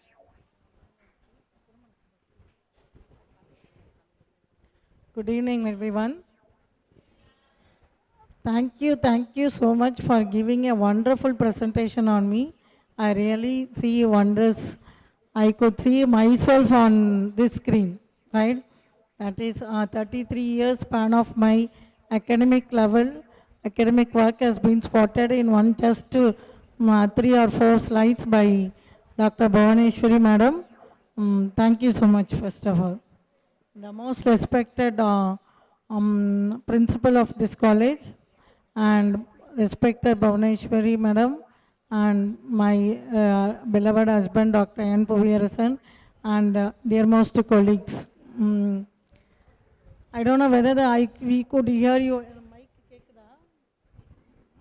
Speaker 9: Good evening, everyone. Thank you so much for giving a wonderful presentation on me. I really see wonders. I could see myself on this screen, right? That is 33 years span of my academic level. Academic work has been spotted in one just 3 or 4 slides by Dr. Bhuvaneshwari madam. Thank you so much, first of all. The most respected principal of this college, and respected Bhuvaneshwari madam, and my beloved husband Dr. N. Puviyarasan, and dearmost colleagues. I don't know whether we could hear you.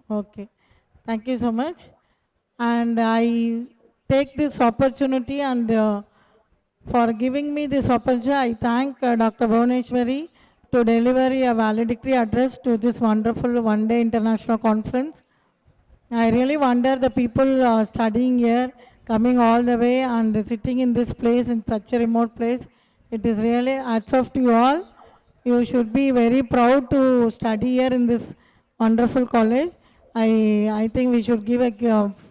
Speaker 9: Okay, thank you so much. And I take this opportunity and for giving me this opportunity, I thank Dr. Bhuvaneshwari to deliver a valedictory address to this wonderful one-day international conference. I really wonder the people studying here, coming all the way and sitting in this place, in such a remote place. It is really hats off to you all. You should be very proud to study here in this wonderful college. I think we should give a,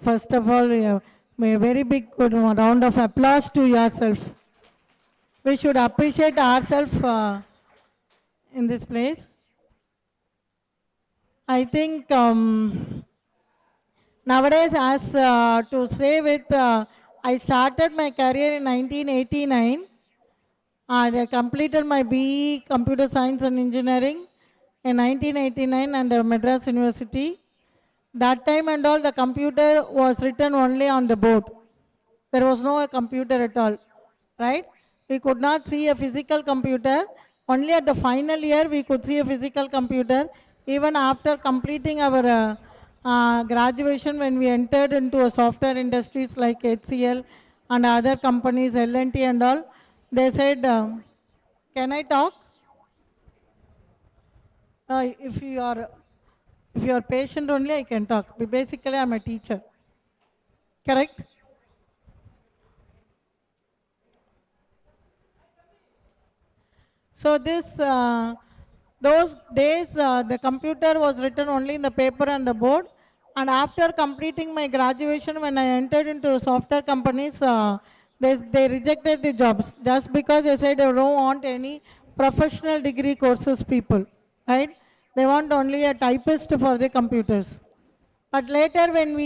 Speaker 9: first of all, a very big good round of applause to yourself. We should appreciate ourselves in this place. I think nowadays, as to say with, I started my career in 1989 and I completed my BE Computer Science and Engineering in 1989 under Madras University. That time and all, the computer was written only on the board. There was no computer at all, right? We could not see a physical computer. Only at the final year we could see a physical computer. Even after completing our graduation, when we entered into a software industries like HCL and other companies, L&T and all, they said, can I talk? If you are patient only, I can talk. Basically, I am a teacher. Correct? So those days, the computer was written only in the paper and the board. And after completing my graduation, when I entered into software companies, they rejected the jobs just because they said they don't want any professional degree courses people, right? They want only a typist for the computers. But later when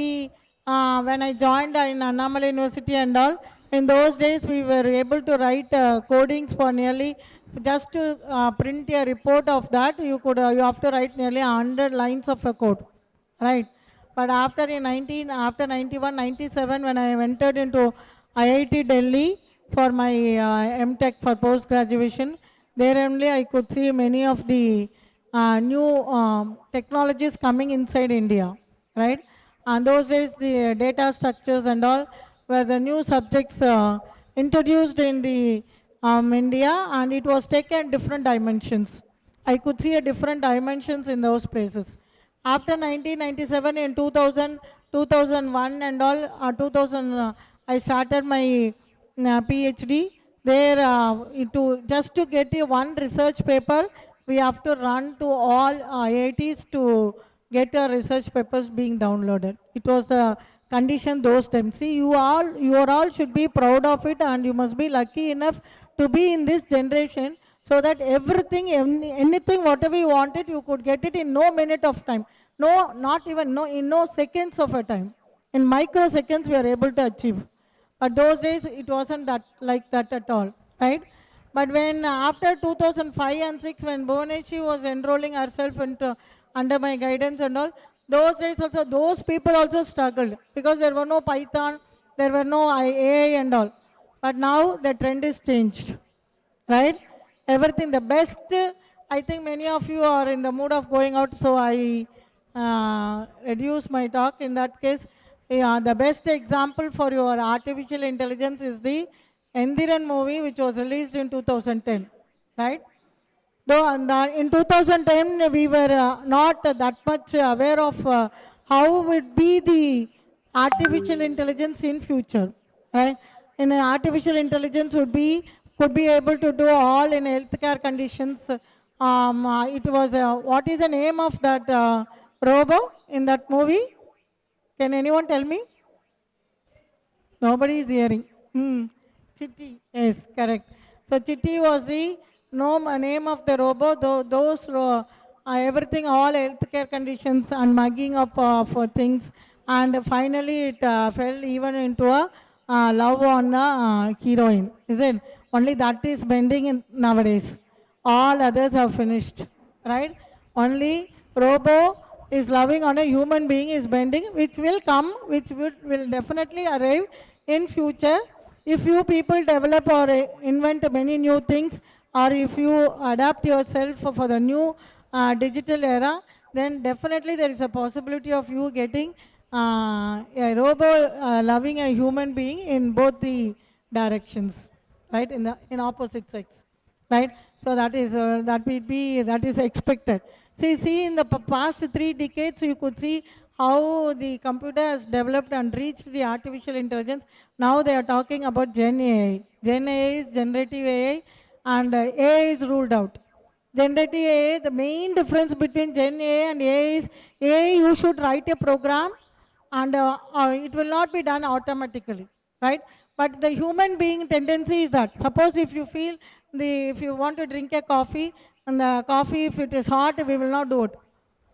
Speaker 9: I joined in Annamalai University and all, in those days we were able to write codings for nearly, just to print a report of that, you have to write nearly 100 lines of a code, right? But after 91, 97, when I entered into IIT Delhi for my MTech for post-graduation, there only I could see many of the new technologies coming inside India, right? And those days the data structures and all were the new subjects introduced in the India, and it was taken different dimensions. I could see a different dimensions in those places. After 1997, in 2000, 2001 and all, 2000, I started my PhD. There, just to get one research paper, we have to run to all IITs to get our research papers being downloaded. It was the condition those times. See, you all should be proud of it, and you must be lucky enough to be in this generation, so that everything, anything, whatever you wanted, you could get it in no minute of time. No, not even, no, in no seconds of a time. In microseconds, we are able to achieve. But those days, it wasn't that like that at all, right? But when after 2005 and 6, when Bhuvaneshi was enrolling herself into under my guidance and all, those days also, those people also struggled because there were no Python, there were no AI and all. But now the trend is changed, right? Everything, the best, I think many of you are in the mood of going out, so I reduce my talk. In that case, yeah, the best example for your artificial intelligence is the Endiran movie, which was released in 2010, right? Though in 2010, we were not that much aware of how would be the artificial intelligence in future, right? In artificial intelligence could be able to do all in healthcare conditions. It was what is the name of that robot in that movie? Can anyone tell me? Nobody is hearing. Chitti, yes, correct. So Chitti was the name of the robot. Those everything, all healthcare conditions and mugging up for things, and finally it fell even into a love on a heroine. Is it? Only that is bending in nowadays. All others have finished, right? Only robo is loving on a human being is bending, which will come, which will definitely arrive in future. If you people develop or invent many new things, or if you adapt yourself for the new digital era, then definitely there is a possibility of you getting a robot loving a human being in both the directions, right? In opposite sex, right? So that is expected. See in the past 3 decades, you could see how the computer has developed and reached the artificial intelligence. Now they are talking about Gen AI. Gen AI is generative AI, and AI is ruled out. Generative AI, the main difference between Gen AI and AI is, AI you should write a program, and it will not be done automatically, right? But the human being tendency is that, suppose if you feel if you want to drink a coffee, and the coffee, if it is hot, we will not do it,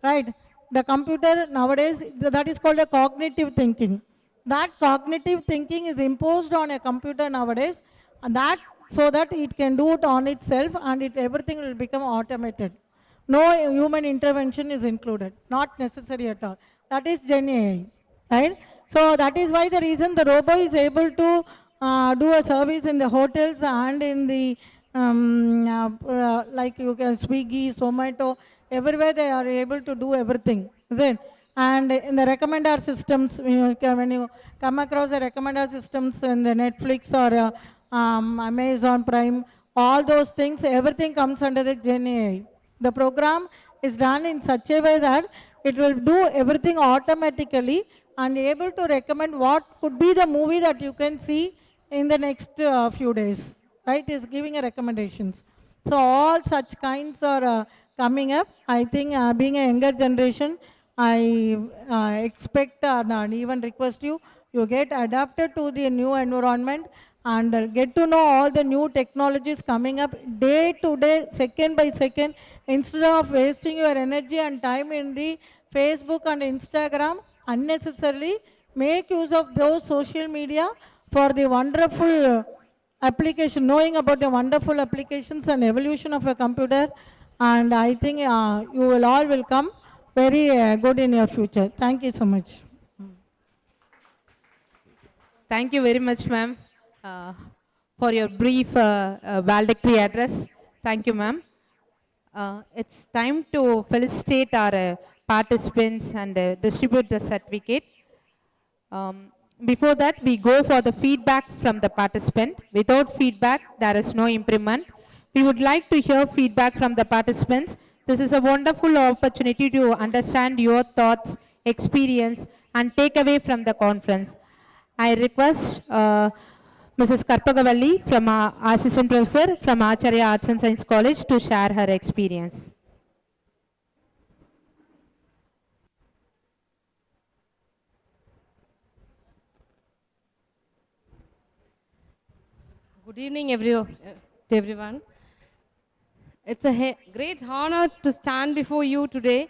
Speaker 9: right? The computer nowadays, that is called a cognitive thinking. That cognitive thinking is imposed on a computer nowadays, and that so that it can do it on itself, and everything will become automated. No human intervention is included, not necessary at all. That is Gen AI, right? So that is why the reason the robot is able to do a service in the hotels and in the like you can Swiggy, Zomato, everywhere they are able to do everything, is it? And in the recommender systems, when you come across the recommender systems in the Netflix or Amazon Prime, all those things, everything comes under the Gen AI. The program is done in such a way that it will do everything automatically and able to recommend what could be the movie that you can see in the next few days, right? Is giving a recommendations. So all such kinds are coming up. I think being a younger generation, I expect and even request you get adapted to the new environment and get to know all the new technologies coming up day to day, second by second, instead of wasting your energy and time in the Facebook and Instagram unnecessarily. Make use of those social media for the wonderful application, knowing about the wonderful applications and evolution of a computer, and I think you will all will come very good in your future. Thank you so much.
Speaker 8: Thank you very much, ma'am, for your brief valedictory address. Thank you, ma'am. It's time to felicitate our participants and distribute the certificate. Before that, we go for the feedback from the participant. Without feedback, there is no improvement. We would like to hear feedback from the participants. This is a wonderful opportunity to understand your thoughts, experience, and takeaway from the conference. I request Mrs. Karpagavalli, from our Assistant Professor from Acharya Arts and Science College, to share her experience.
Speaker 12: Good evening, to everyone. It's a great honor to stand before you today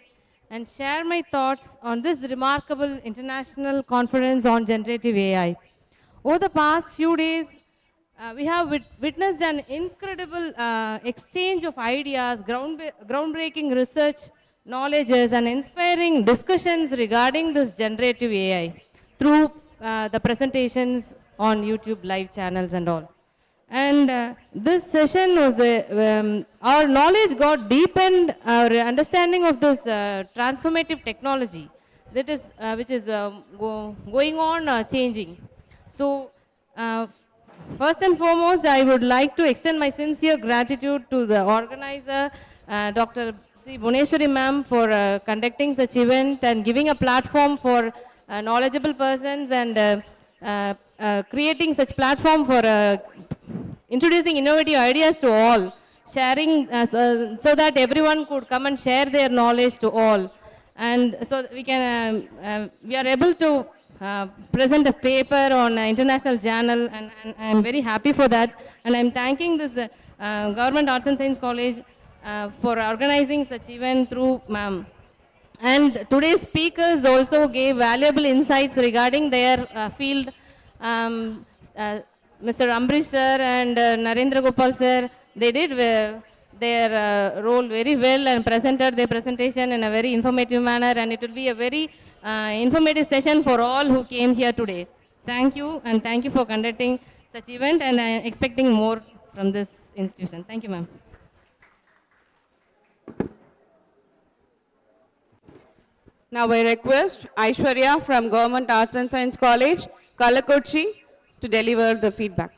Speaker 12: and share my thoughts on this remarkable international conference on generative AI. Over the past few days, we have witnessed an incredible exchange of ideas, groundbreaking research, knowledges, and inspiring discussions regarding this generative AI through the presentations on YouTube live channels and all. And this session was, our knowledge got deepened, our understanding of this transformative technology that is, which is going on changing. So, first and foremost, I would like to extend my sincere gratitude to the organizer, Dr. Sri Bhuneshwari ma'am, for conducting such event and giving a platform for knowledgeable persons and creating such platform for introducing innovative ideas to all, sharing so that everyone could come and share their knowledge to all. And so we can, we are able to present a paper on an international journal, and I'm very happy for that. And I'm thanking this Government Arts and Science College for organizing such event through ma'am. And today's speakers also gave valuable insights regarding their field. Mr. Ambrish sir and Narendra Gopal sir, they did their role very well and presented their presentation in a very informative manner, and it will be a very informative session for all who came here today. Thank you, and thank you for conducting such event, and I am expecting more from this institution. Thank you, ma'am.
Speaker 6: Now I request Aishwarya from Government Arts and Science College, Kalakochi, to deliver the feedback.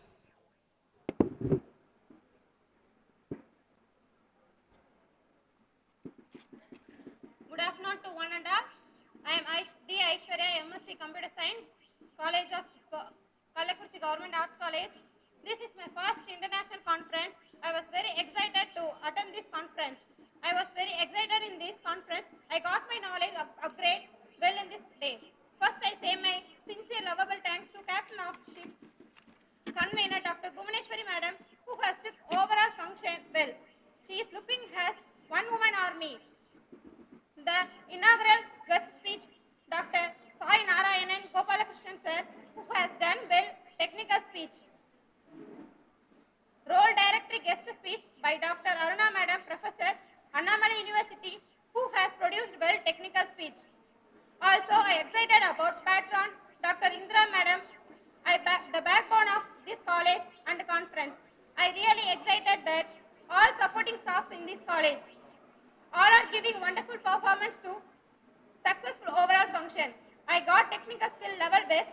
Speaker 15: Good afternoon to one and all. I am D. Aishwarya, MSc Computer Science, College of Kalakurchi Government Arts College. This is my first international conference. I was very excited to attend this conference. I was very excited in this conference. I got my knowledge upgrade well in this day. First, I say my sincere lovable thanks to Captain of Ship, Convener Dr. Bhuvaneshwari Madam, who has took overall function well. She is looking as one woman army. The inaugural guest speech, Dr. Sai Narayanan Gopalakrishnan sir, who has done well technical speech. Role directory guest speech by Dr. Aruna Madam, Professor, Annamalai University, who has produced well technical speech. Also, I excited about patron Dr. Indra Madam, the backbone of this college and conference. I really excited that all supporting staffs in this college, all are giving wonderful performance to successful overall function. I got technical skill level best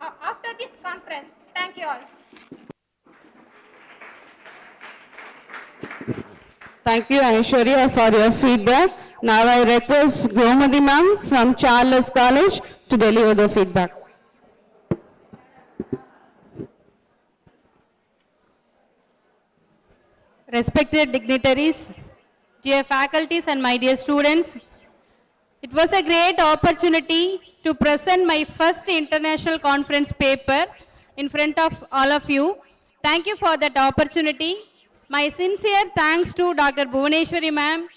Speaker 15: after this conference. Thank you all.
Speaker 6: Thank you, Aishwarya, for your feedback. Now I request Gomadi ma'am from Charles College to deliver the feedback.
Speaker 22: Respected dignitaries, dear faculties and my dear students, it was a great opportunity to present my first international conference paper in front of all of you. Thank you for that opportunity. My sincere thanks to Dr. Bhuvaneshwari ma'am,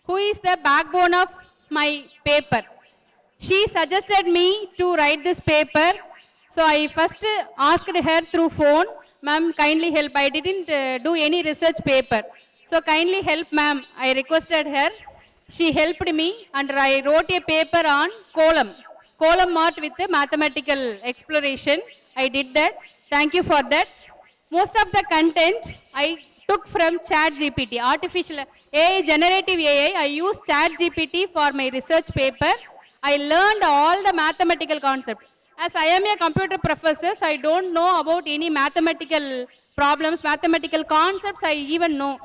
Speaker 22: who is the backbone of my paper. She suggested me to write this paper, so I first asked her through phone, ma'am, kindly help. I didn't do any research paper, so kindly help, ma'am. I requested her. She helped me, and I wrote a paper on column art with a mathematical exploration. I did that. Thank you for that. Most of the content I took from ChatGPT, artificial AI, generative AI. I used ChatGPT for my research paper. I learned all the mathematical concepts. As I am a computer professor, I don't know about any mathematical problems, mathematical concepts I even know.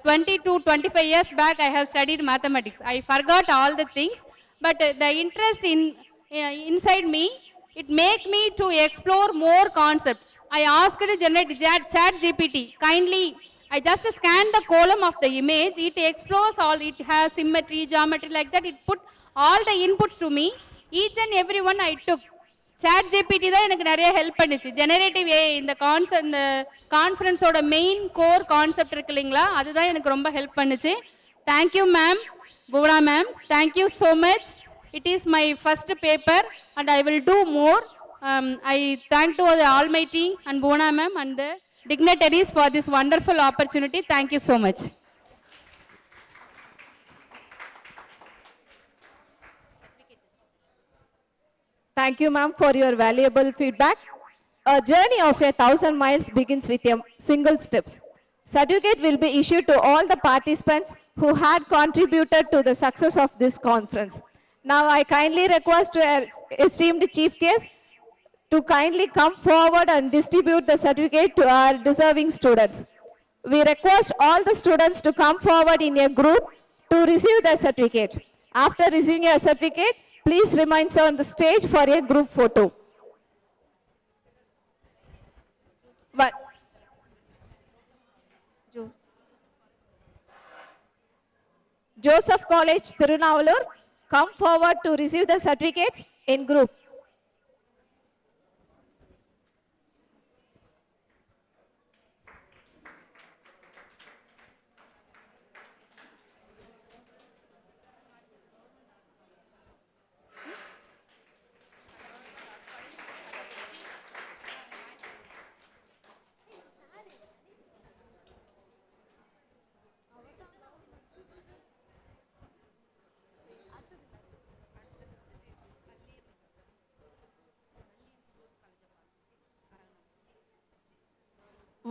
Speaker 22: 20 to 25 years back, I have studied mathematics. I forgot all the things, but the interest inside me, it made me to explore more concepts. I asked ChatGPT, kindly, I just scanned the column of the image, it explores all, it has symmetry, geometry, like that, it put all the inputs to me. Each and every one I took. ChatGPT தான் எனக்கு நிறைய help பண்ணுச்சு. Generative ஏ இந்த கான்ஃபரன்ஸோட main core concept இருக்கு இல்லைங்களா, அதுதான் எனக்கு ரொம்ப ஹெல்ப் பண்ணுச்சு. Thank you ma'am, Bhuvana ma'am, thank you so much. It is my first paper and I will do more. I thank to the Almighty and Bhuvana ma'am and the dignitaries for this wonderful opportunity. Thank you so much.
Speaker 5: Thank you, ma'am, for your valuable feedback. A journey of 1,000 miles begins with a single steps. Certificate will be issued to all the participants who had contributed to the success of this conference. Now, I kindly request our esteemed chief guest to kindly come forward and distribute the certificate to our deserving students. We request all the students to come forward in a group to receive the certificate. After receiving your certificate, please remain on the stage for a group photo. But Joseph College, Tirunavalu, come forward to receive the certificates in group.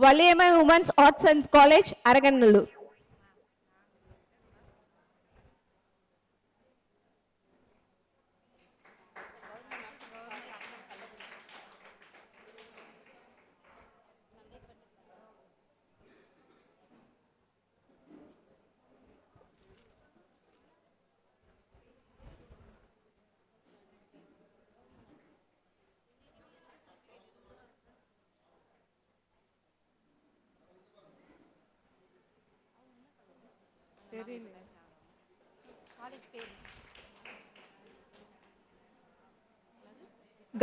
Speaker 5: Valiyamai Women's Arts and College, Araganallur.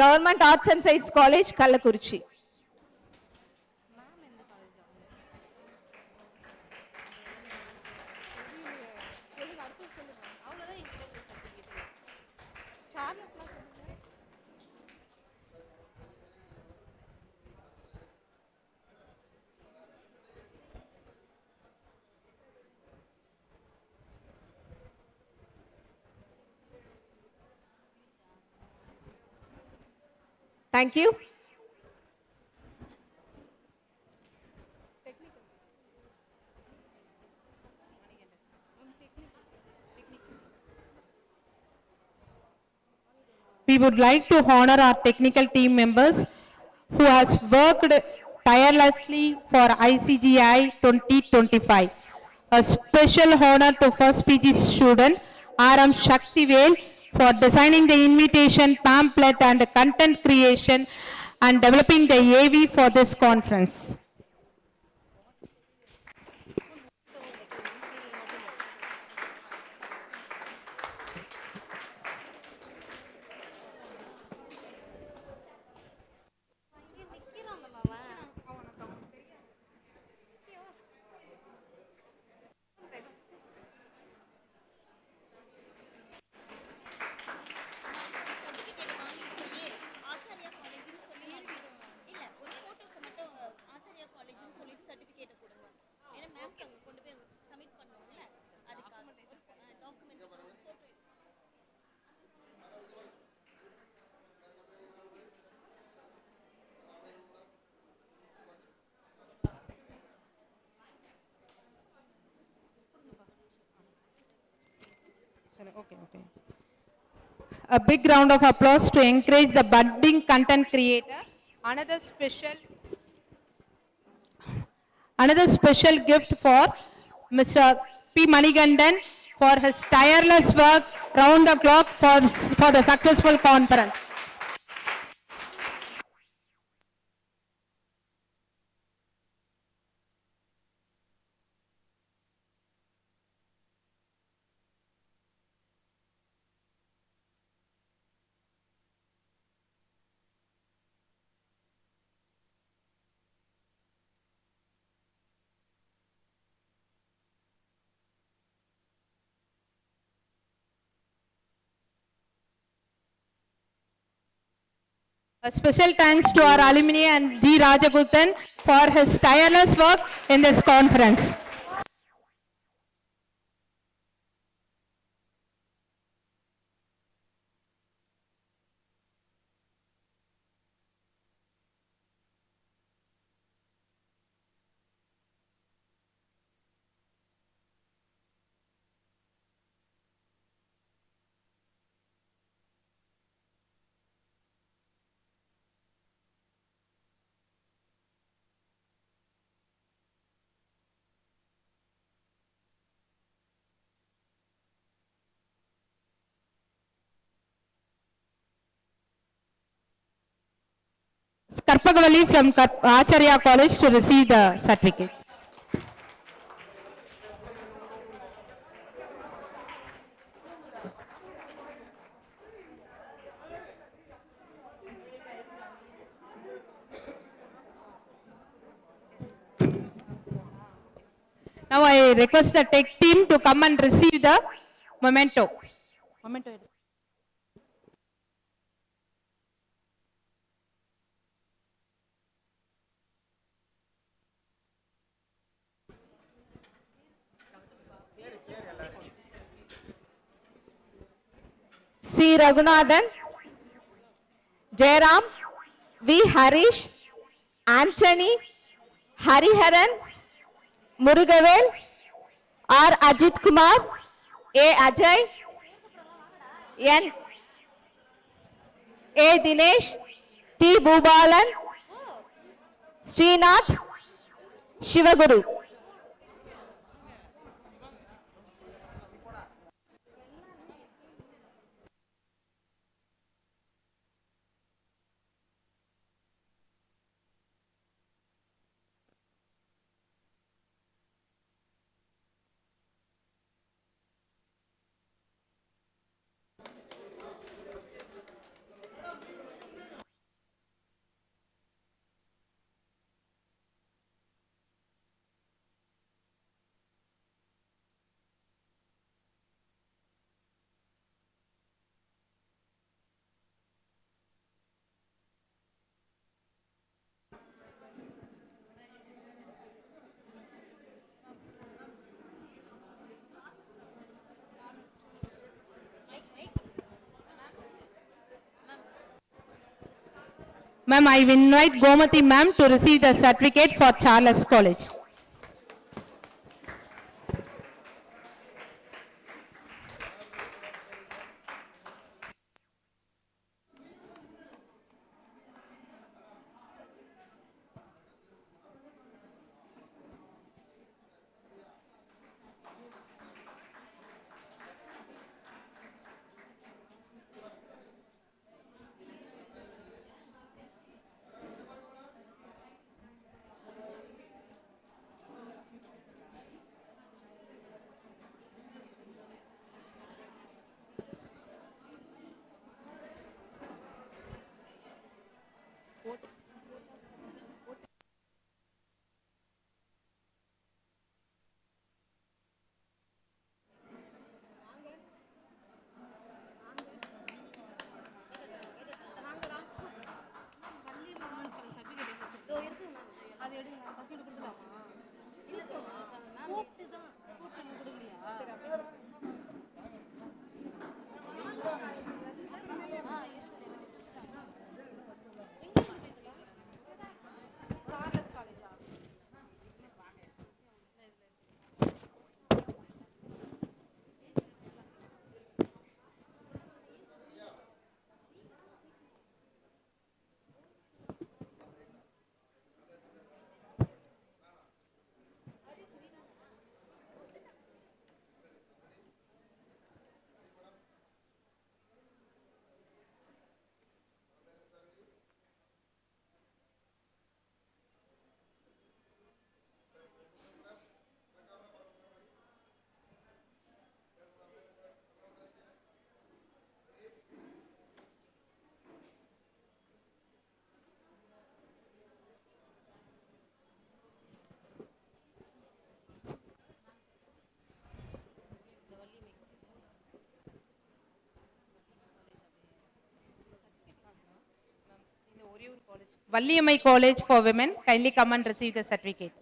Speaker 5: Government Arts and Science College, Kallakurichi. Thank you.
Speaker 8: We would like to honor our technical team members who has worked tirelessly for ICGI 2025. A special honor to first PG student RM Shaktivel for designing the invitation pamphlet and content creation and developing the AV for this conference. A big round of applause to encourage the budding content creator. Another special gift for Mr. P. Manigandan for his tireless work round the clock for the successful conference. A special thanks to our alumni and G. Rajaguttan for his tireless work in this conference. Karpagavali from Acharya College to receive the certificates. Now I request the tech team to come and receive the memento.
Speaker 4: C. Raghunathan, Jairam, V. Harish, Anthony, Hariharan, Murugavel, R. Ajit Kumar, A. Ajay, N. A. Dinesh, T. Bhubalan, Srinath, Shivaguru.
Speaker 8: Ma'am, I invite Gomati ma'am to receive the certificate for Charles College. Valliyamai College for Women, kindly come and receive the certificate.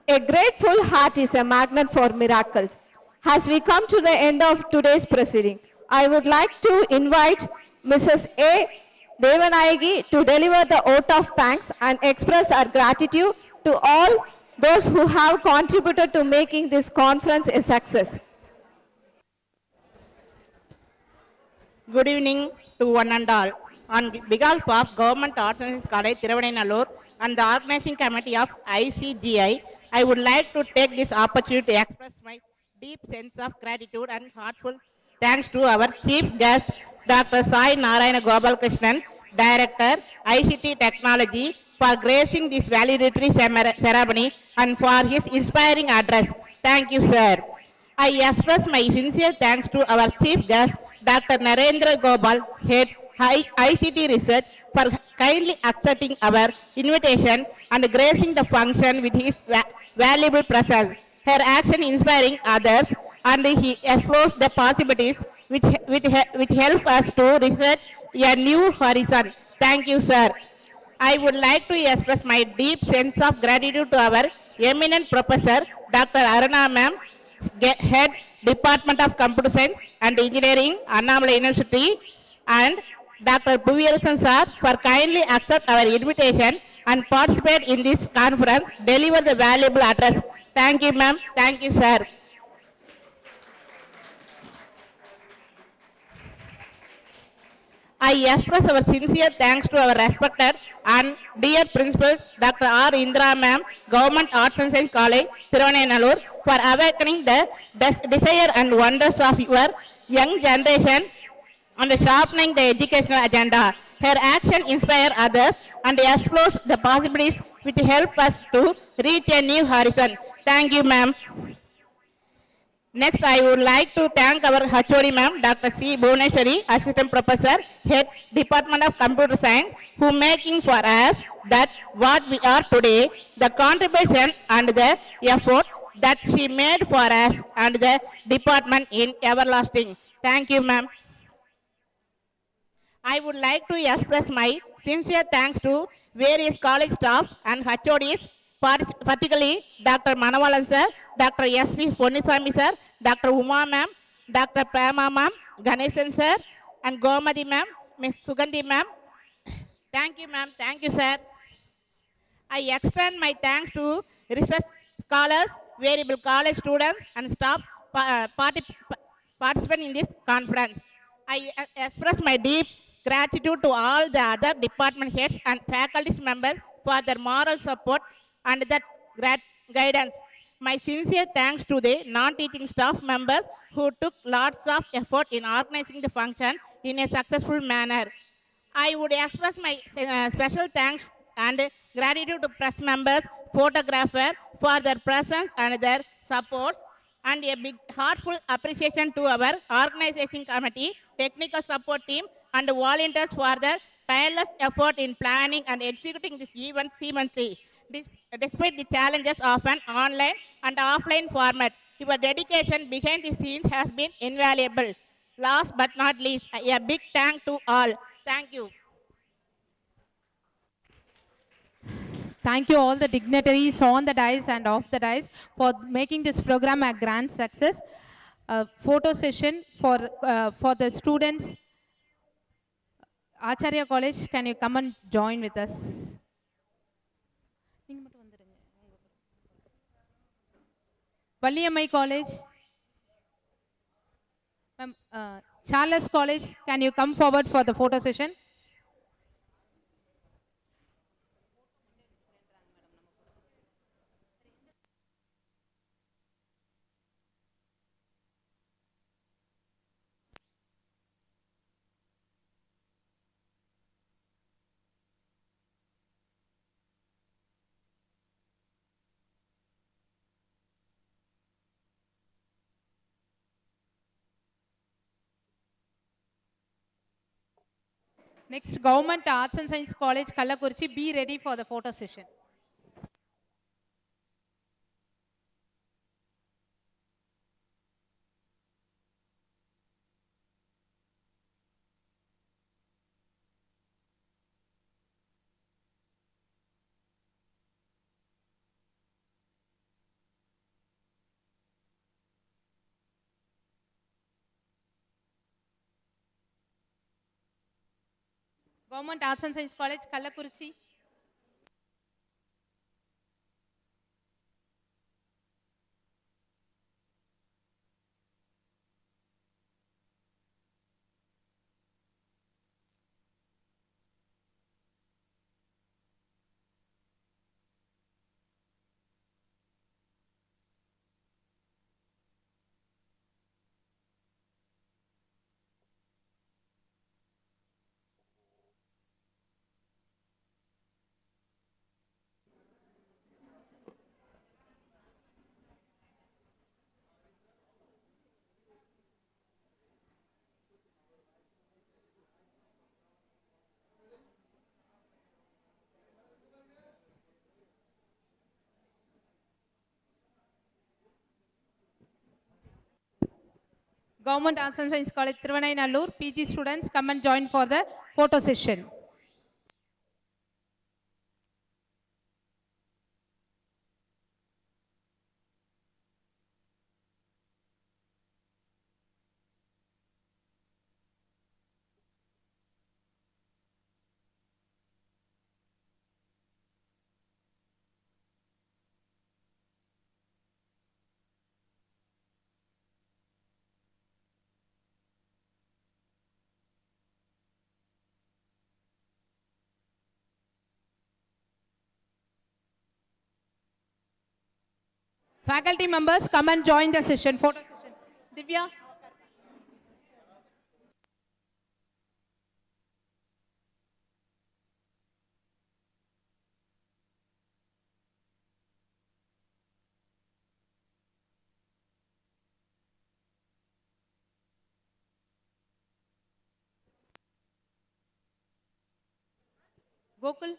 Speaker 4: A grateful heart is a magnet for miracles. As we come to the end of today's proceeding, I would like to invite Mrs. A. Devanayagi to deliver the oath of thanks and express our gratitude to all those who have contributed to making this conference a success.
Speaker 7: Good evening to one and all. On behalf of Government Arts and Science College, Thiruvananthalur, and the organizing committee of ICGI, I would like to take this opportunity to express my deep sense of gratitude and heartfelt thanks to our chief guest, Dr. Sai Narayana Gopalakrishnan, Director, ICT Technology, for gracing this valedictory ceremony and for his inspiring address. Thank you, sir. I express my sincere thanks to our chief guest, Dr. Narendra Gopal, Head ICT Research, for kindly accepting our invitation and gracing the function with his valuable presence. Her action inspiring others, and he explores the possibilities which help us to research a new horizon. Thank you, sir. I would like to express my deep sense of gratitude to our eminent professor, Dr. Aruna ma'am, Head Department of Computer Science and Engineering, Annamalai University, and Dr. Buviyarasan sir for kindly accept our invitation and participate in this conference, deliver the valuable address. Thank you, ma'am. Thank you, sir. I express our sincere thanks to our respected and dear principal, Dr. R. Indra ma'am, Government Arts and Science College, Thiruvananthalur, for awakening the desire and wonders of your young generation and sharpening the educational agenda. Her action inspires others and explores the possibilities which help us to reach a new horizon. Thank you, ma'am. Next, I would like to thank our HOD ma'am, Dr. C. Bhuvaneshwari, Assistant Professor, Head Department of Computer Science, who making for us that what we are today, the contribution and the effort that she made for us and the department in everlasting. Thank you, ma'am. I would like to express my sincere thanks to various college staff and HODs, particularly Dr. Manavalan sir, Dr. S.V. Ponnisami sir, Dr. Uma ma'am, Dr. Prema ma'am, Ganesan sir, and Gomadi ma'am, Ms. Sugandhi ma'am. Thank you, ma'am. Thank you, sir. I extend my thanks to research scholars, variable college students, and staff participants in this conference. I express my deep gratitude to all the other department heads and faculty members for their moral support and that guidance. My sincere thanks to the non-teaching staff members who took lots of effort in organizing the function in a successful manner. I would express my special thanks and gratitude to press members, photographers for their presence and their support, and a big heartful appreciation to our organizing committee, technical support team, and volunteers for their tireless effort in planning and executing this event seamlessly. Despite the challenges of an online and offline format, your dedication behind the scenes has been invaluable. Last but not least, a big thank to all. Thank you.
Speaker 8: Thank you all the dignitaries on the dais and off the dais for making this program a grand success. Photo session for the students. Acharya College, can you come and join with us? Valliyamai College. Charles College, can you come forward for the photo session? Next, Government Arts and Science College, Kallakurichi, be ready for the photo session. Government Arts and Science College, Kallakurichi. Government Arts and Science College, Thiruvannamalur, PG students, come and join for the photo session. Faculty members, come and join the session, photo session. Divya. Gokul.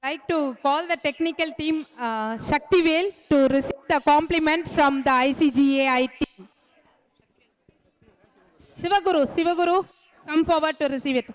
Speaker 8: like to call the technical team Shaktivel to receive the compliment from the ICGAI team. Sivaguru, come forward to receive it.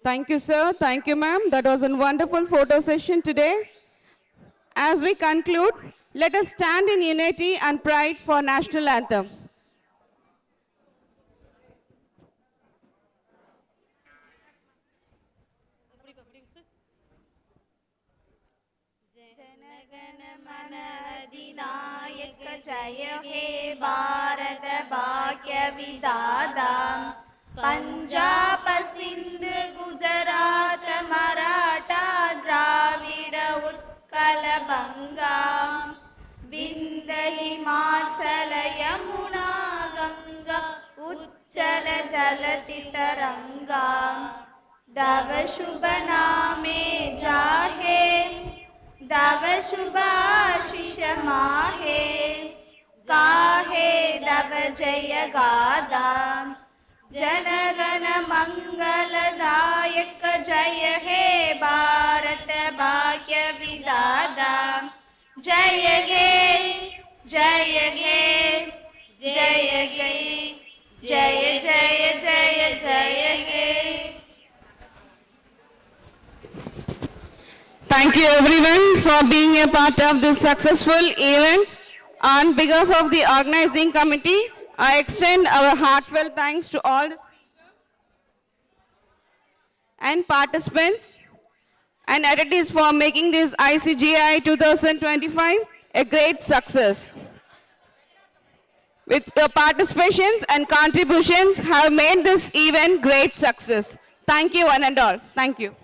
Speaker 6: Thank you, sir. Thank you, ma'am. That was a wonderful photo session today. As we conclude, let us stand in unity and pride for national anthem.
Speaker 11: अधिनायक जय हे भारत भाग्य विधाता पंजाब सिंध गुजरात मराठा द्राविड उत्कल बंगा विंध्य हिमाचल यमुना गंगा उच्चल जलति तरंगा दव शुभ नामे जाहे दव शुभ आशीष माहे काहे दव जय गादा जनगण मंगलदायक जय हे भारत भाग्य विधाता जय गे जय गे जय गे जय जय जय जय गे.
Speaker 6: Thank you everyone for being a part of this successful event. On behalf of the organizing committee, I extend our heartfelt thanks to all the speakers and participants and attendees for making this ICGI 2025 a great success. With your participations and contributions have made this event great success. Thank you one and all. Thank you.